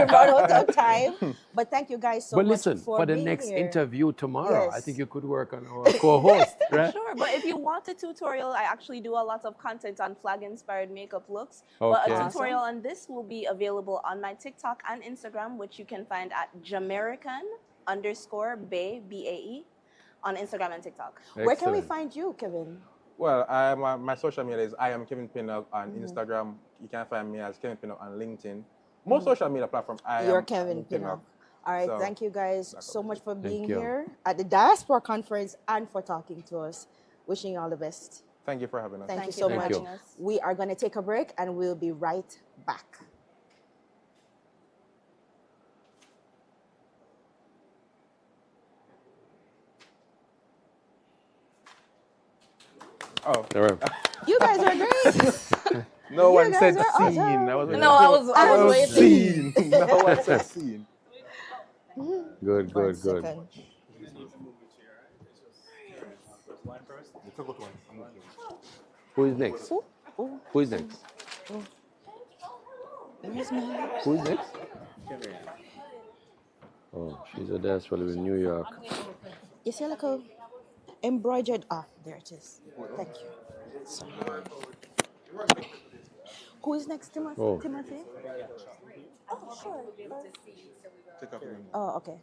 run out of time. But thank you guys so much listen, for the being next here. interview tomorrow, I think you could work on our co-host, right? Sure, but if you want a tutorial, I actually do a lot of content on flag-inspired makeup looks. Okay. But a tutorial on this will be available on my TikTok and Instagram, which you can find at Jamaican_Bay, B-A-E, on Instagram and TikTok. Where can we find you, Kevin? Well, my social media is I am Kevin Pinnock on Instagram. You can find me as Kevin Pinnock on LinkedIn. Most social media platforms, You're Kevin Pinnock. All right, So, thank you guys so much for being you. here at the Diaspora Conference and for talking to us. Wishing you all the best. Thank you for having us. Thank you so much. We are going to take a break and we'll be right back. Oh, you guys are great. No You one guys said are scene. awesome. I was I was waiting. Scene. No one said scene. Good, good, good. Who is next? Who is next? Who is next? Oh, she's a diaspora in New York. You see like a embroidered, there it is. Thank you. Sorry. Who is next, Timothy? Oh. Timothy? Oh, sure. Oh, okay.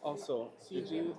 Also, CG,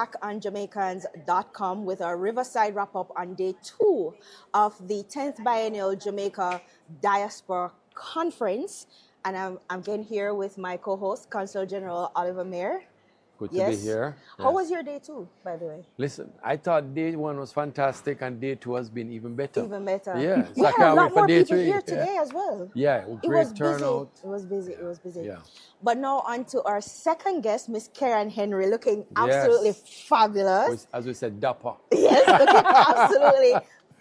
back on Jamaicans.com with our Riverside wrap-up on day 2 of the 10th Biennial Jamaica Diaspora Conference. And I'm again here with my co-host, Consul General Oliver Mayer. Good to be here. How was your day 2, by the way? Listen, I thought day 1 was fantastic and day 2 has been even better. Even better. Yeah, We so I had a can't lot wait for more day people 3. here today as well. Yeah, great turnout. It was busy. It was busy. Yeah. But now on to our second guest, Miss Karen Henry, looking absolutely fabulous. As we said, dapper. Yes, looking absolutely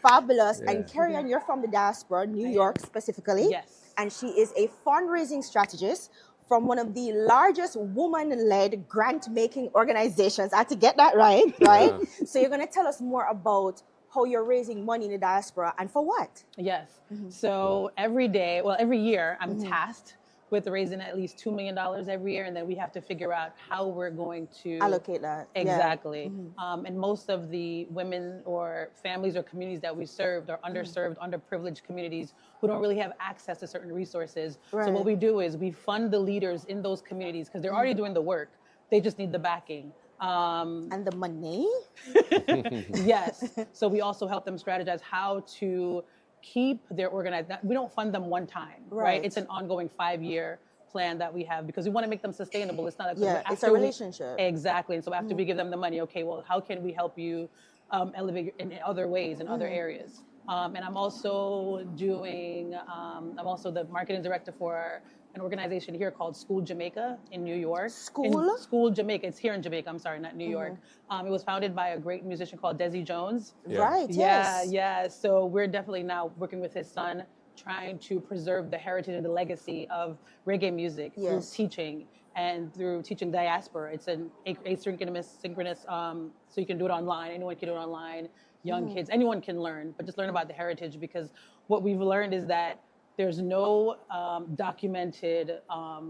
fabulous. Yeah. And Karen, you're from the diaspora, New York specifically. Yes. And she is a fundraising strategist from one of the largest woman-led grant-making organizations. I had to get that right? Yeah. So you're going to tell us more about how you're raising money in the diaspora and for what? Yes. So every year, I'm tasked with raising at least $2 million every year, and then we have to figure out how we're going to allocate that. Exactly. And most of the women or families or communities that we served are underserved, underprivileged communities who don't really have access to certain resources. Right. So what we do is we fund the leaders in those communities because they're already doing the work. They just need the backing. And the money? Yes. So we also help them strategize how to keep their organized. We don't fund them one time, right? It's an ongoing 5-year plan that we have because we want to make them sustainable. It's not like it's a relationship. Exactly. And so after we give them the money, okay, well, how can we help you elevate in other ways, in other areas? And I'm also the marketing director for an organization here called School Jamaica in New York. School Jamaica. It's here in Jamaica. I'm sorry, not New York. It was founded by a great musician called Desi Jones. Right. Yeah. So we're definitely now working with his son, trying to preserve the heritage and the legacy of reggae music through teaching and through teaching diaspora. It's an asynchronous, so you can do it online. Anyone can do it online. Young kids, anyone can learn, but just learn about the heritage because what we've learned is that there's no documented, how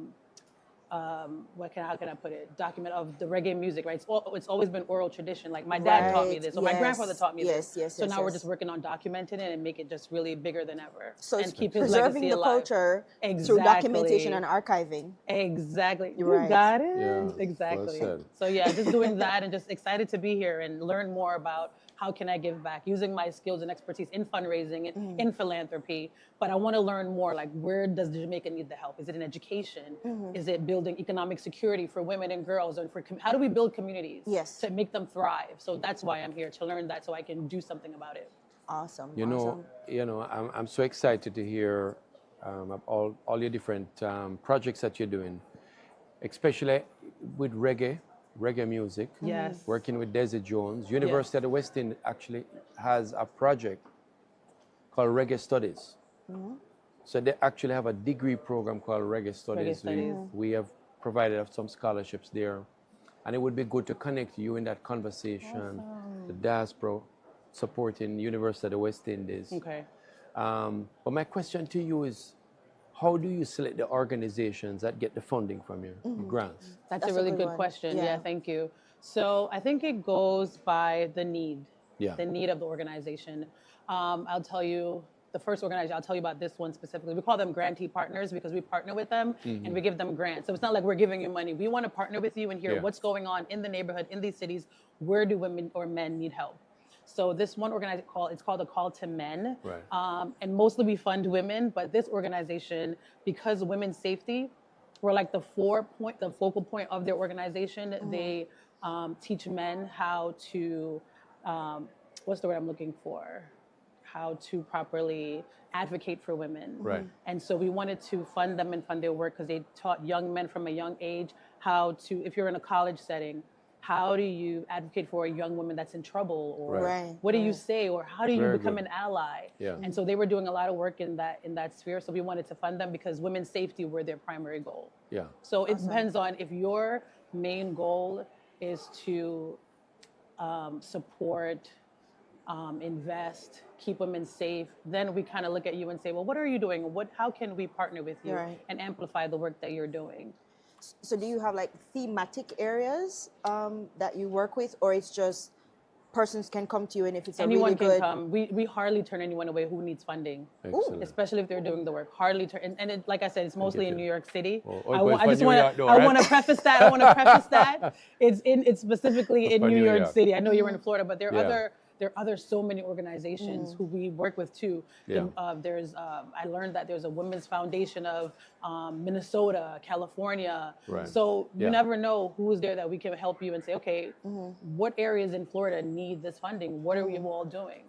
can I put it? Document of the reggae music, right? It's always been oral tradition. Like my dad taught me this, or my grandfather taught me this. So now we're just working on documenting it and make it just really bigger than ever. So and it's keep his preserving legacy the alive. culture through documentation and archiving. Exactly. You Right. got it. Yeah, Exactly. well said. So yeah, just doing that and just excited to be here and learn more about how can I give back using my skills and expertise in fundraising and in philanthropy. But I want to learn more, like where does Jamaica need the help? Is it in education? Is it building economic security for women and girls? And how do we build communities to make them thrive? So that's why I'm here, to learn that so I can do something about it. Awesome. You know, I'm so excited to hear all your different projects that you're doing, especially with reggae music. Yes. Working with Desi Jones. University of the West Indies actually has a project called Reggae Studies. So they actually have a degree program called Reggae Studies. We have provided some scholarships there. And it would be good to connect you in that conversation, the diaspora supporting University of the West Indies. Okay. But my question to you is, how do you select the organizations that get the funding from you, the grants? That's a really good question. Yeah, thank you. So I think it goes by the need, the need of the organization. I'll tell you, the first organization, I'll tell you about this one specifically. We call them grantee partners because we partner with them and we give them grants. So it's not like we're giving you money. We want to partner with you and hear what's going on in the neighborhood, in these cities. Where do women or men need help? So this one organization it's called a Call to Men. Right. And mostly we fund women, but this organization, because women's safety, we're like the focal point of their organization. They teach men how to, what's the word I'm looking for? How to properly advocate for women. Right. And so we wanted to fund them and fund their work because they taught young men from a young age how to, if you're in a college setting, how do you advocate for a young woman that's in trouble, or what do you say, or how do you become an ally? Yeah. And so they were doing a lot of work in that sphere. So we wanted to fund them because women's safety were their primary goal. Yeah. So it depends on if your main goal is to support, invest, keep women safe, then we kind of look at you and say, well, what are you doing? How can we partner with you and amplify the work that you're doing? So do you have like thematic areas that you work with, or it's just persons can come to you, and if it's anyone a really good... can come. We hardly turn anyone away who needs funding, especially if they're doing the work. Hardly turn, and like I said, it's mostly in New York City. I want to preface that. I want to preface that it's specifically in New York City. I know you're in Florida, but there are other so many organizations who we work with too. Yeah. I learned that there's a women's foundation of Minnesota, California. Right. So you never know who's there that we can help you and say, okay, what areas in Florida need this funding? What are we all doing?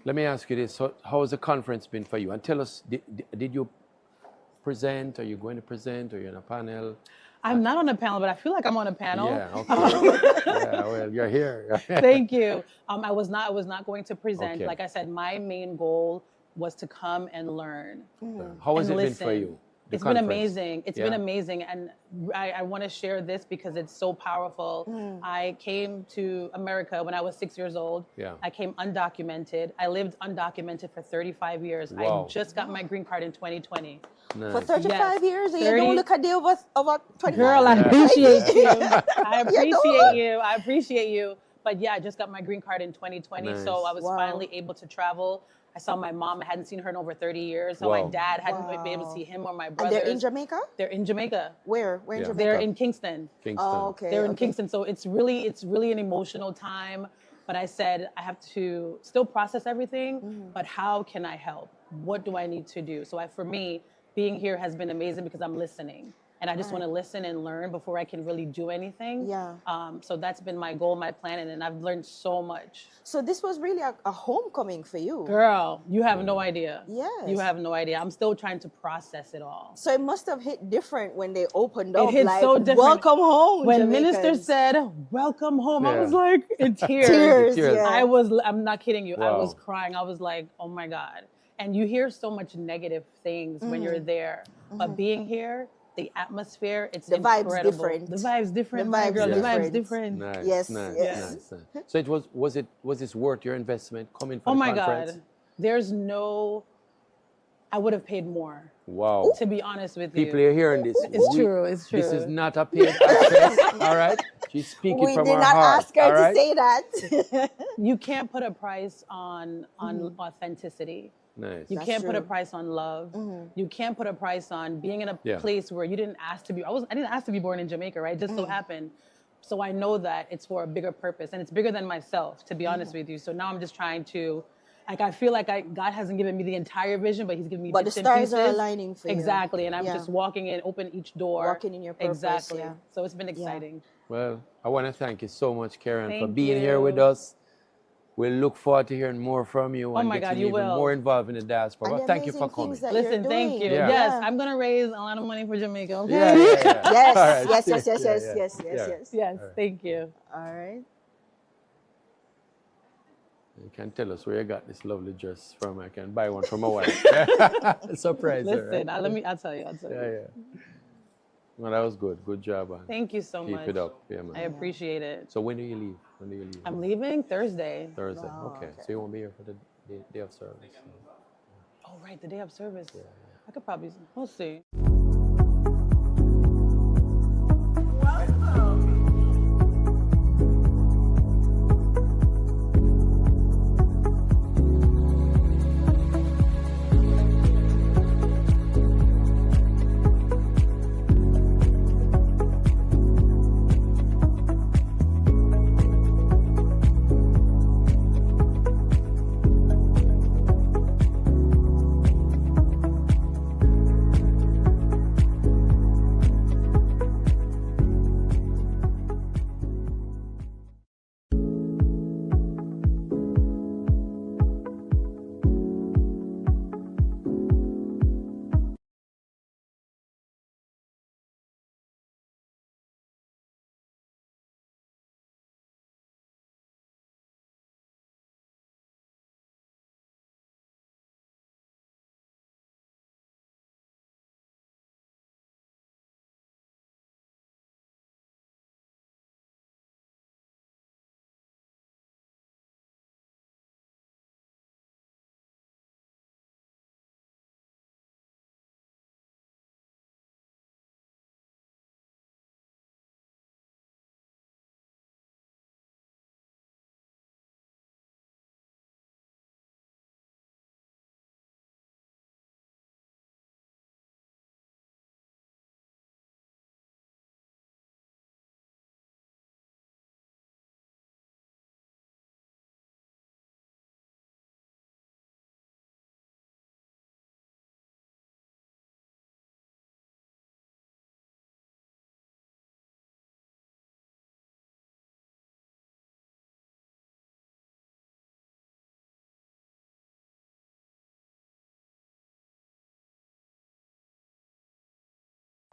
Let me ask you this. So how has the conference been for you? And tell us, did you present? Are you going to present? Are you on a panel? I'm not on a panel, but I feel like I'm on a panel. Yeah, okay. Yeah, well, you're here. Thank you. I was not going to present. Okay. Like I said, my main goal was to come and learn. How has it listen. been for you? It's been amazing. It's been amazing. And I want to share this because it's so powerful. I came to America when I was 6 years old. Yeah. I came undocumented. I lived undocumented for 35 years. Wow. I just got my green card in 2020. Nice. For 35 years, and you don't look a day over 25. Girl, I appreciate you. I appreciate you. I appreciate you. But yeah, I just got my green card in 2020. Nice. So I was finally able to travel. I saw my mom. I hadn't seen her in over 30 years. So my dad hadn't been able to see him or my brothers. And they're in Jamaica? They're in Jamaica. Where? Where in Jamaica? They're in Kingston. Oh, okay. They're in Kingston. So it's really an emotional time. But I said, I have to still process everything, but how can I help? What do I need to do? So for me, being here has been amazing because I'm listening. And I just want to listen and learn before I can really do anything. Yeah. So that's been my goal, my plan, and I've learned so much. So this was really a homecoming for you. Girl, you have no idea. Yes. You have no idea. I'm still trying to process it all. So it must have hit different when they opened up. It hit like, so different. Welcome home, When Jamaicans. Minister said, welcome home, I was like, in tears. Tears, yeah. I'm not kidding you. Wow. I was crying. I was like, oh my God. And you hear so much negative things when you're there. But being here, the atmosphere, it's the incredible. vibe's different. The vibe's different. The vibe's different. Nice, Yes, nice, yes. nice. So was this worth your investment coming from the conference? God. I would have paid more. Wow. To be honest with you. People are hearing this. It's true. It's true. This is not a paid actress, all right? She's speaking from her heart. We did not ask her all right? to say that. You can't put a price on authenticity. Nice. You can't put a price on love. You can't put a price on being in a place where you didn't ask to be. I didn't ask to be born in Jamaica, right? It just so happened. So I know that it's for a bigger purpose, and it's bigger than myself, to be honest with you. So now I'm just trying to, I feel like God hasn't given me the entire vision, but He's given me bits and pieces. But the stars are aligning for you. Exactly, and I'm just walking in, open each door. Walking in your purpose. Exactly. Yeah. So it's been exciting. Well, I want to thank you so much, Karen, for Thank being here with us. We'll look forward to hearing more from you and getting even more involved in the diaspora. Well, thank you for coming. Listen, thank you. Yeah. Yes, I'm going to raise a lot of money for Jamaica, okay? Yes. Yes, thank you. All right. You can tell us where you got this lovely dress from. I can buy one for my wife. Surprise her. Listen, I'll tell you. Yeah. Well, that was good. Good job. Man. Thank you so much. Keep it up. Yeah, man. I appreciate it. So when do you leave? I'm leaving Thursday. Thursday. Okay. So you won't be here for the day of service. Oh, right. The day of service. Yeah. I could probably, we'll see.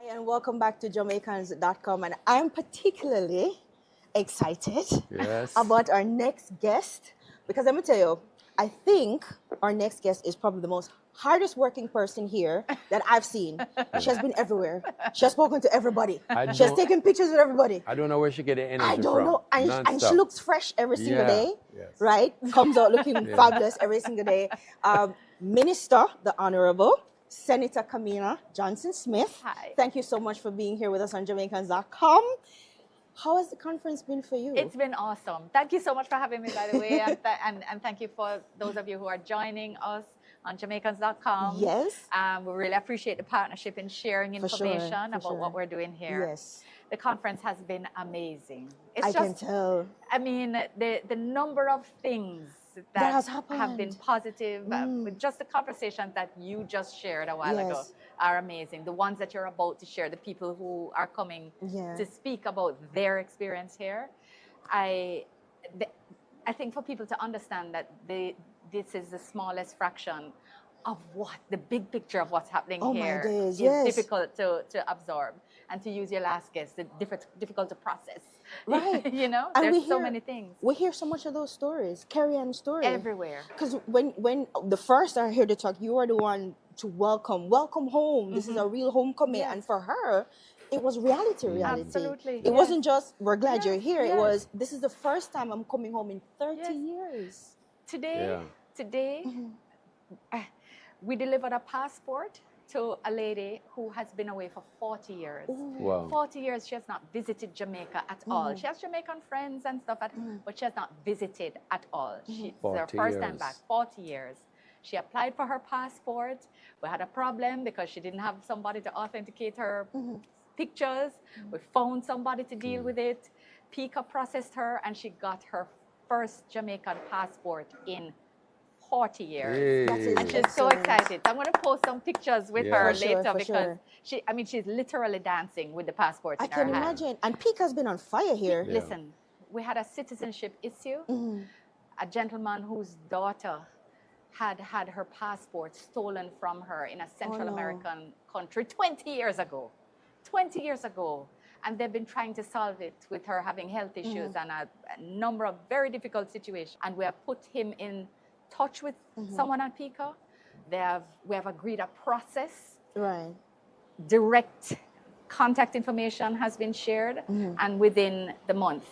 And welcome back to Jamaicans.com. And I'm particularly excited about our next guest because let me tell you, I think our next guest is probably the most hardest working person here that I've seen. She has been everywhere. She has spoken to everybody. She has taken pictures with everybody. I don't know where she get the energy I don't know. And she looks fresh every single day, right? Comes out looking fabulous every single day. Minister, the Honorable Senator Kamina Johnson-Smith. Hi. Thank you so much for being here with us on Jamaicans.com. How has the conference been for you? It's been awesome. Thank you so much for having me, by the way. and thank you for those of you who are joining us on Jamaicans.com. Yes. We really appreciate the partnership in sharing information about what we're doing here. Yes. The conference has been amazing. I can tell. I mean, the number of things that have been positive, with just the conversations that you just shared a while ago are amazing. The ones that you're about to share, the people who are coming to speak about their experience here. I think for people to understand that this is the smallest fraction of what the big picture of what's happening here is difficult to absorb. And to use your last guess, difficult to process. Right. You know, and there's so many things. We hear so much of those stories, carry-on stories. Everywhere. Because when the first I heard to talk, you were the one to welcome home. This is a real homecoming. Yes. And for her, it was reality. Absolutely. It wasn't just, we're glad you're here. It was, this is the first time I'm coming home in 30 years. Today, we delivered a passport to a lady who has been away for 40 years. Wow. 40 years she has not visited Jamaica at all. She has Jamaican friends and stuff, but she has not visited at all. It's her first time back, 40 years. She applied for her passport. We had a problem because she didn't have somebody to authenticate her pictures. We found somebody to deal with it. PICA processed her and she got her first Jamaican passport in 40 years. And she's so excited. I'm going to post some pictures with her later because she's literally dancing with the passport in her hand. I can imagine. And PICA's been on fire here. Listen, we had a citizenship issue. A gentleman whose daughter had her passport stolen from her in a Central American country 20 years ago. 20 years ago. And they've been trying to solve it with her having health issues and a number of very difficult situations. And we have put him in touch with someone at PICA. We have agreed a process. Right. Direct contact information has been shared, and within the month,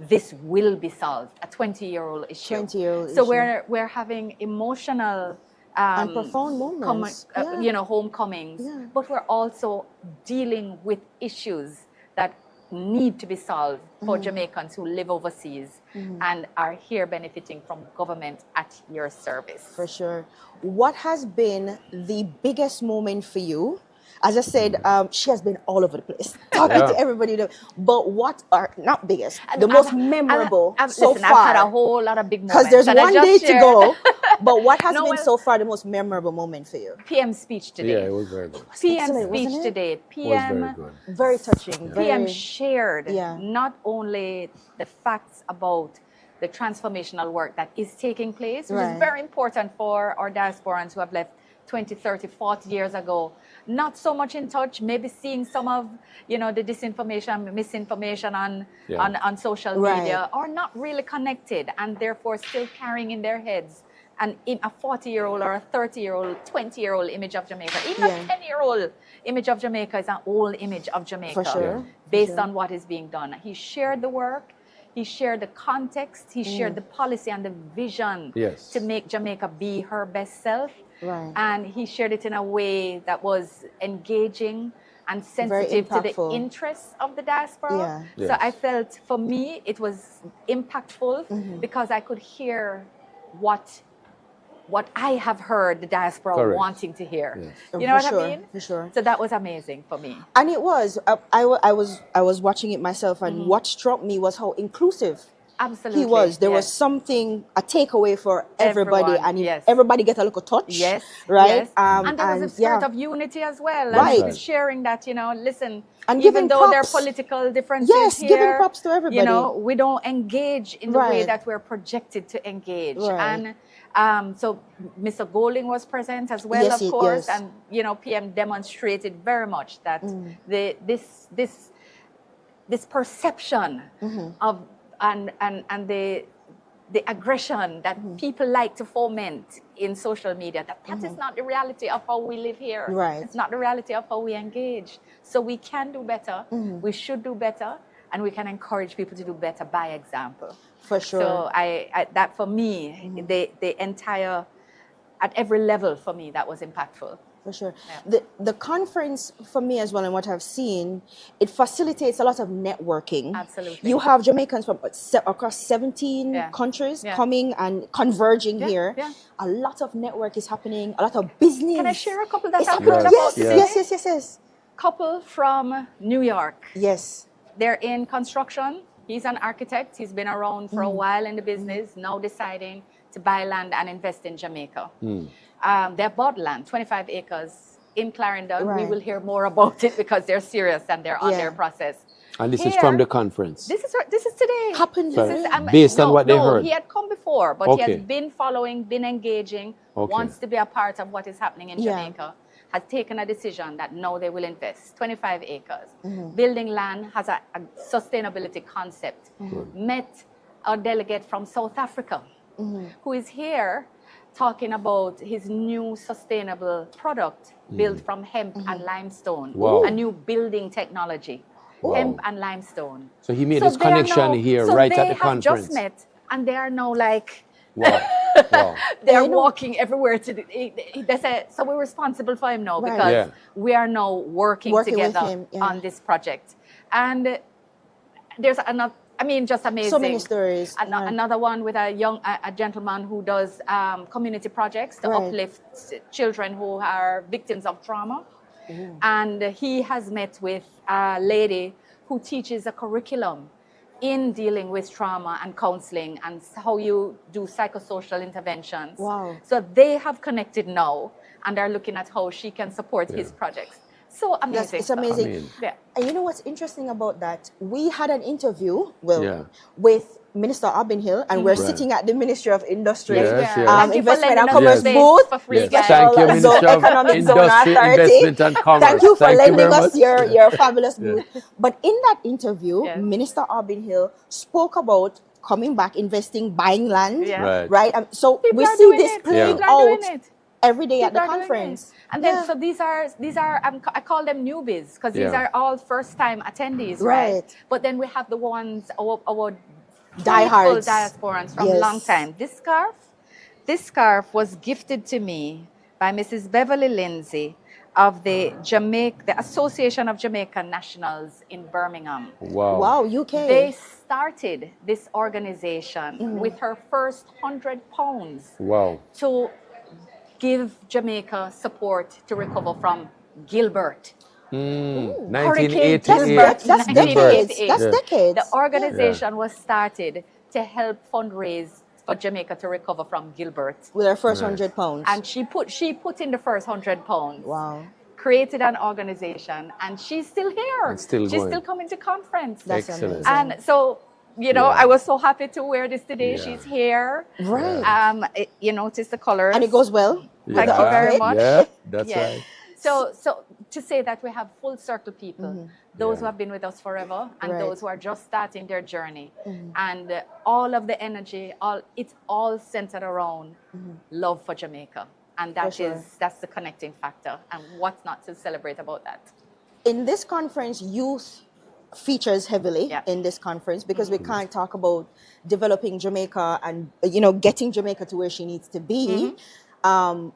this will be solved. A 20-year-old issue. 20-year-old so issue. we're having emotional and profound moments, homecomings, but we're also dealing with issues that need to be solved for Jamaicans who live overseas and are here benefiting from government at your service. For sure. What has been the biggest moment for you? As I said, she has been all over the place, talking to everybody. But what are, not biggest, the most memorable so far? I've had a whole lot of big moments. Because there's one day to go. But what has been so far the most memorable moment for you? PM speech today. Yeah, it was very good. PM speech today. PM was very good. Very touching. PM shared not only the facts about the transformational work that is taking place, which is very important for our diasporans who have left 20, 30, 40 years ago, not so much in touch, maybe seeing some of, the disinformation, misinformation on social media, or not really connected, and therefore still carrying in their heads a 40-year-old or a 30-year-old, 20-year-old image of Jamaica. Even a 10-year-old image of Jamaica is an old image of Jamaica. For sure. Based on what is being done. He shared the work. He shared the context. He shared the policy and the vision to make Jamaica be her best self. Right. And he shared it in a way that was engaging and sensitive to the interests of the diaspora. Yeah. So I felt, for me, it was impactful because I could hear what I have heard the diaspora wanting to hear. Yes. You know what I mean? For sure. So that was amazing for me. And it was. I was watching it myself, and what struck me was how inclusive he was. There was something, a takeaway for everybody, and everybody get a little touch. Yes. Right. Yes. And there was a spirit of unity as well. Right. And sharing that, listen, and even though there are political differences here, giving props to everybody. We don't engage in the way that we're projected to engage. Right. And So Mr. Golding was present as well, Yes, of course, yes. and PM demonstrated very much that this perception of and the aggression that people like to foment in social media, that is not the reality of how we live here. Right. It's not the reality of how we engage. So we can do better, we should do better, and we can encourage people to do better by example. For sure. So that for me, the entire, at every level for me, that was impactful. For sure. Yeah. The conference, for me as well, and what I've seen, it facilitates a lot of networking. Absolutely. You have Jamaicans from across 17 countries coming and converging here. Yeah. A lot of network is happening, a lot of business. Can I share a couple that It's I've happening. heard about today? Yes. Couple from New York. Yes. They're in construction. He's an architect. He's been around for a while in the business, now deciding to buy land and invest in Jamaica. They bought land, 25 acres in Clarendon. Right. We will hear more about it because they're serious and they're on their process. And this is from the conference. This is today. Happened. Based on what they heard. He had come before, but he has been following, been engaging, wants to be a part of what is happening in Jamaica. Has taken a decision that now they will invest 25 acres. Building land has a sustainability concept. Met a delegate from South Africa who is here talking about his new sustainable product built from hemp and limestone. Wow. A new building technology. Wow. Hemp and limestone. So he made this connection here right at the conference. So they have just met and they are now like, wow. they're walking everywhere to they say, so we're responsible for him now because we are now working together on this project. And there's another, just amazing. So many stories. Another one with a gentleman who does community projects to uplift children who are victims of trauma. And he has met with a lady who teaches a curriculum in dealing with trauma and counseling and how you do psychosocial interventions. Wow. So they have connected now and are looking at how she can support his projects. So amazing. It's amazing. And you know what's interesting about that? We had an interview with Minister Hill, and we're sitting at the Ministry of Industry, Investment and Commerce booth. Thank you, Minister of Industry, Investment and Commerce. Thank you for lending us your fabulous booth. But in that interview, Minister Hill spoke about coming back, investing, buying land, right? So people we see this playing out every day at the conference. And then, so these are I call them newbies because these are all first-time attendees, right? But then we have the ones, our diehards, diasporans from long time. This scarf was gifted to me by Mrs. Beverly Lindsay of the Association of Jamaican Nationals in Birmingham. Wow, UK. They started this organization with her first £100 to give Jamaica support to recover from Gilbert. 1988. That's decades. The organization was started to help fundraise for Jamaica to recover from Gilbert. With her first £100. And she put in the first £100. Wow. Created an organization, and she's still here. And still she's going. still coming to conference. That's amazing. And so, I was so happy to wear this today. She's here. Right. You notice the colors. And it goes well. Thank you very much. Yeah, that's right. So to say that we have full circle people, those who have been with us forever and those who are just starting their journey. And all of the energy, it's all centered around love for Jamaica. And that's the connecting factor. And what's not to celebrate about that? In this conference, youth features heavily in this conference because we can't talk about developing Jamaica and, getting Jamaica to where she needs to be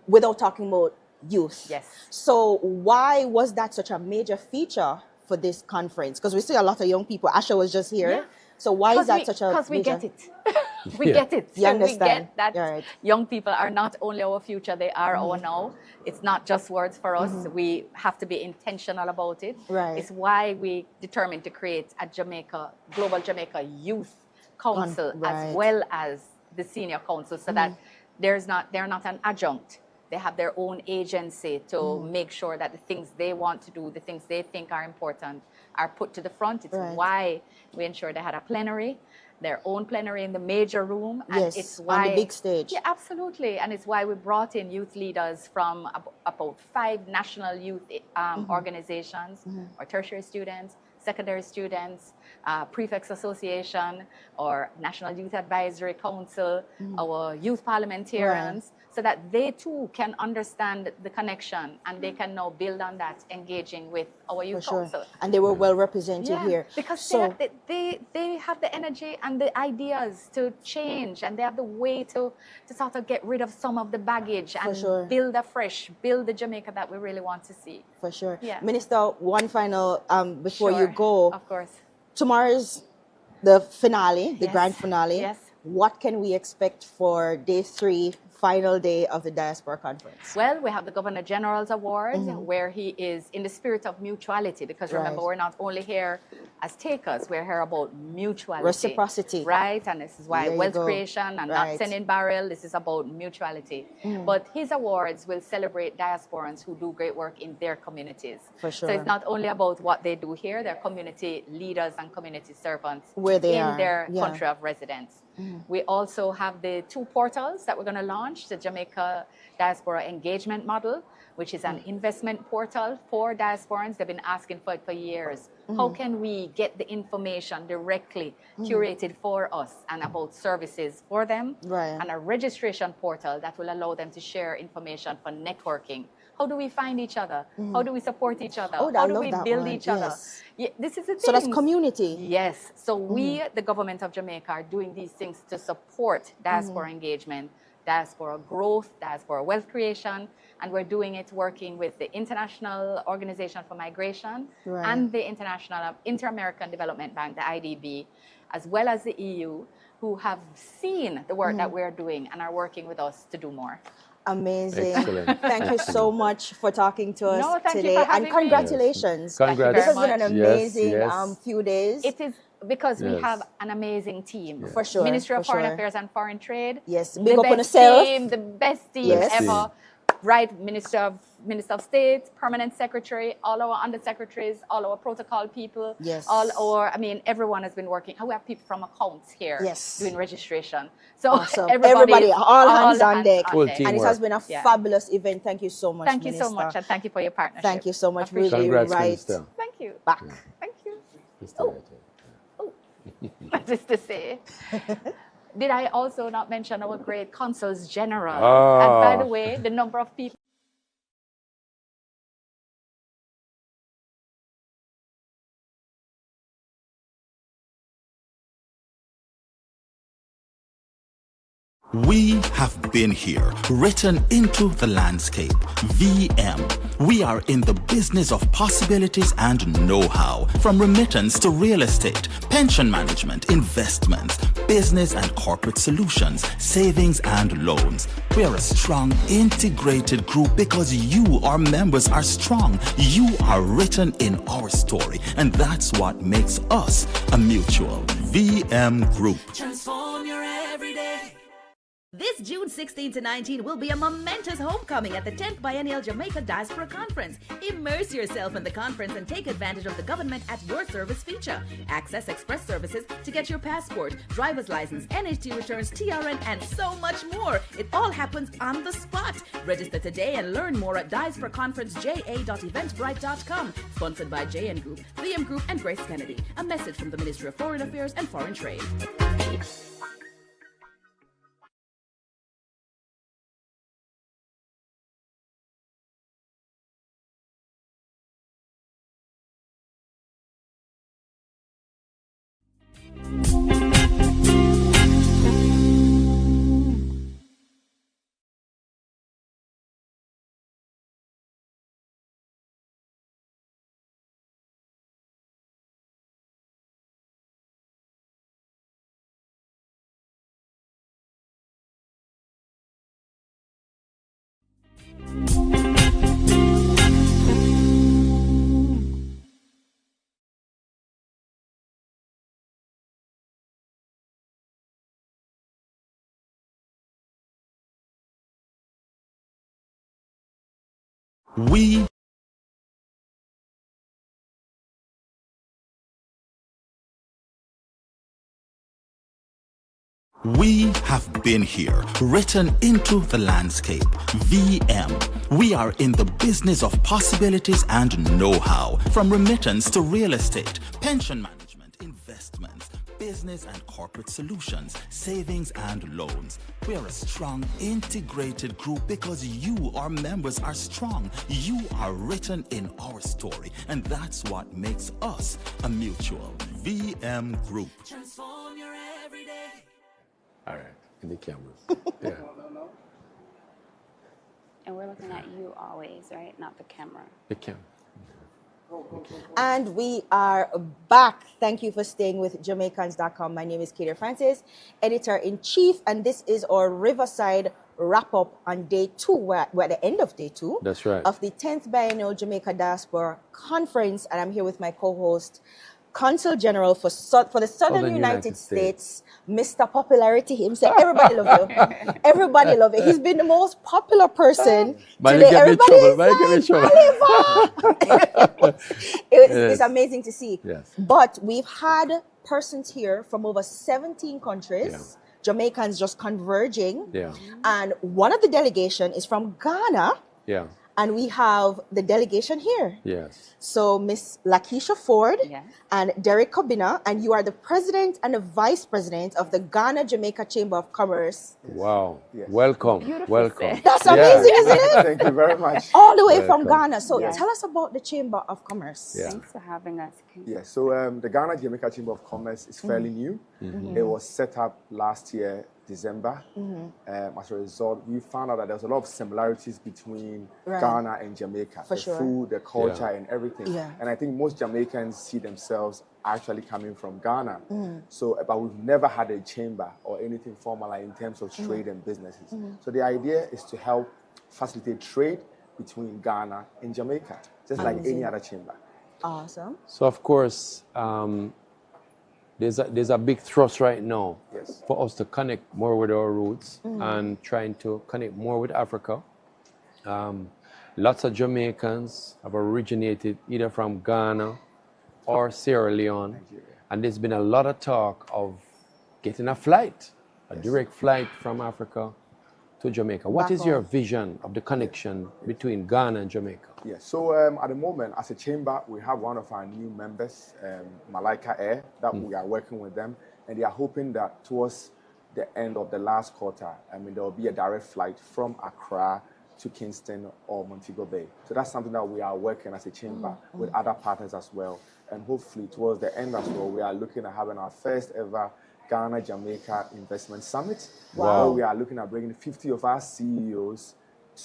without talking about youth. Yes. So why was that such a major feature for this conference? Because we see a lot of young people. Asha was just here. Yeah. So why is that such a Because we major... get it. We get it. You understand. We get that young people are not only our future, they are our now. It's not just words for us. We have to be intentional about it. Right. It's why we determined to create a Global Jamaica Youth Council as well as the Senior Council so that they're not an adjunct. They have their own agency to make sure that the things they want to do, the things they think are important, are put to the front. It's why we ensured they had a plenary their own plenary in the major room. And Yes, it's why, on the big stage. Yeah, absolutely. And it's why we brought in youth leaders from about 5 national youth organizations, or tertiary students, secondary students, Prefects Association, or National Youth Advisory Council, our youth parliamentarians, so that they too can understand the connection and they can now build on that, engaging with our youth council. And they were well represented here. Because so, they have the energy and the ideas to change, and they have the way to sort of get rid of some of the baggage and build afresh, build the Jamaica that we really want to see. For sure. Yeah. Minister, one final, before you go. Of course. Tomorrow's the finale, the grand finale. Yes. What can we expect for day 3, final day of the Diaspora Conference? Well, we have the Governor General's Award, where he is in the spirit of mutuality, because remember, we're not only here as takers, we're here about mutuality. Reciprocity. Right, and this is why wealth creation and not sending barrel, this is about mutuality. But his awards will celebrate diasporans who do great work in their communities. For sure. So it's not only about what they do here, they're community leaders and community servants where they in their country of residence. We also have the 2 portals that we're going to launch, the Jamaica Diaspora Engagement Model, which is an investment portal for diasporans. They've been asking for it for years. How can we get the information directly curated for us and about services for them? And a registration portal that will allow them to share information for networking. How do we find each other? How do we support each other? How do we build each other? Yeah, this is the thing. So that's community. Yes. So we, the government of Jamaica, are doing these things to support diaspora engagement, diaspora growth, diaspora wealth creation, and we're doing it working with the International Organization for Migration and the Inter-American Development Bank, the IDB, as well as the EU, who have seen the work that we're doing and are working with us to do more. Amazing. Excellent. Thank you so much for talking to us today. And congratulations. Congrats. This has been an amazing few days. It is because we have an amazing team. For sure. Ministry of Foreign Affairs and Foreign Trade. Yes. The Big up on best yourself. team, the best team ever. Right, Minister of State, Permanent Secretary, all our undersecretaries, all our protocol people, all our, everyone has been working. We have people from accounts here doing registration. So awesome. everybody all hands on deck. And it has been a fabulous event. Thank you so much, Thank you so much, and thank you for your partnership. Thank you so much. Really, Congrats, right. Minister. Thank you. Back. Thank you. That is to say. Did I also not mention our great consuls general? And by the way, the number of people. We have been here, written into the landscape. VM. We are in the business of possibilities and know-how. From remittance to real estate, pension management, investments, business and corporate solutions, savings and loans. We are a strong, integrated group because you, our members, are strong. You are written in our story, and that's what makes us a mutual VM group. Transform your everyday. This June 16 to 19 will be a momentous homecoming at the 10th Biennial Jamaica Diaspora Conference. Immerse yourself in the conference and take advantage of the government at your service feature. Access express services to get your passport, driver's license, NHT returns, TRN, and so much more. It all happens on the spot. Register today and learn more at diasporaconferenceja.eventbrite.com. Sponsored by JN Group, VM Group, and Grace Kennedy. A message from the Ministry of Foreign Affairs and Foreign Trade. We We have been here, written into the landscape. VM. We are in the business of possibilities and know-how, from remittance to real estate, pension management, investments, business and corporate solutions, savings and loans. We are a strong, integrated group because you, our members, are strong. You are written in our story, and that's what makes us a mutual VM group. Transform your everyday. All right, in the cameras. Yeah. And we're looking at you always, right? Not the camera. The camera. And we are back. Thank you for staying with Jamaicans.com. My name is Katie Francis, editor-in-chief, and this is our Riverside wrap-up on day 2. We're at the end of day 2. That's right. Of the 10th Biennial Jamaica Diaspora Conference, and I'm here with my co-host, Consul General for the Southern United States, Mr. Popularity himself. Everybody love you. Everybody love it. He's been the most popular person today. Everybody is like, it's amazing to see. Yes. But we've had persons here from over 17 countries. Yeah. Jamaicans just converging. Yeah. And one of the delegation is from Ghana. Yeah. And we have the delegation here. Yes. So Miss Lakeisha Ford and Derek Kobina, and you are the president and the vice president of the Ghana Jamaica Chamber of Commerce. Wow. Yes. Welcome. Beautiful. Welcome. That's amazing, isn't it? Thank you very much. All the way from Ghana. So tell us about the Chamber of Commerce. Yeah. Thanks for having us. Yeah, so the Ghana Jamaica Chamber of Commerce is fairly new. It was set up last year, December. As a result, we found out that there's a lot of similarities between Ghana and Jamaica. For the sure. food, the culture, and everything. Yeah. And I think most Jamaicans see themselves actually coming from Ghana. So, but we've never had a chamber or anything formal in terms of trade and businesses. So the idea is to help facilitate trade between Ghana and Jamaica, just like any other chamber. Awesome. So of course, there's a big thrust right now for us to connect more with our roots and trying to connect more with Africa. Lots of Jamaicans have originated either from Ghana or Sierra Leone, and there's been a lot of talk of getting a flight, a direct flight from Africa to Jamaica. What is your vision of the connection between Ghana and Jamaica? Yes, so at the moment, as a chamber, we have one of our new members, Malaika Air, that we are working with them, and they are hoping that towards the end of the last quarter, there will be a direct flight from Accra to Kingston or Montego Bay. So that's something that we are working as a chamber with other partners as well, and hopefully towards the end as well, we are looking at having our first ever Ghana-Jamaica Investment Summit, where we are looking at bringing 50 of our CEOs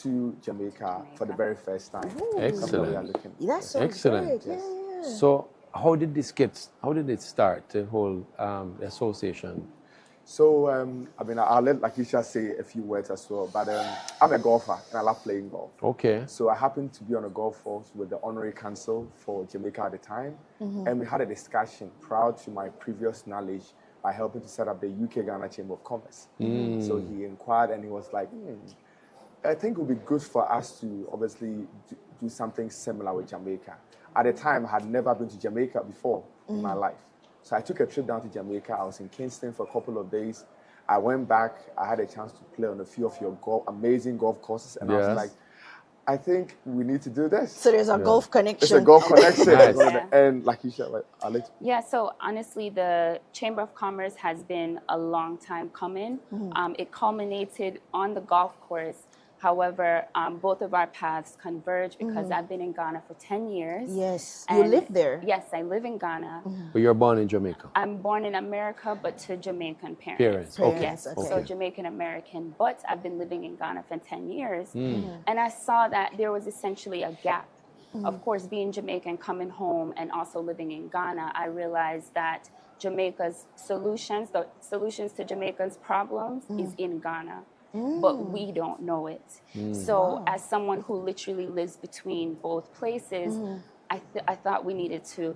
to Jamaica for the very first time. Excellent. That's so excellent. Great. Yeah. So how did it start, the whole association? So, I'll let Lakeisha say a few words as well, but I'm a golfer and I love playing golf. Okay. So I happened to be on a golf course with the Honorary Council for Jamaica at the time, and we had a discussion proud to my previous knowledge by helping to set up the UK Ghana Chamber of Commerce. So he inquired and he was like, I think it would be good for us to obviously do something similar with Jamaica. At the time, I had never been to Jamaica before in my life. So I took a trip down to Jamaica. I was in Kingston for a couple of days. I went back. I had a chance to play on a few of your amazing golf courses. And I was like, I think we need to do this. So there's a golf connection. It's a golf connection. Nice. And Lakeisha, Alex. Yeah, so honestly, the Chamber of Commerce has been a long time coming. It culminated on the golf course. However, both of our paths converge because I've been in Ghana for 10 years. Yes, you live there. Yes, I live in Ghana. But you're born in Jamaica? I'm born in America, but to Jamaican parents. Okay. Yes, Okay. so Jamaican American, but I've been living in Ghana for 10 years. And I saw that there was essentially a gap. Of course, being Jamaican, coming home, and also living in Ghana, I realized that Jamaica's solutions, the solutions to Jamaica's problems is in Ghana. But we don't know it. So as someone who literally lives between both places, I thought we needed to,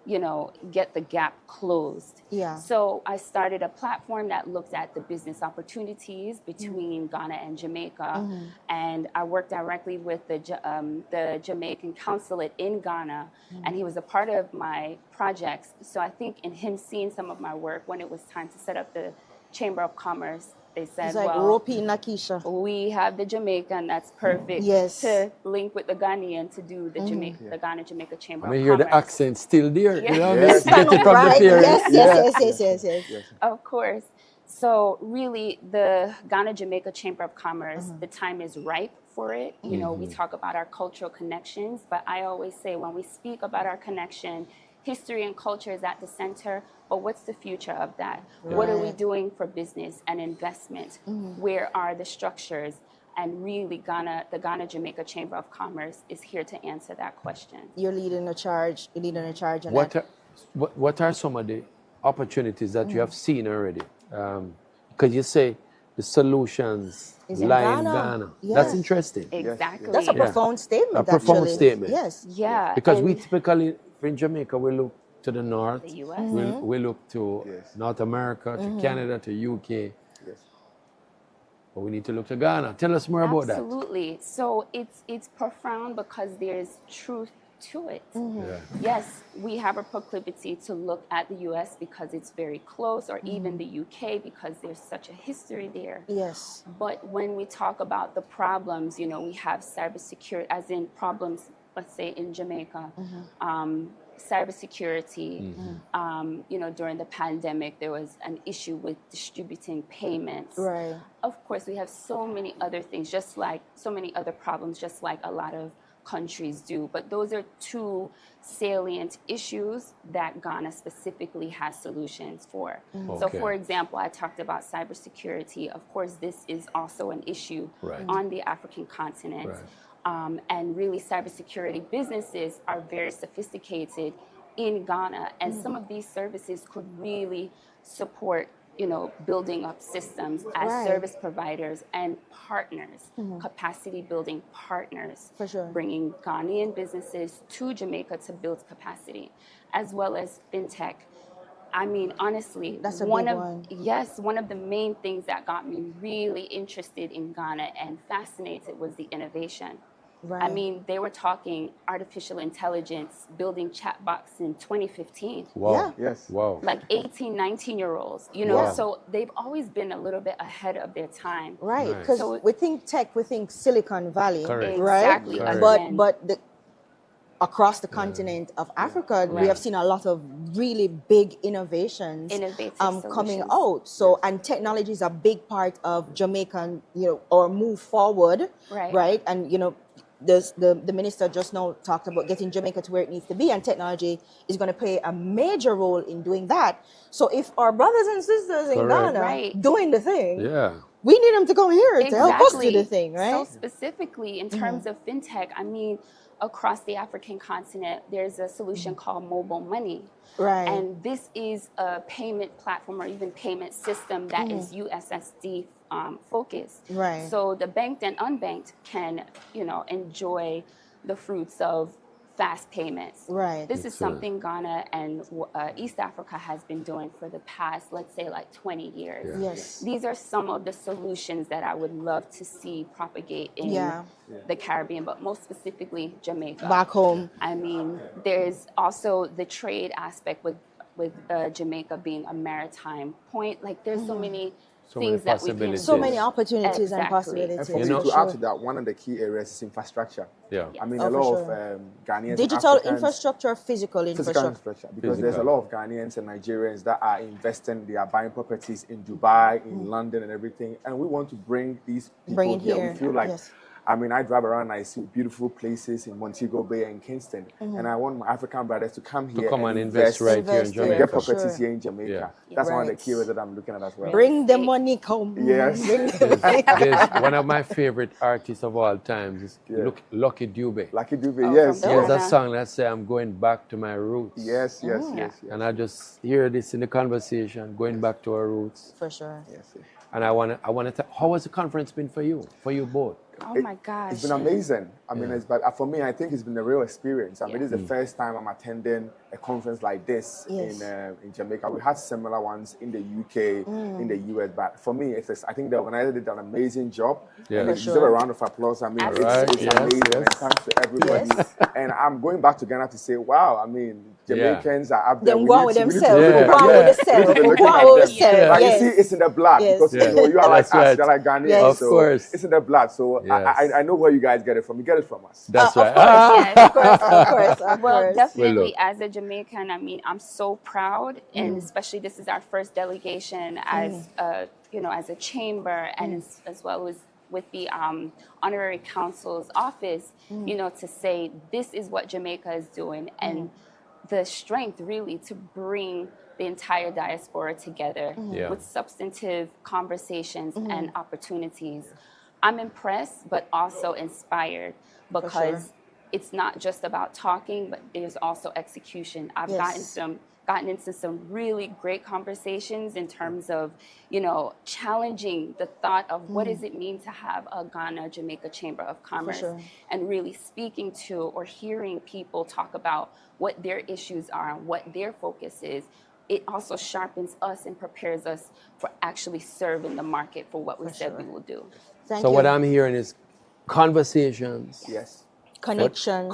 you know, get the gap closed. Yeah. So I started a platform that looked at the business opportunities between Ghana and Jamaica, and I worked directly with the Jamaican consulate in Ghana, and he was a part of my projects. So I think in him seeing some of my work, when it was time to set up the Chamber of Commerce, they said, it's like well, Ropi Nakisha. we have the Jamaican that's perfect to link with the Ghanaian to do the the Ghana-Jamaica Chamber I mean, of hear Commerce. the accent still there. Yeah. You know, get it from the parents. Yes. Of course. So really, the Ghana-Jamaica Chamber of Commerce, the time is ripe for it. You know, we talk about our cultural connections, but I always say when we speak about our connection, history and culture is at the center, but what's the future of that? What are we doing for business and investment? Where are the structures? And really, the Ghana-Jamaica Chamber of Commerce is here to answer that question. You're leading a charge. You're leading a charge. On What are some of the opportunities that you have seen already? Because you say the solutions lie in Ghana. Yes. That's interesting. Exactly. That's a profound statement. A profound statement. Yes. Yeah. Because we typically, in Jamaica, we look to the north. The US. We look to North America, to Canada, to UK. But we need to look to Ghana. Tell us more about that. Absolutely. So it's profound because there's truth to it. Yes, we have a proclivity to look at the US because it's very close, or even the UK because there's such a history there. Yes. But when we talk about the problems, you know, we have cybersecurity, as in problems, let's say in Jamaica, cybersecurity. You know, during the pandemic, there was an issue with distributing payments. Right. Of course, we have so many other things, just like so many other problems, just like a lot of countries do. But those are two salient issues that Ghana specifically has solutions for. So, for example, I talked about cybersecurity. Of course, this is also an issue on the African continent. And really, cybersecurity businesses are very sophisticated in Ghana, and some of these services could really support, you know, building up systems as service providers and partners, capacity building partners, bringing Ghanaian businesses to Jamaica to build capacity, as well as fintech. I mean, honestly, one of the main things that got me really interested in Ghana and fascinated was the innovation. I mean, they were talking artificial intelligence, building chatbots in 2015. Wow. Yes. Wow. Like 18, 19-year-olds, you know, so they've always been a little bit ahead of their time. Right, because we think tech, we think Silicon Valley, Correct. right? Exactly. Correct. But across the continent of Africa, we have seen a lot of really big innovations coming out. So, and technology is a big part of Jamaican, you know, or move forward, right? And, you know, the minister just now talked about getting Jamaica to where it needs to be, and technology is going to play a major role in doing that. So if our brothers and sisters in Ghana doing the thing, we need them to come here to help us do the thing, right? So specifically in terms of fintech, I mean, across the African continent, there's a solution called mobile money. Right. And this is a payment platform or even payment system that is USSD focused. Right. So the banked and unbanked can, you know, enjoy the fruits of fast payments. Right. This is something Ghana and East Africa has been doing for the past, let's say, like 20 years. Yes. These are some of the solutions that I would love to see propagate in the Caribbean, but most specifically Jamaica. Back home. I mean, there's also the trade aspect with Jamaica being a maritime point. Like, there's so many things that we can, so many opportunities and possibilities. And for me, to add to that, one of the key areas is infrastructure. I mean, a lot of Ghanaians, digital infrastructure, physical infrastructure. Because there's a lot of Ghanaians and Nigerians that are investing, they are buying properties in Dubai, in London and everything, and we want to bring these people here. We feel like, I mean, I drive around and I see beautiful places in Montego Bay and Kingston, and I want my African brothers to come here and invest right here in Jamaica. Get properties here in Jamaica. That's one of the key areas that I'm looking at as well. Bring the money, come. Yes. There's one of my favorite artists of all times is Lucky Dube. Lucky Dube, yes. There's a song that says, I'm going back to my roots. Yes. And I just hear this in the conversation, going back to our roots. For sure. Yes. And I want to, how has the conference been for you both? Oh my gosh. It's been amazing. I mean, but for me, I think it's been a real experience. I mean, this is the first time I'm attending a conference like this in Jamaica. We had similar ones in the UK, in the US, but for me, I think the organizer did an amazing job. And they deserve a round of applause. I mean, it's amazing. And thanks to everybody. And I'm going back to Ghana to say, wow, I mean, Jamaicans are up there. Them go with themselves. Go with themselves. You see, it's in the blood because you are like us, you're like Ghanaians. Of course. It's in the blood. So I know where you guys get it from. You get it from us. That's right. Of course. Well, definitely as a Jamaican, I mean, I'm so proud, and especially this is our first delegation as as a chamber, and as well as with the honorary council's office, to say this is what Jamaica is doing, and the strength really to bring the entire diaspora together with substantive conversations and opportunities. I'm impressed, but also inspired, because it's not just about talking, but there's also execution. I've gotten into some really great conversations in terms of, challenging the thought of what does it mean to have a Ghana, Jamaica Chamber of Commerce, and really speaking to or hearing people talk about what their issues are and what their focus is. It also sharpens us and prepares us for actually serving the market for what we said we will do. So what I'm hearing is conversations. Yes. Connections.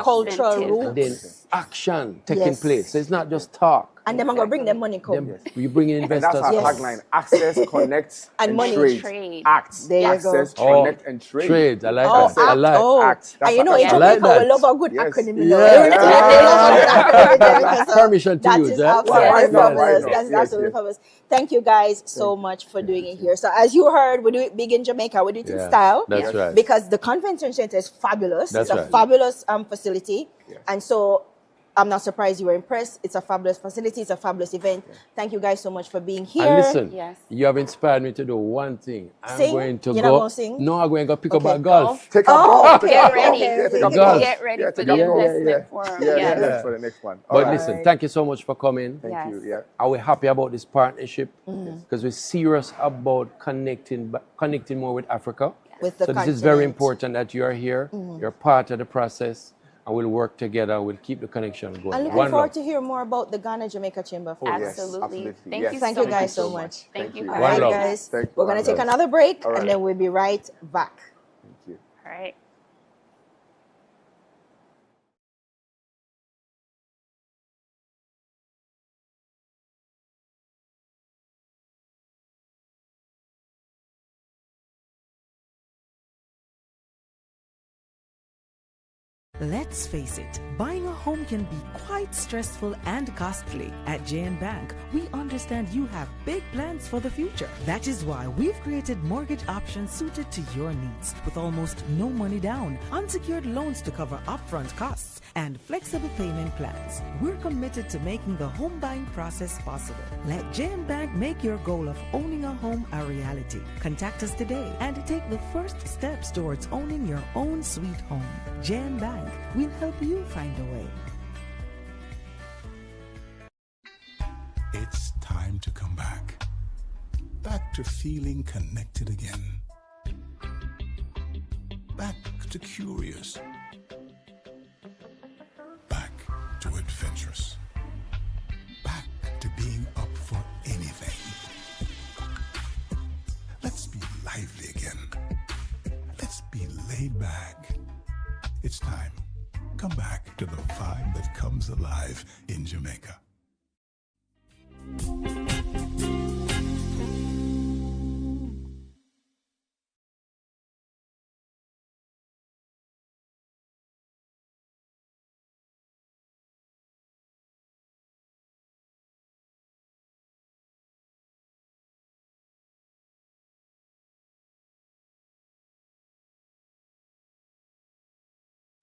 Cultural roots. And then action taking place. So it's not just talk. And then I'm going to bring them money come. You bring in investors. And that's our tagline. Access, connect, and money. Trade. Act. There you Access, go. connect, and trade. Trade. I like that. I like act. And in Jamaica, we love a good acronym. Permission to use that. That's absolutely fabulous. Thank you guys so much for doing it here. So as you heard, we do it big in Jamaica. We do it in style. That's right. Because the convention center is fabulous. That's it's a fabulous facility. And so I'm not surprised you were impressed. It's a fabulous facility. It's a fabulous event. Thank you guys so much for being here. And listen, you have inspired me to do one thing. I'm going to You're go. Not going to sing? No, I'm going to go pick up a golf. Take up golf. Get ready. Get ready for the investment forum. For the next one. But listen, thank you so much for coming. Thank you. Yeah. Are we happy about this partnership? Because we're serious about connecting more with Africa. With the so this is very important that you are here. You're part of the process. And we'll work together. We'll keep the connection going. I'm looking forward to hear more about the Ghana Jamaica Chamber. Absolutely. Thank you guys so much. Thank you. All right, guys. We're going to take another break, and then we'll be right back. Thank you. All right. Let's face it, buying a home can be quite stressful and costly. At JN Bank, we understand you have big plans for the future. That is why we've created mortgage options suited to your needs, with almost no money down, unsecured loans to cover upfront costs, and flexible payment plans. We're committed to making the home buying process possible. Let JN Bank make your goal of owning a home a reality. Contact us today and take the first steps towards owning your own sweet home. JN Bank. We'll help you find a way. It's time to come back. Back to feeling connected again. Back to curious. Back to adventurous. Back to being up for anything. Let's be lively again. Let's be laid back. It's time. Come back to the vibe that comes alive in Jamaica.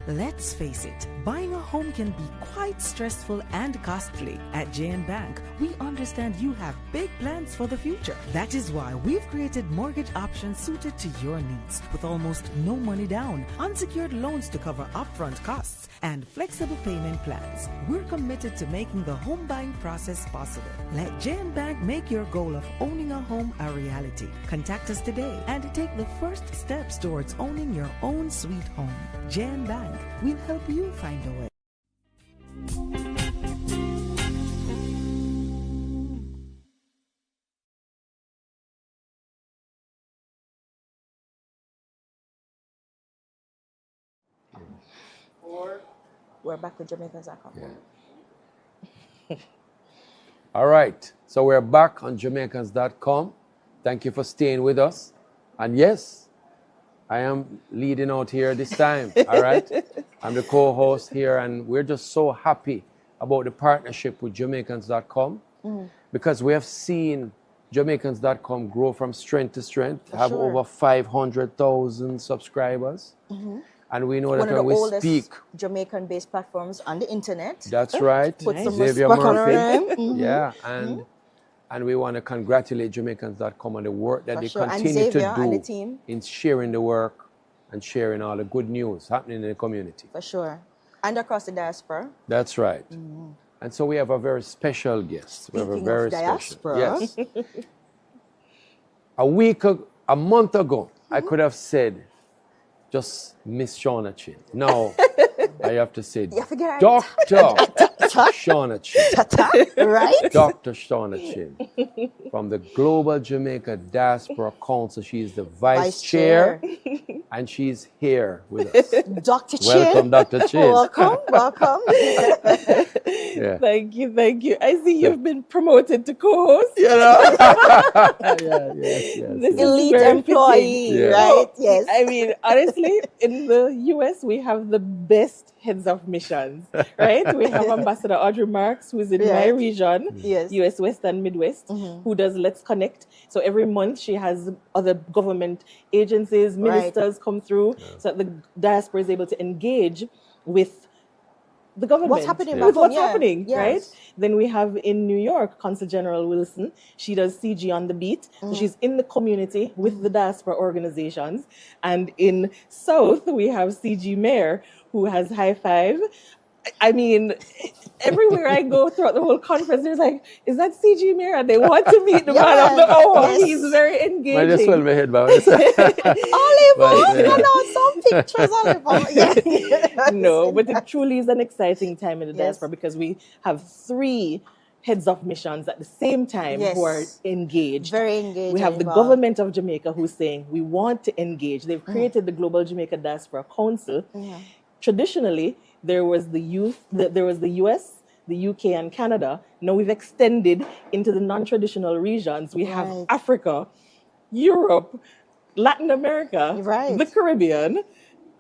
Let's face it, buying a home can be quite stressful and costly. At JN Bank, we understand you have big plans for the future. That is why we've created mortgage options suited to your needs, with almost no money down, unsecured loans to cover upfront costs, and flexible payment plans. We're committed to making the home buying process possible. Let JN Bank make your goal of owning a home a reality. Contact us today and take the first steps towards owning your own sweet home. JN Bank. We'll help you find a way. We're back with Jamaicans.com. Yeah. All right. So we're back on Jamaicans.com. Thank you for staying with us. And yes, I am leading out here this time. All right. I'm the co-host here, and we're just so happy about the partnership with Jamaicans.com because we have seen Jamaicans.com grow from strength to strength, have over 500,000 subscribers. And we know that when we speak Jamaican-based platforms on the internet. That's right. Put some Xavier respect on Murphy. them. Yeah, and we want to congratulate Jamaicans.com on the work that For they sure. continue to and the do team. in sharing the work and sharing all the good news happening in the community. For sure. And across the diaspora. That's right. And so we have a very special guest. Speaking we have a very of diaspora. Special, yes. A month ago, I could have said just Miss Shauna Chin. Now I have to say Dr. Shauna Chin. Right? Dr. Shauna Chin from the Global Jamaica Diaspora Council. She is the Vice Chair and she's here with us. Dr. Chin. Welcome, Dr. Chin. Welcome. Yeah. Thank you. I see you've been promoted to co-host. You know? Yes. Elite employee, right? Yes. I mean, honestly, in the US, we have the best heads of missions, right? We have Ambassador Audrey Marks, who's in my region, US West and Midwest, who does Let's Connect. So every month she has other government agencies, ministers come through so that the diaspora is able to engage with the government. What's happening? With what's happening, Yes. right? Then we have in New York, Consul General Wilson. She does CG on the beat. So she's in the community with the diaspora organizations. And in South, we have CG Mayor, who has High Five. I mean, everywhere I go throughout the whole conference, there's like, is that CG Mayor? And they want to meet the man of the hour. He's very engaging. I just swell my head back. Oliver, some pictures, Oliver. No, but it truly is an exciting time in the diaspora because we have 3 heads of missions at the same time who are engaged. Very engaged. We have the government of Jamaica who's saying we want to engage. They've created the Global Jamaica Diaspora Council. Traditionally, there was the US, the UK, and Canada. Now we've extended into the non-traditional regions. We have Africa, Europe, Latin America, the Caribbean.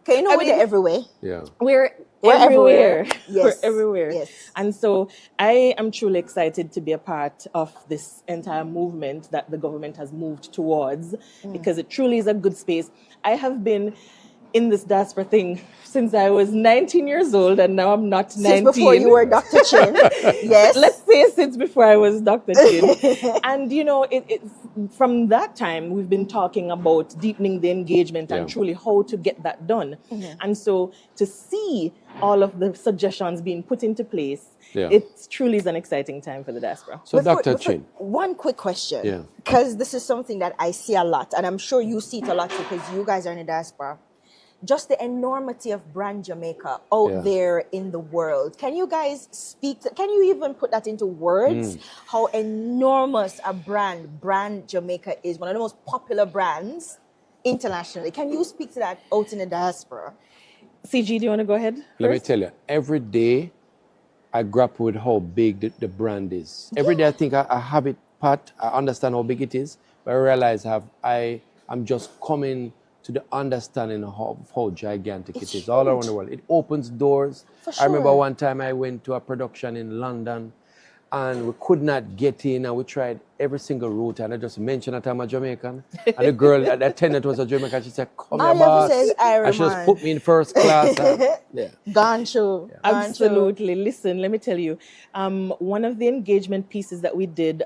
Okay, we're everywhere. Yeah. We're everywhere. We're everywhere. And so I am truly excited to be a part of this entire movement that the government has moved towards because it truly is a good space. I have been in this diaspora thing since I was 19 years old, and now I'm not 19. Since before you were Dr. Chin. Yes. Let's say since before I was Dr. Chin. And, it's from that time, we've been talking about deepening the engagement and truly how to get that done. And so to see all of the suggestions being put into place, it truly is an exciting time for the diaspora. So, Dr. Chin. One quick question, because this is something that I see a lot, and I'm sure you see it a lot too, because you guys are in the diaspora. Just the enormity of brand Jamaica out there in the world. Can you guys can you even put that into words? How enormous a brand Jamaica is, one of the most popular brands internationally. Can you speak to that out in the diaspora? CG, do you want to go ahead first? Let me tell you, every day I grapple with how big the brand is. Every day I think I have it, Pat, I understand how big it is, but I realize I'm just coming to the understanding of how gigantic it is all around the world. It opens doors. I remember one time I went to a production in London and we could not get in, and we tried every single route, and I just mentioned that I'm a Jamaican. And the girl, the attendant was a Jamaican. She said, come here, boss. And she just put me in first class. Gone show. Absolutely. Listen, let me tell you, one of the engagement pieces that we did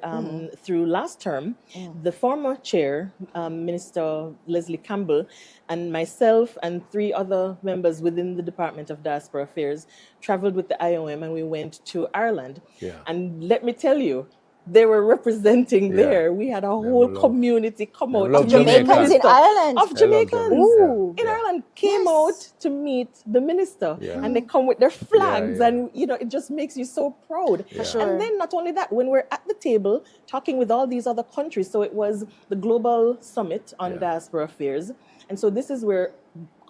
through last term, the former chair, Minister Leslie Campbell, and myself and 3 other members within the Department of Diaspora Affairs traveled with the IOM, and we went to Ireland. And let me tell you, they were representing there. We had a whole community come out. Of Jamaicans in Ireland. Of Jamaicans in Ireland came out to meet the minister. And they come with their flags. And, it just makes you so proud. And then not only that, when we're at the table talking with all these other countries, so it was the Global Summit on Diaspora Affairs. And so this is where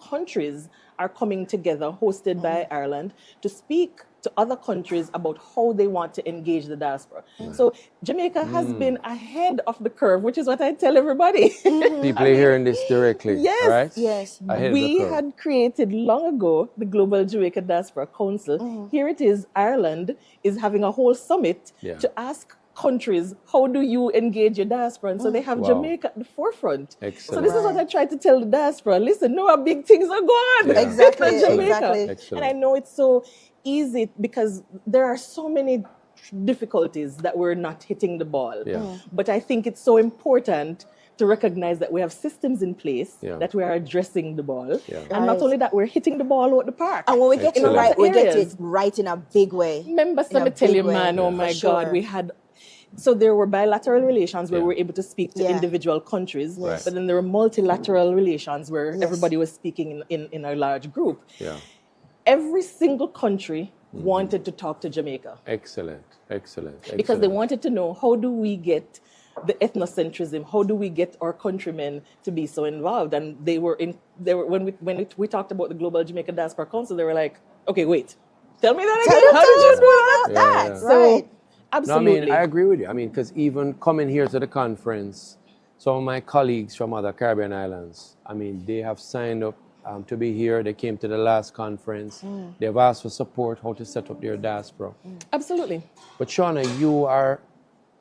countries are coming together, hosted by Ireland, to speak to other countries about how they want to engage the diaspora. So Jamaica has been ahead of the curve, which is what I tell everybody. People are hearing this directly, yes, right? Yes. We had created long ago the Global Jamaica Diaspora Council. Here it is, Ireland is having a whole summit to ask countries, how do you engage your diaspora? And so they have Jamaica at the forefront. Excellent. So this is what I try to tell the diaspora. Listen, no, big things are going on. Exactly, Jamaica. exactly. And I know it's so easy because there are so many difficulties that we're not hitting the ball. But I think it's so important to recognize that we have systems in place, that we are addressing the ball. And not only that, we're hitting the ball out the park. And when we get it right, we get it right in a big way. Remember, let me tell you, man, oh my God, we had... So there were bilateral relations where we were able to speak to individual countries, but then there were multilateral relations where everybody was speaking in a large group. Every single country wanted to talk to Jamaica. Excellent, excellent. Because they wanted to know, how do we get the ethnocentrism? How do we get our countrymen to be so involved? And when we talked about the Global Jamaica Diaspora Council, they were like, okay, wait, tell me that again. How did you do that? So, absolutely. No, I mean, I agree with you. I mean, because even coming here to the conference, some of my colleagues from other Caribbean islands, I mean, they have signed up to be here. They came to the last conference. They've asked for support, how to set up their diaspora. Absolutely. But Shauna, you are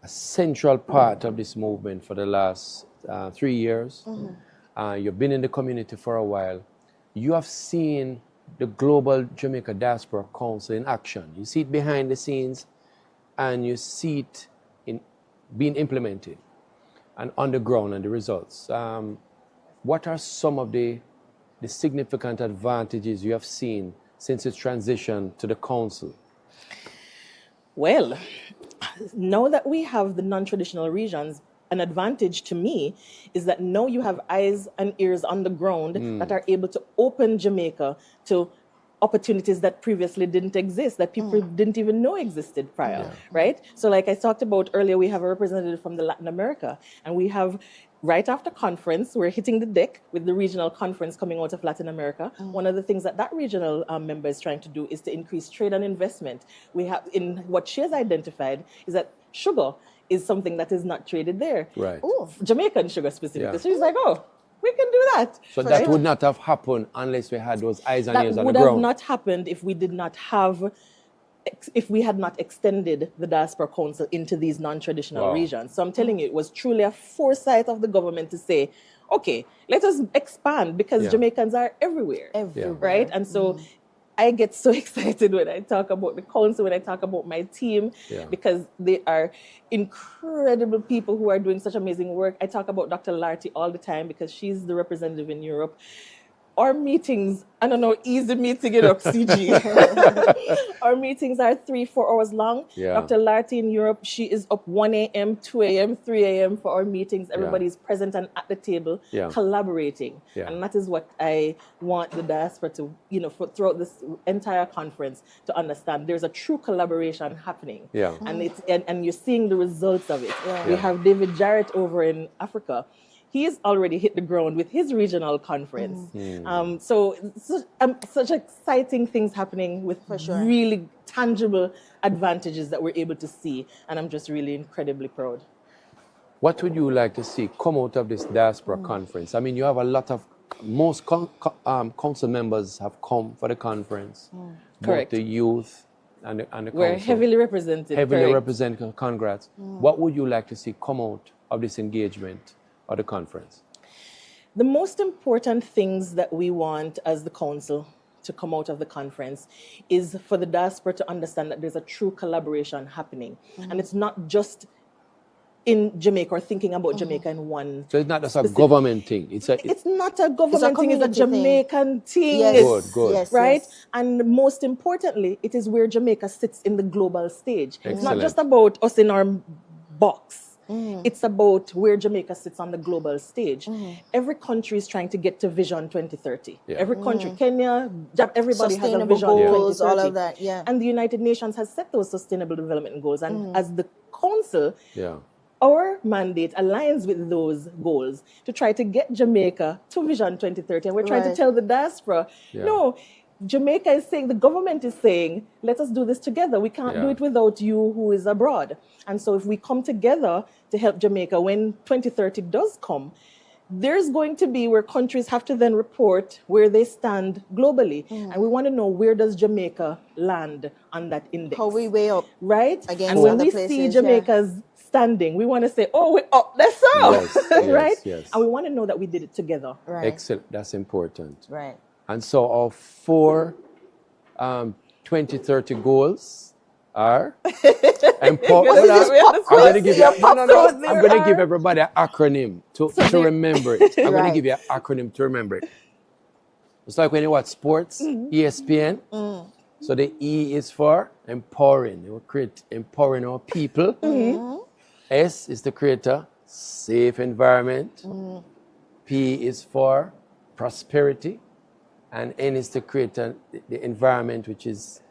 a central part of this movement for the last 3 years. You've been in the community for a while. You have seen the Global Jamaica Diaspora Council in action. You see it behind the scenes, and you see it being implemented and on the ground and the results. What are some of the significant advantages you have seen since its transition to the council? Well, now that we have the non-traditional regions, an advantage to me is that now you have eyes and ears on the ground that are able to open Jamaica to opportunities that previously didn't exist, that people didn't even know existed prior, right? So like I talked about earlier, we have a representative from the Latin America, and we have, right after conference, we're hitting the deck with the regional conference coming out of Latin America. One of the things that regional member is trying to do is to increase trade and investment. We have, in what she has identified, is that sugar is something that is not traded there. Right. Ooh, Jamaican sugar specifically. So she's like, oh, we can do that. So that would not have happened unless we had those eyes and ears on the ground. That would have not happened if we did not have, if we had not extended the Diaspora Council into these non-traditional regions. So I'm telling you, it was truly a foresight of the government to say, okay, let us expand, because Jamaicans are everywhere, right? And so I get so excited when I talk about the council, when I talk about my team, because they are incredible people who are doing such amazing work. I talk about Dr. Larty all the time because she's the representative in Europe. Our meetings, I don't know, easy meeting it up, CG. Our meetings are 3-4 hours long. Dr. Larty in Europe, she is up 1 a.m., 2 a.m., 3 a.m. for our meetings. Everybody's present and at the table, collaborating. And that is what I want the diaspora to, throughout this entire conference, to understand. There's a true collaboration happening. And you're seeing the results of it. We have David Jarrett over in Africa. He has already hit the ground with his regional conference. So such exciting things happening with really tangible advantages that we're able to see. And I'm just really incredibly proud. What would you like to see come out of this diaspora conference? I mean, you have a lot of, most council members have come for the conference. Correct. Both the youth and the council. We're heavily represented. Heavily represented, congrats. What would you like to see come out of this engagement or the conference? The most important things that we want as the council to come out of the conference is for the diaspora to understand that there's a true collaboration happening. And it's not just in Jamaica or thinking about Jamaica in one. So it's not just a government thing. It's not a government thing, it's a Jamaican thing. Yes. Good. Yes, right? Yes. And most importantly, it is where Jamaica sits in the global stage. Excellent. It's not just about us in our box. It's about where Jamaica sits on the global stage. Every country is trying to get to Vision 2030. Every country, Kenya, everybody has a Vision goals, 2030. all of that, And the United Nations has set those sustainable development goals. And as the council, our mandate aligns with those goals to try to get Jamaica to Vision 2030. And we're trying to tell the diaspora, no, Jamaica is saying, the government is saying, let us do this together. We can't do it without you who is abroad. And so if we come together to help Jamaica when 2030 does come, there's going to be where countries have to then report where they stand globally. And we want to know, where does Jamaica land on that index? How we weigh up. Right? Against and when other we places, see Jamaica's standing, we want to say, oh, we're up, that's up. Right? Yes. And we want to know that we did it together. Excellent. That's important. Right. And so our 4 2030 goals are important. I'm going to give everybody an acronym to remember it. I'm going to give you an acronym to remember it. It's like when you watch sports, ESPN. So the E is for empowering. We create empowering our people. S is to create a safe environment. P is for prosperity. And N is to create the environment which is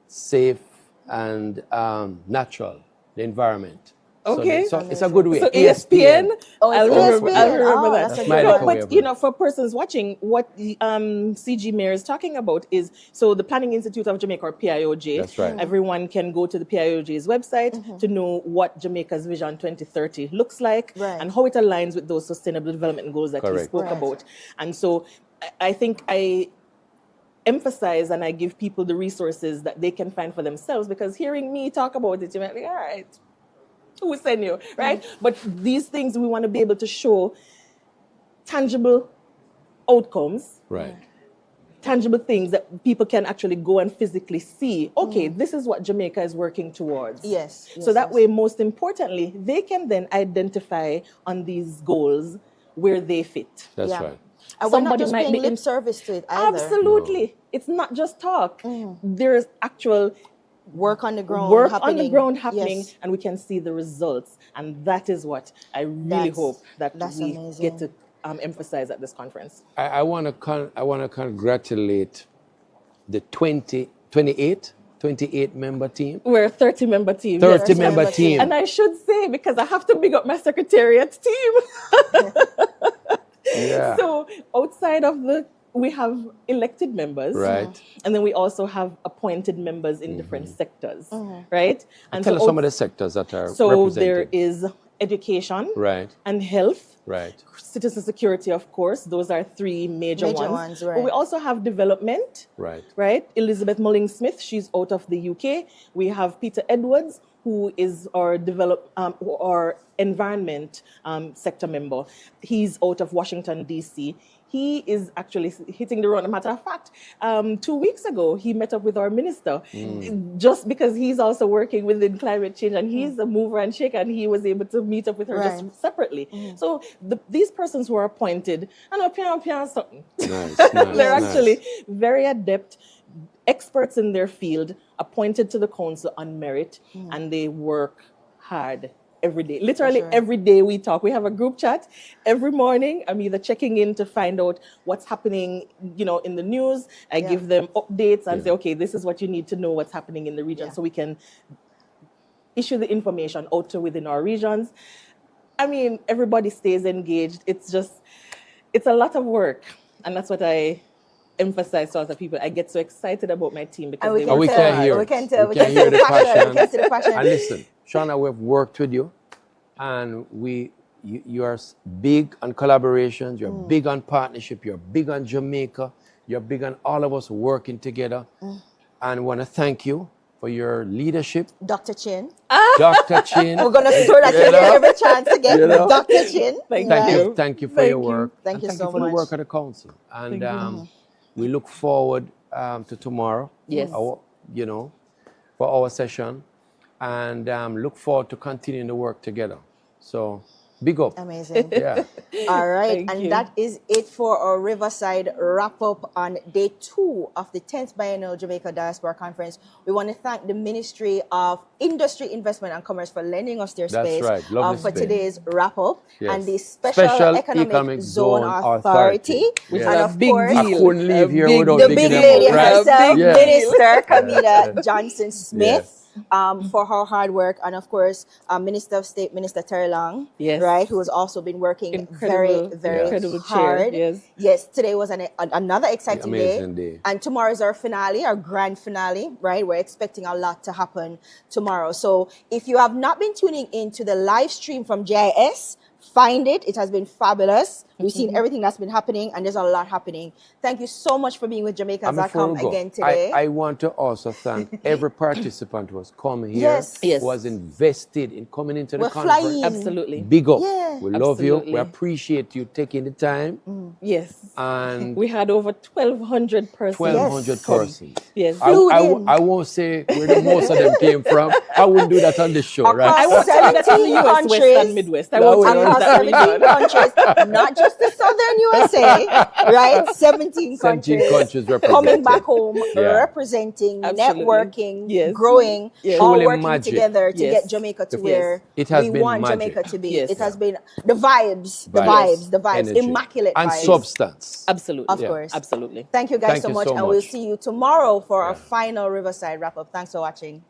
safe and natural, the environment. Okay. So it's a good way. So ESPN. I'll remember that. That's my little way But of you know, for persons watching, what CG Mayor is talking about is, so the Planning Institute of Jamaica, or PIOJ. That's right. Everyone can go to the PIOJ's website to know what Jamaica's Vision 2030 looks like and how it aligns with those sustainable development goals that you spoke about. And so I think I emphasize and I give people the resources that they can find for themselves, because hearing me talk about it, you might be, all right, who send you, right? But these things, we want to be able to show tangible outcomes, tangible things that people can actually go and physically see. Okay, this is what Jamaica is working towards. So that way, most importantly, they can then identify on these goals where they fit. That's right. And we're not just paying lip service to it either. Absolutely. No. It's not just talk. There's actual work on the ground happening, and we can see the results. And that is what I really hope that we get to emphasize at this conference. I want to congratulate the 28 member team. We're a 30-member team. 30-member team. And I should say, because I have to big up my secretariat team. So outside of we have elected members, and then we also have appointed members in different sectors, right? And tell us some of the sectors that are so represented. There is education, and health, citizen security, of course. Those are 3 major ones. But we also have development, right? Elizabeth Mulling-Smith, she's out of the UK. We have Peter Edwards, who is our environment sector member. He's out of Washington, D.C. He is actually hitting the road. As a matter of fact, 2 weeks ago, he met up with our minister, just because he's also working within climate change, and he's a mover and shaker, and he was able to meet up with her just separately. So these persons who are appointed, and something. They're actually very adept, experts in their field, appointed to the council on merit, and they work hard every day. Literally every day we talk. We have a group chat every morning. I'm either checking in to find out what's happening, in the news. I give them updates and say, okay, this is what you need to know what's happening in the region, so we can issue the information out to within our regions. I mean, everybody stays engaged. It's a lot of work, and that's what I emphasize to other people. I get so excited about my team because we can hear the passion. And listen, Shauna, we've worked with you, and you are big on collaborations, you're big on partnership, you're big on Jamaica, you're big on all of us working together. And I want to thank you for your leadership. Dr. Chin. Dr. Chin. We're going to throw that in every chance again. Dr. Chin. Thank you for your work. Thank you so much. For the work of the council. And we look forward to tomorrow. For our session. And look forward to continuing the work together. So, big up. Amazing. Yeah. All right. That is it for our Riverside wrap-up on day 2 of the 10th Biennial Jamaica Diaspora Conference. We want to thank the Ministry of Industry, Investment and Commerce for lending us their space for today's wrap-up. And the Special Economic Zone Authority. Which and of course, I couldn't leave here without the big lady herself, Minister Kamila Johnson-Smith. for her hard work. And of course, Minister of State, Minister Terry Long, right, who has also been working very hard. Yes, today was another exciting day. And tomorrow is our finale, our grand finale, right? We're expecting a lot to happen tomorrow. So if you have not been tuning into the live stream from JIS, find it. It has been fabulous. We've seen everything that's been happening, and there's a lot happening. Thank you so much for being with Jamaicans.com again today. I want to also thank every participant who has come here, who was invested in coming into the conference. Flying. Absolutely. Big up. We love you. We appreciate you taking the time. Yes. And we had over 1,200 persons. 1,200 persons. Yes. I won't say where the most of them came from. I wouldn't do that on the show, right? I won't tell you that in the US, West and Midwest. I won't tell you that. 17 countries, not just the southern USA, right? 17 countries coming back home, representing, networking, growing, all working together to get Jamaica to where we want Jamaica to be. It has been the vibes, energy, immaculate and vibes. substance. Absolutely. Of course. Absolutely. Thank you guys so much, and we'll see you tomorrow for our final Riverside wrap-up. Thanks for watching.